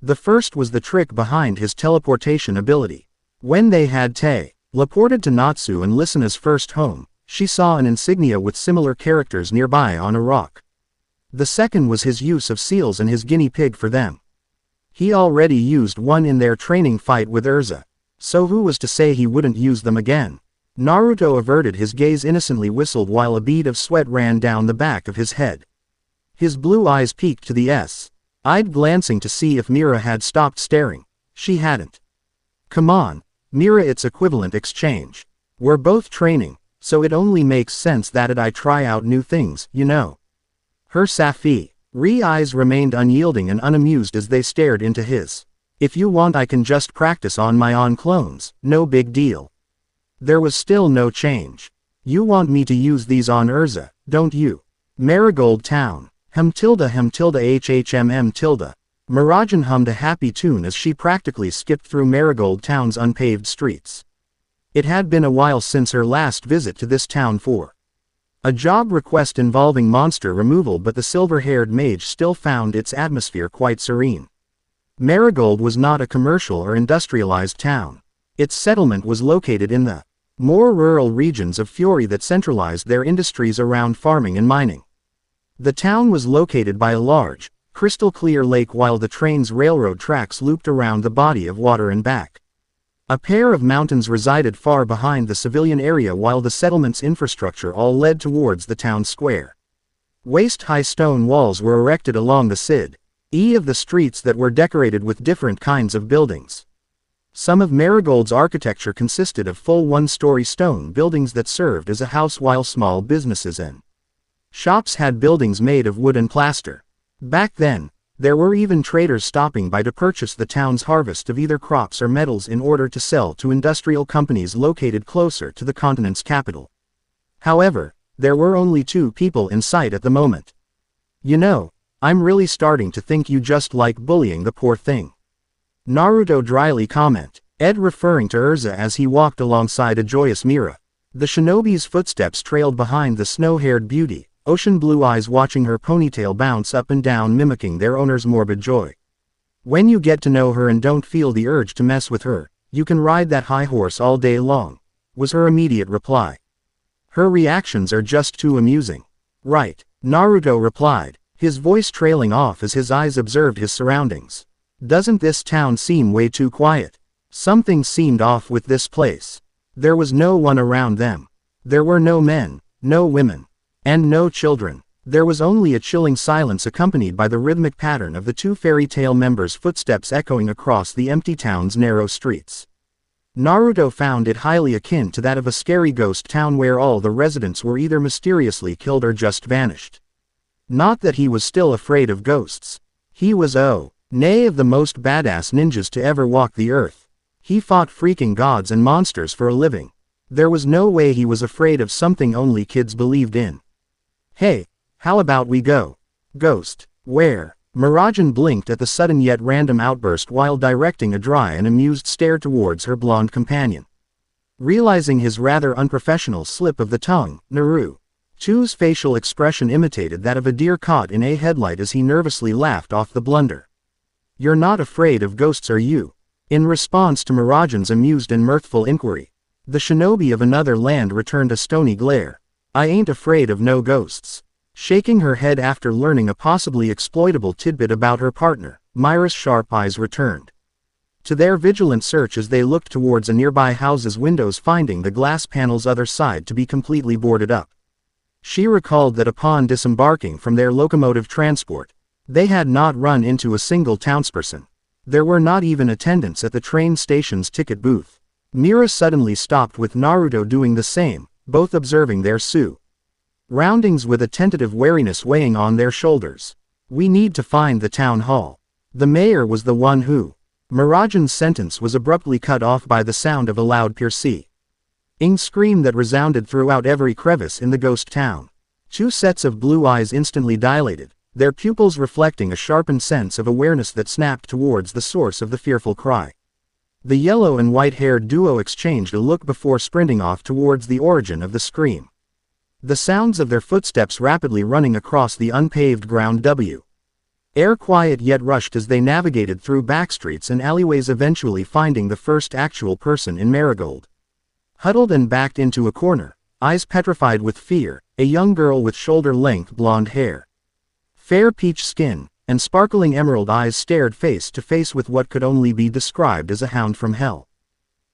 The first was the trick behind his teleportation ability. When they had teleported to Natsu and Lisa's first home, she saw an insignia with similar characters nearby on a rock. The second was his use of seals and his guinea pig for them. He already used one in their training fight with Urza, so who was to say he wouldn't use them again? Naruto averted his gaze, innocently whistled while a bead of sweat ran down the back of his head. His blue eyes peeked to the S-eyed, glancing to see if Mira had stopped staring. She hadn't. Come on, Mira, it's equivalent exchange. We're both training, so it only makes sense that I try out new things, you know. Her sapphire eyes remained unyielding and unamused as they stared into his. If you want, I can just practice on my own clones, no big deal. There was still no change. You want me to use these on Urza, don't you? Marigold Town. HHMM. Mirajan hummed a happy tune as she practically skipped through Marigold Town's unpaved streets. It had been a while since her last visit to this town for a job request involving monster removal, but the silver-haired mage still found its atmosphere quite serene. Marigold was not a commercial or industrialized town. Its settlement was located in the more rural regions of Fury that centralized their industries around farming and mining. The town was located by a large, crystal-clear lake while the train's railroad tracks looped around the body of water and back. A pair of mountains resided far behind the civilian area while the settlement's infrastructure all led towards the town square. Waist-high stone walls were erected along the side of the streets that were decorated with different kinds of buildings. Some of Marigold's architecture consisted of full one-story stone buildings that served as a house, while small businesses and shops had buildings made of wood and plaster. Back then, there were even traders stopping by to purchase the town's harvest of either crops or metals in order to sell to industrial companies located closer to the continent's capital. However, there were only 2 people in sight at the moment. You know, I'm really starting to think you just like bullying the poor thing. Naruto dryly commented, referring to Urza as he walked alongside a joyous Mira. The shinobi's footsteps trailed behind the snow-haired beauty, ocean blue eyes watching her ponytail bounce up and down, mimicking their owner's morbid joy. When you get to know her and don't feel the urge to mess with her, You can ride that high horse all day long, was her immediate reply. Her reactions are just too amusing. Right, Naruto replied, his voice trailing off as his eyes observed his surroundings. Doesn't this town seem way too quiet? Something seemed off with this place. There was no one around them. There were no men, no women, and no children. There was only a chilling silence accompanied by the rhythmic pattern of the two fairy tale members' footsteps echoing across the empty town's narrow streets. Naruto found it highly akin to that of a scary ghost town where all the residents were either mysteriously killed or just vanished. Not that he was still afraid of ghosts. He was nay of the most badass ninjas to ever walk the earth. He fought freaking gods and monsters for a living. There was no way he was afraid of something only kids believed in. Hey, how about we go? Ghost, where? Mirajan blinked at the sudden yet random outburst while directing a dry and amused stare towards her blonde companion. Realizing his rather unprofessional slip of the tongue, Naruto's facial expression imitated that of a deer caught in a headlight as he nervously laughed off the blunder. You're not afraid of ghosts, are you? In response to Mirajan's amused and mirthful inquiry, the shinobi of another land returned a stony glare. I ain't afraid of no ghosts. Shaking her head after learning a possibly exploitable tidbit about her partner, Myra's sharp eyes returned to their vigilant search as they looked towards a nearby house's windows, finding the glass panel's other side to be completely boarded up. She recalled that upon disembarking from their locomotive transport, they had not run into a single townsperson. There were not even attendants at the train station's ticket booth. Mira suddenly stopped with Naruto doing the same, both observing their surroundings with a tentative wariness weighing on their shoulders. We need to find the town hall. The mayor was the one who. Mirajan's sentence was abruptly cut off by the sound of a loud piercing scream that resounded throughout every crevice in the ghost town. Two sets of blue eyes instantly dilated, their pupils reflecting a sharpened sense of awareness that snapped towards the source of the fearful cry. The yellow and white-haired duo exchanged a look before sprinting off towards the origin of the scream. The sounds of their footsteps rapidly running across the unpaved ground air quiet yet rushed as they navigated through backstreets and alleyways, eventually finding the first actual person in Marigold. Huddled and backed into a corner, eyes petrified with fear, a young girl with shoulder-length blonde hair, fair peach skin, and sparkling emerald eyes stared face to face with what could only be described as a hound from hell.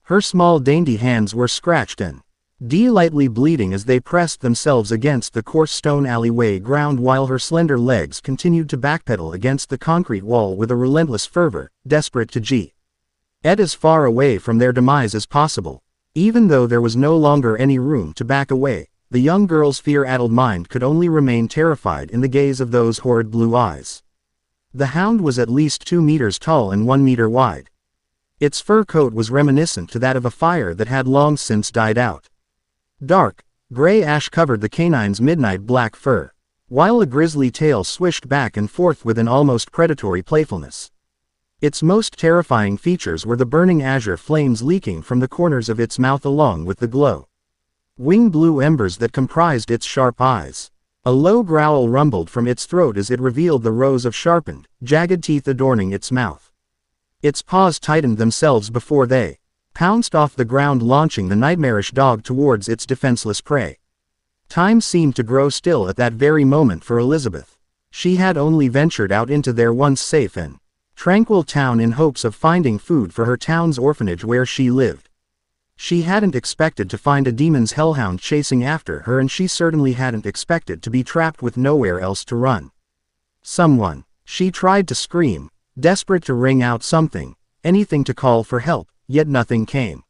Her small dainty hands were scratched and lightly bleeding as they pressed themselves against the coarse stone alleyway ground, while her slender legs continued to backpedal against the concrete wall with a relentless fervor, desperate to get as far away from their demise as possible. Even though there was no longer any room to back away, the young girl's fear-addled mind could only remain terrified in the gaze of those horrid blue eyes. The hound was at least 2 meters tall and 1 meter wide. Its fur coat was reminiscent to that of a fire that had long since died out. Dark, gray ash covered the canine's midnight black fur, while a grisly tail swished back and forth with an almost predatory playfulness. Its most terrifying features were the burning azure flames leaking from the corners of its mouth along with the glowing blue embers that comprised its sharp eyes. A low growl rumbled from its throat as it revealed the rows of sharpened, jagged teeth adorning its mouth. Its paws tightened themselves before they pounced off the ground, launching the nightmarish dog towards its defenseless prey. Time seemed to grow still at that very moment for Elizabeth. She had only ventured out into their once safe and tranquil town in hopes of finding food for her town's orphanage where she lived. She hadn't expected to find a demon's hellhound chasing after her, and she certainly hadn't expected to be trapped with nowhere else to run. Someone. She tried to scream, desperate to wring out something, anything to call for help, yet nothing came.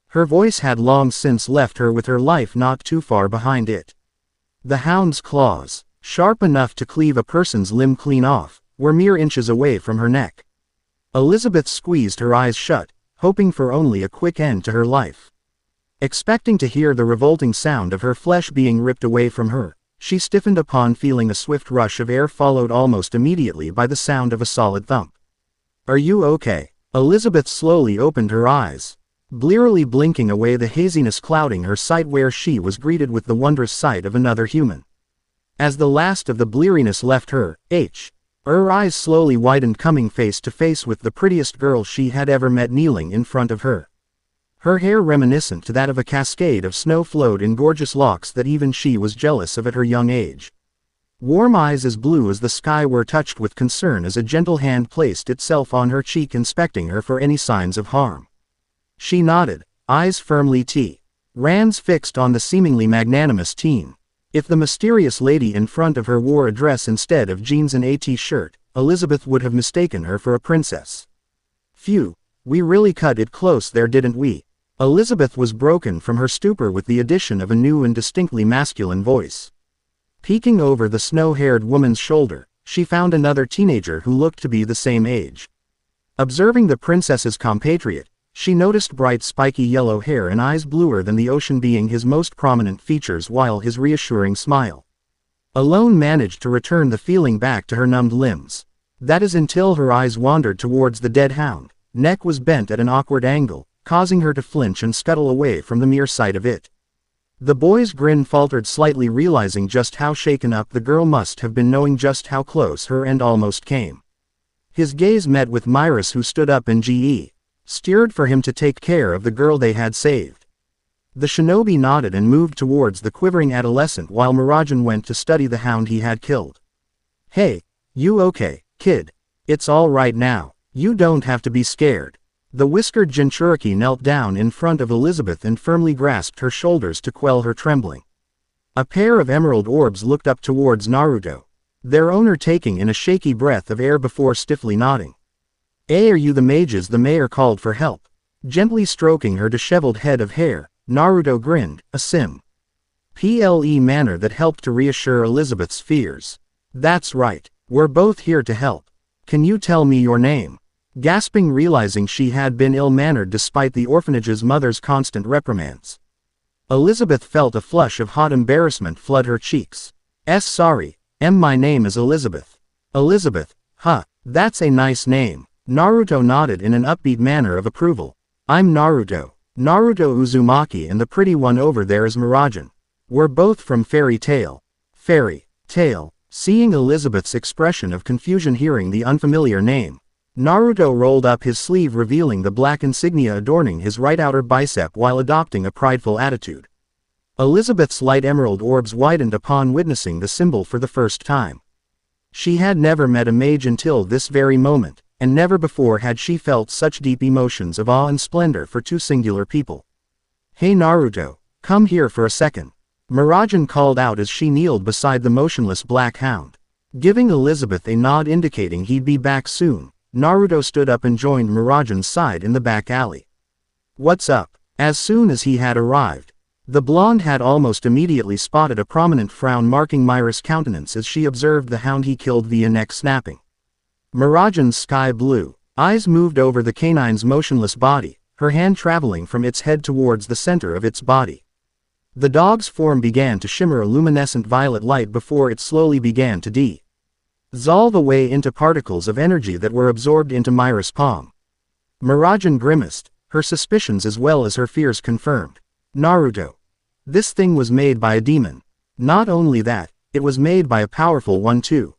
Her voice had long since left her, with her life not too far behind it. The hound's claws, sharp enough to cleave a person's limb clean off, were mere inches away from her neck. Elizabeth squeezed her eyes shut, hoping for only a quick end to her life. Expecting to hear the revolting sound of her flesh being ripped away from her, she stiffened upon feeling a swift rush of air, followed almost immediately by the sound of a solid thump. "Are you okay?" Elizabeth slowly opened her eyes, blearily blinking away the haziness clouding her sight, where she was greeted with the wondrous sight of another human. As the last of the bleariness left her, Her eyes slowly widened, coming face to face with the prettiest girl she had ever met kneeling in front of her. Her hair reminiscent to that of a cascade of snow flowed in gorgeous locks that even she was jealous of at her young age. Warm eyes as blue as the sky were touched with concern as a gentle hand placed itself on her cheek, inspecting her for any signs of harm. She nodded, eyes firmly T-Rands fixed on the seemingly magnanimous teen. If the mysterious lady in front of her wore a dress instead of jeans and a t-shirt, Elizabeth would have mistaken her for a princess. Phew, we really cut it close there, didn't we? Elizabeth was broken from her stupor with the addition of a new and distinctly masculine voice. Peeking over the snow-haired woman's shoulder, she found another teenager who looked to be the same age. Observing the princess's compatriot, she noticed bright spiky yellow hair and eyes bluer than the ocean being his most prominent features, while his reassuring smile alone managed to return the feeling back to her numbed limbs. That is until her eyes wandered towards the dead hound. Neck was bent at an awkward angle, causing her to flinch and scuttle away from the mere sight of it. The boy's grin faltered slightly, realizing just how shaken up the girl must have been, knowing just how close her end almost came. His gaze met with Myris, who stood up and steered for him to take care of the girl they had saved. The shinobi nodded and moved towards the quivering adolescent while Mirajan went to study the hound he had killed. "Hey, you okay, kid? It's all right now. You don't have to be scared." The whiskered Jinchuriki knelt down in front of Elizabeth and firmly grasped her shoulders to quell her trembling. A pair of emerald orbs looked up towards Naruto, their owner taking in a shaky breath of air before stiffly nodding. "Are you the mages?" the mayor called for help. Gently stroking her disheveled head of hair, Naruto grinned, a simple manner that helped to reassure Elizabeth's fears. "That's right, we're both here to help. Can you tell me your name?" Gasping, realizing she had been ill-mannered despite the orphanage's mother's constant reprimands, Elizabeth felt a flush of hot embarrassment flood her cheeks. Sorry, my name is Elizabeth." "Elizabeth, huh, that's a nice name." Naruto nodded in an upbeat manner of approval. "I'm Naruto Uzumaki, and the pretty one over there is Mirajan. We're both from Fairy Tail." "Fairy Tail?" Seeing Elizabeth's expression of confusion hearing the unfamiliar name, Naruto rolled up his sleeve, revealing the black insignia adorning his right outer bicep while adopting a prideful attitude. Elizabeth's light emerald orbs widened upon witnessing the symbol for the first time. She had never met a mage until this very moment, and never before had she felt such deep emotions of awe and splendor for two singular people. "Hey Naruto, come here for a second," Mirajan called out as she kneeled beside the motionless black hound. Giving Elizabeth a nod indicating he'd be back soon, Naruto stood up and joined Mirajan's side in the back alley. "What's up?" As soon as he had arrived, the blonde had almost immediately spotted a prominent frown marking Myra's countenance as she observed the hound he killed via neck snapping. Mirajan's sky blue eyes moved over the canine's motionless body, her hand traveling from its head towards the center of its body. The dog's form began to shimmer a luminescent violet light before it slowly began to dissolve away into particles of energy that were absorbed into Myra's palm. Mirajan grimaced, her suspicions as well as her fears confirmed. "Naruto, this thing was made by a demon. Not only that, it was made by a powerful one too."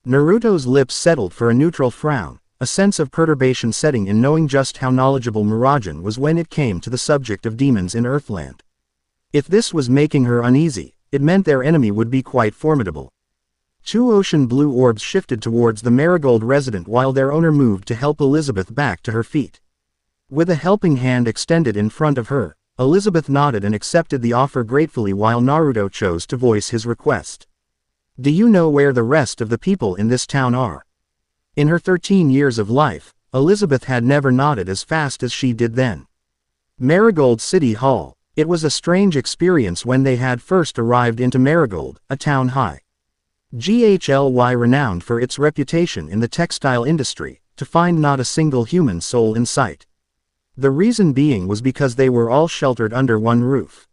Naruto's lips settled for a neutral frown, a sense of perturbation setting in knowing just how knowledgeable Mirajan was when it came to the subject of demons in Earthland. If this was making her uneasy, it meant their enemy would be quite formidable. Two ocean blue orbs shifted towards the Marigold resident while their owner moved to help Elizabeth back to her feet. With a helping hand extended in front of her, Elizabeth nodded and accepted the offer gratefully while Naruto chose to voice his request. "Do you know where the rest of the people in this town are?" In her 13 years of life, Elizabeth had never nodded as fast as she did then. Marigold City Hall. It was a strange experience when they had first arrived into Marigold, a town renowned for its reputation in the textile industry, to find not a single human soul in sight. The reason being was because they were all sheltered under one roof.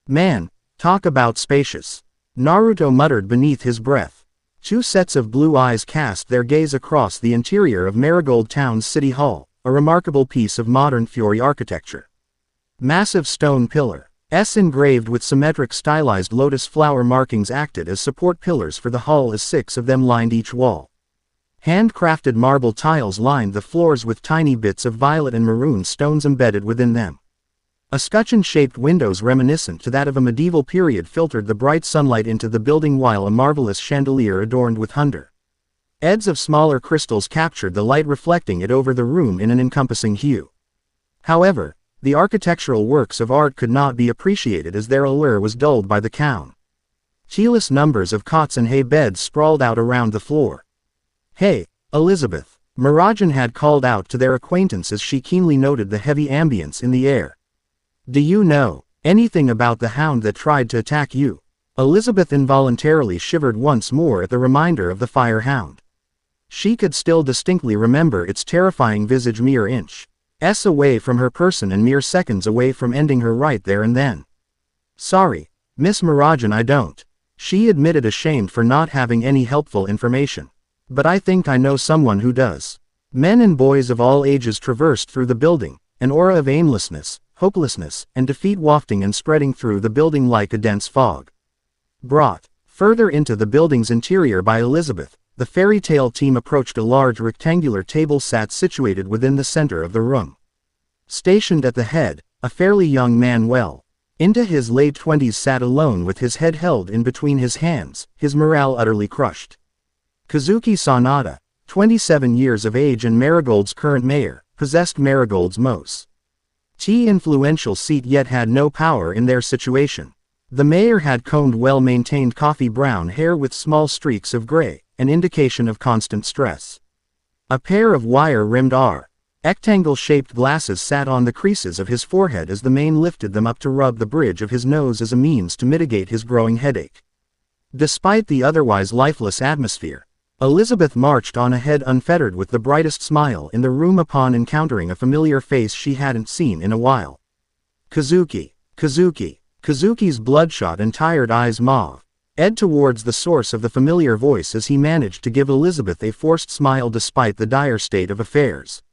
"Man, talk about spacious," Naruto muttered beneath his breath. Two sets of blue eyes cast their gaze across the interior of Marigold Town's City Hall, a remarkable piece of modern Fury architecture. Massive stone pillars engraved with symmetric stylized lotus flower markings acted as support pillars for the hall as 6 of them lined each wall. Handcrafted marble tiles lined the floors with tiny bits of violet and maroon stones embedded within them. Escutcheon-shaped windows reminiscent to that of a medieval period filtered the bright sunlight into the building, while a marvelous chandelier adorned with hundreds of smaller crystals captured the light, reflecting it over the room in an encompassing hue. However, the architectural works of art could not be appreciated as their allure was dulled by the countless numbers of cots and hay beds sprawled out around the floor. "Hey, Elizabeth," Marajan had called out to their acquaintance as she keenly noted the heavy ambience in the air. "Do you know anything about the hound that tried to attack you?" Elizabeth involuntarily shivered once more at the reminder of the fire hound. She could still distinctly remember its terrifying visage, mere inches away from her person and mere seconds away from ending her right there and then. "Sorry, Miss Marajan, I don't," she admitted, ashamed for not having any helpful information. "But I think I know someone who does." Men and boys of all ages traversed through the building, an aura of aimlessness, hopelessness, and defeat wafting and spreading through the building like a dense fog. Brought further into the building's interior by Elizabeth, the fairy tale team approached a large rectangular table sat situated within the center of the room. Stationed at the head, a fairly young man well into his late 20s sat alone with his head held in between his hands, his morale utterly crushed. Kazuki Sanada, 27 years of age and Marigold's current mayor, possessed Marigold's most influential seat yet had no power in their situation. The mayor had combed well-maintained coffee brown hair with small streaks of gray, an indication of constant stress. A pair of wire-rimmed rectangle-shaped glasses sat on the creases of his forehead as the man lifted them up to rub the bridge of his nose as a means to mitigate his growing headache. Despite the otherwise lifeless atmosphere, Elizabeth marched on ahead unfettered with the brightest smile in the room upon encountering a familiar face she hadn't seen in a while. Kazuki. Kazuki's bloodshot and tired eyes moved towards the source of the familiar voice as he managed to give Elizabeth a forced smile despite the dire state of affairs.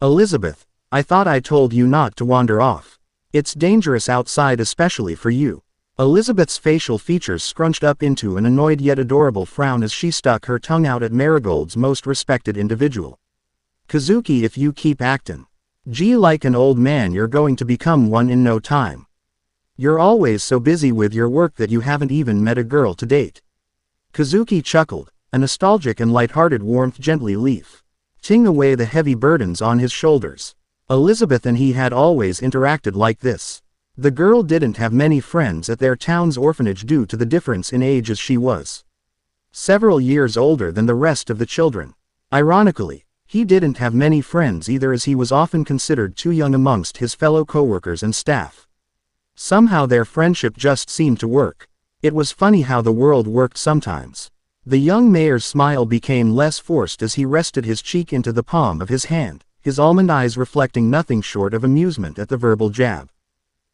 "Elizabeth, I thought I told you not to wander off. It's dangerous outside, especially for you." Elizabeth's facial features scrunched up into an annoyed yet adorable frown as she stuck her tongue out at Marigold's most respected individual. "Kazuki, if you keep acting like an old man, you're going to become one in no time. You're always so busy with your work that you haven't even met a girl to date." Kazuki chuckled, a nostalgic and light-hearted warmth gently lifting away the heavy burdens on his shoulders. Elizabeth and he had always interacted like this. The girl didn't have many friends at their town's orphanage due to the difference in age, as she was several years older than the rest of the children. Ironically, he didn't have many friends either, as he was often considered too young amongst his fellow co-workers and staff. Somehow their friendship just seemed to work. It was funny how the world worked sometimes. The young mayor's smile became less forced as he rested his cheek into the palm of his hand, his almond eyes reflecting nothing short of amusement at the verbal jab.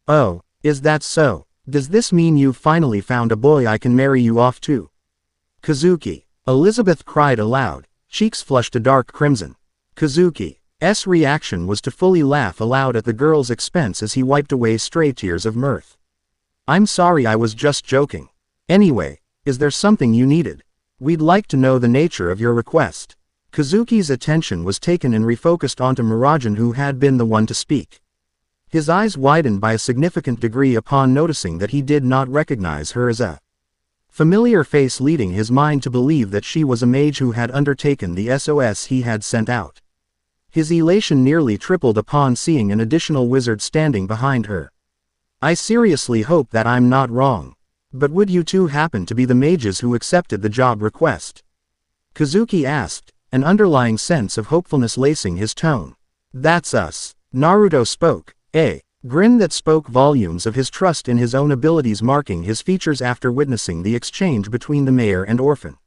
"Oh, is that so? Does this mean you've finally found a boy I can marry you off to?" "Kazuki," Elizabeth cried aloud, cheeks flushed a dark crimson. Kazuki's reaction was to fully laugh aloud at the girl's expense as he wiped away stray tears of mirth. "I'm sorry, I was just joking. Anyway, is there something you needed? We'd like to know the nature of your request." Kazuki's attention was taken and refocused onto Marajan, who had been the one to speak. His eyes widened by a significant degree upon noticing that he did not recognize her as a familiar face, leading his mind to believe that she was a mage who had undertaken the SOS he had sent out. His elation nearly tripled upon seeing an additional wizard standing behind her. "I seriously hope that I'm not wrong. But would you two happen to be the mages who accepted the job request?" Kazuki asked, an underlying sense of hopefulness lacing his tone. "That's us," Naruto spoke, a grin that spoke volumes of his trust in his own abilities marking his features after witnessing the exchange between the mayor and orphan.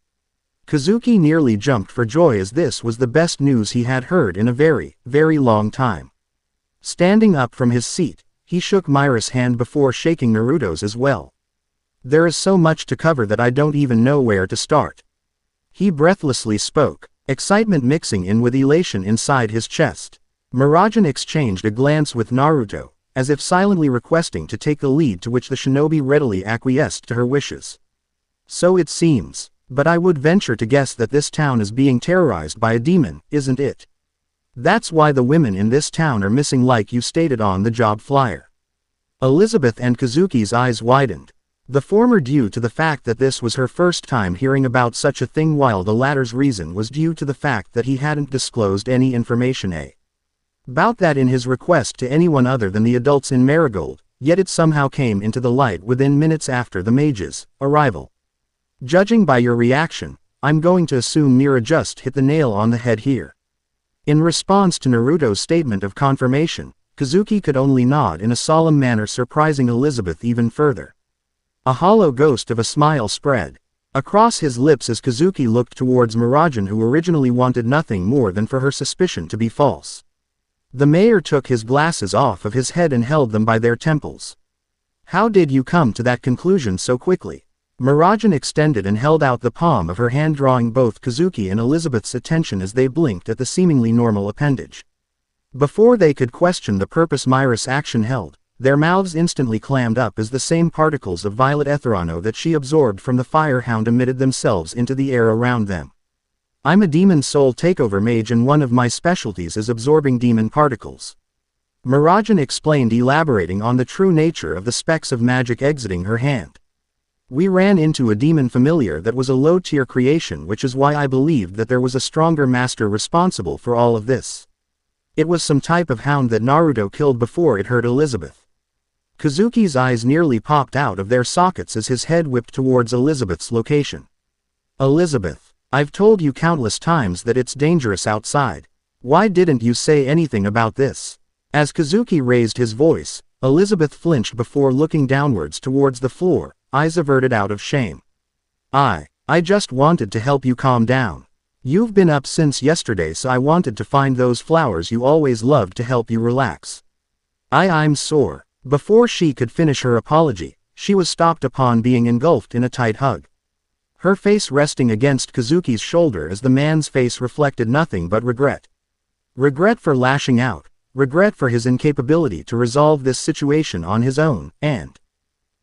Kazuki nearly jumped for joy as this was the best news he had heard in a very, very long time. Standing up from his seat, he shook Myra's hand before shaking Naruto's as well. "There is so much to cover that I don't even know where to start." He breathlessly spoke, excitement mixing in with elation inside his chest. Marajan exchanged a glance with Naruto, as if silently requesting to take the lead, to which the shinobi readily acquiesced to her wishes. "So it seems But I would venture to guess that this town is being terrorized by a demon, isn't it? That's why the women in this town are missing like you stated on the job flyer. Elizabeth and Kazuki's eyes widened. The former due to the fact that this was her first time hearing about such a thing, while the latter's reason was due to the fact that he hadn't disclosed any information about that in his request to anyone other than the adults in Marigold, yet it somehow came into the light within minutes after the mage's arrival. Judging by your reaction, I'm going to assume Mira just hit the nail on the head here. In response to Naruto's statement of confirmation, Kazuki could only nod in a solemn manner, surprising Elizabeth even further. A hollow ghost of a smile spread across his lips as Kazuki looked towards Mirajan, who originally wanted nothing more than for her suspicion to be false. The mayor took his glasses off of his head and held them by their temples. How did you come to that conclusion so quickly? Mirajan extended and held out the palm of her hand, drawing both Kazuki and Elizabeth's attention as they blinked at the seemingly normal appendage. Before they could question the purpose Myra's action held, their mouths instantly clammed up as the same particles of violet etherano that she absorbed from the firehound emitted themselves into the air around them. I'm a demon soul takeover mage, and one of my specialties is absorbing demon particles. Mirajan explained, elaborating on the true nature of the specks of magic exiting her hand. We ran into a demon familiar that was a low-tier creation, which is why I believed that there was a stronger master responsible for all of this. It was some type of hound that Naruto killed before it hurt Elizabeth. Kazuki's eyes nearly popped out of their sockets as his head whipped towards Elizabeth's location. Elizabeth, I've told you countless times that it's dangerous outside. Why didn't you say anything about this? As Kazuki raised his voice, Elizabeth flinched before looking downwards towards the floor, eyes averted out of shame. I just wanted to help you calm down. You've been up since yesterday, so I wanted to find those flowers you always loved to help you relax. I'm sore. Before she could finish her apology, she was stopped upon being engulfed in a tight hug. Her face resting against Kazuki's shoulder as the man's face reflected nothing but regret. Regret for lashing out, regret for his incapability to resolve this situation on his own, and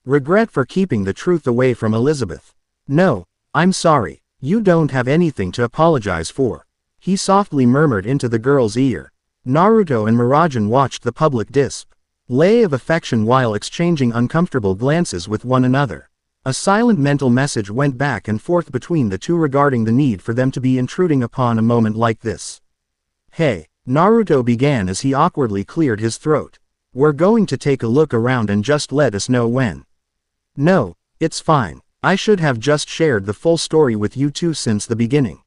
regret for keeping the truth away from Elizabeth. No, I'm sorry, you don't have anything to apologize for, he softly murmured into the girl's ear. Naruto and Mirajan watched the public display of affection while exchanging uncomfortable glances with one another. A silent mental message went back and forth between the two regarding the need for them to be intruding upon a moment like this. Hey, Naruto began as he awkwardly cleared his throat. We're going to take a look around and just let us know when. No, it's fine. I should have just shared the full story with you two since the beginning.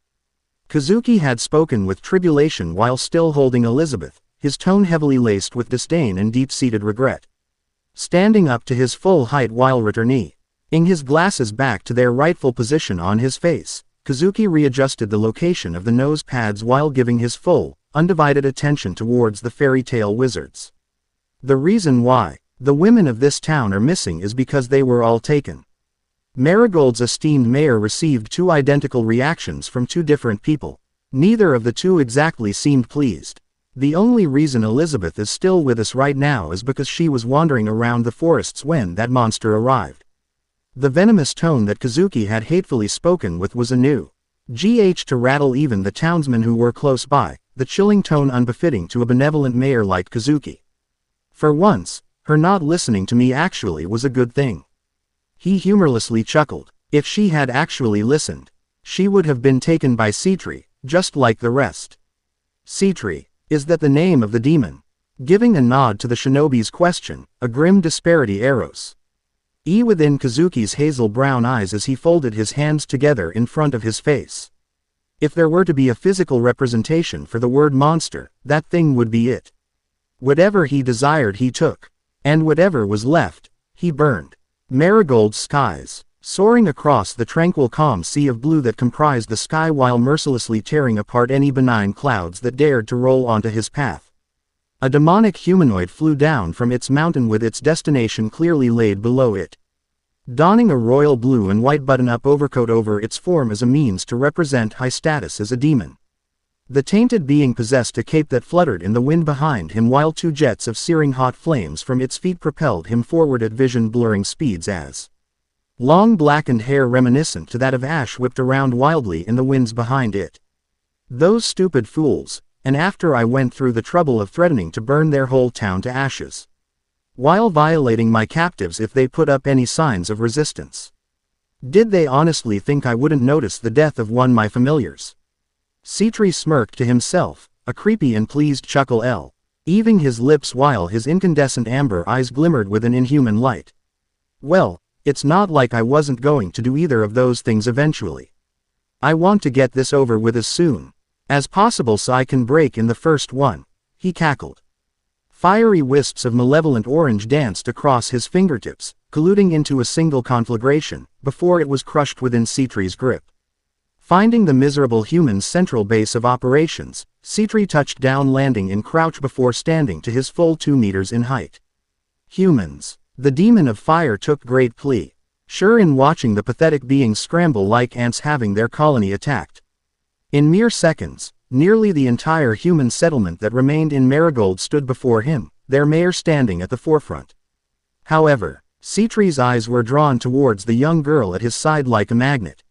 Kazuki had spoken with tribulation while still holding Elizabeth, his tone heavily laced with disdain and deep-seated regret. Standing up to his full height while returning his glasses back to their rightful position on his face, Kazuki readjusted the location of the nose pads while giving his full, undivided attention towards the fairy tale wizards. The reason why the women of this town are missing is because they were all taken. Marigold's esteemed mayor received two identical reactions from two different people. Neither of the two exactly seemed pleased. The only reason Elizabeth is still with us right now is because she was wandering around the forests when that monster arrived. The venomous tone that Kazuki had hatefully spoken with was a new GH to rattle even the townsmen who were close by, the chilling tone unbefitting to a benevolent mayor like Kazuki. For once, her not listening to me actually was a good thing. He humorlessly chuckled. If she had actually listened, she would have been taken by Citri, just like the rest. Citri, is that the name of the demon? Giving a nod to the shinobi's question, a grim disparity arrows within Kazuki's hazel brown eyes as he folded his hands together in front of his face. If there were to be a physical representation for the word monster, that thing would be it. Whatever he desired he took, and whatever was left, he burned. Marigold skies, soaring across the tranquil calm sea of blue that comprised the sky while mercilessly tearing apart any benign clouds that dared to roll onto his path. A demonic humanoid flew down from its mountain with its destination clearly laid below it. Donning a royal blue and white button-up overcoat over its form as a means to represent high status as a demon. The tainted being possessed a cape that fluttered in the wind behind him while two jets of searing hot flames from its feet propelled him forward at vision-blurring speeds as long blackened hair reminiscent to that of ash whipped around wildly in the winds behind it. Those stupid fools, and after I went through the trouble of threatening to burn their whole town to ashes, while violating my captives if they put up any signs of resistance. Did they honestly think I wouldn't notice the death of one of my familiars? Citri smirked to himself, a creepy and pleased chuckle evening his lips while his incandescent amber eyes glimmered with an inhuman light. Well, it's not like I wasn't going to do either of those things eventually. I want to get this over with as soon as possible so I can break in the first one, he cackled. Fiery wisps of malevolent orange danced across his fingertips, colluding into a single conflagration, before it was crushed within Citri's grip. Finding the miserable human's central base of operations, Citri touched down, landing in crouch before standing to his full 2 meters in height. Humans. The demon of fire took great plea. Sure in watching the pathetic beings scramble like ants having their colony attacked. In mere seconds, nearly the entire human settlement that remained in Marigold stood before him, their mayor standing at the forefront. However, Citri's eyes were drawn towards the young girl at his side like a magnet.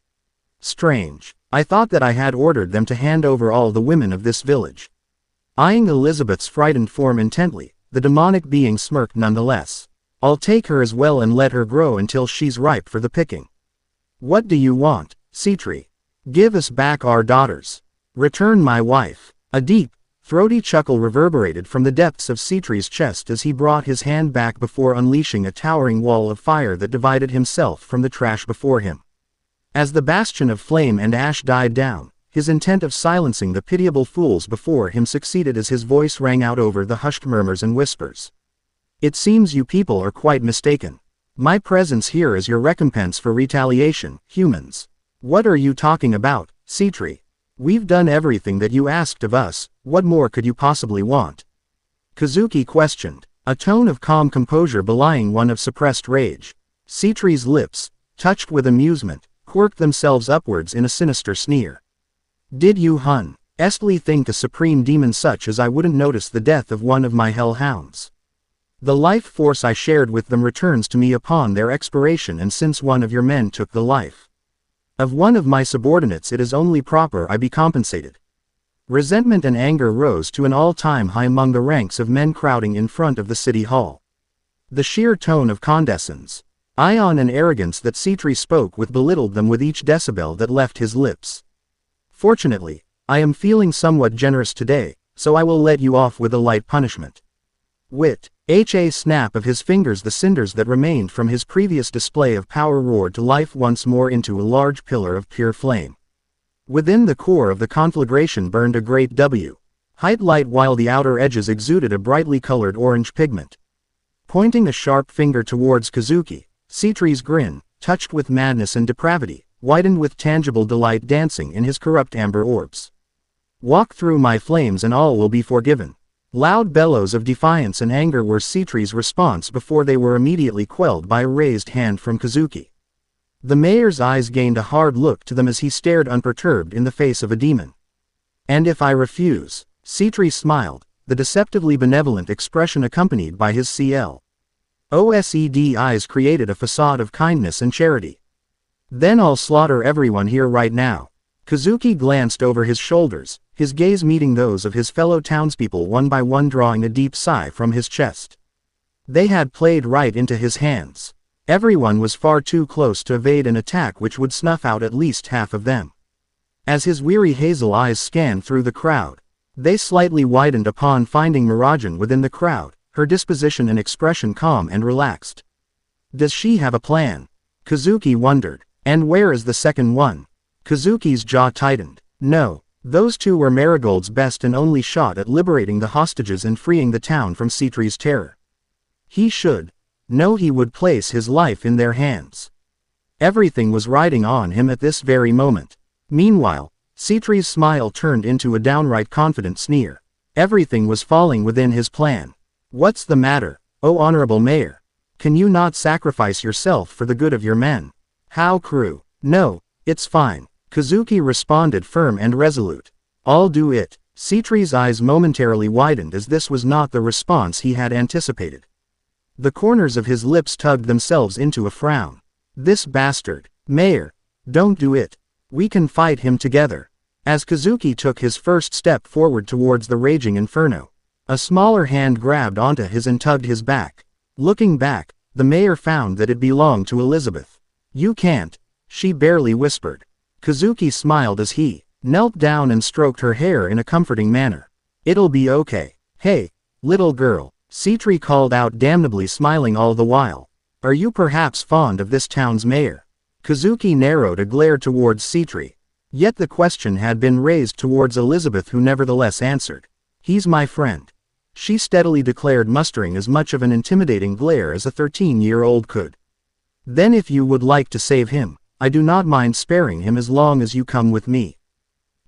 Strange. I thought that I had ordered them to hand over all the women of this village. Eyeing Elizabeth's frightened form intently, the demonic being smirked nonetheless. I'll take her as well and let her grow until she's ripe for the picking. What do you want, Citri? Give us back our daughters. Return my wife. A deep, throaty chuckle reverberated from the depths of Citri's chest as he brought his hand back before unleashing a towering wall of fire that divided himself from the trash before him. As the bastion of flame and ash died down, his intent of silencing the pitiable fools before him succeeded as his voice rang out over the hushed murmurs and whispers. It seems you people are quite mistaken. My presence here is your recompense for retaliation, humans. What are you talking about, Citri? We've done everything that you asked of us, what more could you possibly want? Kazuki questioned, a tone of calm composure belying one of suppressed rage. Citri's lips, touched with amusement, quirked themselves upwards in a sinister sneer. Did you honestly think a supreme demon such as I wouldn't notice the death of one of my hellhounds? The life force I shared with them returns to me upon their expiration, and since one of your men took the life of one of my subordinates, it is only proper I be compensated. Resentment and anger rose to an all-time high among the ranks of men crowding in front of the city hall. The sheer tone of condescence, ion and arrogance that Citri spoke with belittled them with each decibel that left his lips. Fortunately, I am feeling somewhat generous today, so I will let you off with a light punishment. Wit. A snap of his fingers, the cinders that remained from his previous display of power roared to life once more into a large pillar of pure flame. Within the core of the conflagration burned a great height light while the outer edges exuded a brightly colored orange pigment. Pointing a sharp finger towards Kazuki, Citri's grin, touched with madness and depravity, widened with tangible delight dancing in his corrupt amber orbs. Walk through my flames and all will be forgiven. Loud bellows of defiance and anger were Citri's response before they were immediately quelled by a raised hand from Kazuki. The mayor's eyes gained a hard look to them as he stared unperturbed in the face of a demon. And if I refuse? Citri smiled, the deceptively benevolent expression accompanied by his OSED eyes created a facade of kindness and charity. Then I'll slaughter everyone here right now. Kazuki glanced over his shoulders, his gaze meeting those of his fellow townspeople one by one, drawing a deep sigh from his chest. They had played right into his hands. Everyone was far too close to evade an attack which would snuff out at least half of them. As his weary hazel eyes scanned through the crowd, they slightly widened upon finding Mirajan within the crowd, her disposition and expression calm and relaxed. Does she have a plan? Kazuki wondered. And where is the second one? Kazuki's jaw tightened. No, those two were Marigold's best and only shot at liberating the hostages and freeing the town from Citri's terror. He should know he would place his life in their hands. Everything was riding on him at this very moment. Meanwhile, Citri's smile turned into a downright confident sneer. Everything was falling within his plan. What's the matter, oh honorable mayor? Can you not sacrifice yourself for the good of your men? How crew? No, it's fine. Kazuki responded, firm and resolute. I'll do it. Citri's eyes momentarily widened as this was not the response he had anticipated. The corners of his lips tugged themselves into a frown. This bastard. Mayor. Don't do it. We can fight him together. As Kazuki took his first step forward towards the raging inferno, a smaller hand grabbed onto his and tugged his back. Looking back, the mayor found that it belonged to Elizabeth. You can't, she barely whispered. Kazuki smiled as he knelt down and stroked her hair in a comforting manner. It'll be okay. Hey, little girl, Citri called out damnably, smiling all the while. Are you perhaps fond of this town's mayor? Kazuki narrowed a glare towards Citri. Yet the question had been raised towards Elizabeth, who nevertheless answered. He's my friend. She steadily declared, mustering as much of an intimidating glare as a 13-year-old could. Then if you would like to save him, I do not mind sparing him as long as you come with me.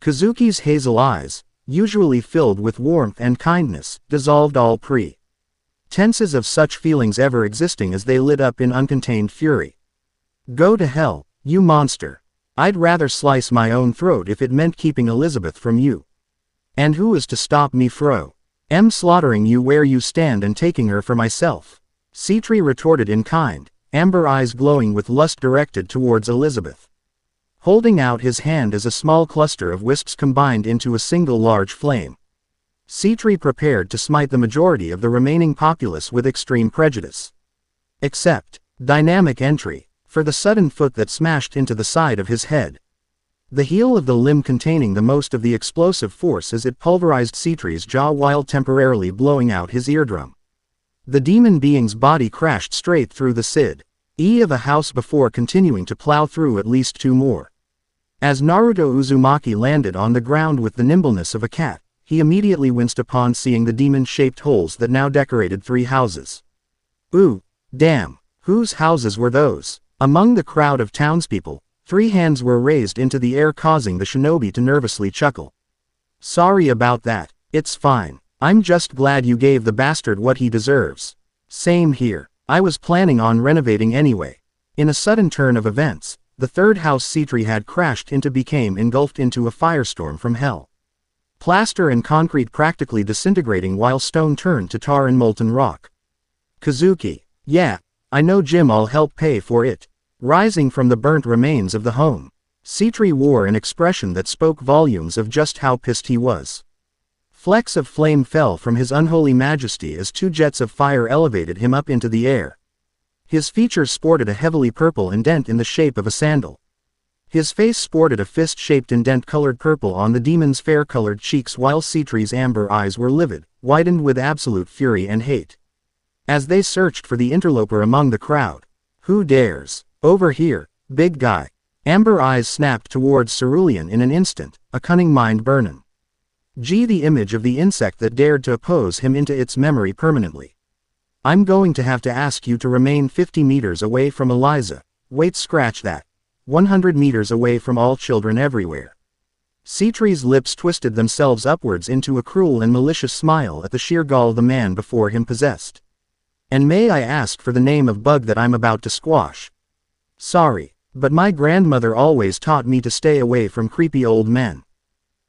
Kazuki's hazel eyes, usually filled with warmth and kindness, dissolved all pretenses of such feelings ever existing as they lit up in uncontained fury. Go to hell, you monster. I'd rather slice my own throat if it meant keeping Elizabeth from you. And who is to stop me from slaughtering you where you stand and taking her for myself? Citri retorted in kind, amber eyes glowing with lust directed towards Elizabeth. Holding out his hand as a small cluster of wisps combined into a single large flame, Citri prepared to smite the majority of the remaining populace with extreme prejudice. Except, dynamic entry, for the sudden foot that smashed into the side of his head. The heel of the limb containing the most of the explosive force as it pulverized Citri's jaw while temporarily blowing out his eardrum. The demon being's body crashed straight through the side of a house before continuing to plow through at least two more. As Naruto Uzumaki landed on the ground with the nimbleness of a cat, he immediately winced upon seeing the demon-shaped holes that now decorated three houses. Ooh, damn, whose houses were those? Among the crowd of townspeople, three hands were raised into the air, causing the shinobi to nervously chuckle. Sorry about that, it's fine. I'm just glad you gave the bastard what he deserves. Same here. I was planning on renovating anyway. In a sudden turn of events, the third house Citri had crashed into became engulfed into a firestorm from hell. Plaster and concrete practically disintegrating while stone turned to tar and molten rock. Kazuki. Yeah, I know Jim, I'll help pay for it. Rising from the burnt remains of the home, Citri wore an expression that spoke volumes of just how pissed he was. Flecks of flame fell from his unholy majesty as two jets of fire elevated him up into the air. His features sported a heavily purple indent in the shape of a sandal. His face sported a fist-shaped indent colored purple on the demon's fair-colored cheeks, while Citri's amber eyes were livid, widened with absolute fury and hate. As they searched for the interloper among the crowd. Who dares? Over here, big guy. Amber eyes snapped towards Cerulean in an instant, a cunning mind burnin'. The image of the insect that dared to oppose him into its memory permanently. I'm going to have to ask you to remain 50 meters away from Eliza. Wait, scratch that. 100 meters away from all children everywhere. Citri's lips twisted themselves upwards into a cruel and malicious smile at the sheer gall the man before him possessed. And may I ask for the name of bug that I'm about to squash? Sorry, but my grandmother always taught me to stay away from creepy old men.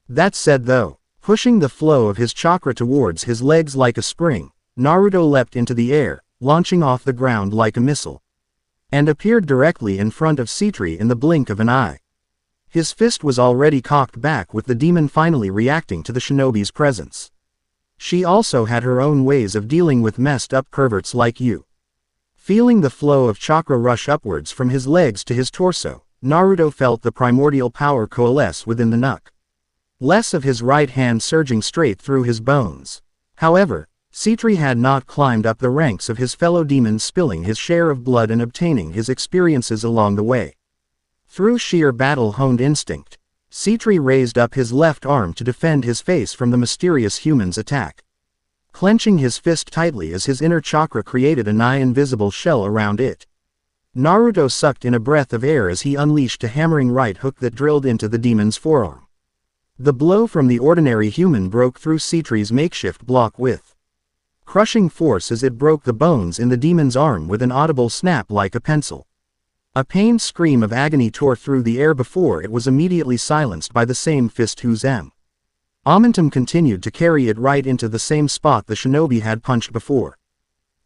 That said though, pushing the flow of his chakra towards his legs like a spring, Naruto leapt into the air, launching off the ground like a missile. And appeared directly in front of Citri in the blink of an eye. His fist was already cocked back, with the demon finally reacting to the shinobi's presence. She also had her own ways of dealing with messed up perverts like you. Feeling the flow of chakra rush upwards from his legs to his torso, Naruto felt the primordial power coalesce within the nook. Less of his right hand surging straight through his bones. However, Citri had not climbed up the ranks of his fellow demons, spilling his share of blood and obtaining his experiences along the way. Through sheer battle-honed instinct, Citri raised up his left arm to defend his face from the mysterious human's attack. Clenching his fist tightly as his inner chakra created a nigh-invisible shell around it. Naruto sucked in a breath of air as he unleashed a hammering right hook that drilled into the demon's forearm. The blow from the ordinary human broke through Citri's makeshift block with crushing force as it broke the bones in the demon's arm with an audible snap like a pencil. A pained scream of agony tore through the air before it was immediately silenced by the same fist whose momentum continued to carry it right into the same spot the shinobi had punched before.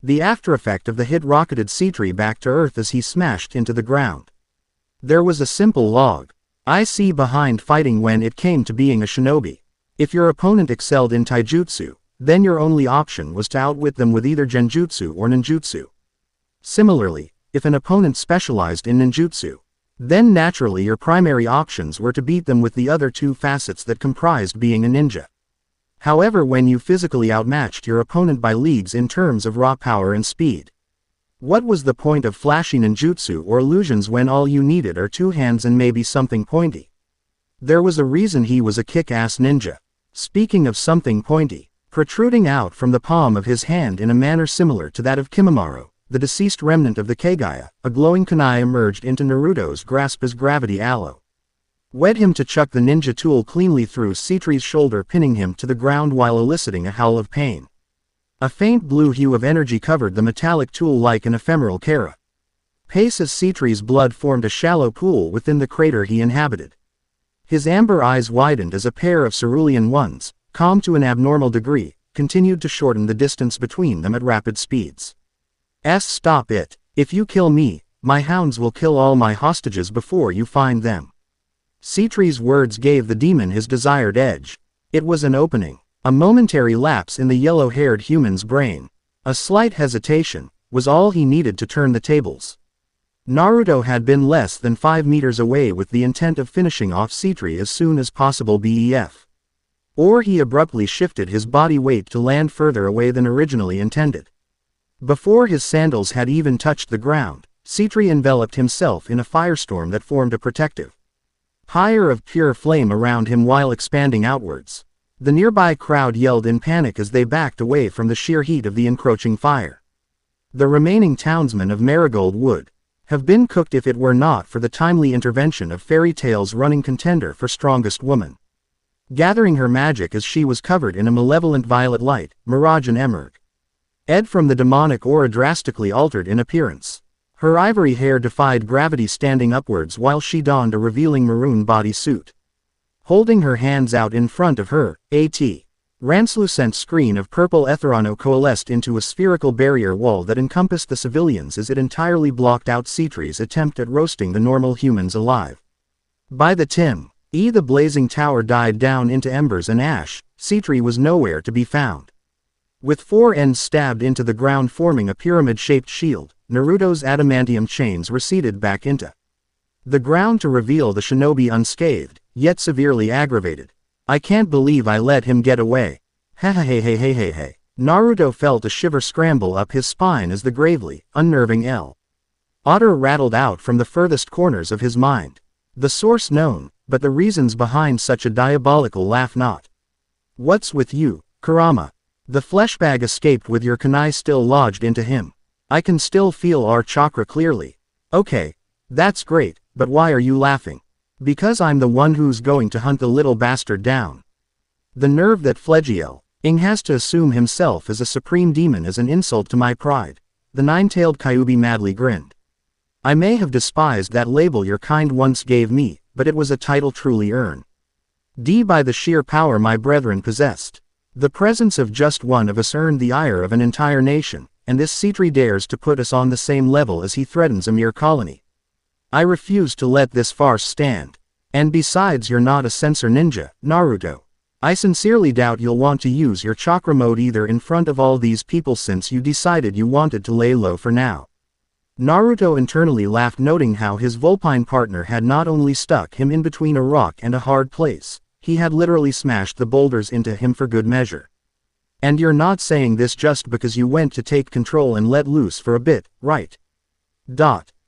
The aftereffect of the hit rocketed Sitri back to Earth as he smashed into the ground. There was a simple log. I see behind fighting when it came to being a shinobi. If your opponent excelled in taijutsu, then your only option was to outwit them with either genjutsu or ninjutsu. Similarly, if an opponent specialized in ninjutsu, then naturally your primary options were to beat them with the other two facets that comprised being a ninja. However, when you physically outmatched your opponent by leagues in terms of raw power and speed, what was the point of flashy ninjutsu or illusions when all you needed are two hands and maybe something pointy? There was a reason he was a kick-ass ninja. Speaking of something pointy, protruding out from the palm of his hand in a manner similar to that of Kimimaro, the deceased remnant of the Kagaya, a glowing kunai emerged into Naruto's grasp as gravity aloe wed him to chuck the ninja tool cleanly through Sitri's shoulder, pinning him to the ground while eliciting a howl of pain. A faint blue hue of energy covered the metallic tool like an ephemeral kara. Pace as Sitri's blood formed a shallow pool within the crater he inhabited. His amber eyes widened as a pair of cerulean ones, calm to an abnormal degree, continued to shorten the distance between them at rapid speeds. Stop it. If you kill me, my hounds will kill all my hostages before you find them. Sitri's words gave the demon his desired edge. It was an opening. A momentary lapse in the yellow-haired human's brain. A slight hesitation was all he needed to turn the tables. Naruto had been less than 5 meters away with the intent of finishing off Sitri as soon as possible bef. Or he abruptly shifted his body weight to land further away than originally intended. Before his sandals had even touched the ground, Sitri enveloped himself in a firestorm that formed a protective pyre of pure flame around him while expanding outwards. The nearby crowd yelled in panic as they backed away from the sheer heat of the encroaching fire. The remaining townsmen of Marigold would have been cooked if it were not for the timely intervention of Fairy Tail's running contender for strongest woman. Gathering her magic as she was covered in a malevolent violet light, Mirage and Emerg Ed from the demonic aura drastically altered in appearance. Her ivory hair defied gravity, standing upwards while she donned a revealing maroon bodysuit. Holding her hands out in front of her, a translucent screen of purple etherano coalesced into a spherical barrier wall that encompassed the civilians as it entirely blocked out Sitri's attempt at roasting the normal humans alive. By the time the blazing tower died down into embers and ash, Sitri was nowhere to be found. With 4 ends stabbed into the ground forming a pyramid-shaped shield, Naruto's adamantium chains receded back into the ground to reveal the shinobi unscathed, yet severely aggravated. I can't believe I let him get away. Hey. Naruto felt a shiver scramble up his spine as the gravely unnerving Otter rattled out from the furthest corners of his mind. The source known, but the reasons behind such a diabolical laugh not. What's with you, Kurama? The flesh bag escaped with your kunai still lodged into him. I can still feel our chakra clearly. Okay, that's great, but why are you laughing? Because I'm the one who's going to hunt the little bastard down. The nerve that Flegiel-ing has to assume himself as a supreme demon is an insult to my pride. The nine-tailed Kyuubi madly grinned. I may have despised that label your kind once gave me, but it was a title truly earned by the sheer power my brethren possessed. The presence of just one of us earned the ire of an entire nation, and this Sitri dares to put us on the same level as he threatens a mere colony. I refuse to let this farce stand. And besides, you're not a censor ninja, Naruto. I sincerely doubt you'll want to use your chakra mode either in front of all these people since you decided you wanted to lay low for now. Naruto internally laughed, noting how his vulpine partner had not only stuck him in between a rock and a hard place, he had literally smashed the boulders into him for good measure. And you're not saying this just because you went to take control and let loose for a bit, right?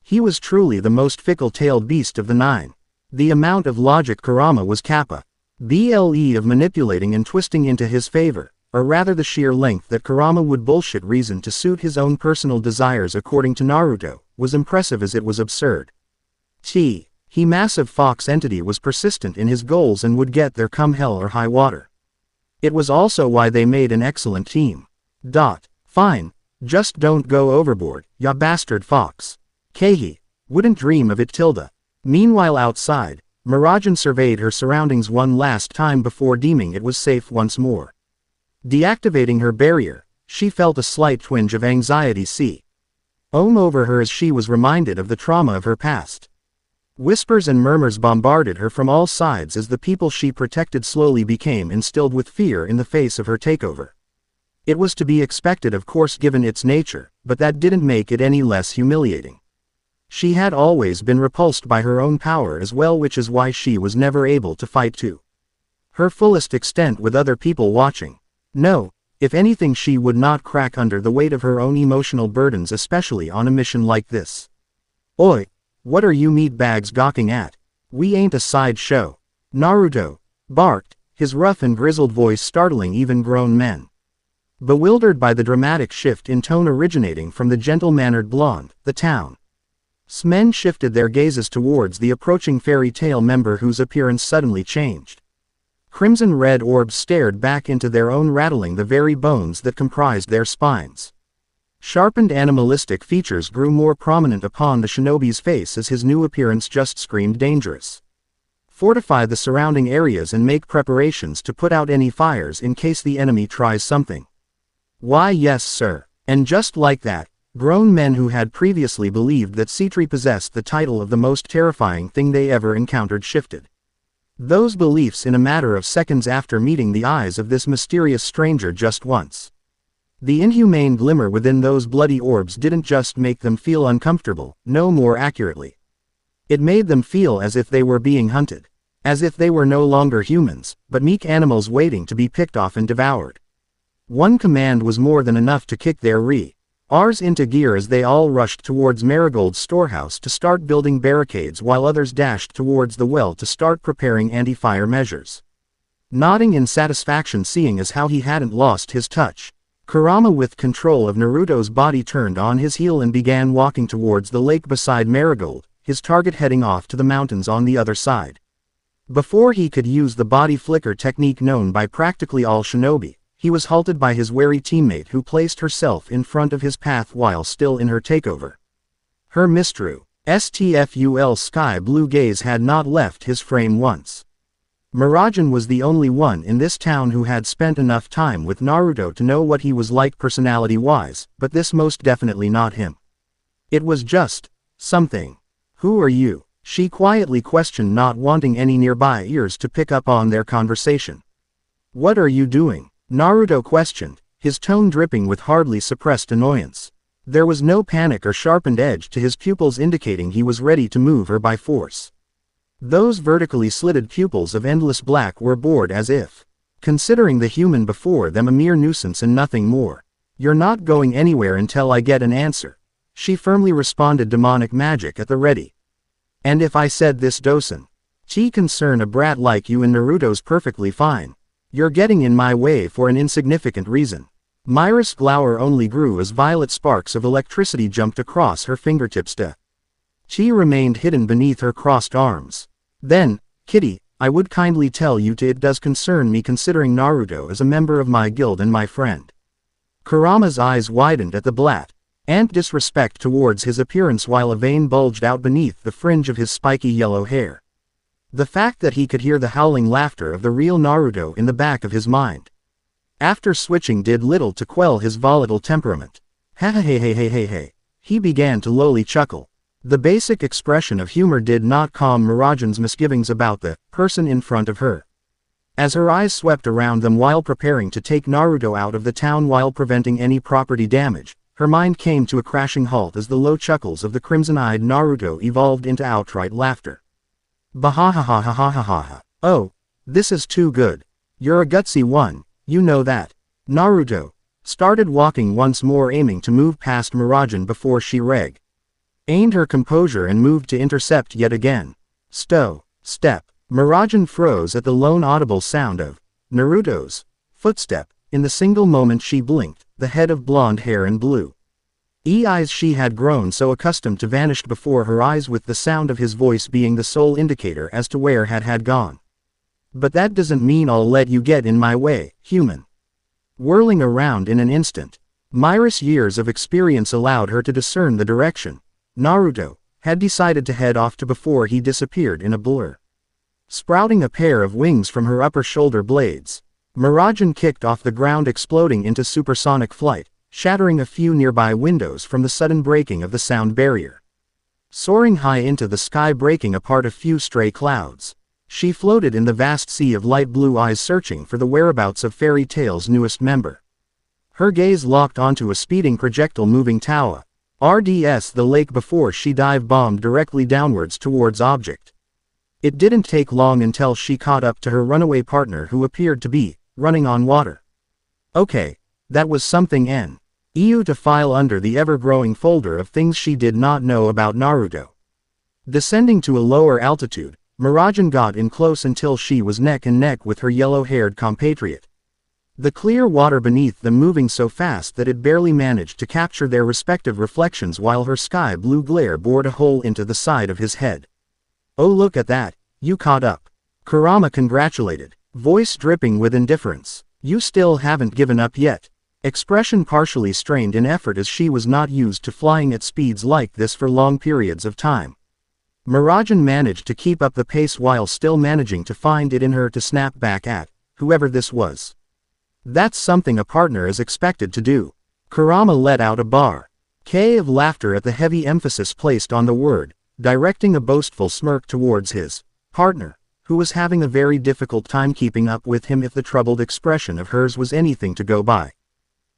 He was truly the most fickle-tailed beast of the 9. The amount of logic Kurama was kappa ble of manipulating and twisting into his favor, or rather the sheer length that Kurama would bullshit reason to suit his own personal desires according to Naruto, was impressive as it was absurd. He massive fox entity was persistent in his goals and would get there come hell or high water. It was also why they made an excellent team. Fine, just don't go overboard, ya bastard fox. Keihi wouldn't dream of it. Meanwhile outside, Miragen surveyed her surroundings one last time before deeming it was safe once more. Deactivating her barrier, She felt a slight twinge of anxiety over her as she was reminded of the trauma of her past. Whispers and murmurs bombarded her from all sides as the people she protected slowly became instilled with fear in the face of her takeover. It was to be expected, of course, given its nature, but that didn't make it any less humiliating. She had always been repulsed by her own power as well, which is why she was never able to fight to her fullest extent with other people watching. No, if anything, she would not crack under the weight of her own emotional burdens, especially on a mission like this. Oi! What are you meatbags gawking at? We ain't a sideshow. Naruto barked, his rough and grizzled voice startling even grown men. Bewildered by the dramatic shift in tone originating from the gentle-mannered blonde, the town's men shifted their gazes towards the approaching fairy tale member whose appearance suddenly changed. Crimson-red orbs stared back into their own, rattling the very bones that comprised their spines. Sharpened animalistic features grew more prominent upon the shinobi's face as his new appearance just screamed dangerous. Fortify the surrounding areas and make preparations to put out any fires in case the enemy tries something. Why, yes, sir. And just like that, grown men who had previously believed that Citri possessed the title of the most terrifying thing they ever encountered shifted those beliefs in a matter of seconds after meeting the eyes of this mysterious stranger just once. The inhumane glimmer within those bloody orbs didn't just make them feel uncomfortable, no, more accurately, it made them feel as if they were being hunted. As if they were no longer humans, but meek animals waiting to be picked off and devoured. One command was more than enough to kick their rears into gear as they all rushed towards Marigold's storehouse to start building barricades while others dashed towards the well to start preparing anti-fire measures. Nodding in satisfaction seeing as how he hadn't lost his touch, Kurama with control of Naruto's body turned on his heel and began walking towards the lake beside Marigold, his target heading off to the mountains on the other side. Before he could use the body flicker technique known by practically all shinobi, he was halted by his wary teammate who placed herself in front of his path while still in her takeover. Her Mistru STFUL sky blue gaze had not left his frame once. Miragen was the only one in this town who had spent enough time with Naruto to know what he was like personality-wise, but this most definitely not him. It was just something. Who are you? She quietly questioned, not wanting any nearby ears to pick up on their conversation. What are you doing? Naruto questioned, his tone dripping with hardly suppressed annoyance. There was no panic or sharpened edge to his pupils indicating he was ready to move her by force. Those vertically slitted pupils of endless black were bored as if considering the human before them a mere nuisance and nothing more. You're not going anywhere until I get an answer. She firmly responded, demonic magic at the ready. And if I said this doesn't concern a brat like you and Naruto's perfectly fine. You're getting in my way for an insignificant reason. Myra's glower only grew as violet sparks of electricity jumped across her fingertips. She remained hidden beneath her crossed arms. Then, Kitty, I would kindly tell you it does concern me considering Naruto as a member of my guild and my friend. Kurama's eyes widened at the blatant disrespect towards his appearance while a vein bulged out beneath the fringe of his spiky yellow hair. The fact that he could hear the howling laughter of the real Naruto in the back of his mind, after switching, did little to quell his volatile temperament. Hey. He began to lowly chuckle. The basic expression of humor did not calm Miragen's misgivings about the person in front of her. As her eyes swept around them while preparing to take Naruto out of the town while preventing any property damage, her mind came to a crashing halt as the low chuckles of the crimson-eyed Naruto evolved into outright laughter. Bahahahahahaha. Oh, this is too good. You're a gutsy one, you know that. Naruto started walking once more, aiming to move past Miragen before she regained her composure and moved to intercept yet again. Step. Miragen froze at the lone audible sound of Naruto's footstep. In the single moment she blinked, the head of blonde hair and blue eyes she had grown so accustomed to vanished before her eyes, with the sound of his voice being the sole indicator as to where had gone. But that doesn't mean I'll let you get in my way, human. Whirling around in an instant, Myra's years of experience allowed her to discern the direction Naruto had decided to head off to before he disappeared in a blur. Sprouting a pair of wings from her upper shoulder blades, Mirajan kicked off the ground, exploding into supersonic flight, shattering a few nearby windows from the sudden breaking of the sound barrier. Soaring high into the sky, breaking apart a few stray clouds, she floated in the vast sea of light blue eyes, searching for the whereabouts of Fairy Tail's newest member. Her gaze locked onto a speeding projectile moving Tawa RDS the lake before she dive-bombed directly downwards towards object. It didn't take long until she caught up to her runaway partner, who appeared to be running on water. Okay, that was something. EU to file under the ever-growing folder of things she did not know about Naruto. Descending to a lower altitude, Mirajan got in close until she was neck and neck with her yellow-haired compatriot. The clear water beneath them moving so fast that it barely managed to capture their respective reflections, while her sky-blue glare bored a hole into the side of his head. "Oh, look at that, you caught up," Kurama congratulated, voice dripping with indifference. "You still haven't given up yet." Expression partially strained in effort, as she was not used to flying at speeds like this for long periods of time. Mirajan managed to keep up the pace while still managing to find it in her to snap back at whoever this was. "That's something a partner is expected to do." Kurama let out a bar K of laughter at the heavy emphasis placed on the word, directing a boastful smirk towards his partner, who was having a very difficult time keeping up with him if the troubled expression of hers was anything to go by.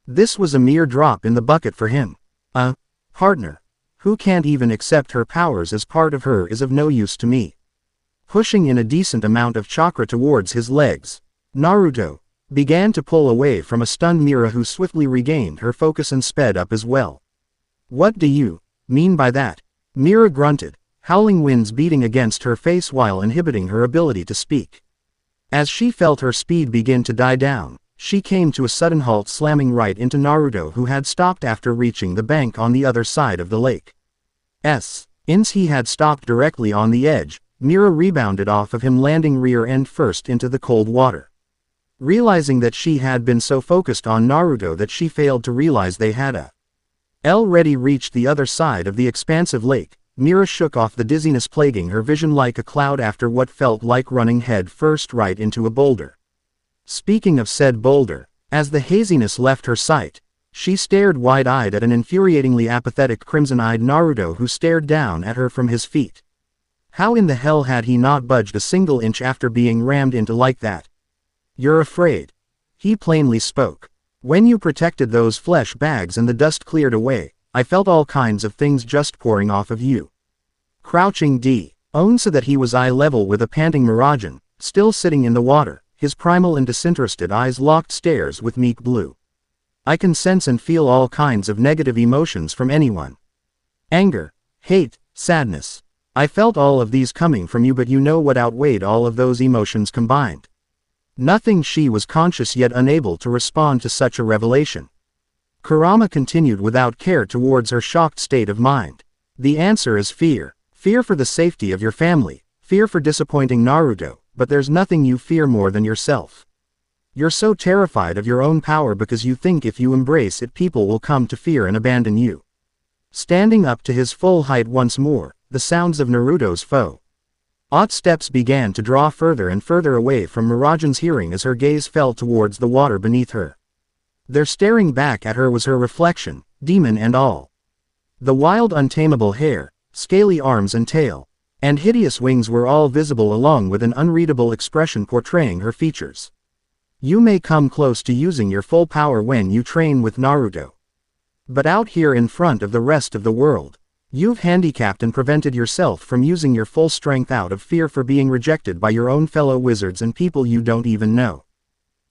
This was a mere drop in the bucket for him. A partner who can't even accept her powers as part of her is of no use to me. Pushing in a decent amount of chakra towards his legs, Naruto began to pull away from a stunned Mira, who swiftly regained her focus and sped up as well. "What do you mean by that?" Mira grunted, howling winds beating against her face while inhibiting her ability to speak. As she felt her speed begin to die down, she came to a sudden halt, slamming right into Naruto, who had stopped after reaching the bank on the other side of the lake. Since he had stopped directly on the edge, Mira rebounded off of him, landing rear end first into the cold water. Realizing that she had been so focused on Naruto that she failed to realize they had already reached the other side of the expansive lake, Mira shook off the dizziness plaguing her vision like a cloud after what felt like running head first right into a boulder. Speaking of said boulder, as the haziness left her sight, she stared wide-eyed at an infuriatingly apathetic crimson-eyed Naruto who stared down at her from his feet. How in the hell had he not budged a single inch after being rammed into like that? "You're afraid," he plainly spoke. "When you protected those flesh bags and the dust cleared away, I felt all kinds of things just pouring off of you." Crouching down so that he was eye level with a panting Mirajan, still sitting in the water, his primal and disinterested eyes locked stares with meek blue. "I can sense and feel all kinds of negative emotions from anyone. Anger, hate, sadness. I felt all of these coming from you, but you know what outweighed all of those emotions combined?" Nothing. She was conscious yet unable to respond to such a revelation. Kurama continued without care towards her shocked state of mind. "The answer is fear. Fear for the safety of your family, fear for disappointing Naruto, but there's nothing you fear more than yourself. You're so terrified of your own power because you think if you embrace it people will come to fear and abandon you." Standing up to his full height once more, the sounds of Naruto's footsteps began to draw further and further away from Mirajan's hearing as her gaze fell towards the water beneath her. There, staring back at her, was her reflection, demon and all. The wild untamable hair, scaly arms and tail, and hideous wings were all visible, along with an unreadable expression portraying her features. "You may come close to using your full power when you train with Naruto. But out here in front of the rest of the world, you've handicapped and prevented yourself from using your full strength out of fear for being rejected by your own fellow wizards and people you don't even know.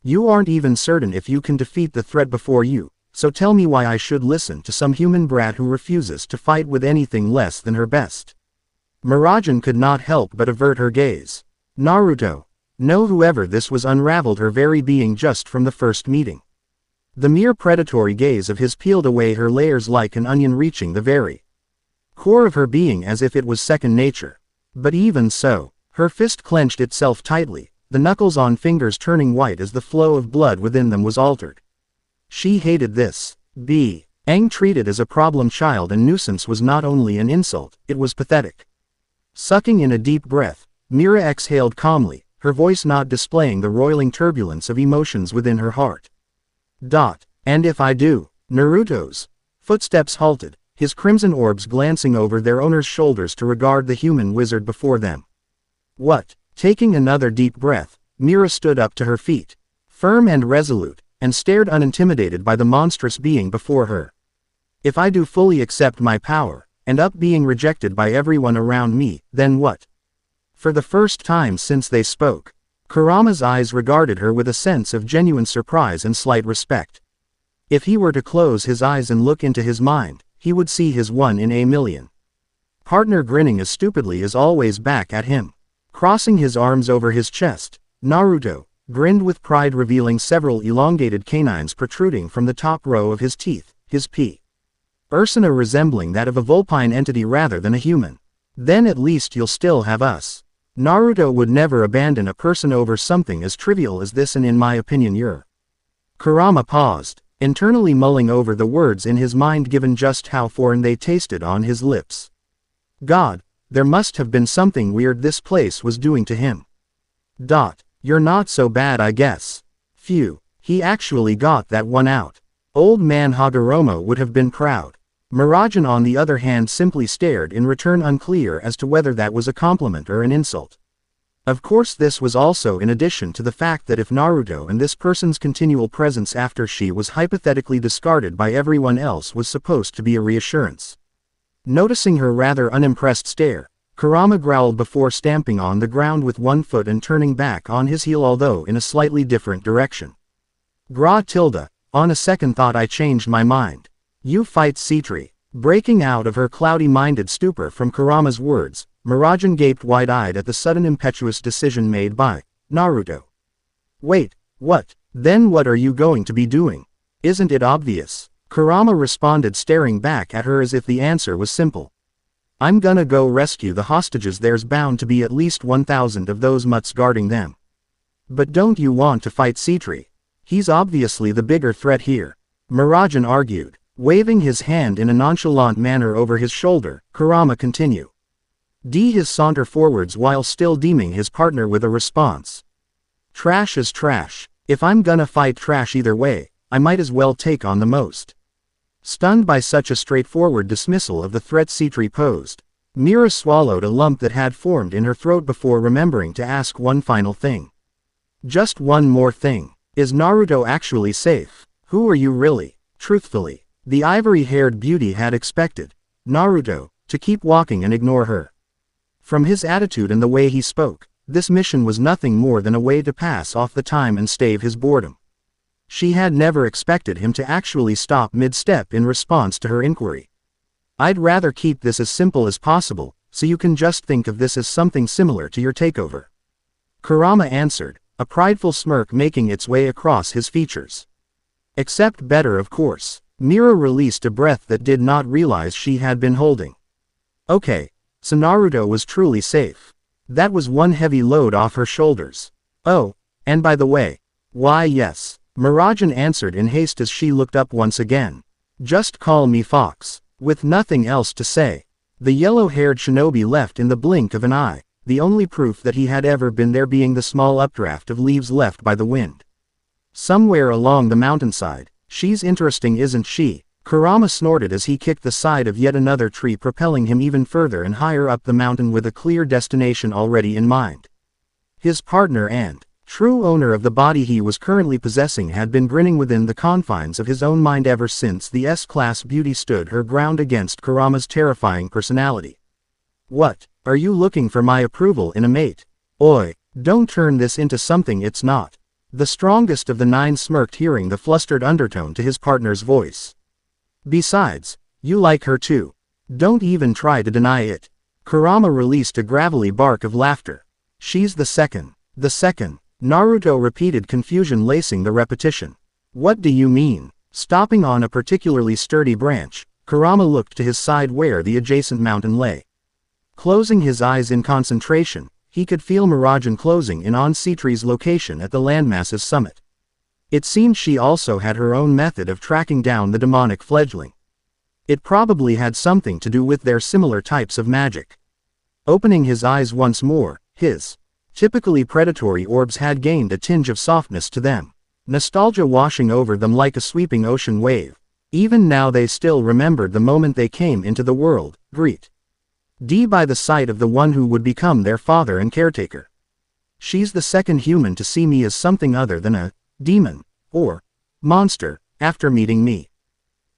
You aren't even certain if you can defeat the threat before you, so tell me why I should listen to some human brat who refuses to fight with anything less than her best." Mirajan could not help but avert her gaze. Naruto, no, whoever this was, unraveled her very being just from the first meeting. The mere predatory gaze of his peeled away her layers like an onion, reaching the very core of her being as if it was second nature. But even so, her fist clenched itself tightly, the knuckles on fingers turning white as the flow of blood within them was altered. She hated this. Being treated as a problem child and nuisance was not only an insult, it was pathetic. Sucking in a deep breath, Mira exhaled calmly, her voice not displaying the roiling turbulence of emotions within her heart. And if I do? Naruto's footsteps halted, his crimson orbs glancing over their owner's shoulders to regard the human wizard before them. What? Taking another deep breath, Mira stood up to her feet, firm and resolute, and stared unintimidated by the monstrous being before her. If I do fully accept my power, and up being rejected by everyone around me, then what? For the first time since they spoke, Kurama's eyes regarded her with a sense of genuine surprise and slight respect. If he were to close his eyes and look into his mind, he would see his one in a million partner grinning as stupidly as always back at him. Crossing his arms over his chest, Naruto grinned with pride, revealing several elongated canines protruding from the top row of his teeth, his persona resembling that of a vulpine entity rather than a human. Then at least you'll still have us. Naruto would never abandon a person over something as trivial as this, and in my opinion you're. Kurama paused, internally mulling over the words in his mind given just how foreign they tasted on his lips. God, there must have been something weird this place was doing to him. You're not so bad, I guess. Phew, he actually got that one out. Old man Hagoromo would have been proud. Miragen on the other hand simply stared in return, unclear as to whether that was a compliment or an insult. Of course this was also in addition to the fact that if Naruto and this person's continual presence after she was hypothetically discarded by everyone else was supposed to be a reassurance. Noticing her rather unimpressed stare, Kurama growled before stamping on the ground with one foot and turning back on his heel, although in a slightly different direction. On a second thought I changed my mind. You fight Citri. Breaking out of her cloudy-minded stupor from Kurama's words, Miragen gaped wide-eyed at the sudden impetuous decision made by Naruto. Wait, what? Then what are you going to be doing? Isn't it obvious? Kurama responded, staring back at her as if the answer was simple. I'm gonna go rescue the hostages. There's bound to be at least 1,000 of those mutts guarding them. But don't you want to fight Citri? He's obviously the bigger threat here. Miragen argued. Waving his hand in a nonchalant manner over his shoulder, Kurama continued. His saunter forwards while still deeming his partner with a response. Trash is trash. If I'm gonna fight trash either way, I might as well take on the most. Stunned by such a straightforward dismissal of the threat Citri posed, Mira swallowed a lump that had formed in her throat before remembering to ask one final thing. Just one more thing. Is Naruto actually safe? Who are you really? Truthfully, the ivory-haired beauty had expected Naruto to keep walking and ignore her. From his attitude and the way he spoke, this mission was nothing more than a way to pass off the time and stave his boredom. She had never expected him to actually stop mid-step in response to her inquiry. I'd rather keep this as simple as possible, so you can just think of this as something similar to your takeover. Kurama answered, a prideful smirk making its way across his features. Except better, of course. Mira released a breath that did not realize she had been holding. Okay, so Naruto was truly safe. That was one heavy load off her shoulders. Oh, and by the way, why yes. Miragen answered in haste as she looked up once again. Just call me Fox. With nothing else to say, the yellow-haired shinobi left in the blink of an eye, the only proof that he had ever been there being the small updraft of leaves left by the wind. Somewhere along the mountainside. She's interesting, isn't she? Kurama snorted as he kicked the side of yet another tree, propelling him even further and higher up the mountain with a clear destination already in mind. His partner and true owner of the body he was currently possessing had been grinning within the confines of his own mind ever since the S-class beauty stood her ground against Kurama's terrifying personality. What? Are you looking for my approval in a mate? Oi, don't turn this into something it's not. The strongest of the nine smirked, hearing the flustered undertone to his partner's voice. Besides, you like her too. Don't even try to deny it. Kurama released a gravelly bark of laughter. She's the second. The second. Naruto repeated, confusion lacing the repetition. What do you mean? Stopping on a particularly sturdy branch, Kurama looked to his side where the adjacent mountain lay. Closing his eyes in concentration, he could feel Miragen closing in on Citri's location at the landmass's summit. It seemed she also had her own method of tracking down the demonic fledgling. It probably had something to do with their similar types of magic. Opening his eyes once more, his Typically predatory orbs had gained a tinge of softness to them. Nostalgia washing over them like a sweeping ocean wave. Even now they still remembered the moment they came into the world, greet D by the sight of the one who would become their father and caretaker. She's the second human to see me as something other than a demon or monster after meeting me.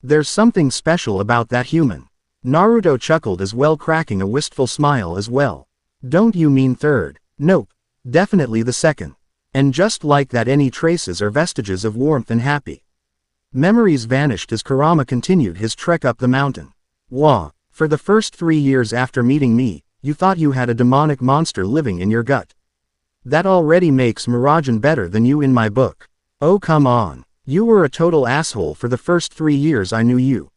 There's something special about that human. Naruto chuckled as well, cracking a wistful smile as well. Don't you mean third? Nope. Definitely the second. And just like that, any traces or vestiges of warmth and happy memories vanished as Kurama continued his trek up the mountain. Wah. For the first 3 years after meeting me, you thought you had a demonic monster living in your gut. That already makes Miragen better than you in my book. Oh come on. You were a total asshole for the first 3 years I knew you.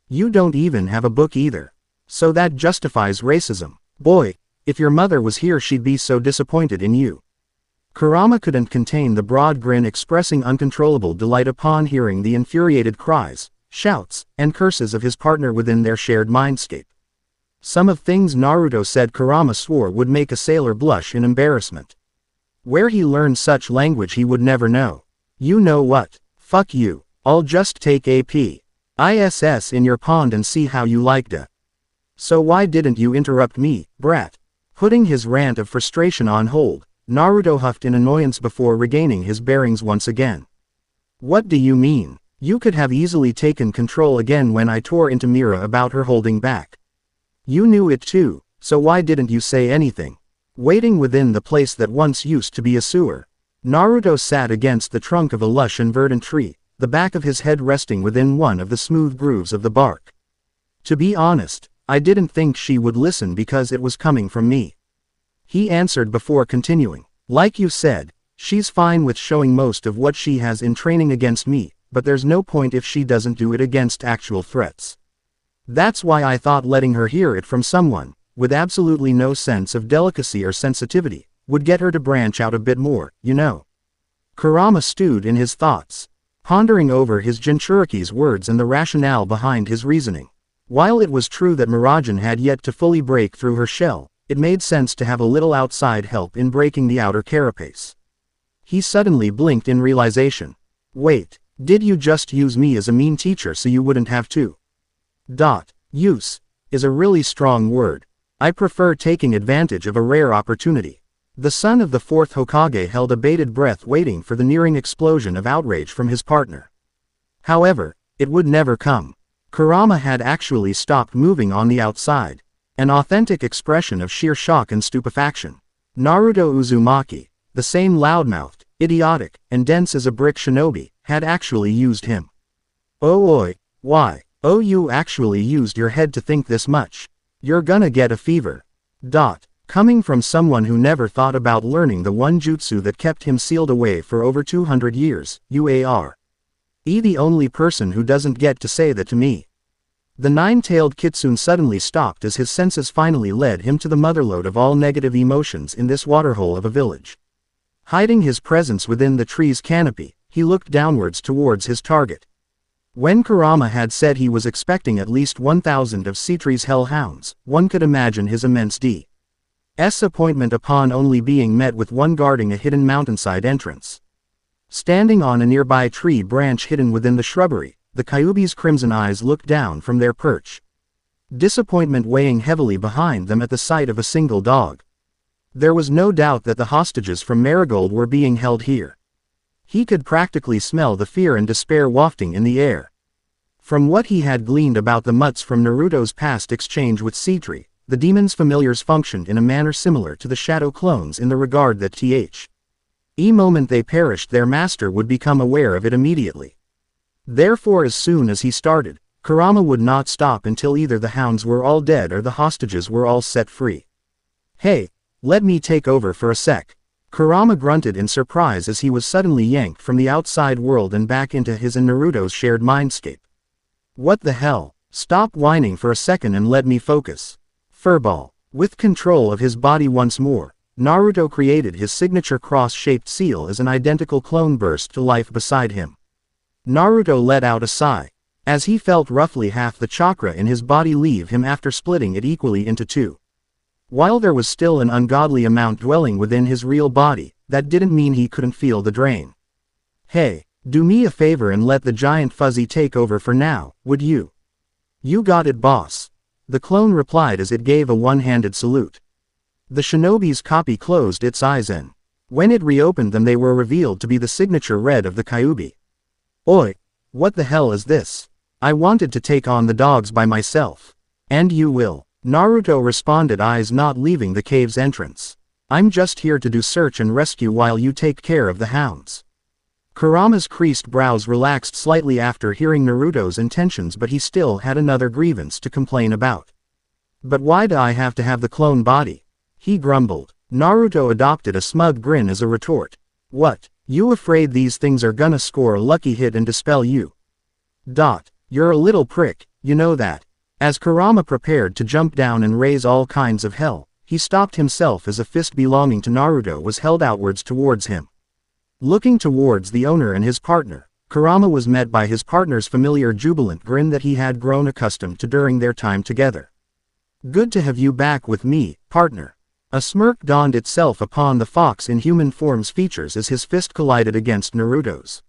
You don't even have a book either. So that justifies racism. Boy, if your mother was here she'd be so disappointed in you. Kurama couldn't contain the broad grin, expressing uncontrollable delight upon hearing the infuriated cries, shouts, and curses of his partner within their shared mindscape. Some of things Naruto said Kurama swore would make a sailor blush in embarrassment. Where he learned such language he would never know. You know what? Fuck you. I'll just take AP ISS in your pond and see how you liked it. So why didn't you interrupt me, brat? Putting his rant of frustration on hold, Naruto huffed in annoyance before regaining his bearings once again. What do you mean? You could have easily taken control again when I tore into Mira about her holding back. You knew it too, so why didn't you say anything? Waiting within the place that once used to be a sewer, Naruto sat against the trunk of a lush and verdant tree, the back of his head resting within one of the smooth grooves of the bark. To be honest, I didn't think she would listen because it was coming from me. He answered before continuing. Like you said, she's fine with showing most of what she has in training against me, but there's no point if she doesn't do it against actual threats. That's why I thought letting her hear it from someone, with absolutely no sense of delicacy or sensitivity, would get her to branch out a bit more, you know. Kurama stewed in his thoughts, pondering over his Jinchuriki's words and the rationale behind his reasoning. While it was true that Miragen had yet to fully break through her shell, it made sense to have a little outside help in breaking the outer carapace. He suddenly blinked in realization. Wait, did you just use me as a mean teacher so you wouldn't have to? Use is a really strong word. I prefer taking advantage of a rare opportunity. The son of the fourth Hokage held a bated breath, waiting for the nearing explosion of outrage from his partner. However, it would never come. Kurama had actually stopped moving on the outside, an authentic expression of sheer shock and stupefaction. Naruto Uzumaki, the same loudmouthed, idiotic, and dense as a brick shinobi, had actually used him. Oh oi, why? Oh, you actually used your head to think this much? You're gonna get a fever. Coming from someone who never thought about learning the one jutsu that kept him sealed away for over 200 years, you are the only person who doesn't get to say that to me. The nine-tailed kitsune suddenly stopped as his senses finally led him to the motherlode of all negative emotions in this waterhole of a village. Hiding his presence within the tree's canopy, he looked downwards towards his target. When Kurama had said he was expecting at least 1,000 of Citri's hellhounds, one could imagine his immense disappointment upon only being met with one guarding a hidden mountainside entrance. Standing on a nearby tree branch hidden within the shrubbery, the Kyuubi's crimson eyes looked down from their perch, disappointment weighing heavily behind them at the sight of a single dog. There was no doubt that the hostages from Marigold were being held here. He could practically smell the fear and despair wafting in the air. From what he had gleaned about the mutts from Naruto's past exchange with Citri, the demon's familiars functioned in a manner similar to the shadow clones in the regard that moment they perished, their master would become aware of it immediately. Therefore, as soon as he started, Kurama would not stop until either the hounds were all dead or the hostages were all set free. Hey, let me take over for a sec. Kurama grunted in surprise as he was suddenly yanked from the outside world and back into his and Naruto's shared mindscape. What the hell? Stop whining for a second and let me focus. Furball. With control of his body once more, Naruto created his signature cross-shaped seal as an identical clone burst to life beside him. Naruto let out a sigh, as he felt roughly half the chakra in his body leave him after splitting it equally into two. While there was still an ungodly amount dwelling within his real body, that didn't mean he couldn't feel the drain. Hey, do me a favor and let the giant fuzzy take over for now, would you? You got it, boss. The clone replied as it gave a one-handed salute. The shinobi's copy closed its eyes and, when it reopened them, they were revealed to be the signature red of the Kyuubi. Oi! What the hell is this? I wanted to take on the dogs by myself. And you will. Naruto responded, eyes not leaving the cave's entrance. I'm just here to do search and rescue while you take care of the hounds. Kurama's creased brows relaxed slightly after hearing Naruto's intentions, but he still had another grievance to complain about. But why do I have to have the clone body? He grumbled. Naruto adopted a smug grin as a retort. What, you afraid these things are gonna score a lucky hit and dispel you? You're a little prick, you know that. As Kurama prepared to jump down and raise all kinds of hell, he stopped himself as a fist belonging to Naruto was held outwards towards him. Looking towards the owner and his partner, Kurama was met by his partner's familiar jubilant grin that he had grown accustomed to during their time together. Good to have you back with me, partner. A smirk dawned itself upon the fox in human form's features as his fist collided against Naruto's.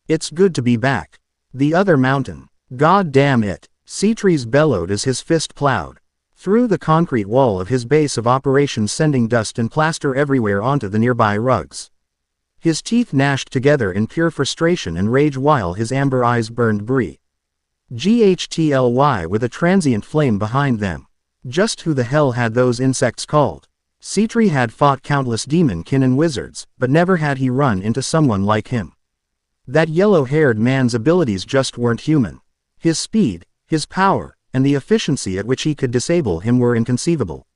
It's good to be back. The other mountain. God damn it. Cetres bellowed as his fist plowed through the concrete wall of his base of operations, sending dust and plaster everywhere onto the nearby rugs. His teeth gnashed together in pure frustration and rage while his amber eyes burned GHTLY with a transient flame behind them. Just who the hell had those insects called? Cetres had fought countless demon-kin and wizards, but never had he run into someone like him. That yellow-haired man's abilities just weren't human. His speed, his power, and the efficiency at which he could disable him were inconceivable.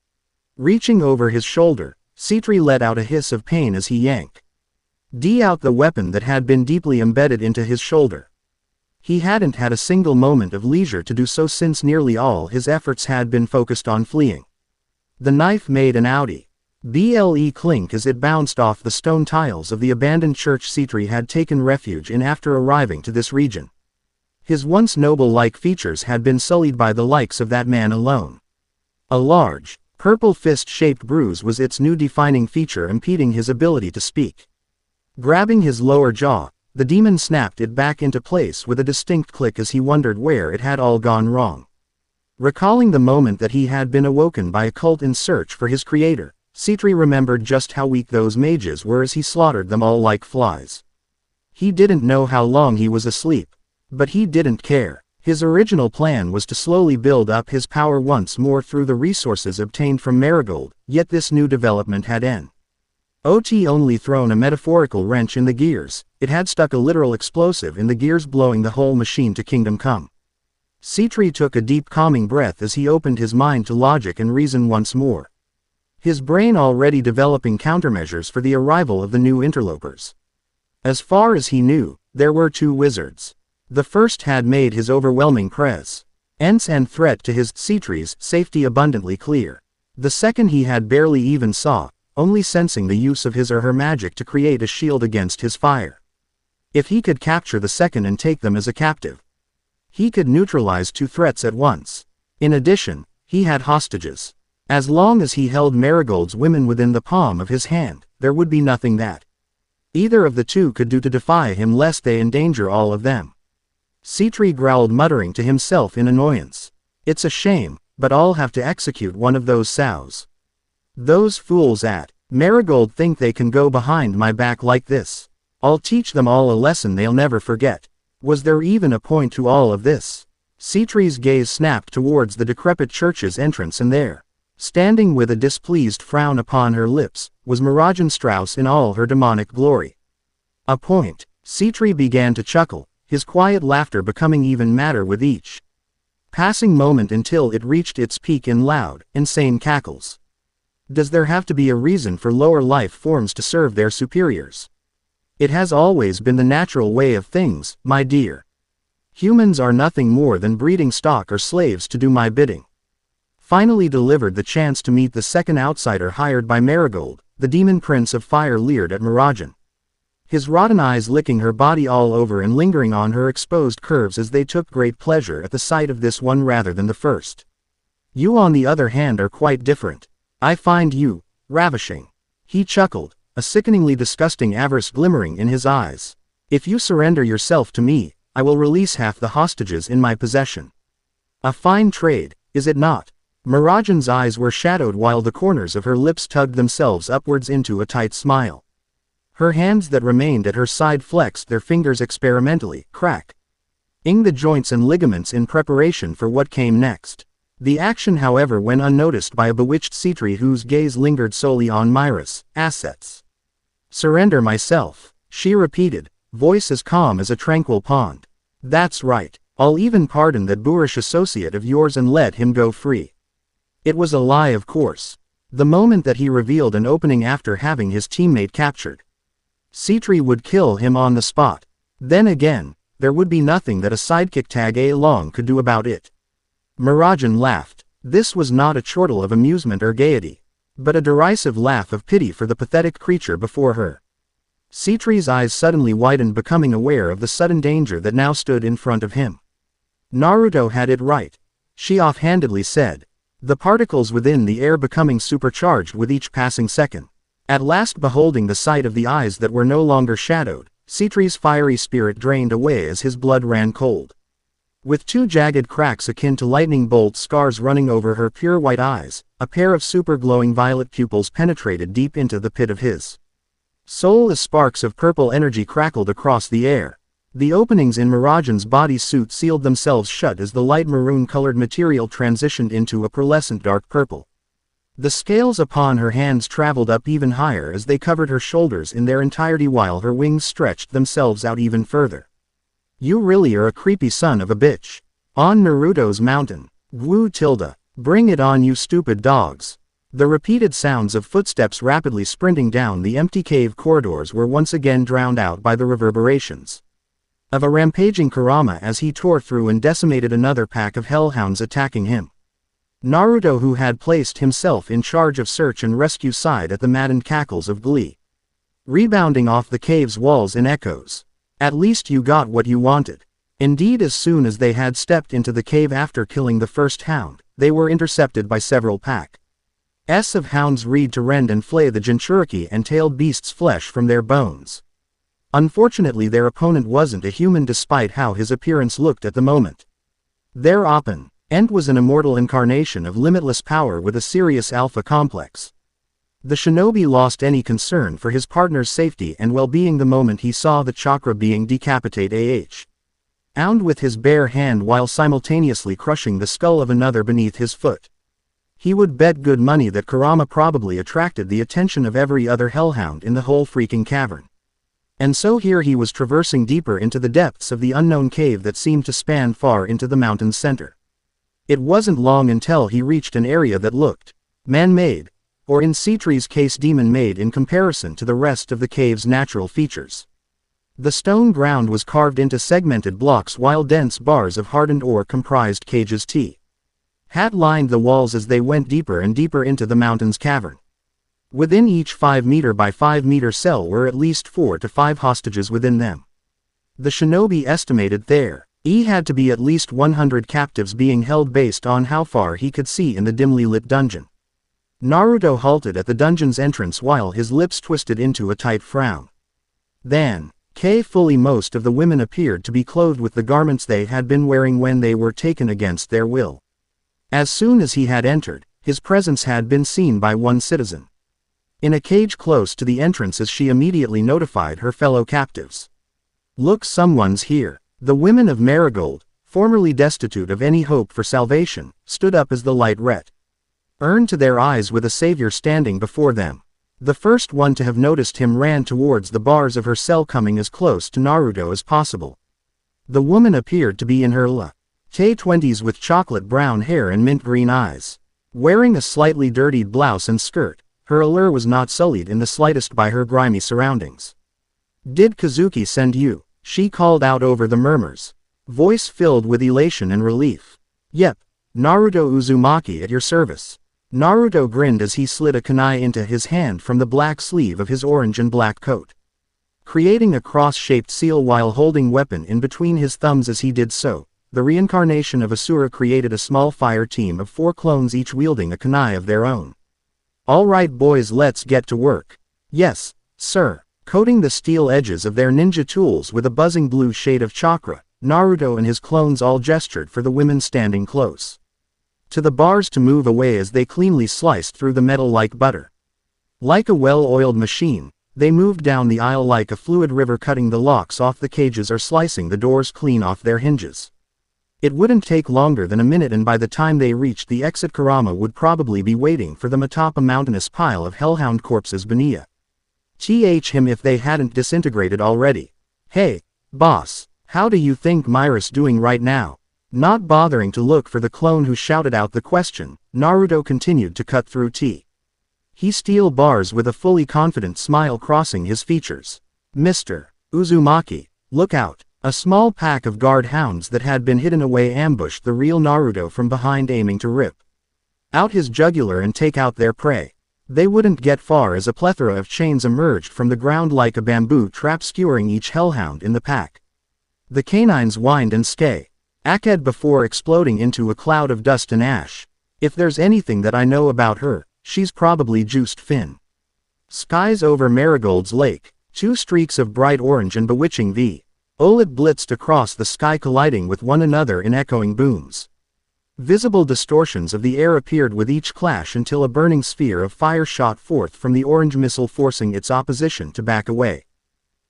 Reaching over his shoulder, Cetres let out a hiss of pain as he yanked out the weapon that had been deeply embedded into his shoulder. He hadn't had a single moment of leisure to do so since nearly all his efforts had been focused on fleeing. The knife made an oudy BLE clink as it bounced off the stone tiles of the abandoned church Cetres had taken refuge in after arriving to this region. His once noble-like features had been sullied by the likes of that man alone. A large, purple fist-shaped bruise was its new defining feature, impeding his ability to speak. Grabbing his lower jaw, the demon snapped it back into place with a distinct click as he wondered where it had all gone wrong. Recalling the moment that he had been awoken by a cult in search for his creator, Cetres remembered just how weak those mages were as he slaughtered them all like flies. He didn't know how long he was asleep. But he didn't care. His original plan was to slowly build up his power once more through the resources obtained from Marigold, yet this new development had only thrown a metaphorical wrench in the gears. It had stuck a literal explosive in the gears, blowing the whole machine to kingdom come. Cetres took a deep calming breath as he opened his mind to logic and reason once more. His brain already developing countermeasures for the arrival of the new interlopers. As far as he knew, there were two wizards. The first had made his overwhelming presence and threat to his Cetres' safety abundantly clear. The second he had barely even saw, only sensing the use of his or her magic to create a shield against his fire. If he could capture the second and take them as a captive, he could neutralize two threats at once. In addition, he had hostages. As long as he held Marigold's women within the palm of his hand, there would be nothing that either of the two could do to defy him lest they endanger all of them. Cetres growled, muttering to himself in annoyance. It's a shame, but I'll have to execute one of those sows. Those fools at Marigold think they can go behind my back like this. I'll teach them all a lesson they'll never forget. Was there even a point to all of this? Cetres' gaze snapped towards the decrepit church's entrance, and there, standing with a displeased frown upon her lips, was Miragen Strauss in all her demonic glory. A point. Cetres began to chuckle, his quiet laughter becoming even madder with each passing moment until it reached its peak in loud, insane cackles. Does there have to be a reason for lower life forms to serve their superiors? It has always been the natural way of things, my dear. Humans are nothing more than breeding stock or slaves to do my bidding. Finally delivered the chance to meet the second outsider hired by Marigold, the demon prince of fire leered at Miragen. His rotten eyes licking her body all over and lingering on her exposed curves as they took great pleasure at the sight of this one rather than the first. You on the other hand are quite different. I find you ravishing. He chuckled, a sickeningly disgusting avarice glimmering in his eyes. If you surrender yourself to me, I will release half the hostages in my possession. A fine trade, is it not? Mirajan's eyes were shadowed while the corners of her lips tugged themselves upwards into a tight smile. Her hands that remained at her side flexed their fingers experimentally, cracking the joints and ligaments in preparation for what came next. The action however went unnoticed by a bewitched Sitri whose gaze lingered solely on Myra's assets. Surrender myself, she repeated, voice as calm as a tranquil pond. That's right, I'll even pardon that boorish associate of yours and let him go free. It was a lie of course. The moment that he revealed an opening after having his teammate captured, Sitri would kill him on the spot. Then again, there would be nothing that a sidekick tag along could do about it. Mirajan laughed. This was not a chortle of amusement or gaiety, but a derisive laugh of pity for the pathetic creature before her. Sitri's eyes suddenly widened, becoming aware of the sudden danger that now stood in front of him. Naruto had it right, she offhandedly said, the particles within the air becoming supercharged with each passing second. At last, beholding the sight of the eyes that were no longer shadowed, Sitri's fiery spirit drained away as his blood ran cold. With two jagged cracks akin to lightning bolt scars running over her pure white eyes, a pair of super-glowing violet pupils penetrated deep into the pit of his soul as sparks of purple energy crackled across the air. The openings in Mirajan's body suit sealed themselves shut as the light maroon-colored material transitioned into a pearlescent dark purple. The scales upon her hands traveled up even higher as they covered her shoulders in their entirety while her wings stretched themselves out even further. You really are a creepy son of a bitch. On Naruto's mountain. Wu tilde. Bring it on, you stupid dogs. The repeated sounds of footsteps rapidly sprinting down the empty cave corridors were once again drowned out by the reverberations of a rampaging Kurama as he tore through and decimated another pack of hellhounds attacking him. Naruto, who had placed himself in charge of search and rescue, sighed at the maddened cackles of glee rebounding off the cave's walls in echoes. At least you got what you wanted. Indeed, as soon as they had stepped into the cave after killing the first hound, they were intercepted by several packs of hounds ready to rend and flay the Jinchuriki and tailed beasts' flesh from their bones. Unfortunately, their opponent wasn't a human despite how his appearance looked at the moment. Their opponent was an immortal incarnation of limitless power with a serious alpha complex. The shinobi lost any concern for his partner's safety and well-being the moment he saw the chakra being decapitated with his bare hand while simultaneously crushing the skull of another beneath his foot. He would bet good money that Kurama probably attracted the attention of every other hellhound in the whole freaking cavern. And so here he was traversing deeper into the depths of the unknown cave that seemed to span far into the mountain's center. It wasn't long until he reached an area that looked man-made, or in Sitri's case demon-made in comparison to the rest of the cave's natural features. The stone ground was carved into segmented blocks while dense bars of hardened ore comprised cages had lined the walls as they went deeper and deeper into the mountain's cavern. Within each 5-meter by 5-meter cell were at least 4 to 5 hostages within them. The shinobi estimated there had to be at least 100 captives being held based on how far he could see in the dimly lit dungeon. Naruto halted at the dungeon's entrance while his lips twisted into a tight frown. Then, fully most of the women appeared to be clothed with the garments they had been wearing when they were taken against their will. As soon as he had entered, his presence had been seen by one citizen in a cage close to the entrance as she immediately notified her fellow captives. Look, someone's here. The women of Marigold, formerly destitute of any hope for salvation, stood up as the light returned to their eyes with a savior standing before them. The first one to have noticed him ran towards the bars of her cell, coming as close to Naruto as possible. The woman appeared to be in her late 20s with chocolate brown hair and mint green eyes. Wearing a slightly dirtied blouse and skirt, her allure was not sullied in the slightest by her grimy surroundings. Did Kazuki send you? She called out over the murmurs, voice filled with elation and relief. Yep, Naruto Uzumaki at your service. Naruto grinned as he slid a kunai into his hand from the black sleeve of his orange and black coat, creating a cross-shaped seal while holding weapon in between his thumbs as he did so. The reincarnation of Asura created a small fire team of 4 clones, each wielding a kunai of their own. All right boys, let's get to work. Yes, sir. Coating the steel edges of their ninja tools with a buzzing blue shade of chakra, Naruto and his clones all gestured for the women standing close to the bars to move away as they cleanly sliced through the metal like butter. Like a well-oiled machine, they moved down the aisle like a fluid river, cutting the locks off the cages or slicing the doors clean off their hinges. It wouldn't take longer than a minute, and by the time they reached the exit, Kurama would probably be waiting for them atop a mountainous pile of hellhound corpses beneath him if they hadn't disintegrated already. Hey, boss, how do you think Myra's doing right now? Not bothering to look for the clone who shouted out the question, Naruto continued to cut through his steel bars with a fully confident smile crossing his features. Mr. Uzumaki, look out. A small pack of guard hounds that had been hidden away ambushed the real Naruto from behind, aiming to rip out his jugular and take out their prey. They wouldn't get far as a plethora of chains emerged from the ground like a bamboo trap, skewering each hellhound in the pack. The canines whined and skaked before exploding into a cloud of dust and ash. If there's anything that I know about her, she's probably juiced fin. Skies over Marigold's Lake, two streaks of bright orange and bewitching violet blitzed across the sky, colliding with one another in echoing booms. Visible distortions of the air appeared with each clash until a burning sphere of fire shot forth from the orange missile, forcing its opposition to back away.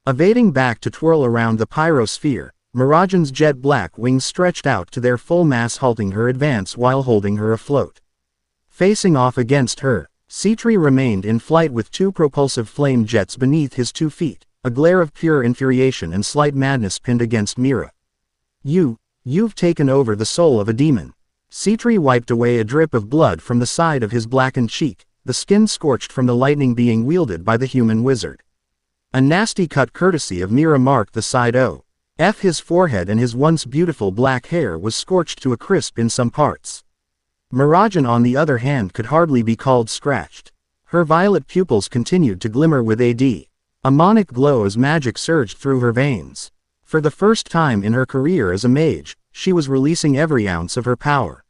Evading back to twirl around the pyrosphere, Miragen's jet black wings stretched out to their full mass, halting her advance while holding her afloat. Facing off against her, Seitree remained in flight with two propulsive flame jets beneath his 2 feet, a glare of pure infuriation and slight madness pinned against Mira. You've taken over the soul of a demon. Seitree wiped away a drip of blood from the side of his blackened cheek, the skin scorched from the lightning being wielded by the human wizard. A nasty cut courtesy of Mira marked the side of his forehead, and his once beautiful black hair was scorched to a crisp in some parts. Miragen, on the other hand, could hardly be called scratched. Her violet pupils continued to glimmer with a demonic glow as magic surged through her veins. For the first time in her career as a mage, she was releasing every ounce of her power.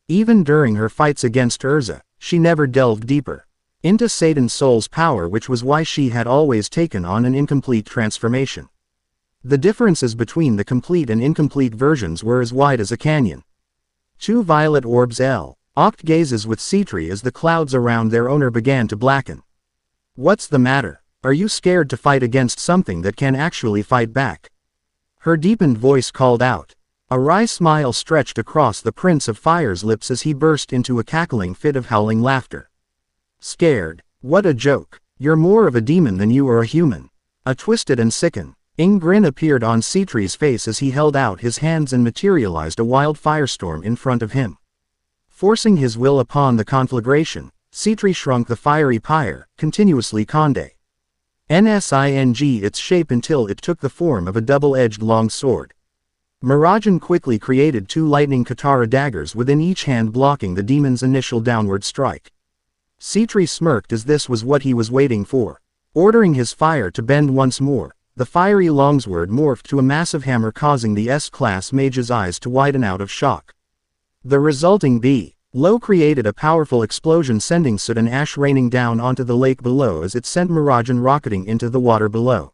Even during her fights against Urza, she never delved deeper into Satan's soul's power, which was why she had always taken on an incomplete transformation. The differences between the complete and incomplete versions were as wide as a canyon. Two violet orbs locked gazes with Seitree as the clouds around their owner began to blacken. What's the matter? Are you scared to fight against something that can actually fight back? Her deepened voice called out. A wry smile stretched across the Prince of Fire's lips as he burst into a cackling fit of howling laughter. Scared? What a joke. You're more of a demon than you are a human. A twisted and sickening grin appeared on Seitree's face as he held out his hands and materialized a wild firestorm in front of him. Forcing his will upon the conflagration, Seitree shrunk the fiery pyre, continuously condensing its shape until it took the form of a double-edged long sword. Miragen quickly created 2 lightning katara daggers within each hand, blocking the demon's initial downward strike. Seitree smirked as this was what he was waiting for. Ordering his fire to bend once more, the fiery longsword morphed to a massive hammer, causing the S-class mage's eyes to widen out of shock. The resulting blow created a powerful explosion, sending soot and ash raining down onto the lake below as it sent Miragen rocketing into the water below.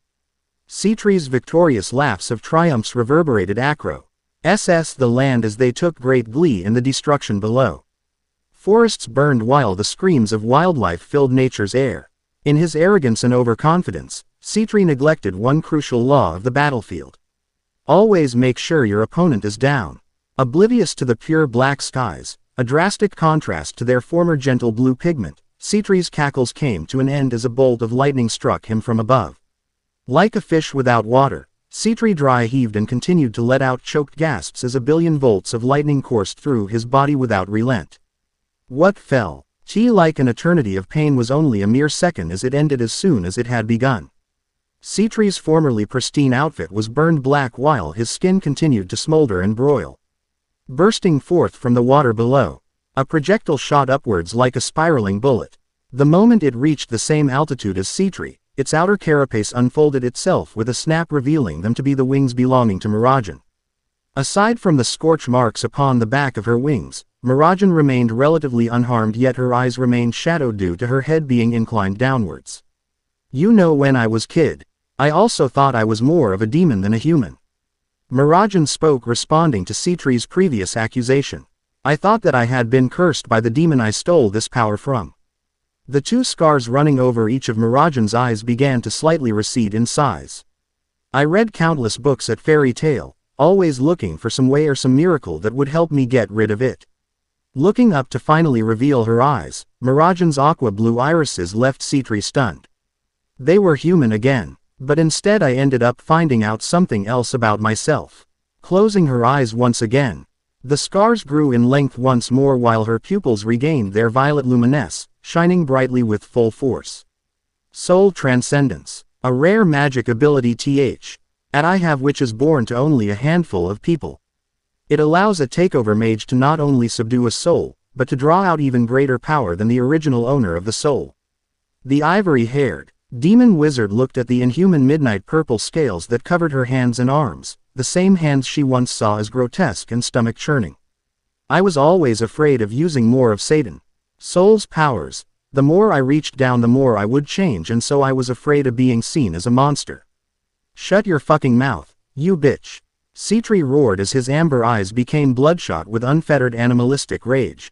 Seitree's victorious laughs of triumphs reverberated across the land as they took great glee in the destruction below. Forests burned while the screams of wildlife filled nature's air. In his arrogance and overconfidence, Seitree neglected one crucial law of the battlefield. Always make sure your opponent is down. Oblivious to the pure black skies, a drastic contrast to their former gentle blue pigment, Seitree's cackles came to an end as a bolt of lightning struck him from above. Like a fish without water, Seitree dry heaved and continued to let out choked gasps as a billion volts of lightning coursed through his body without relent. What felt like an eternity of pain was only a mere second as it ended as soon as it had begun. Seitree's formerly pristine outfit was burned black while his skin continued to smolder and broil. Bursting forth from the water below, a projectile shot upwards like a spiraling bullet. The moment it reached the same altitude as Seitree, its outer carapace unfolded itself with a snap, revealing them to be the wings belonging to Miragen. Aside from the scorch marks upon the back of her wings, Mirajan remained relatively unharmed, yet her eyes remained shadowed due to her head being inclined downwards. You know, when I was kid, I also thought I was more of a demon than a human. Mirajan spoke, responding to Citri's previous accusation. I thought that I had been cursed by the demon I stole this power from. The two scars running over each of Mirajan's eyes began to slightly recede in size. I read countless books at fairy tale, always looking for some way or some miracle that would help me get rid of it. Looking up to finally reveal her eyes, Mirajan's aqua blue irises left Citri stunned. They were human again, but instead I ended up finding out something else about myself. Closing her eyes once again, the scars grew in length once more while her pupils regained their violet luminescence, shining brightly with full force. Soul Transcendence, a rare magic ability I have which is born to only a handful of people. It allows a takeover mage to not only subdue a soul, but to draw out even greater power than the original owner of the soul. The ivory-haired demon wizard looked at the inhuman midnight purple scales that covered her hands and arms, the same hands she once saw as grotesque and stomach-churning. I was always afraid of using more of Satan Soul's powers. The more I reached down, the more I would change, and so I was afraid of being seen as a monster. Shut your fucking mouth, you bitch. Citri roared as his amber eyes became bloodshot with unfettered animalistic rage.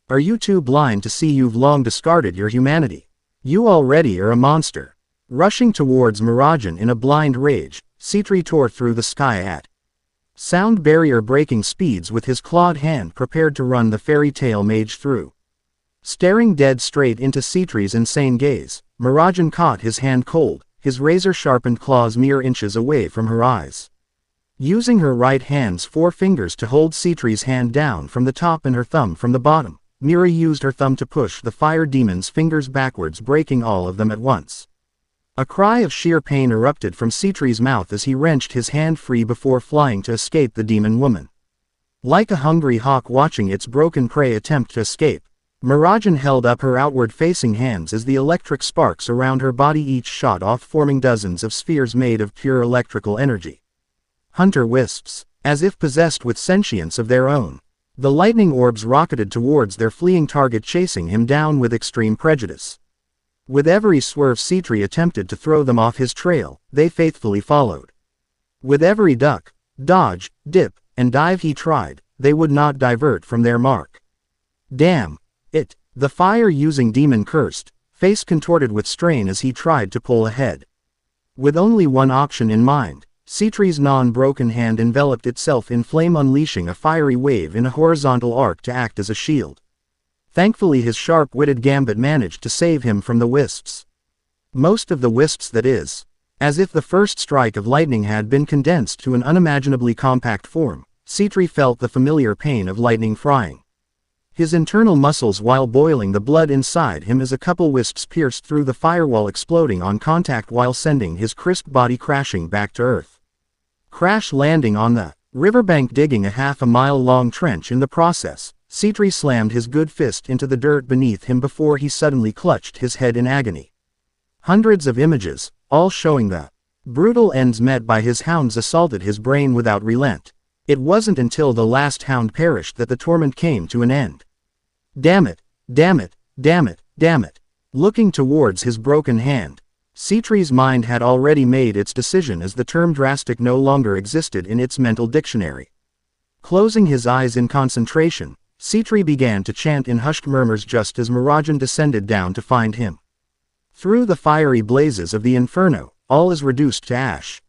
Are you too blind to see you've long discarded your humanity? You already are a monster. Rushing towards Mirajan in a blind rage, Citri tore through the sky at sound barrier breaking speeds with his clawed hand, prepared to run the fairy tale mage through. Staring dead straight into Citri's insane gaze, Mirajan caught his hand cold, his razor-sharpened claws mere inches away from her eyes. Using her right hand's 4 fingers to hold Citri's hand down from the top and her thumb from the bottom, Mira used her thumb to push the fire demon's fingers backwards, breaking all of them at once. A cry of sheer pain erupted from Citri's mouth as he wrenched his hand free before flying to escape the demon woman. Like a hungry hawk watching its broken prey attempt to escape, Mirajan held up her outward-facing hands as the electric sparks around her body each shot off, forming dozens of spheres made of pure electrical energy. Hunter wisps, as if possessed with sentience of their own. The lightning orbs rocketed towards their fleeing target, chasing him down with extreme prejudice. With every swerve Citri attempted to throw them off his trail, they faithfully followed. With every duck, dodge, dip, and dive he tried, they would not divert from their mark. Damn it, the fire-using demon cursed, face contorted with strain as he tried to pull ahead. With only one option in mind, Citri's non-broken hand enveloped itself in flame, unleashing a fiery wave in a horizontal arc to act as a shield. Thankfully his sharp-witted gambit managed to save him from the wisps. Most of the wisps, that is. As if the first strike of lightning had been condensed to an unimaginably compact form, Citri felt the familiar pain of lightning frying his internal muscles while boiling the blood inside him as a couple wisps pierced through the firewall, exploding on contact while sending his crisp body crashing back to earth. Crash landing on the riverbank, digging a half-a-mile-long trench in the process. Citri slammed his good fist into the dirt beneath him before he suddenly clutched his head in agony. Hundreds of images, all showing the brutal ends met by his hounds, assaulted his brain without relent. It wasn't until the last hound perished that the torment came to an end. Damn it, damn it, damn it, damn it. Looking towards his broken hand, Citri's mind had already made its decision, as the term drastic no longer existed in its mental dictionary. Closing his eyes in concentration, Citri began to chant in hushed murmurs just as Mirajan descended down to find him. Through the fiery blazes of the inferno, all is reduced to ash.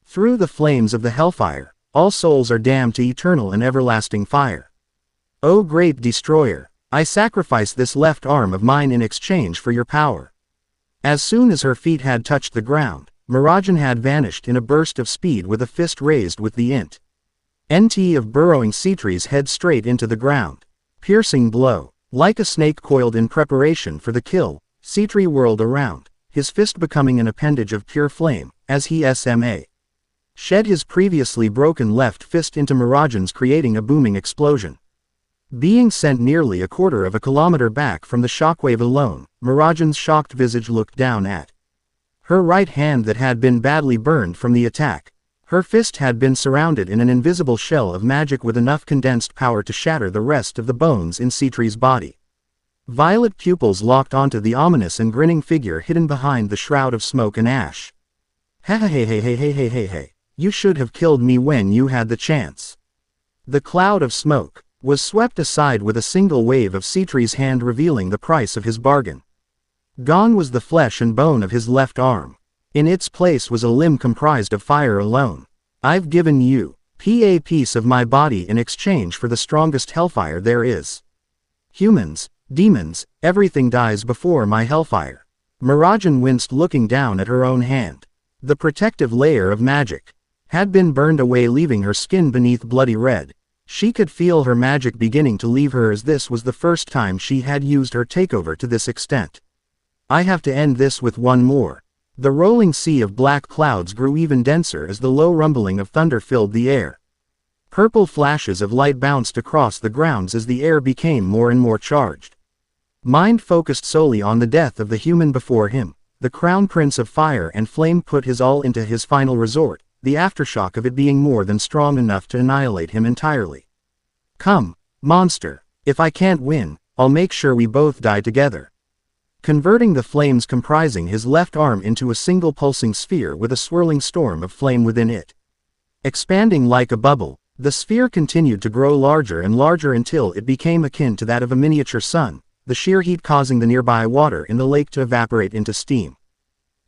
Through the flames of the hellfire, all souls are damned to eternal and everlasting fire. O great destroyer, I sacrifice this left arm of mine in exchange for your power. As soon as her feet had touched the ground, Mirajan had vanished in a burst of speed with a fist raised with the int. NT of burrowing Citri's head straight into the ground. Piercing blow. Like a snake coiled in preparation for the kill, Citri whirled around, his fist becoming an appendage of pure flame, as he shed his previously broken left fist into Mirajan's, creating a booming explosion. Being sent nearly a quarter of a kilometer back from the shockwave alone, Mirajan's shocked visage looked down at her right hand that had been badly burned from the attack. Her fist had been surrounded in an invisible shell of magic with enough condensed power to shatter the rest of the bones in Citri's body. Violet pupils locked onto the ominous and grinning figure hidden behind the shroud of smoke and ash. Hey, you should have killed me when you had the chance. The cloud of smoke was swept aside with a single wave of Citri's hand, revealing the price of his bargain. Gone was the flesh and bone of his left arm. In its place was a limb comprised of fire alone. I've given you a piece of my body in exchange for the strongest hellfire there is. Humans, demons, everything dies before my hellfire. Mirajan winced, looking down at her own hand. The protective layer of magic had been burned away, leaving her skin beneath bloody red. She could feel her magic beginning to leave her, as this was the first time she had used her takeover to this extent. I have to end this with one more. The rolling sea of black clouds grew even denser as the low rumbling of thunder filled the air. Purple flashes of light bounced across the grounds as the air became more and more charged. Mind focused solely on the death of the human before him, the crown prince of fire and flame put his all into his final resort, the aftershock of it being more than strong enough to annihilate him entirely. Come, monster, if I can't win, I'll make sure we both die together. Converting the flames comprising his left arm into a single pulsing sphere with a swirling storm of flame within it. Expanding like a bubble, the sphere continued to grow larger and larger until it became akin to that of a miniature sun, the sheer heat causing the nearby water in the lake to evaporate into steam.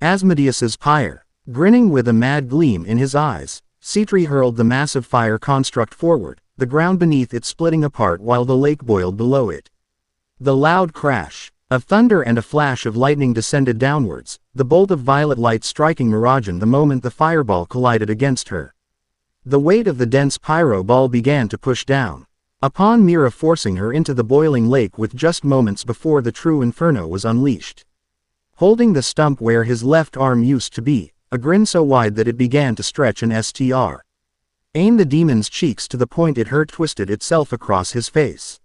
Asmodeus's pyre. Grinning with a mad gleam in his eyes, Citri hurled the massive fire construct forward, the ground beneath it splitting apart while the lake boiled below it. The loud crash of thunder and a flash of lightning descended downwards, the bolt of violet light striking Mirajan the moment the fireball collided against her. The weight of the dense pyro ball began to push down upon Mira, forcing her into the boiling lake with just moments before the true inferno was unleashed. Holding the stump where his left arm used to be, a grin so wide that it began to stretch an str. Aim the demon's cheeks to the point it hurt twisted itself across his face.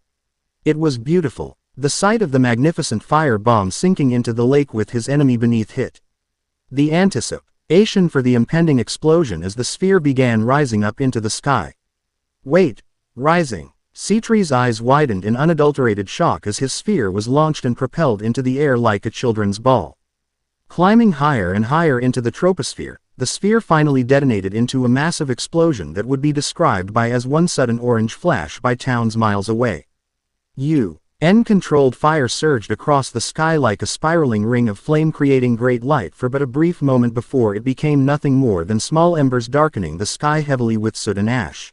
It was beautiful, the sight of the magnificent fire bomb sinking into the lake with his enemy beneath hit. The anticipation for the impending explosion as the sphere began rising up into the sky. Wait, rising. Citri's eyes widened in unadulterated shock as his sphere was launched and propelled into the air like a children's ball. Climbing higher and higher into the troposphere, the sphere finally detonated into a massive explosion that would be described by as one sudden orange flash by towns miles away. UN-controlled fire surged across the sky like a spiraling ring of flame, creating great light for but a brief moment before it became nothing more than small embers darkening the sky heavily with soot and ash.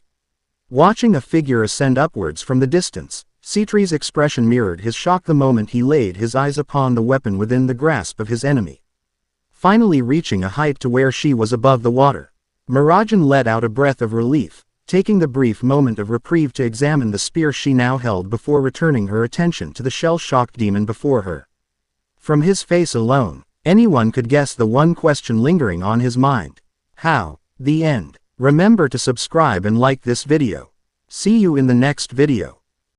Watching a figure ascend upwards from the distance, Citri's expression mirrored his shock the moment he laid his eyes upon the weapon within the grasp of his enemy. Finally reaching a height to where she was above the water, Mirajan let out a breath of relief, taking the brief moment of reprieve to examine the spear she now held before returning her attention to the shell-shocked demon before her. From his face alone, anyone could guess the one question lingering on his mind. How? The end. Remember to subscribe and like this video. See you in the next video.